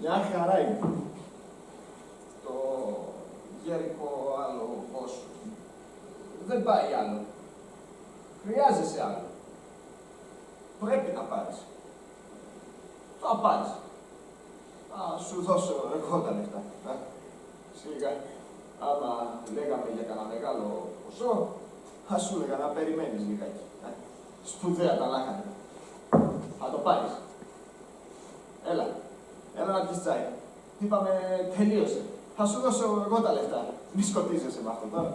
Μια χαρά είναι. Το γερικό άλλο πόσο. Δεν πάει άλλο. Χρειάζεσαι άλλο. Πρέπει να πάρεις. Θα πάρεις. Θα σου δώσω εγώ τα λεφτά. Σιγά. Άμα λέγαμε για κανένα μεγάλο ποσό, θα σου έλεγα να περιμένεις λιγάκι. Σπουδαία τα λάχανα. Θα το πάρεις. Έλα. Έλα να πιεις τσάι. Είπαμε, τελείωσε. Θα σου δώσω εγώ τα λεφτά. Μη σκοτίζεσαι με αυτό τώρα.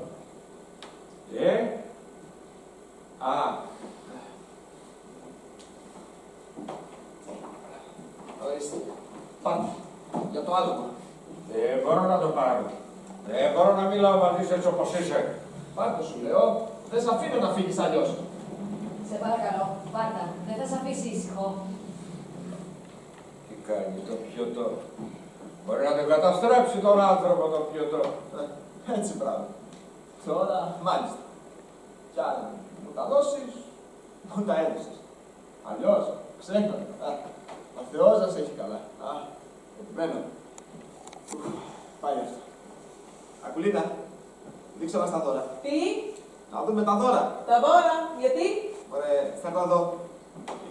Ορίστε. Πάμε. Για το άλογο. Δεν μπορώ να το πάρω. Δεν μπορώ να μιλάω μαζί σου έτσι όπως είσαι. Πάρτο σου λέω, δεν σε αφήνω να φύγεις αλλιώς. Σε παρακαλώ, πάρτα, δεν θα σε αφήσει ήσυχο. Τι κάνει το πιωτό. Μπορεί να τον καταστρέψει τον άνθρωπο το πιωτό. Έτσι πράγμα. Τώρα, μάλιστα. Κι αν μου τα δώσεις, μου τα έδωσες. Αλλιώς, ξέχνα. Ο Θεός να σε έχει καλά. Επιμένω. Πάει αυτό. Ακουλίτα, δείξε μας τα δώρα. Τι? Να δούμε τα δώρα. Τα δώρα, γιατί? Ωραία, φέρνω εδώ.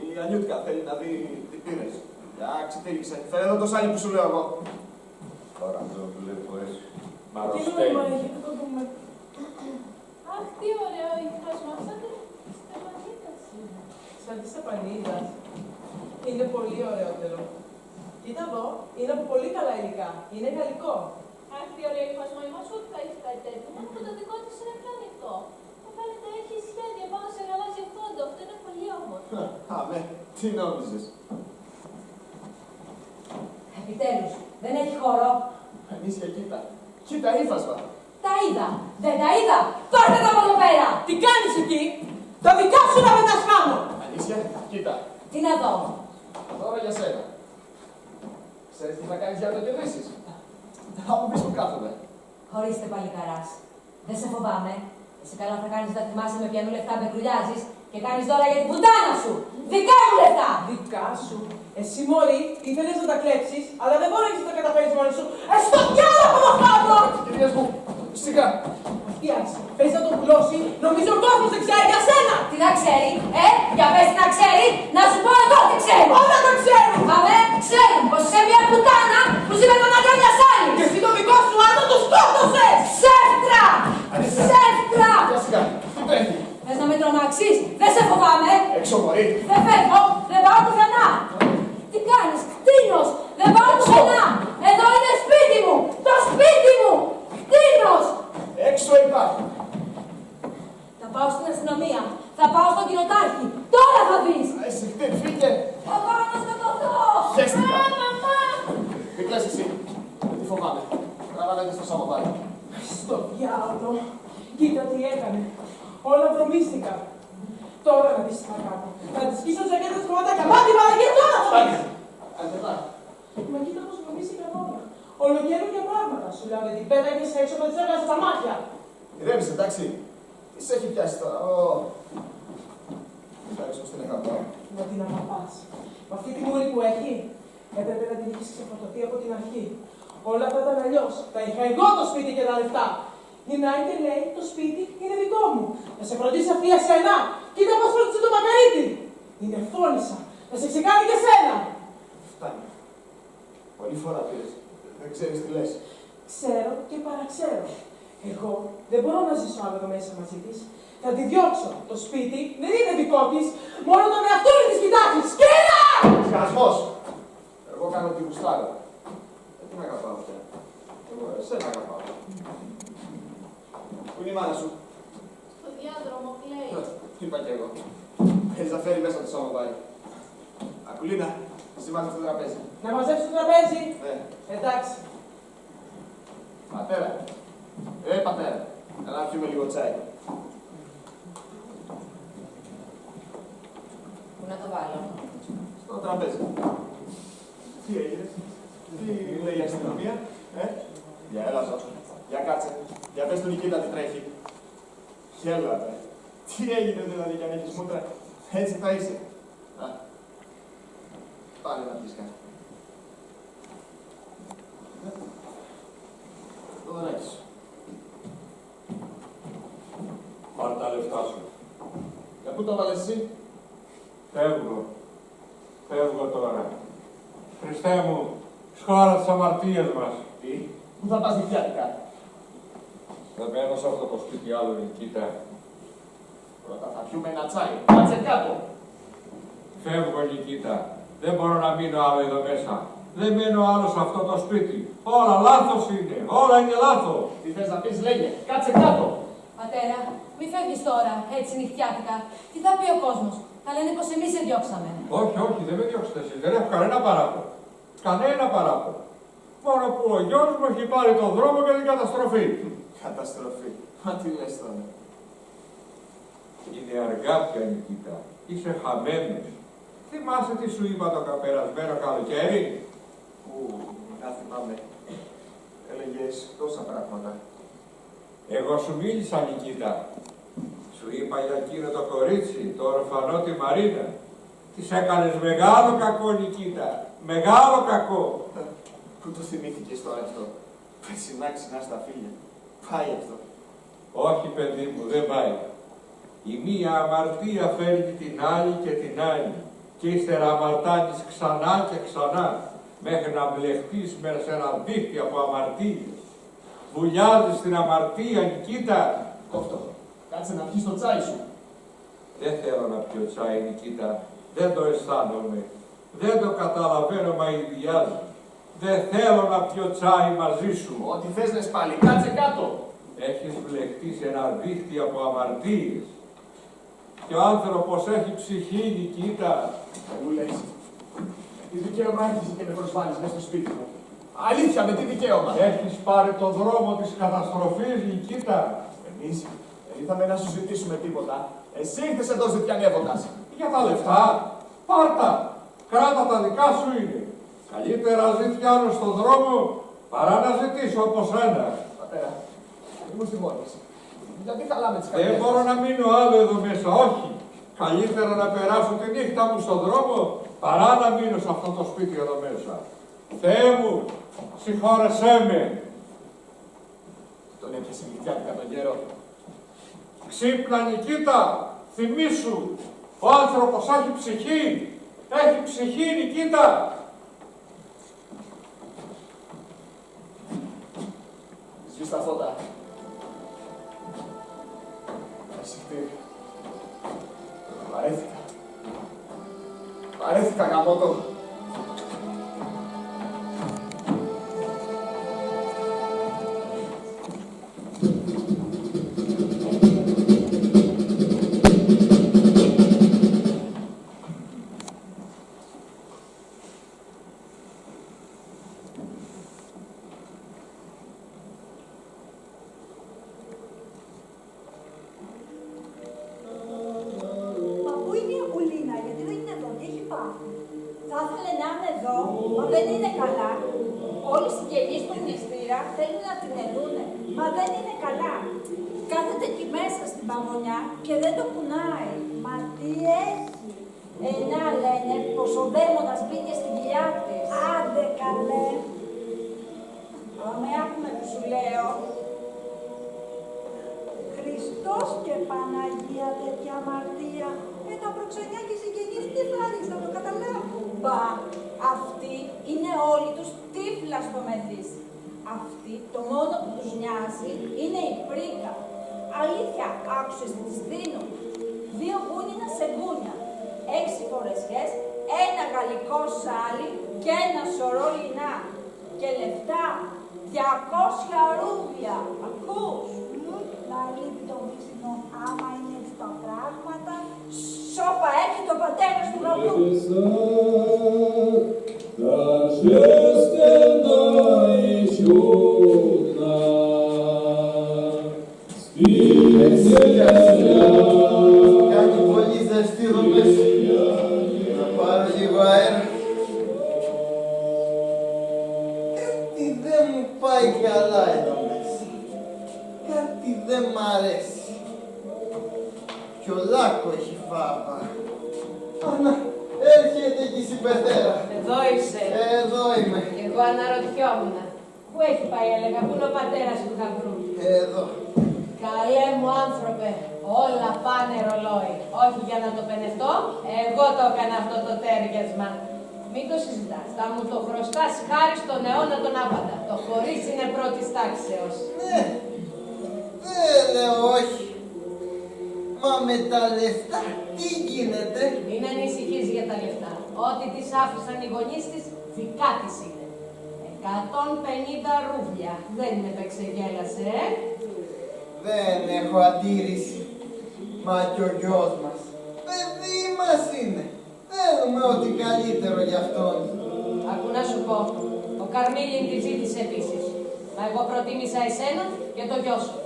Η Ανιούτικα θέλει να δει τι πήρες. Για ξετύλιξε. Φέρε εδώ το σάλι που σου λέω εγώ. Τώρα το βλέπω έτσι. Τι νόημα έχει, θα το δούμε. Αχ, τι ωραίο ύφασμα, σαν τη Στεφανίδας είναι. Σαν τη Στεφανίδας. Είναι πολύ ωραιότερο. Κοίτα εδώ, είναι από πολύ καλά υλικά. Είναι γαλλικό. Αχ, τι ωραίο ύφασμα, η Μασούτη θα έχει κάτι τέτοιο. Μόνο που το δικό της είναι πιο ανοιχτό. Μου φαίνεται έχει σχέδια πάνω σε γαλάζιο φόντο. Αυτό είναι πολύ όμορφο. Αμέ, τι νόμιζες. Επιτέλους, δεν έχει χώρο. Ανήσια, κοίτα. Κοίτα ύφασμα. Τα είδα. Δεν τα είδα. Πάρτε τα από εδώ πέρα. Τι κάνεις εκεί. Τα δικά σου να με τα σκάνω. Ανήσια, κοίτα. Τι να δω. Τώρα για σένα. Ξέρεις τι θα κάνεις για να το κερδίσεις. Από πίσω κάθομαι. Χωρίστε παλικαράς. Δεν σε φοβάμαι. Εσύ καλά θα κάνεις να θυμάσαι με ποιανού λεφτά με κρουλιάζεις και κάνεις δώρα για την πουτάνα σου. Δικά μου λεφτά. Δικά σου. Εσύ μωρή, ήθελες να τα κλέψεις, αλλά δεν μπορείς να τα καταφέρεις μόνος σου. Στο πιάνω από το χάμο! Κυρίες μου, σιγά. Τι άρχισε, πες να το πουλώσει, νομίζω ο κόσμος δεν ξέρει για σένα. Τι να ξέρει, για πες τι να ξέρει, να σου πω εγώ τι ξέρει. Όλα τα ξέρουν. Αμέ, ξέρουν πως είσαι μια πουτάνα που ζει με τον άντρα μιας άλλης. Και εσύ το δικό σου άντρα το σκότωσες. Ψεύτρα! Ψεύτρα! Για σιγά, τι τρέχει. Θες να με τρομάξεις, δεν σε φοβάμαι. Έξω μωρή. Δεν φεύγω, δεν πάω πουθενά. Τι κάνεις, κτίνος, δεν πάω πουθενά. Εδώ είναι σπίτι μου, το σπίτι μου. Κτίνος. Έξω υπάρχει. Θα πάω στην αστυνομία, θα πάω στον κοινοτάρχη. Τώρα θα δεις. Εσύ φύγε. Θα πάω να σκοτωθώ. Χέστηκα. Μαμά. Μην κλαις εσύ. Δεν τη φοβάμαι. Τραβάλατε στο σαμοβάρι. Στο διάολο. Κοίτα τι έκανε. Όλα βρωμίστηκαν. Τώρα να δεις τι θα κάνω. Θα τη σκίσω τις ζακέτες του τα καμάτι, μαλακία τώρα θα δεις. Αρκετά. Μα κοίτα πως βρωμίστηκαν όλα. Ολοκαίρια πράγματα σου λέω, την πέταγες έξω με τις έβγαζες στα μάτια. Ηρέμησε, εντάξει. Τι σε έχει πιάσει τώρα. Κοιτάξτε πως την αγαπάω. Να την αγαπάς. Με αυτή τη μούρη που έχει, έπρεπε να την έχεις ξεφορτωθεί από την αρχή. Όλα αυτά ήταν αλλιώς. Τα είχα εγώ το σπίτι και τα λεφτά. Η Νάιτε λέει: το σπίτι είναι δικό μου. Να σε φροντίσει αυτή εσένα. Κοίτα πώς φρόντισε το μακαρίτι. Είναι φώνησα. Να σε ξεκάνει και σένα. Φτάνει. Πολλή φορά πήρες. Δεν ξέρεις τι λες. Ξέρω και παραξέρω. Εγώ δεν μπορώ να ζήσω άλλο εδώ μέσα μαζί της. Θα τη διώξω. Το σπίτι δεν είναι δικό της. Μόνο τον εαυτό της κοιτάζει. Σκύλα! Χασμός. Εγώ κάνω τι γουστάρω. Δεν την αγαπάω πια. Εγώ εσένα αγαπάω. Πού είναι η μάνα σου? Στο διάδρομο κλαίει. Είπα κι εγώ. Θέλεις να φέρει μέσα το σαμοβάρι. Ακουλίνα, εσύ μάζεψε το τραπέζι. Να μαζέψει το τραπέζι. Ναι. Εντάξει. Πατέρα. Πατέρα. Έλα να πιούμε λίγο τσάι. Πού να το βάλω? Στο τραπέζι. Τι έγινε? Τι λέει η αστυνομία? Για έλα ζω. Για κάτσε. Για πες του Νικήτα τι τρέχει. Χέλα, τι έγινε δηλαδή για να έχεις μούτρα. Έτσι θα είσαι. Πάλι να πεις κάτι. Το δωράκι σου. Πάρ' τα λεφτά σου. Για πού το βάλες εσύ? Φεύγω. Φεύγω τώρα. Χριστέ μου, σχώρα τις αμαρτίες μας. Τι? Πού θα πας νυχιάτικα? Δεν μένω σε αυτό το σπίτι άλλο, Νικήτα. Πρώτα θα πιούμε ένα τσάι. Κάτσε κάτω. Φεύγω, Νικήτα. Δεν μπορώ να μείνω άλλο εδώ μέσα. Δεν μένω άλλο σε αυτό το σπίτι. Όλα λάθος είναι. Όλα είναι λάθος. Τι θες να πεις, λέγε. Κάτσε κάτω. Πατέρα, μη φεύγεις τώρα, έτσι νυχτιάτικα. Τι θα πει ο κόσμος? Θα λένε πως εμείς σε διώξαμε. Όχι, όχι, δεν με διώξετε εσείς. Δεν έχω κανένα παράπονο. Κανένα παράπονο. Μόνο που ο γιος μου έχει πάρει τον δρόμο για την καταστροφή. Καταστροφή. Μα τι λες τώρα. Είναι αργά πια, Νικήτα. Είσαι χαμένος. Θυμάσαι τι σου είπα το περασμένο καλοκαίρι? Να θυμάμαι. Έλεγες τόσα πράγματα. Εγώ σου μίλησα, Νικήτα. Σου είπα για εκείνο το κορίτσι, το ορφανό τη Μαρίνα. Της έκανες μεγάλο κακό, Νικήτα. Μεγάλο κακό. Πού το θυμήθηκες τώρα αυτό? Περσινά ξινά στα φίλια. Πάει αυτό. Όχι, παιδί μου, δεν πάει. Η μία αμαρτία φέρνει την άλλη και την άλλη. Και ύστερα αμαρτάνεις ξανά και ξανά, μέχρι να μπλεχτείς μέσα σε ένα δίχτυ από αμαρτίες. Βουλιάζεις την αμαρτία, Νικήτα. Κόφτω. Κάτσε να πιεις το τσάι σου. Δεν θέλω να πιω τσάι, Νικήτα. Δεν το αισθάνομαι. Δεν το καταλαβαίνω, μα ιδιάζει. Δεν θέλω να πιω τσάι μαζί σου. Ό,τι θες λες πάλι. Κάτσε κάτω. Έχεις μπλεχτεί σε ένα δίχτυ από αμαρτίες. Και ο άνθρωπος έχει ψυχή, Νικήτα. Μου λες. Τι δικαίωμα έχεις και με προσβάλλεις μέσα στο σπίτι μου? Αλήθεια, με τι δικαίωμα? Έχεις πάρει το δρόμο της καταστροφής, Νικήτα. Εμείς ήρθαμε να σου ζητήσουμε τίποτα. Εσύ ήρθες εδώ ζητιανεύοντας. Για τα λεφτά. Πάρτα. Κράτα, τα δικά σου είναι. Καλύτερα ζητιάνω στον δρόμο παρά να ζητήσω από σένα. Πατέρα, ήμουν στη μόνη. Γιατί χαλάμε τις καρδιές? Δεν μπορώ να μείνω άλλο εδώ μέσα, όχι. Καλύτερα να περάσω τη νύχτα μου στον δρόμο παρά να μείνω σε αυτό το σπίτι εδώ μέσα. Θεέ μου, συγχώρεσέ με. Τον έπιασε γλυκιάτικα τον καιρό. Ξύπνα, Νικήτα, θυμήσου. Ο άνθρωπος έχει ψυχή. Έχει ψυχή, Νικήτα. Σβήσ' τα φώτα. Ασυχτή. Παρέθηκα. Παρέθηκα, γαμώτο. Και δεν το κουνάει. Μα τι έχει. Να λένε πως ο δαίμονας μπήκε στην κοιλιά της. Άντε καλέ. Με άκουμε που σου λέω. Χριστός και Παναγία τέτοια αμαρτία. Τα προξενιά και οι συγγενείς τι φάνης να το καταλάβουν. Μπα, αυτοί είναι όλοι τους τύφλα στο μεθύσι. Αυτοί το μόνο που τους νοιάζει είναι η πρίκα. Αλήθεια, άκουσες τι της δίνω. 2 γούνινα σε γκούνια, 6 φορεσιές, 1 γαλλικό σάλι και 1 σωρό λινά. Και λεφτά, 200 ρούβλια. Ακούς? Να λείπει το βύσινο, άμα είναι έτσι τα πράγματα. Σώπα έχει το πατέρα του γαμπρού. Κάνει πολύ ζεστή εδώ μέσα. Να πάρω λίγο αέρα. Κάτι δεν μου πάει καλά εδώ μέσα. Κάτι δεν μ' αρέσει. Κι ο Λάκο έχει φάβα. Ανά, έρχεται κι η συμπεθέρα. Εδώ είσαι. Εδώ είμαι. Εγώ αναρωτιόμουν. Πού έχει πάει, έλεγα, πού είναι ο πατέρας του γαμπρού? Εδώ. Καλέ μου άνθρωπε, όλα πάνε ρολόι. Όχι για να το πενευτώ, εγώ το έκανα αυτό το τέριασμα. Μην το συζητάς, θα μου το χρωστάς χάρη στον αιώνα τον άπαντα. Το κορίτσι είναι πρώτης τάξεως. Ναι, δεν λέω όχι. Μα με τα λεφτά τι γίνεται? Μην ανησυχείς για τα λεφτά. Ό,τι της άφησαν οι γονείς της, δικά της είναι. 150 ρούβλια. Δεν με επεξεγέλασε, Δεν έχω αντίρρηση. Μα κι ο γιος μας. Παιδί μας είναι. Θέλουμε ό,τι καλύτερο για αυτόν. Άκου να σου πω. Ο Καρμίλιν τη ζήτησε επίσης. Μα εγώ προτίμησα εσένα και το γιο σου.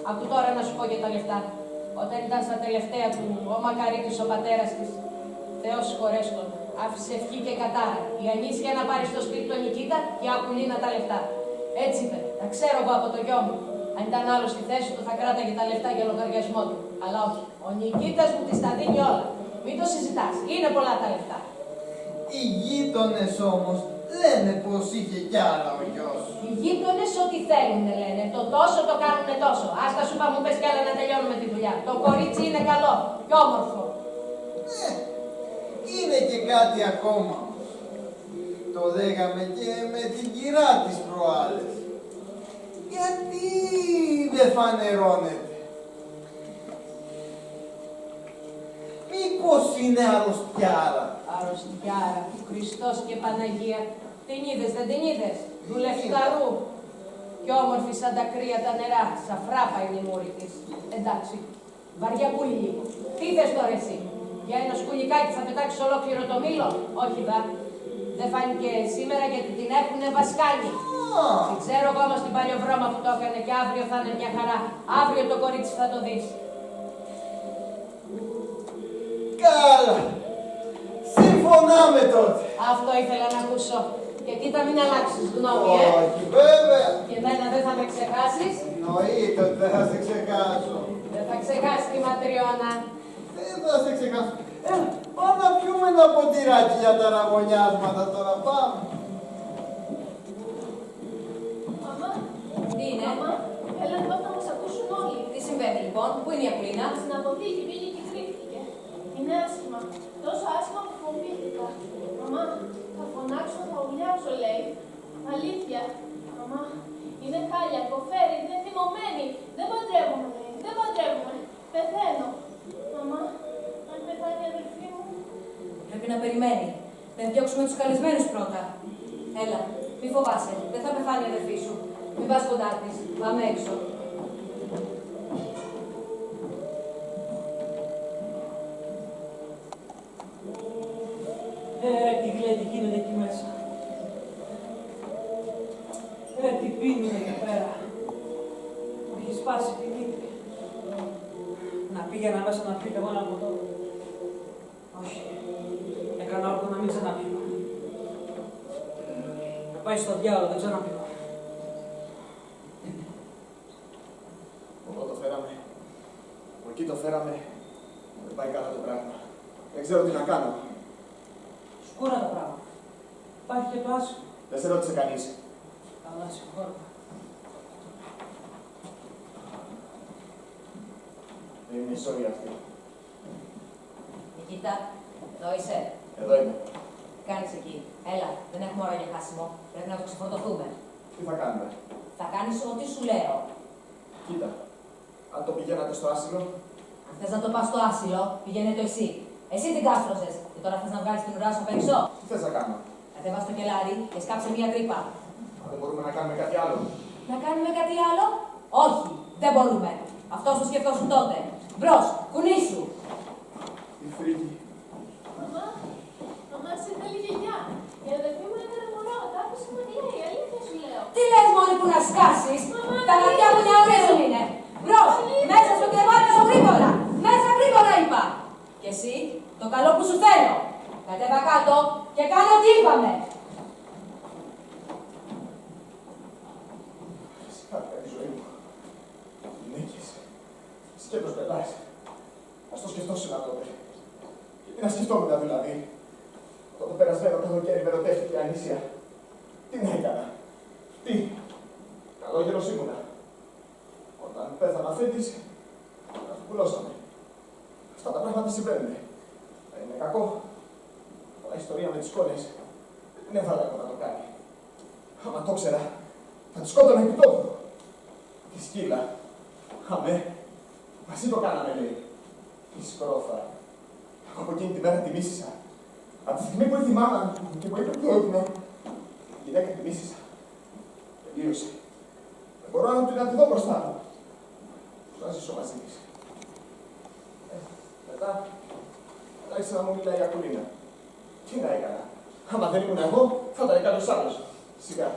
Ακού τώρα να σου πω για τα λεφτά. Όταν ήταν στα τελευταία του, ο Μακαρίτης, ο πατέρας της, Θεός συγχωρέσει τον, άφησε ευχή και κατάρα. Η Ανίσια να πάρει στο σπίτι του Νικήτα και Ακουλίνα τα λεφτά. Έτσι είπε, τα ξέρω εγώ από το γιο μου. Αν ήταν άλλο στη θέση του, θα κράταγε τα λεφτά για λογαριασμό του. Αλλά όχι. Ο Νικήτας μου τις τα δίνει όλα. Μην το συζητάς. Είναι πολλά τα λεφτά. Οι γείτονες όμως λένε πως είχε κι άλλα ο γιος. Οι γείτονες ό,τι θέλουν λένε. Το τόσο το κάνουνε τόσο. Άστα σου είπα μου πες κι άλλα να τελειώνουμε τη δουλειά. Το κορίτσι είναι καλό και όμορφο. Είναι και κάτι ακόμα. Το λέγαμε και με την κυρά της προάλλες. Γιατί δεν φανερώνεται? Μήπως είναι αρρωστιάρα? Αρρωστιάρα, Χριστός και Παναγία. Την είδες, δεν την είδες? Δουλευταρού. Κι όμορφη σαν τα κρύα τα νερά. Σαφράπα είναι η μούρη της. Εντάξει, βαριαπούλη λίγο. Τι θες τώρα εσύ? Για ένα σκουλικάκι θα πετάξεις ολόκληρο το μήλο? Όχι δα. Δεν φάνηκε σήμερα γιατί την έχουνε βασκάνει. Δεν ξέρω εγώ όμως την παλιοβρώμα που το έκανε και αύριο θα είναι μια χαρά. Αύριο το κορίτσι θα το δεις. Καλά. Συμφωνάμε τότε. Αυτό ήθελα να ακούσω. Και κοίτα μην αλλάξεις γνώμη, Όχι, βέβαια. Και εμένα δεν θα με ξεχάσεις. Εννοείται ότι δεν θα σε ξεχάσω. Δεν θα ξεχάσεις τη Ματριώνα. Δεν θα σε ξεχάσω. Πάμε να πιούμε ένα ποτηράκι για τα ραγωνιάσματα τώρα, πάμε. Μαμά. Τι είναι? Μαμά, έλα εδώ να μας ακούσουν όλοι. Τι συμβαίνει λοιπόν, πού είναι η Ακουλίνα? Στην αποθήκη πήγε και κρύφτηκε. Είναι άσχημα. Τόσο άσχημα που φοβήθηκα. Μαμά, θα φωνάξω, θα ουλιάξω, λέει. Αλήθεια. Μαμά, είναι χάλια, κοφέρι, είναι θυμωμένη. Δεν παντρεύομαι, λέει. Δεν παντρεύομαι. Πεθαίνω. Μαμά, αν πεθάνει η αδελφή μου. Πρέπει να περιμένει. Να διώξουμε τους καλεσμένους πρώτα. Έλα, μη φοβάσαι. Δεν θα πεθάνει η αδελφή σου. Μην πας κοντά της. Πάμε έξω. Τι γλέντι γίνεται εκεί μέσα. Τι πίνουν εκεί πέρα. Μου έχει σπάσει τη μύτη. Να πήγαινα μέσα να πιω εγώ ένα ποτό. Όχι. Έκανα όρκο να μην ξαναπιω. Να πάει στο διάολο, δεν ξαναπιω. Από εδώ το φέραμε. Από εκεί το φέραμε. Δεν πάει καλά το πράγμα. Δεν ξέρω τι να κάνω. Σκούρα το πράγμα. Υπάρχει και το άσχημο. Δεν σε ρώτησε κανείς. Καλά, συγχώρητα. Δεν είναι η σόρια αυτή. Νικήτα, εδώ είσαι. Εδώ είμαι. Τι κάνεις εκεί? Έλα, δεν έχουμε ώρα για χάσιμο. Πρέπει να το ξεφορτωθούμε. Τι θα κάνουμε? Θα κάνεις ό,τι σου λέω. Κοίτα. Αν το πηγαίνατε στο άσυλο. Αν θες να το πας στο άσυλο, πηγαίνε το εσύ. Εσύ την κάστρωσες. Και τώρα θες να βγάλεις την ουρά σου απ' έξω. Τι θες να κάνω? Κατέβα στο κελάρι και σκάψε μια τρύπα. Αν δεν μπορούμε να κάνουμε κάτι άλλο. Να κάνουμε κάτι άλλο? Όχι, δεν μπορούμε. Αυτό σου σκεφτόσουν τότε. Μπρος, κουνήσου. Η φρίκη. Μαμά, μαμά, σε θέλει γιαγιά. Η αδελφή μου έκανε μωρό, τα άκουσε με λέει, αλήθεια σου λέω. Τι λες μόλι που να σκάσεις? Τα μάτια μου νεωρίζουν είναι. Μπρος, μέσα στο κρεβάτι σου γρήγορα. Μέσα γρήγορα είπα. Και εσύ, το καλό που σου θέλω. Κατέβα κάτω και κάνε ό,τι είπαμε. Συγχάρηκα τη ζωή μου. Νίκης. Σκέτος πελάς. Ας το σκεφτώ σήμερα τότε. Και τι να σκεφτόμουν δηλαδή. Όταν το περασμένο καλοκαίρι με ρωτεύτηκε η Ανήσια. Τι να έκανα. Τι. Καλόγερος ήμουνα. Όταν πέθανα θέτης, να του πουλώσαμε. Αυτά τα πράγματα συμβαίνουν. Δεν είναι κακό. Αλλά η ιστορία με τις κόρες δεν την έβαλα εγώ να το κάνει. Άμα το ξέρα, θα τη σκότωνα επί τόπου. Τη σκύλα. Αμέ. Μαζί το κάναμε, λέει. Η σκρόφα. Από εκείνη τη μέρα τη μίσησα. Από τη στιγμή που ήρθε η μάνα μου και μου είπε τι έγινε, η γυναίκα τη μίσησα. Τελείωσε. Δεν μπορώ να τη δω μπροστά μου. Πώς να ζήσω μαζί της. Μετά άρχισε να μου μιλάει η Ακουλίνα. Τι να έκανα. Άμα δεν ήμουν εγώ, θα τα έκανε ο άλλος. Σιγά.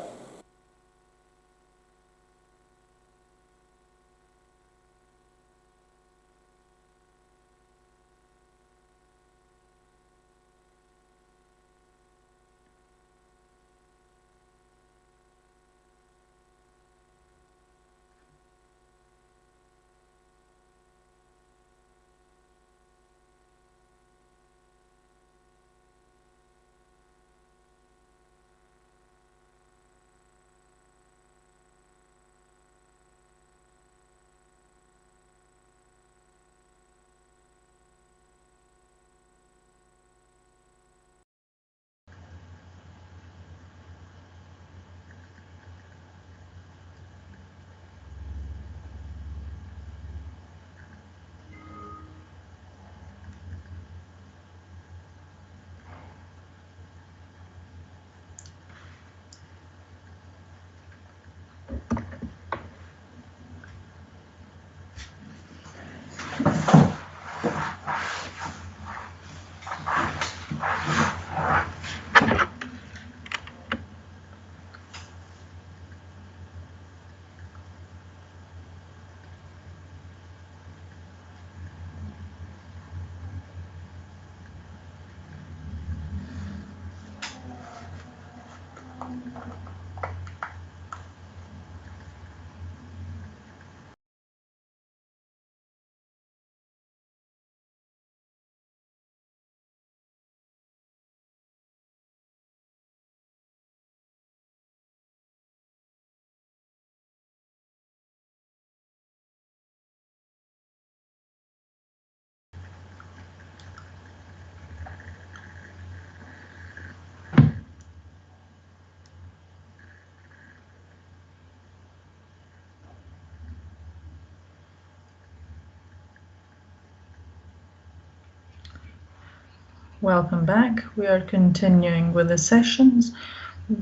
Welcome back. We are continuing with the sessions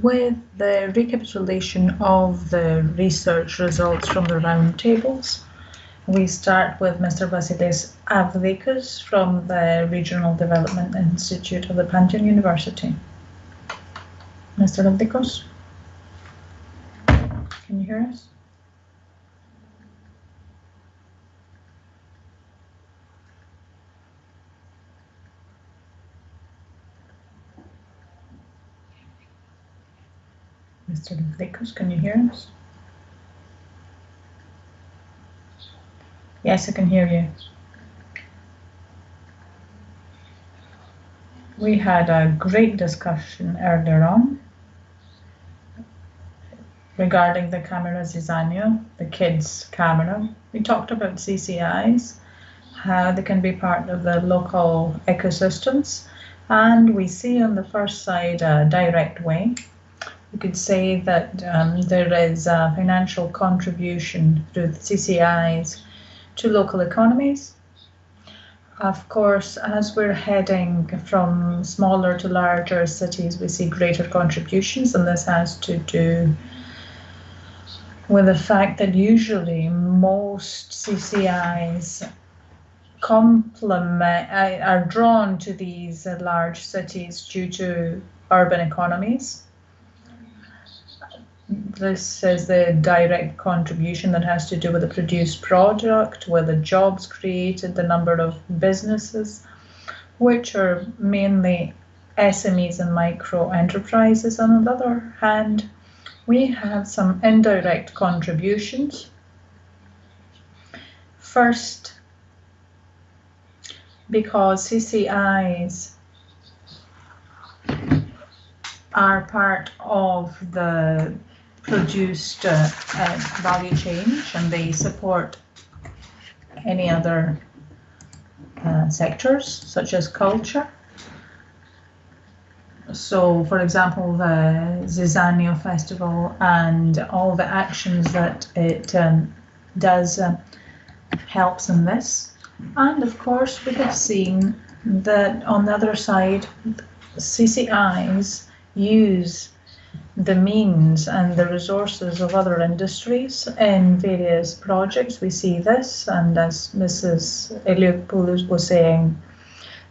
with the recapitulation of the research results from the roundtables. We start with Mr. Vasilis Avdikos from the Regional Development Institute of the Pantheon University. Mr. Avdikos, can you hear us? Mr. Avdikos, can you hear us? Yes, I can hear you. We had a great discussion earlier on regarding the camera Zizanio, the kids' camera. We talked about CCIs, how they can be part of the local ecosystems, and we see on the first side a direct way. You could say that there is a financial contribution through the CCIs to local economies. Of course, as we're heading from smaller to larger cities, we see greater contributions, and this has to do with the fact that usually most CCIs are drawn to these large cities due to urban economies. This is the direct contribution that has to do with the produced product, with the jobs created, the number of businesses, which are mainly SMEs and micro enterprises. On the other hand, we have some indirect contributions. First, because CCIs are part of the produced value chain, and they support any other sectors such as culture. So, for example, the Zizanio Festival and all the actions that it does helps in this. And of course, we have seen that on the other side, CCIs use the means and the resources of other industries in various projects. We see this, and as Mrs. Eliopoulos was saying,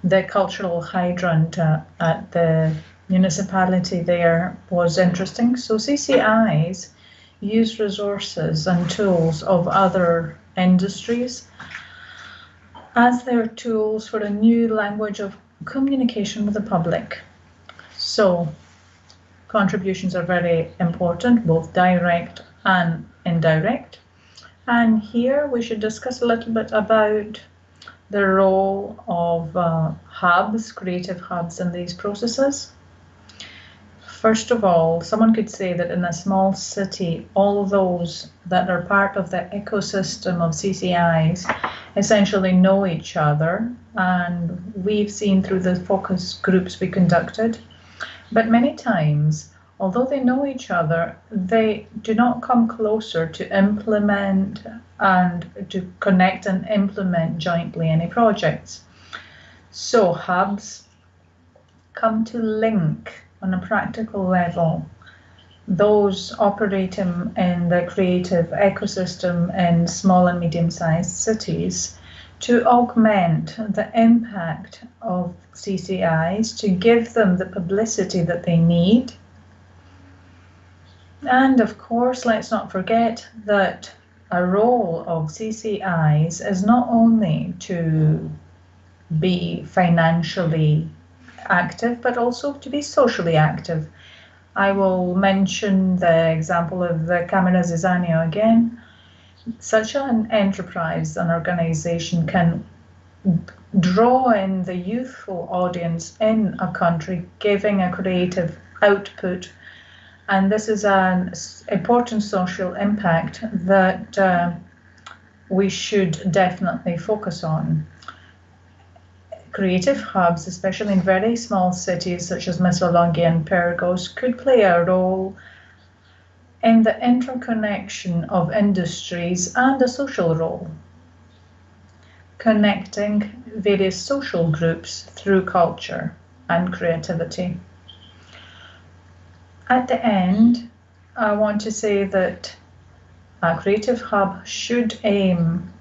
the cultural hydrant at the municipality there was interesting. So CCIs use resources and tools of other industries as their tools for a new language of communication with the public. So contributions are very important, both direct and indirect. And here we should discuss a little bit about the role of hubs, creative hubs in these processes. First of all, someone could say that in a small city, all those that are part of the ecosystem of CCIs essentially know each other, and we've seen through the focus groups we conducted. But many times, although they know each other, they do not come closer to implement and to connect and implement jointly any projects. So hubs come to link on a practical level those operating in the creative ecosystem in small and medium-sized cities to augment the impact of CCIs, to give them the publicity that they need. And of course, let's not forget that a role of CCIs is not only to be financially active, but also to be socially active. I will mention the example of the Camera Zizanio again. Such an enterprise, an organization, can draw in the youthful audience in a country, giving a creative output. And this is an important social impact that we should definitely focus on. Creative hubs, especially in very small cities such as Missolonghi and Pyrgos, could play a role in the interconnection of industries and a social role, connecting various social groups through culture. and creativity. At the end, I want to say that a Creative Hub should aim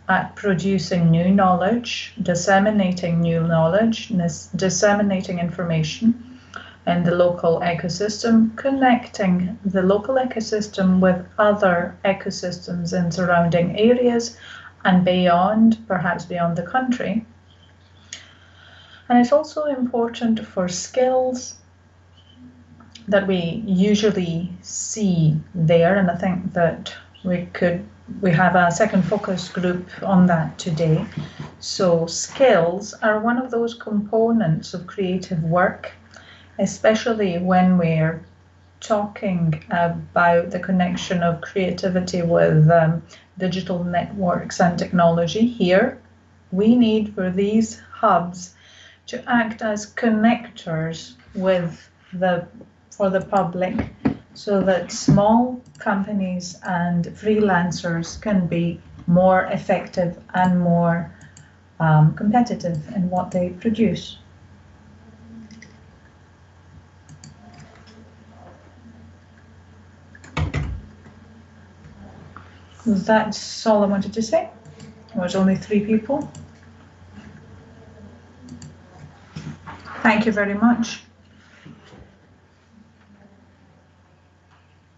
at producing new knowledge, disseminating new knowledge, disseminating information in the local ecosystem, connecting the local ecosystem with other ecosystems in surrounding areas and beyond, perhaps beyond the country. And it's also important for skills that we usually see there, and I think that we have a second focus group on that today. So skills are one of those components of creative work, especially when we're talking about the connection of creativity with digital networks and technology. Here, we need for these hubs to act as connectors for the public, so that small companies and freelancers can be more effective and more competitive in what they produce. That's all I wanted to say. It was only 3 people. Thank you very much.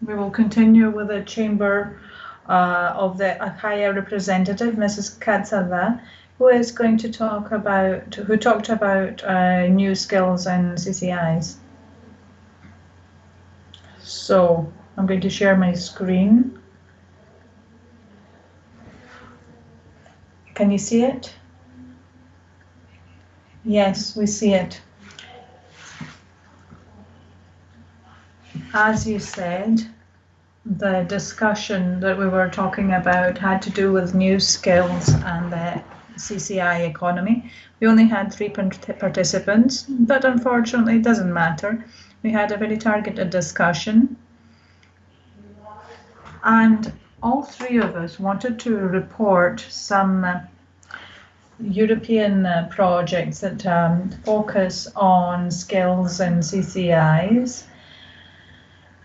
We will continue with the Chamber of the Akaya representative, Mrs. Katsala, who is going to talked about new skills and CCIs. So I'm going to share my screen. Can you see it? Yes, we see it. As you said, the discussion that we were talking about had to do with new skills and the CCI economy. We only had 3 participants, but unfortunately it doesn't matter. We had a very targeted discussion, and all 3 of us wanted to report some European projects that focus on skills and CCIs,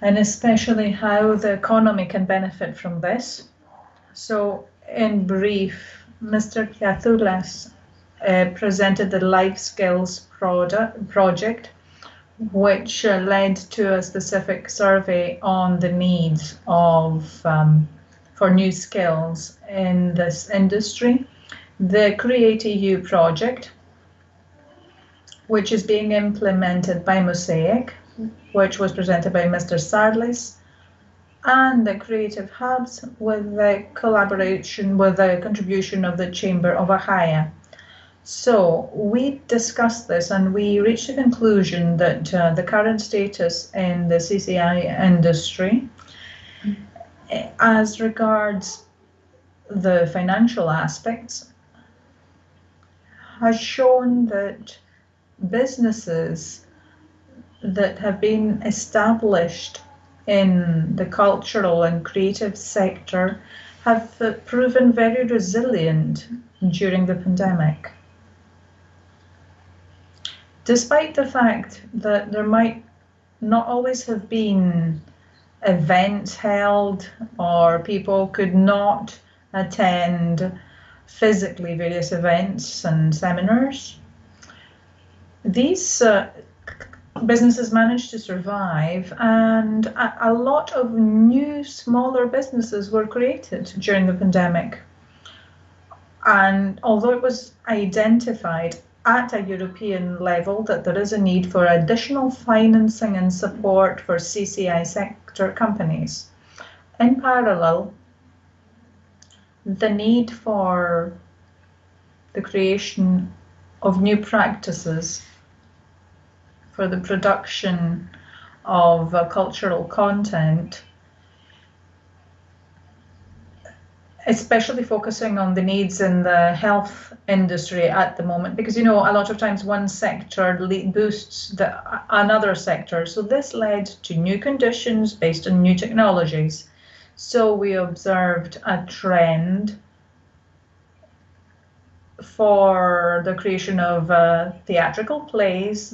and especially how the economy can benefit from this. So in brief, Mr. Kiathoulas presented the Life Skills project, which led to a specific survey on the needs for new skills in this industry. The Create EU project, which is being implemented by Mosaic, which was presented by Mr. Sarlis, and the Creative Hubs with the collaboration, with the contribution of the Chamber of Akaya. So we discussed this and we reached a conclusion that the current status in the CCI industry, as regards the financial aspects, has shown that businesses that have been established in the cultural and creative sector have proven very resilient during the pandemic. Despite the fact that there might not always have been events held or people could not attend physically various events and seminars, these businesses managed to survive, and a lot of new smaller businesses were created during the pandemic. And although it was identified at a European level that there is a need for additional financing and support for CCI sector companies, in parallel, the need for the creation of new practices for the production of cultural content, especially focusing on the needs in the health industry at the moment, because a lot of times one sector boosts another sector. So this led to new conditions based on new technologies. So we observed a trend for the creation of theatrical plays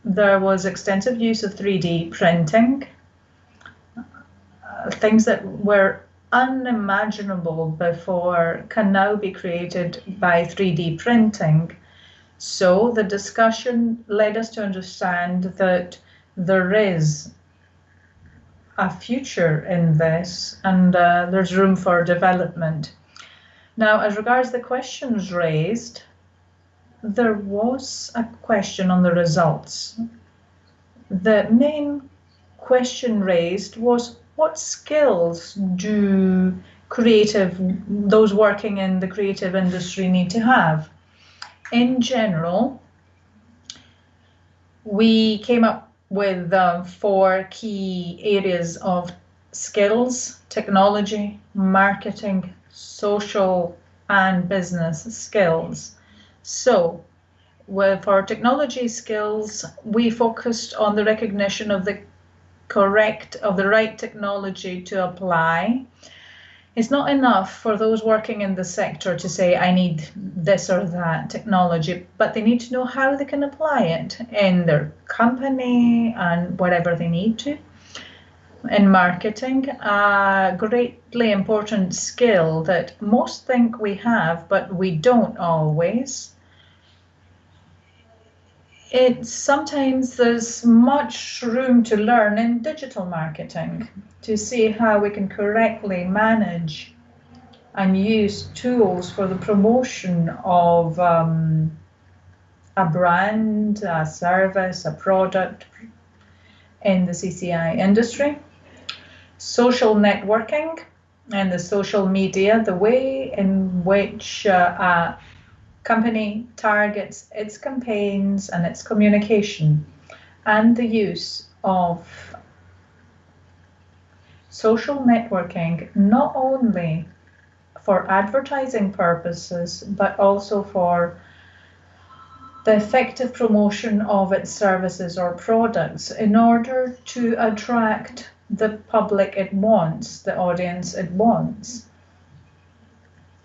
there was extensive use of 3D printing. Things that were unimaginable before can now be created by 3D printing. So the discussion led us to understand that there is a future in this, and there's room for development. Now, as regards the questions raised, there was a question on the results. The main question raised was, what skills do those working in the creative industry need to have? In general, we came up with 4 key areas of skills: technology, marketing, social, and business skills. So, for technology skills, we focused on the recognition of the right technology to apply. It's not enough for those working in the sector to say, I need this or that technology, but they need to know how they can apply it in their company and whatever they need to. In marketing, a greatly important skill that most think we have, but we don't always. Sometimes there's much room to learn in digital marketing to see how we can correctly manage and use tools for the promotion of a brand, a service, a product in the CCI industry. Social networking and the social media, the way in which a company targets its campaigns and its communication, and the use of social networking not only for advertising purposes but also for the effective promotion of its services or products in order to attract the public it wants, the audience it wants.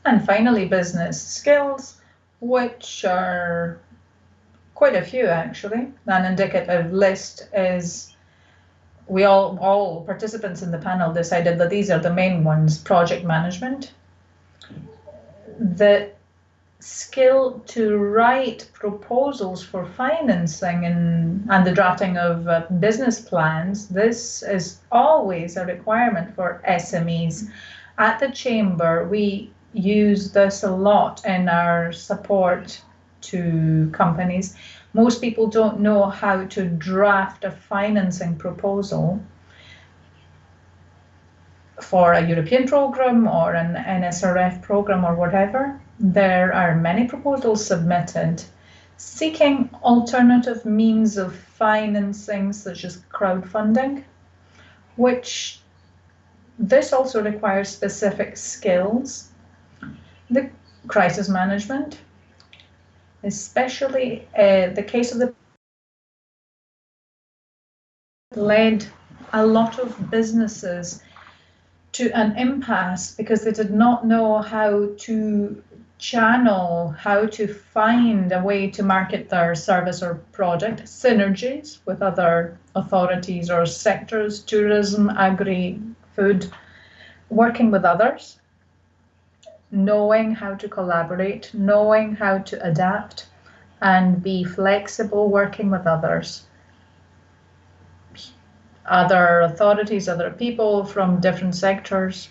And finally, business skills, which are quite a few actually. An indicative list is, all participants in the panel decided that these are the main ones: project management, the skill to write proposals for financing and the drafting of business plans. This is always a requirement for SMEs. At the Chamber, we use this a lot in our support to companies. Most people don't know how to draft a financing proposal for a European program or an NSRF program or whatever. There are many proposals submitted seeking alternative means of financing, such as crowdfunding, which this also requires specific skills. The crisis management, especially the case of the led a lot of businesses to an impasse because they did not know how to channel, how to find a way to market their service or product, synergies with other authorities or sectors, tourism, agri, food, working with others, knowing how to collaborate, knowing how to adapt and be flexible, working with others, other authorities, other people from different sectors,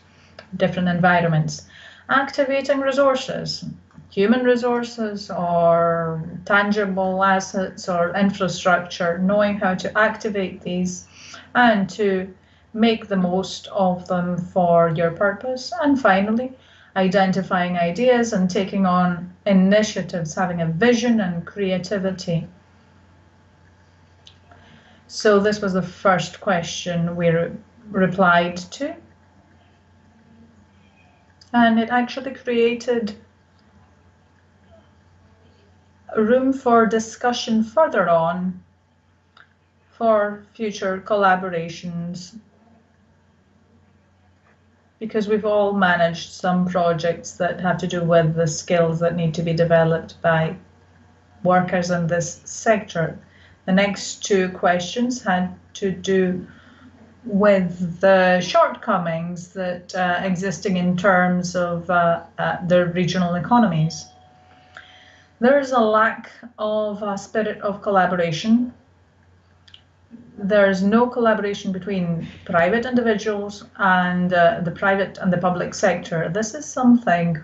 different environments. Activating resources, human resources or tangible assets or infrastructure, knowing how to activate these and to make the most of them for your purpose. And finally, identifying ideas and taking on initiatives, having a vision and creativity. So this was the first question we replied to. And it actually created room for discussion further on for future collaborations, because we've all managed some projects that have to do with the skills that need to be developed by workers in this sector. The next two questions had to do with the shortcomings that existing in terms of the regional economies. There is a lack of a spirit of collaboration. There's no collaboration between private individuals and the private and the public sector. This is something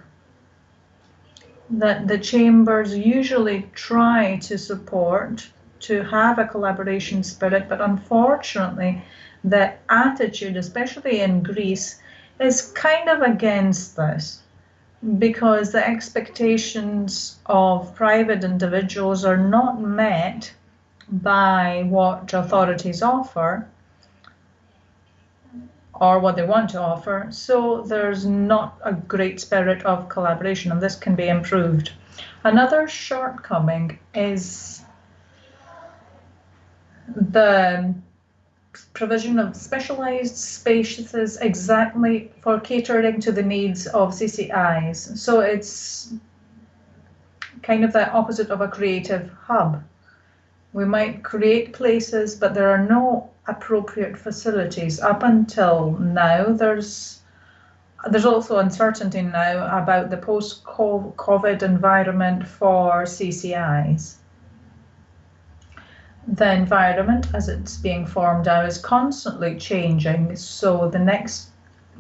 that the chambers usually try to support, to have a collaboration spirit, but unfortunately the attitude, especially in Greece, is kind of against this, because the expectations of private individuals are not met by what authorities offer or what they want to offer, so there's not a great spirit of collaboration, and this can be improved. Another shortcoming is the provision of specialized spaces exactly for catering to the needs of CCIs. So it's kind of the opposite of a creative hub. We might create places, but there are no appropriate facilities. Up until now, there's also uncertainty now about the post-COVID environment for CCIs. The environment, as it's being formed now, is constantly changing. So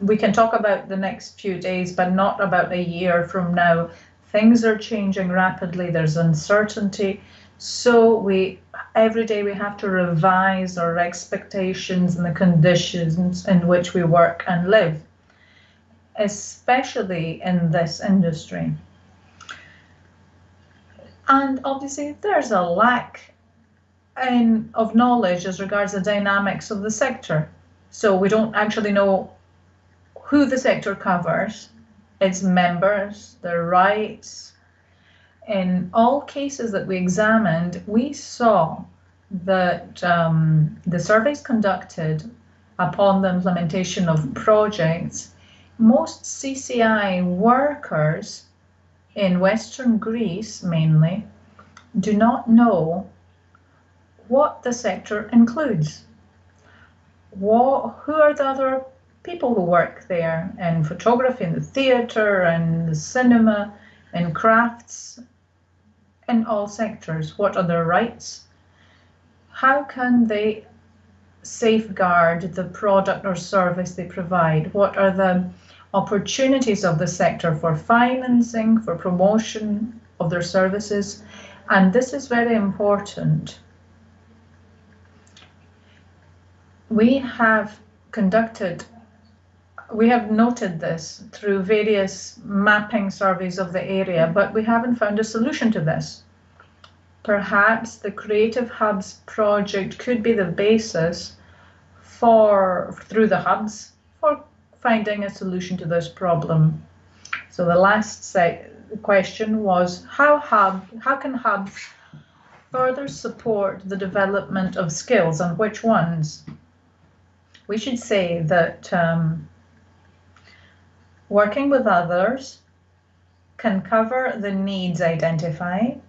we can talk about the next few days, but not about a year from now. Things are changing rapidly. There's uncertainty. So every day we have to revise our expectations and the conditions in which we work and live, especially in this industry. And obviously there's a lack of knowledge as regards the dynamics of the sector. So we don't actually know who the sector covers, its members, their rights. In all cases that we examined, we saw that the surveys conducted upon the implementation of projects, most CCI workers in Western Greece mainly do not know what the sector includes. Who are the other people who work there in photography, in the theatre, and the cinema, in crafts, in all sectors? What are their rights? How can they safeguard the product or service they provide? What are the opportunities of the sector for financing, for promotion of their services? And this is very important. We have noted this through various mapping surveys of the area, but we haven't found a solution to this. Perhaps the Creative Hubs project could be the basis through the hubs, for finding a solution to this problem. So the last question was, how can hubs further support the development of skills, and which ones? We should say that working with others can cover the needs identified.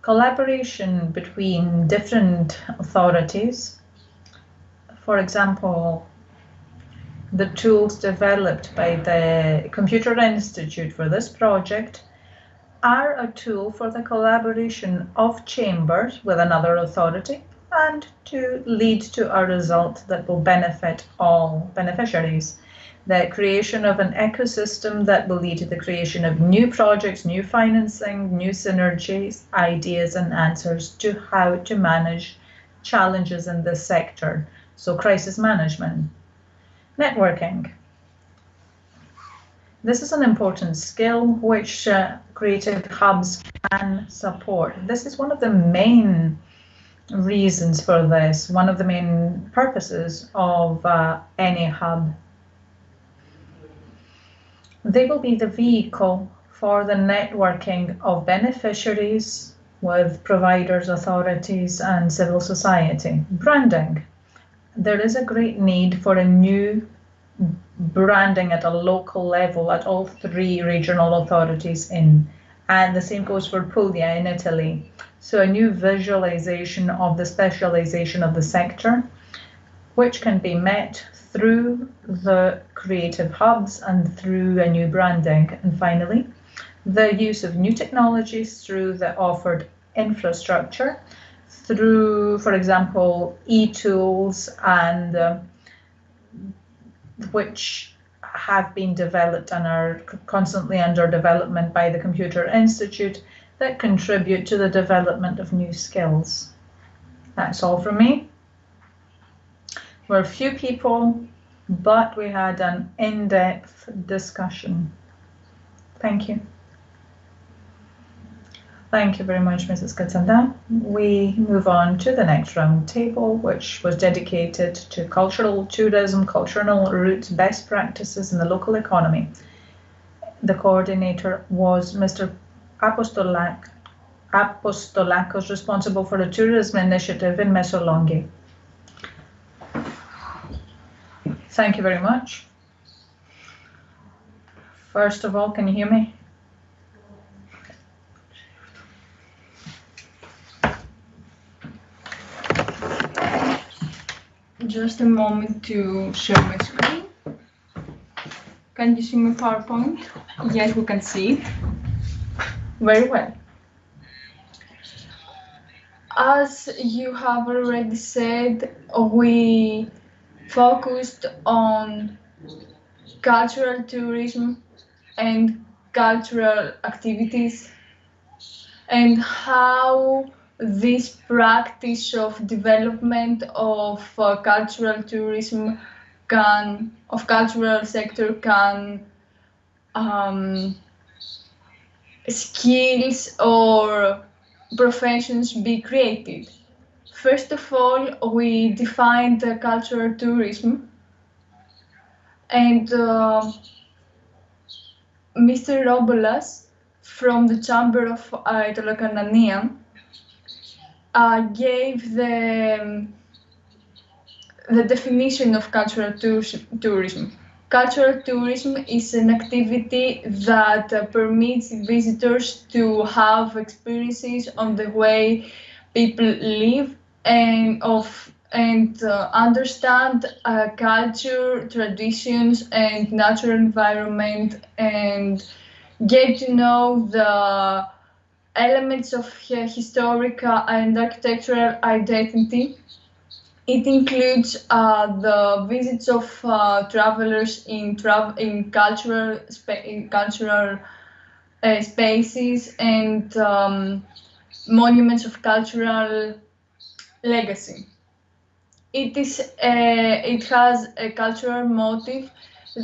Collaboration between different authorities. For example, the tools developed by the Computer Institute for this project are a tool for the collaboration of chambers with another authority, and to lead to a result that will benefit all beneficiaries. The creation of an ecosystem that will lead to the creation of new projects, new financing, new synergies, ideas and answers to how to manage challenges in this sector. So crisis management. Networking. This is an important skill which Creative Hubs can support. This is one of the main reasons for this, one of the main purposes of any hub. They will be the vehicle for the networking of beneficiaries with providers, authorities, and civil society. Branding. There is a great need for a new branding at a local level at all three regional authorities in And the same goes for Puglia in Italy. So a new visualization of the specialization of the sector, which can be met through the creative hubs and through a new branding. And finally, the use of new technologies through the offered infrastructure, through, for example, e-tools and which have been developed and are constantly under development by the Computer Institute that contribute to the development of new skills. That's all from me. We're few people, but we had an in-depth discussion. Thank you. Thank you very much, Mrs. Katsanda. We move on to the next round table, which was dedicated to cultural tourism, cultural routes, best practices in the local economy. The coordinator was Mr. Apostolakos, responsible for the tourism initiative in Mesolongi. Thank you very much. First of all, can you hear me? Just a moment to share my screen. Can you see my PowerPoint? Yes, we can see it. Very well. As you have already said, we focused on cultural tourism and cultural activities and how this practice of development of cultural tourism cultural sector can skills or professions be created. First of all, we defined the cultural tourism, and Mr. Robolas from the Chamber of Italo-Cananea gave the definition of cultural tourism. Cultural tourism is an activity that permits visitors to have experiences on the way people live and understand culture, traditions, and natural environment, and get to know the elements of historical and architectural identity. It includes the visits of travelers in cultural spaces and monuments of cultural legacy. It has a cultural motive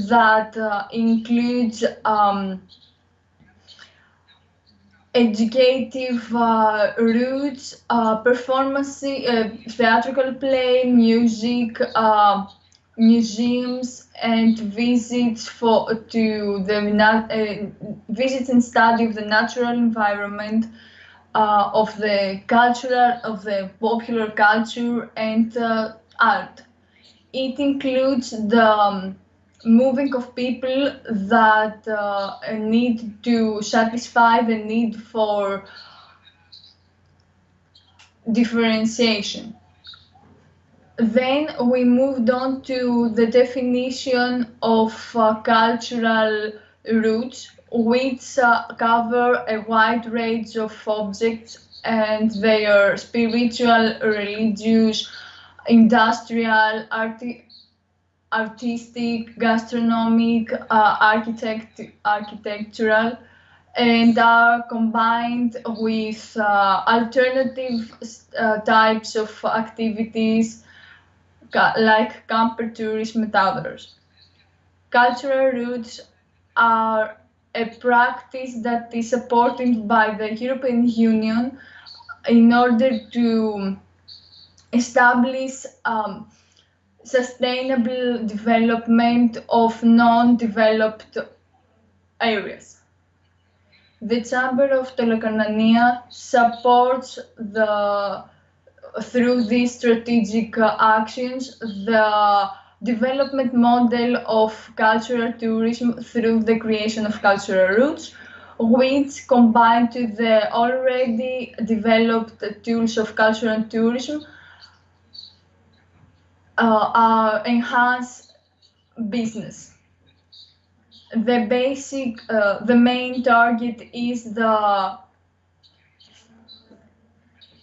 that includes educative roots, performances, theatrical play, music, museums, and visits visits and study of the natural environment, of the popular culture and art. It includes the moving of people that need to satisfy the need for differentiation. Then we moved on to the definition of cultural roots, which cover a wide range of objects and their spiritual, religious, industrial, artistic, gastronomic, architectural, and are combined with alternative types of activities like camper tourism and others. Cultural roots are a practice that is supported by the European Union in order to establish sustainable development of non-developed areas. The Chamber of Italo-Cananea supports through these strategic actions the development model of cultural tourism through the creation of cultural routes, which combined to the already developed tools of culture and tourism enhance business. The main target is the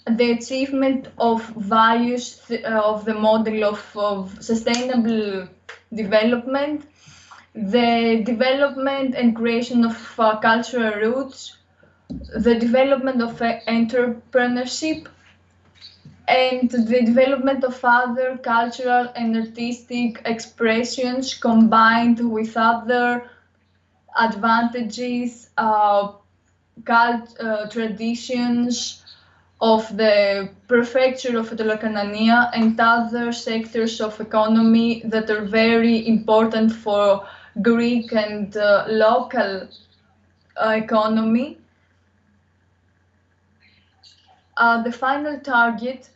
achievement of values of the model of sustainable development, the development and creation of cultural roots, the development of entrepreneurship, and the development of other cultural and artistic expressions combined with other advantages, traditions of the prefecture of Aitolokanania and other sectors of economy that are very important for Greek and local economy. The final target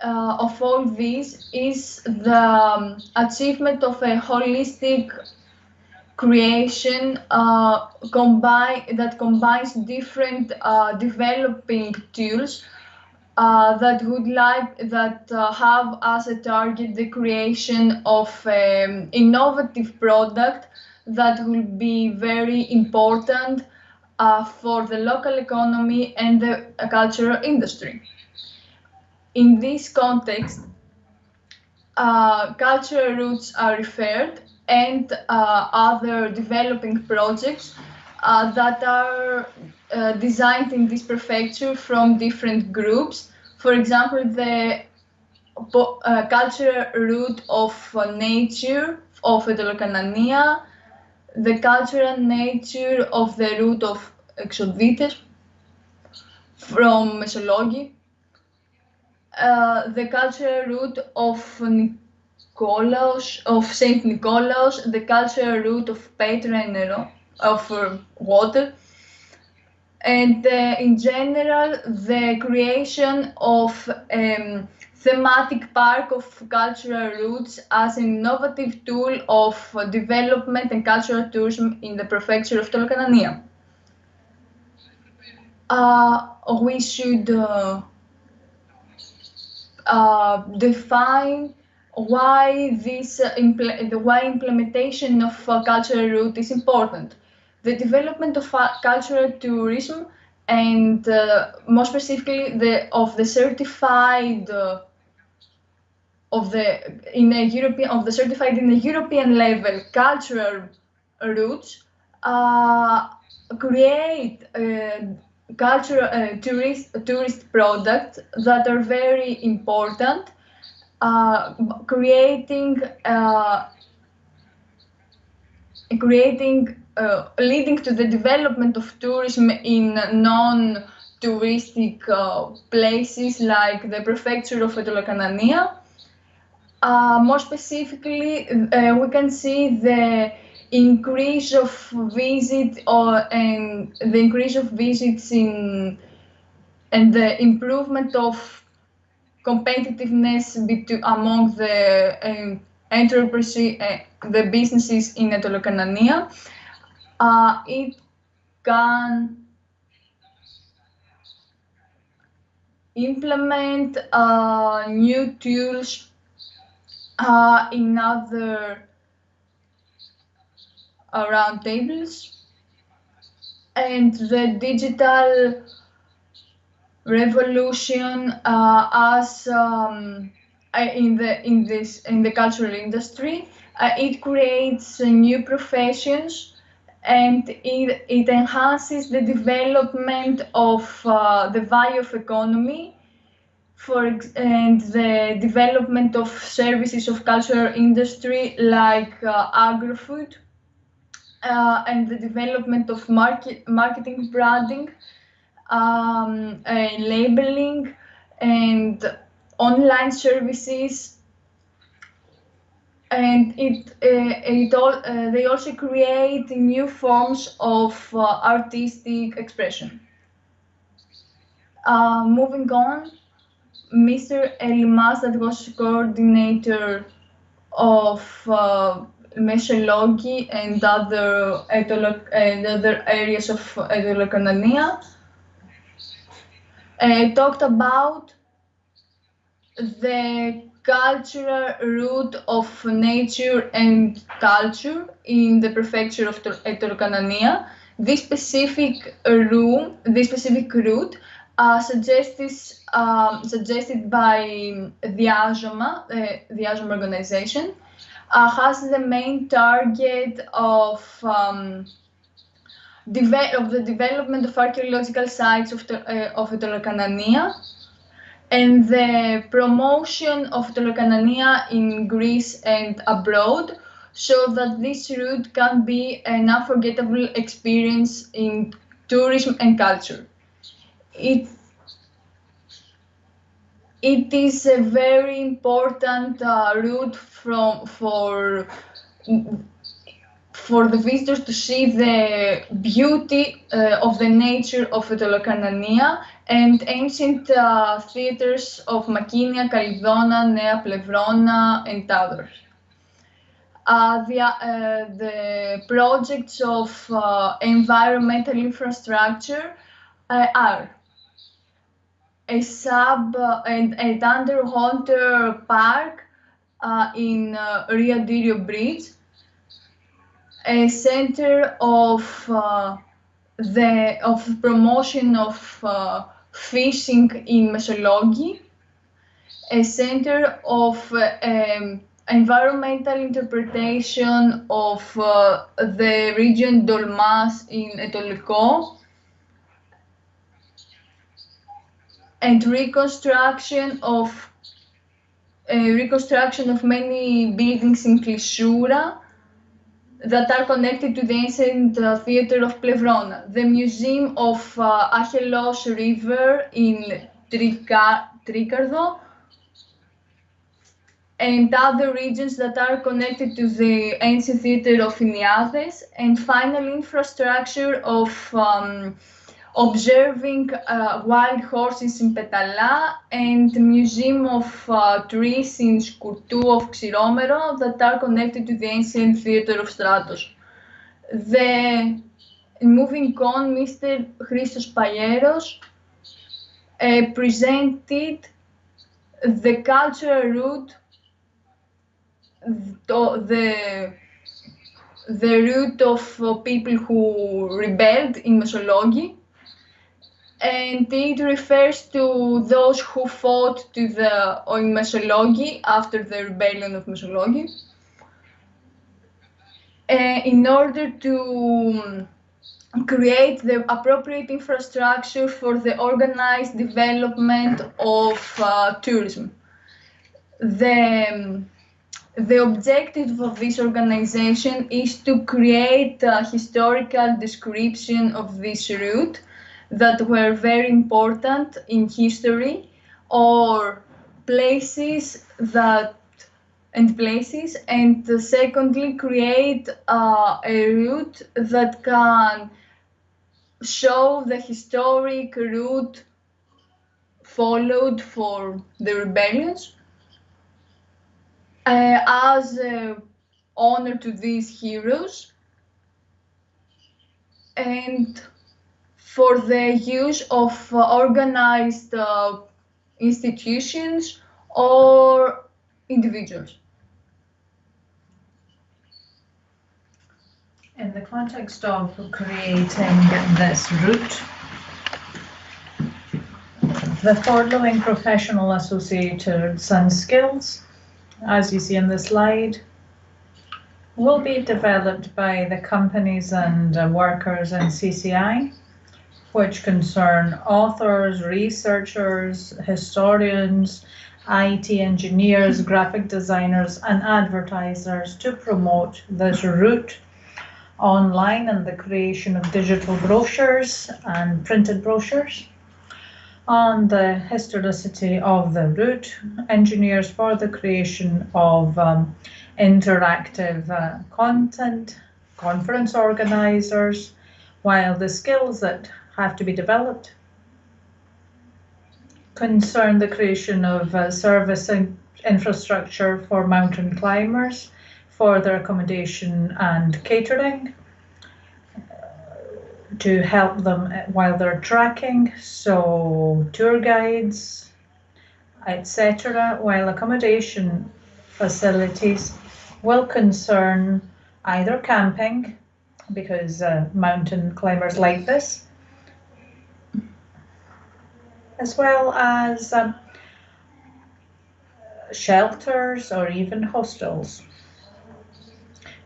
of all this is the achievement of a holistic creation that combines different developing tools that have as a target the creation of innovative product that will be very important for the local economy and the cultural industry. In this context, cultural roots are referred and other developing projects that are designed in this prefecture from different groups. For example, the cultural root of nature of Aitolokanania, the cultural nature of the root of Exodites from Mesologi, the cultural root of Saint Nikolaos, the cultural root of Petra and Nero, of water, and in general the creation of thematic park of cultural roots as an innovative tool of development and cultural tourism in the prefecture of Aitolokanania. We should define why implementation of cultural route is important. The development of cultural tourism and more specifically the certified in the European level cultural routes create cultural tourist products that are very important, leading to the development of tourism in non-touristic places like the prefecture of Aitolokanania. More specifically, we can see the increase of visits and the increase of visits and the improvement of competitiveness among the enterprises, the businesses in Aitolokanania. It can implement new tools in other roundtables, and the digital revolution as in the cultural industry. It creates new professions and it enhances the development of the value of economy and the development of services of cultural industry like agri-food and the development of marketing, branding, labeling and online services, and they also create new forms of artistic expression. Moving on, Mr. Elimas, that was coordinator of Mesologi and other areas of Etolokanonia, talked about the cultural root of nature and culture in the prefecture of Etolokanonia. This specific route, suggested by the ASOMA organization, has the main target of the development of archaeological sites of Etolokanonia and the promotion of Etolokanonia in Greece and abroad, so that this route can be an unforgettable experience in tourism and culture. It is a very important route for the visitors to see the beauty of the nature of Etolokanonia and ancient theaters of Makinia, Kalydona, Nea Plevrouna, and others. The projects of environmental infrastructure are and Underwater Park in Rio Dirio Bridge, a center of promotion of fishing in Mesologi, a center of environmental interpretation of the region Dolmas in Etoliko, and reconstruction of many buildings in Klissura that are connected to the ancient theater of Plevrouna, the Museum of Achelos River in Trikardo, and other regions that are connected to the ancient theater of Iniades, and finally infrastructure of observing wild horses in Petala, and Museum of Trees in Skurtou of Xyromero that are connected to the ancient theater of Stratos. Moving on, Mr. Christos Payeros presented the cultural route, the route of people who rebelled in Mesologi, and it refers to those who fought in Mesologi after the rebellion of Mesologi, in order to create the appropriate infrastructure for the organized development of tourism. The objective of this organization is to create a historical description of this route that were very important in history, or places, and secondly create a route that can show the historic route followed for the rebellions, as honor to these heroes, and for the use of organized institutions or individuals. In the context of creating this route, the following professional associates and skills, as you see in the slide, will be developed by the companies and workers in CCI, which concern authors, researchers, historians, IT engineers, graphic designers, and advertisers to promote this route online and the creation of digital brochures and printed brochures. On the historicity of the route, engineers for the creation of interactive content, conference organizers, while the skills that have to be developed concern the creation of service infrastructure for mountain climbers, for their accommodation and catering, to help them while they're tracking, so tour guides, etc., while accommodation facilities will concern either camping, because mountain climbers like this, as well as shelters or even hostels.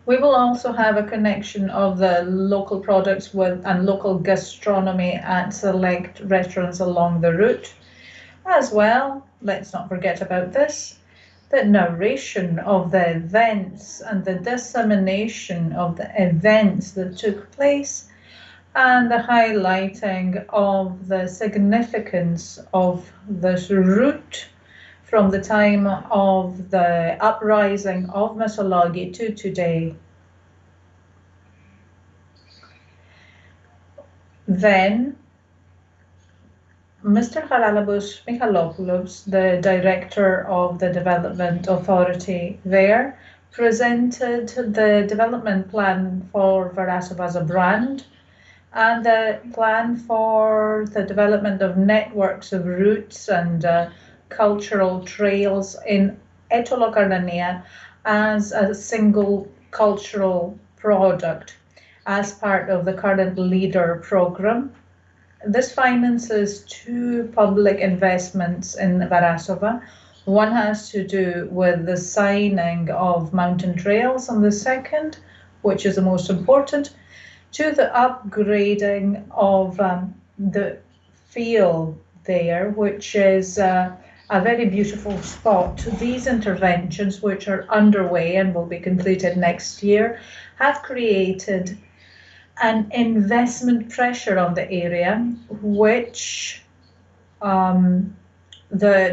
We will also have a connection of the local products and local gastronomy at select restaurants along the route. As well, let's not forget about this, the narration of the events and the dissemination of the events that took place, and the highlighting of the significance of this route from the time of the uprising of Missolonghi to today. Then, Mr. Haralabos Michalopoulos, the director of the Development Authority there, presented the development plan for Varasova as a brand and the plan for the development of networks of routes and cultural trails in Etolo-Karnania as a single cultural product as part of the current LEADER program. This finances 2 public investments in Varasova. One has to do with the signing of mountain trails, and the second, which is the most important, to the upgrading of the field there, which is a very beautiful spot. These interventions, which are underway and will be completed next year, have created an investment pressure on the area, which the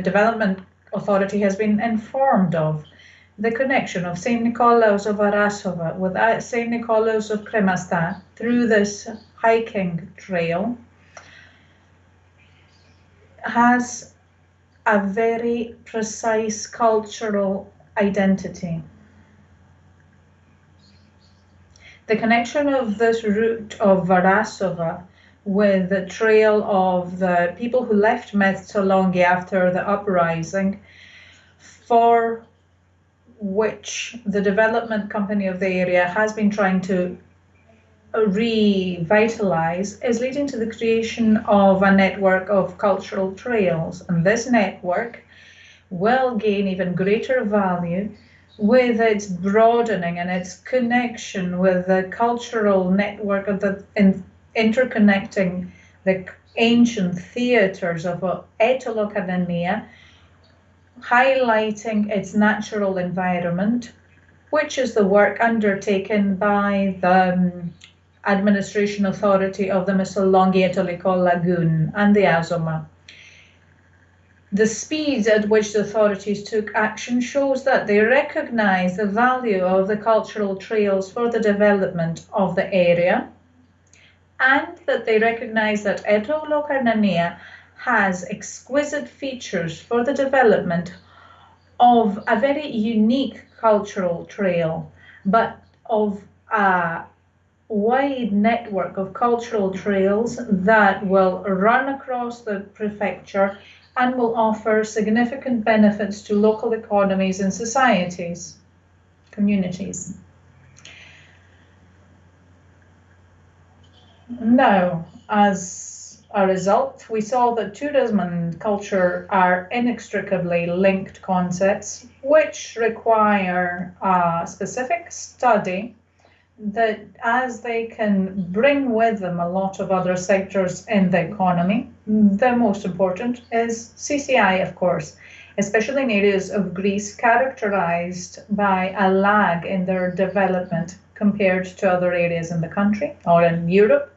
Development Authority has been informed of. The connection of St. Nikolaos of Varasova with St. Nikolaos of Kremasta through this hiking trail has a very precise cultural identity. The connection of this route of Varasova with the trail of the people who left Missolonghi after the uprising, for which the development company of the area has been trying to revitalize, is leading to the creation of a network of cultural trails. And this network will gain even greater value with its broadening and its connection with the cultural network of the interconnecting the ancient theaters of Etolo-Karnania, highlighting its natural environment, which is the work undertaken by the Administration Authority of the Missolonghi-Etoliko Lagoon and the Azoma. The speed at which the authorities took action shows that they recognize the value of the cultural trails for the development of the area, and that they recognize that Etolo-Karnania has exquisite features for the development of a very unique cultural trail, but of a wide network of cultural trails that will run across the prefecture and will offer significant benefits to local economies and societies, communities. Now, as a result, we saw that tourism and culture are inextricably linked concepts, which require a specific study that, as they can bring with them a lot of other sectors in the economy, the most important is CCI, of course, especially in areas of Greece characterized by a lag in their development compared to other areas in the country or in Europe,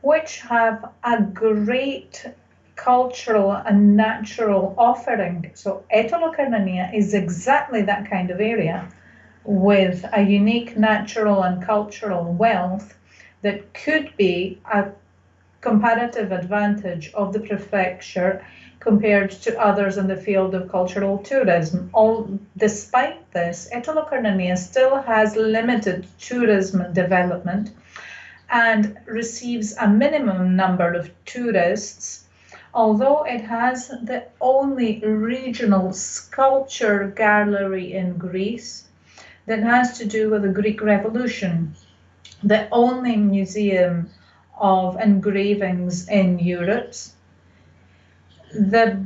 which have a great cultural and natural offering. So Etolo-Karnania is exactly that kind of area, with a unique natural and cultural wealth that could be a comparative advantage of the prefecture compared to others in the field of cultural tourism. Despite this, Italo-Carnania still has limited tourism development and receives a minimum number of tourists, although it has the only regional sculpture gallery in Greece that has to do with the Greek Revolution, the only museum of engravings in Europe, the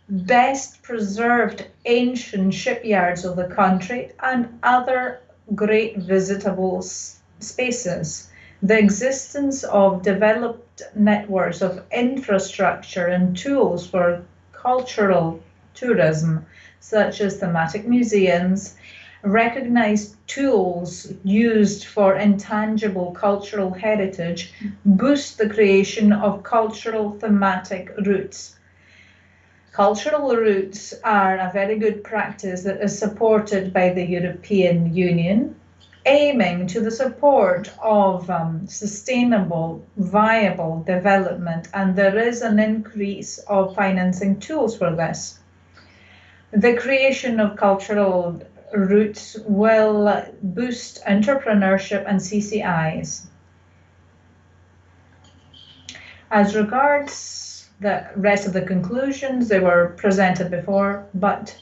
best preserved ancient shipyards of the country, and other great visitable spaces. The existence of developed networks of infrastructure and tools for cultural tourism, such as thematic museums, recognized tools used for intangible cultural heritage, boost the creation of cultural thematic routes. Cultural routes are a very good practice that is supported by the European Union, aiming to the support of sustainable, viable development, and there is an increase of financing tools for this. The creation of cultural routes will boost entrepreneurship and CCIs. As regards the rest of the conclusions, they were presented before, but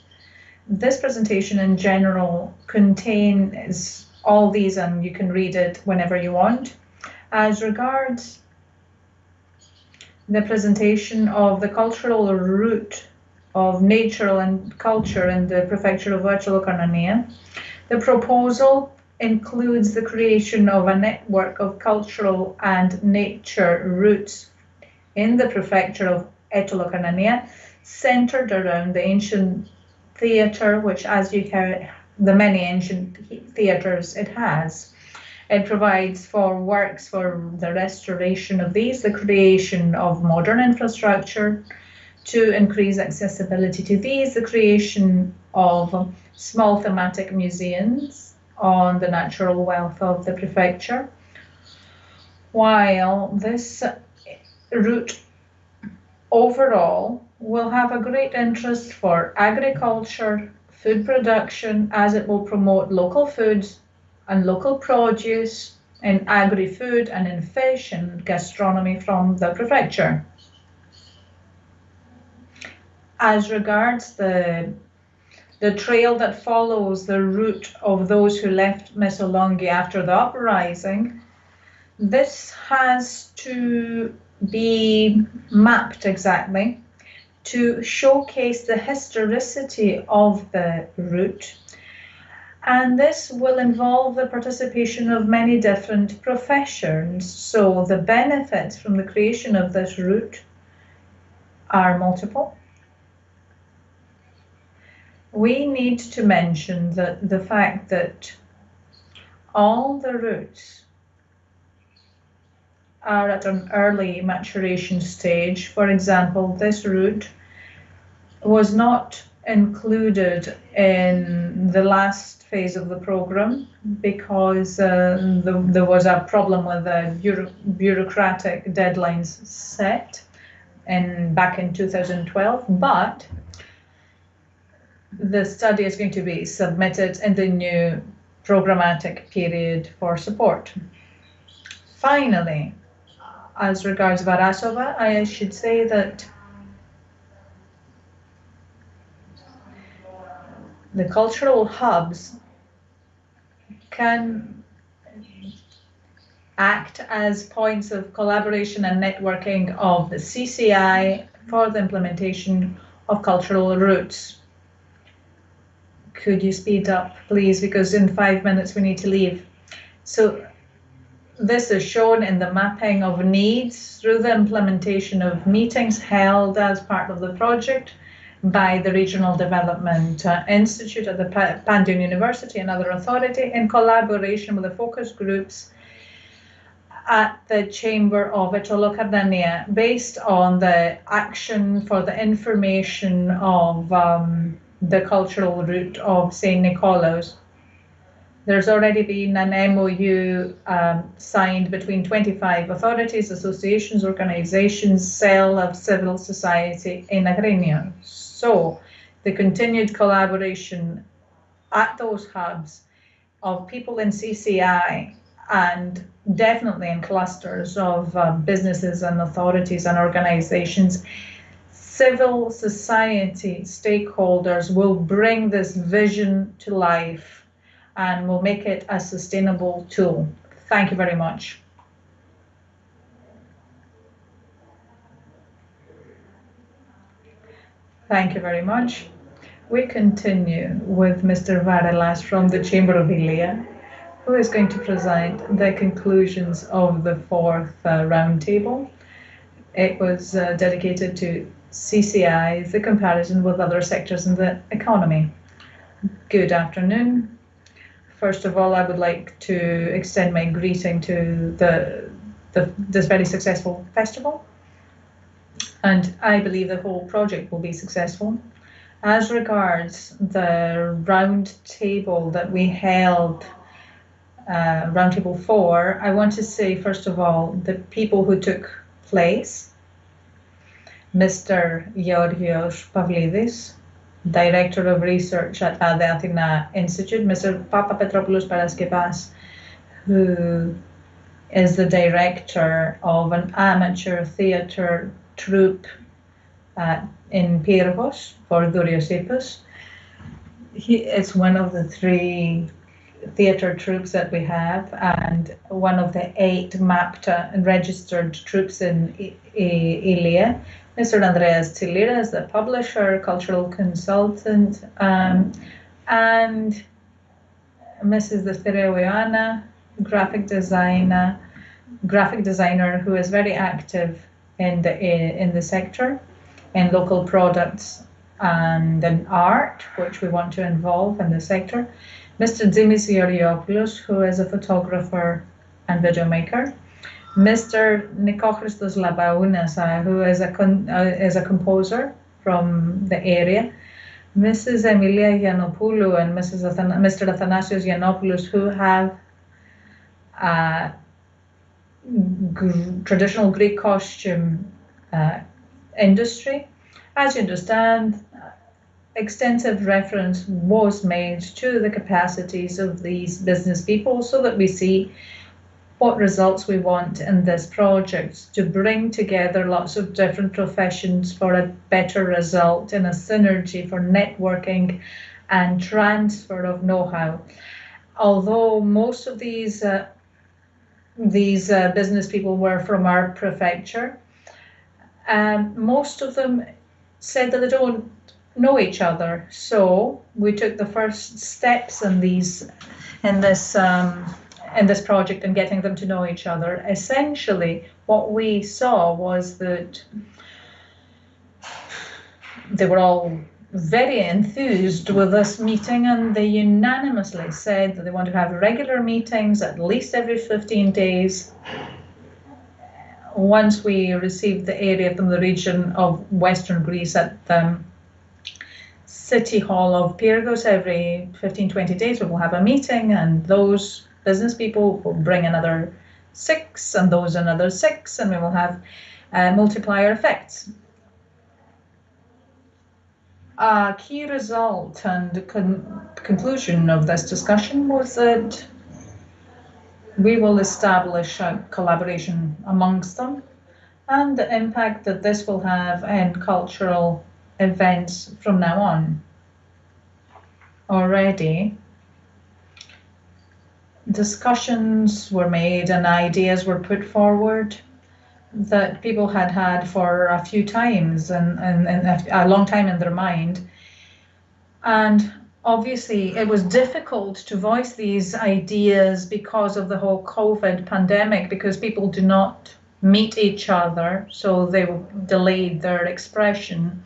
this presentation in general contains all these, and you can read it whenever you want. As regards the presentation of the cultural route of nature and culture in the prefecture of Italo-Carnania, the proposal includes the creation of a network of cultural and nature routes in the prefecture of Italo-Carnania, centered around the ancient theatre, which, as you heard, the many ancient theatres it has. It provides for works for the restoration of these, the creation of modern infrastructure to increase accessibility to these, the creation of small thematic museums on the natural wealth of the prefecture. While this route overall will have a great interest for agriculture, food production, as it will promote local foods and local produce in agri-food and in fish and gastronomy from the prefecture. As regards the trail that follows the route of those who left Missolonghi after the uprising, this has to be mapped exactly to showcase the historicity of the route, and this will involve the participation of many different professions. So the benefits from the creation of this route are multiple. We need to mention that the fact that all the routes are at an early maturation stage. For example, this route was not included in the last phase of the program because there was a problem with the bureaucratic deadlines set back in 2012, but the study is going to be submitted in the new programmatic period for support. Finally, as regards Varasova, I should say that the cultural hubs can act as points of collaboration and networking of the CCI for the implementation of cultural routes. Could you speed up, please, because in 5 minutes we need to leave. So this is shown in the mapping of needs through the implementation of meetings held as part of the project by the Regional Development Institute at the Pandion University and other authority in collaboration with the focus groups at the Chamber of Italo-Carnania based on the action for the information of the cultural route of St. Nicolaus. There's already been an MOU signed between 25 authorities, associations, organizations, cell of civil society in Agrinio. So the continued collaboration at those hubs of people in CCI and definitely in clusters of businesses and authorities and organizations, civil society stakeholders will bring this vision to life and will make it a sustainable tool. Thank you very much. Thank you very much. We continue with Mr. Varelas from the Chamber of Ilia, who is going to present the conclusions of the fourth roundtable. It was dedicated to CCI, the comparison with other sectors in the economy. Good afternoon. First of all, I would like to extend my greeting to this very successful festival. And I believe the whole project will be successful. As regards the round table that we held, roundtable 4, I want to say, first of all, the people who took place: Mr. Georgios Pavlidis, Director of Research at the Athena Institute, Mr. Papapetropoulos Paraskevas, who is the director of an amateur theatre troupe in Pyrgos for Dourios Ipos. It's one of the 3 theatre troupes that we have, and one of the 8 mapped and registered troupes in Ilia. Mr. Andreas Tsilira is the publisher, cultural consultant, and Mrs. Defteria Oana, graphic designer who is very active in the sector, in local products and in art, which we want to involve in the sector. Mr. Dimis Georgiopoulos, who is a photographer and videomaker. Mr. Nikochristos Labaunas, who is a composer from the area. Mrs. Emilia Yiannopoulou and Mr. Athanasios Yiannopoulos, who have traditional Greek costume industry. As you understand, extensive reference was made to the capacities of these business people so that we see what results we want in this project, to bring together lots of different professions for a better result in a synergy for networking and transfer of know-how. Although most of these business people were from our prefecture, most of them said that they don't know each other. So we took the first steps in this project and getting them to know each other. Essentially, what we saw was that they were all very enthused with this meeting, and they unanimously said that they want to have regular meetings at least every 15 days. Once we received the area from the region of Western Greece at the City Hall of Pyrgos, every 15-20 days we will have a meeting, and those business people will bring another 6, and those another 6, and we will have multiplier effects. A key result and conclusion of this discussion was that we will establish a collaboration amongst them, and the impact that this will have in cultural events from now on. Already, discussions were made and ideas were put forward that people had for a few times and a long time in their mind. And obviously it was difficult to voice these ideas because of the whole COVID pandemic, because people do not meet each other, so they delayed their expression,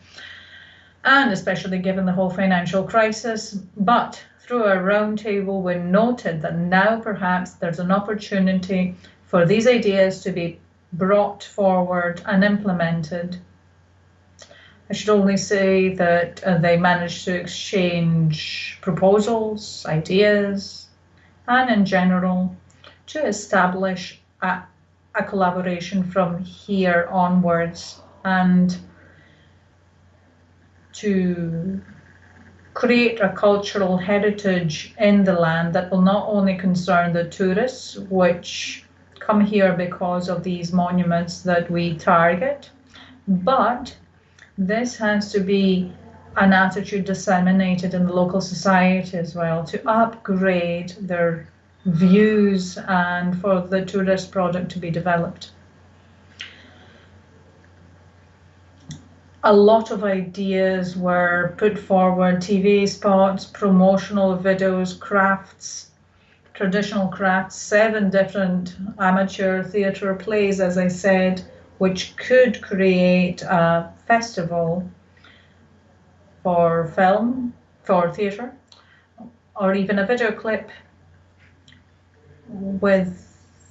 and especially given the whole financial crisis. But through a roundtable, we noted that now perhaps there's an opportunity for these ideas to be brought forward and implemented. I should only say that they managed to exchange proposals, ideas, and in general to establish a collaboration from here onwards and to create a cultural heritage in the land that will not only concern the tourists which come here because of these monuments that we target, but this has to be an attitude disseminated in the local society as well to upgrade their views and for the tourist product to be developed. A lot of ideas were put forward: TV spots, promotional videos, crafts, traditional crafts, 7 different amateur theatre plays, as I said, which could create a festival for film, for theatre, or even a video clip with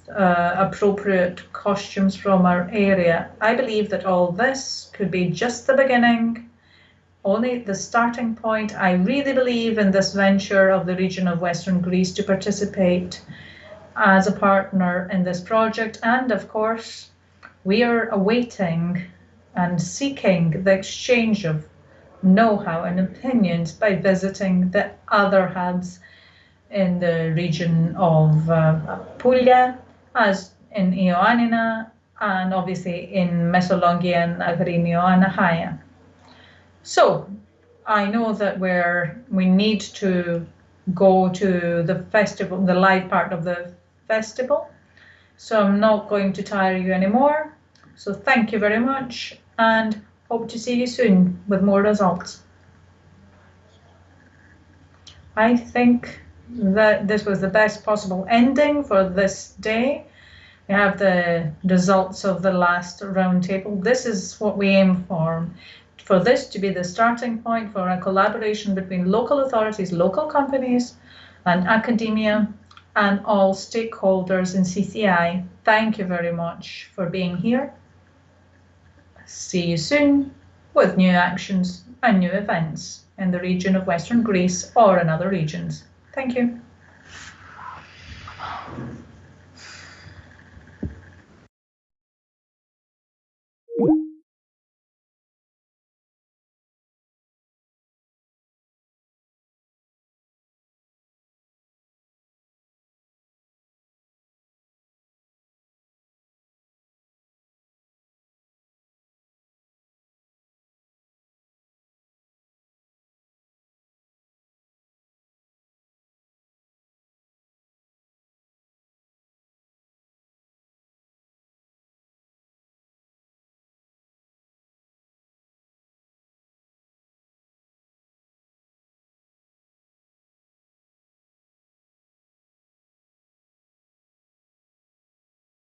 appropriate costumes from our area. I believe that all this could be just the beginning, only the starting point. I really believe in this venture of the region of Western Greece to participate as a partner in this project, and of course we are awaiting and seeking the exchange of know-how and opinions by visiting the other hubs in the region of Puglia, as in Ioannina, and obviously in Messolongi and Agrinio and Achaia. So I know that we need to go to the festival, the live part of the festival, so I'm not going to tire you anymore. So thank you very much and hope to see you soon with more results. I think that this was the best possible ending for this day. We have the results of the last roundtable. This is what we aim for this to be the starting point for a collaboration between local authorities, local companies, and academia, and all stakeholders in CCI. Thank you very much for being here. See you soon with new actions and new events in the region of Western Greece or in other regions. Thank you.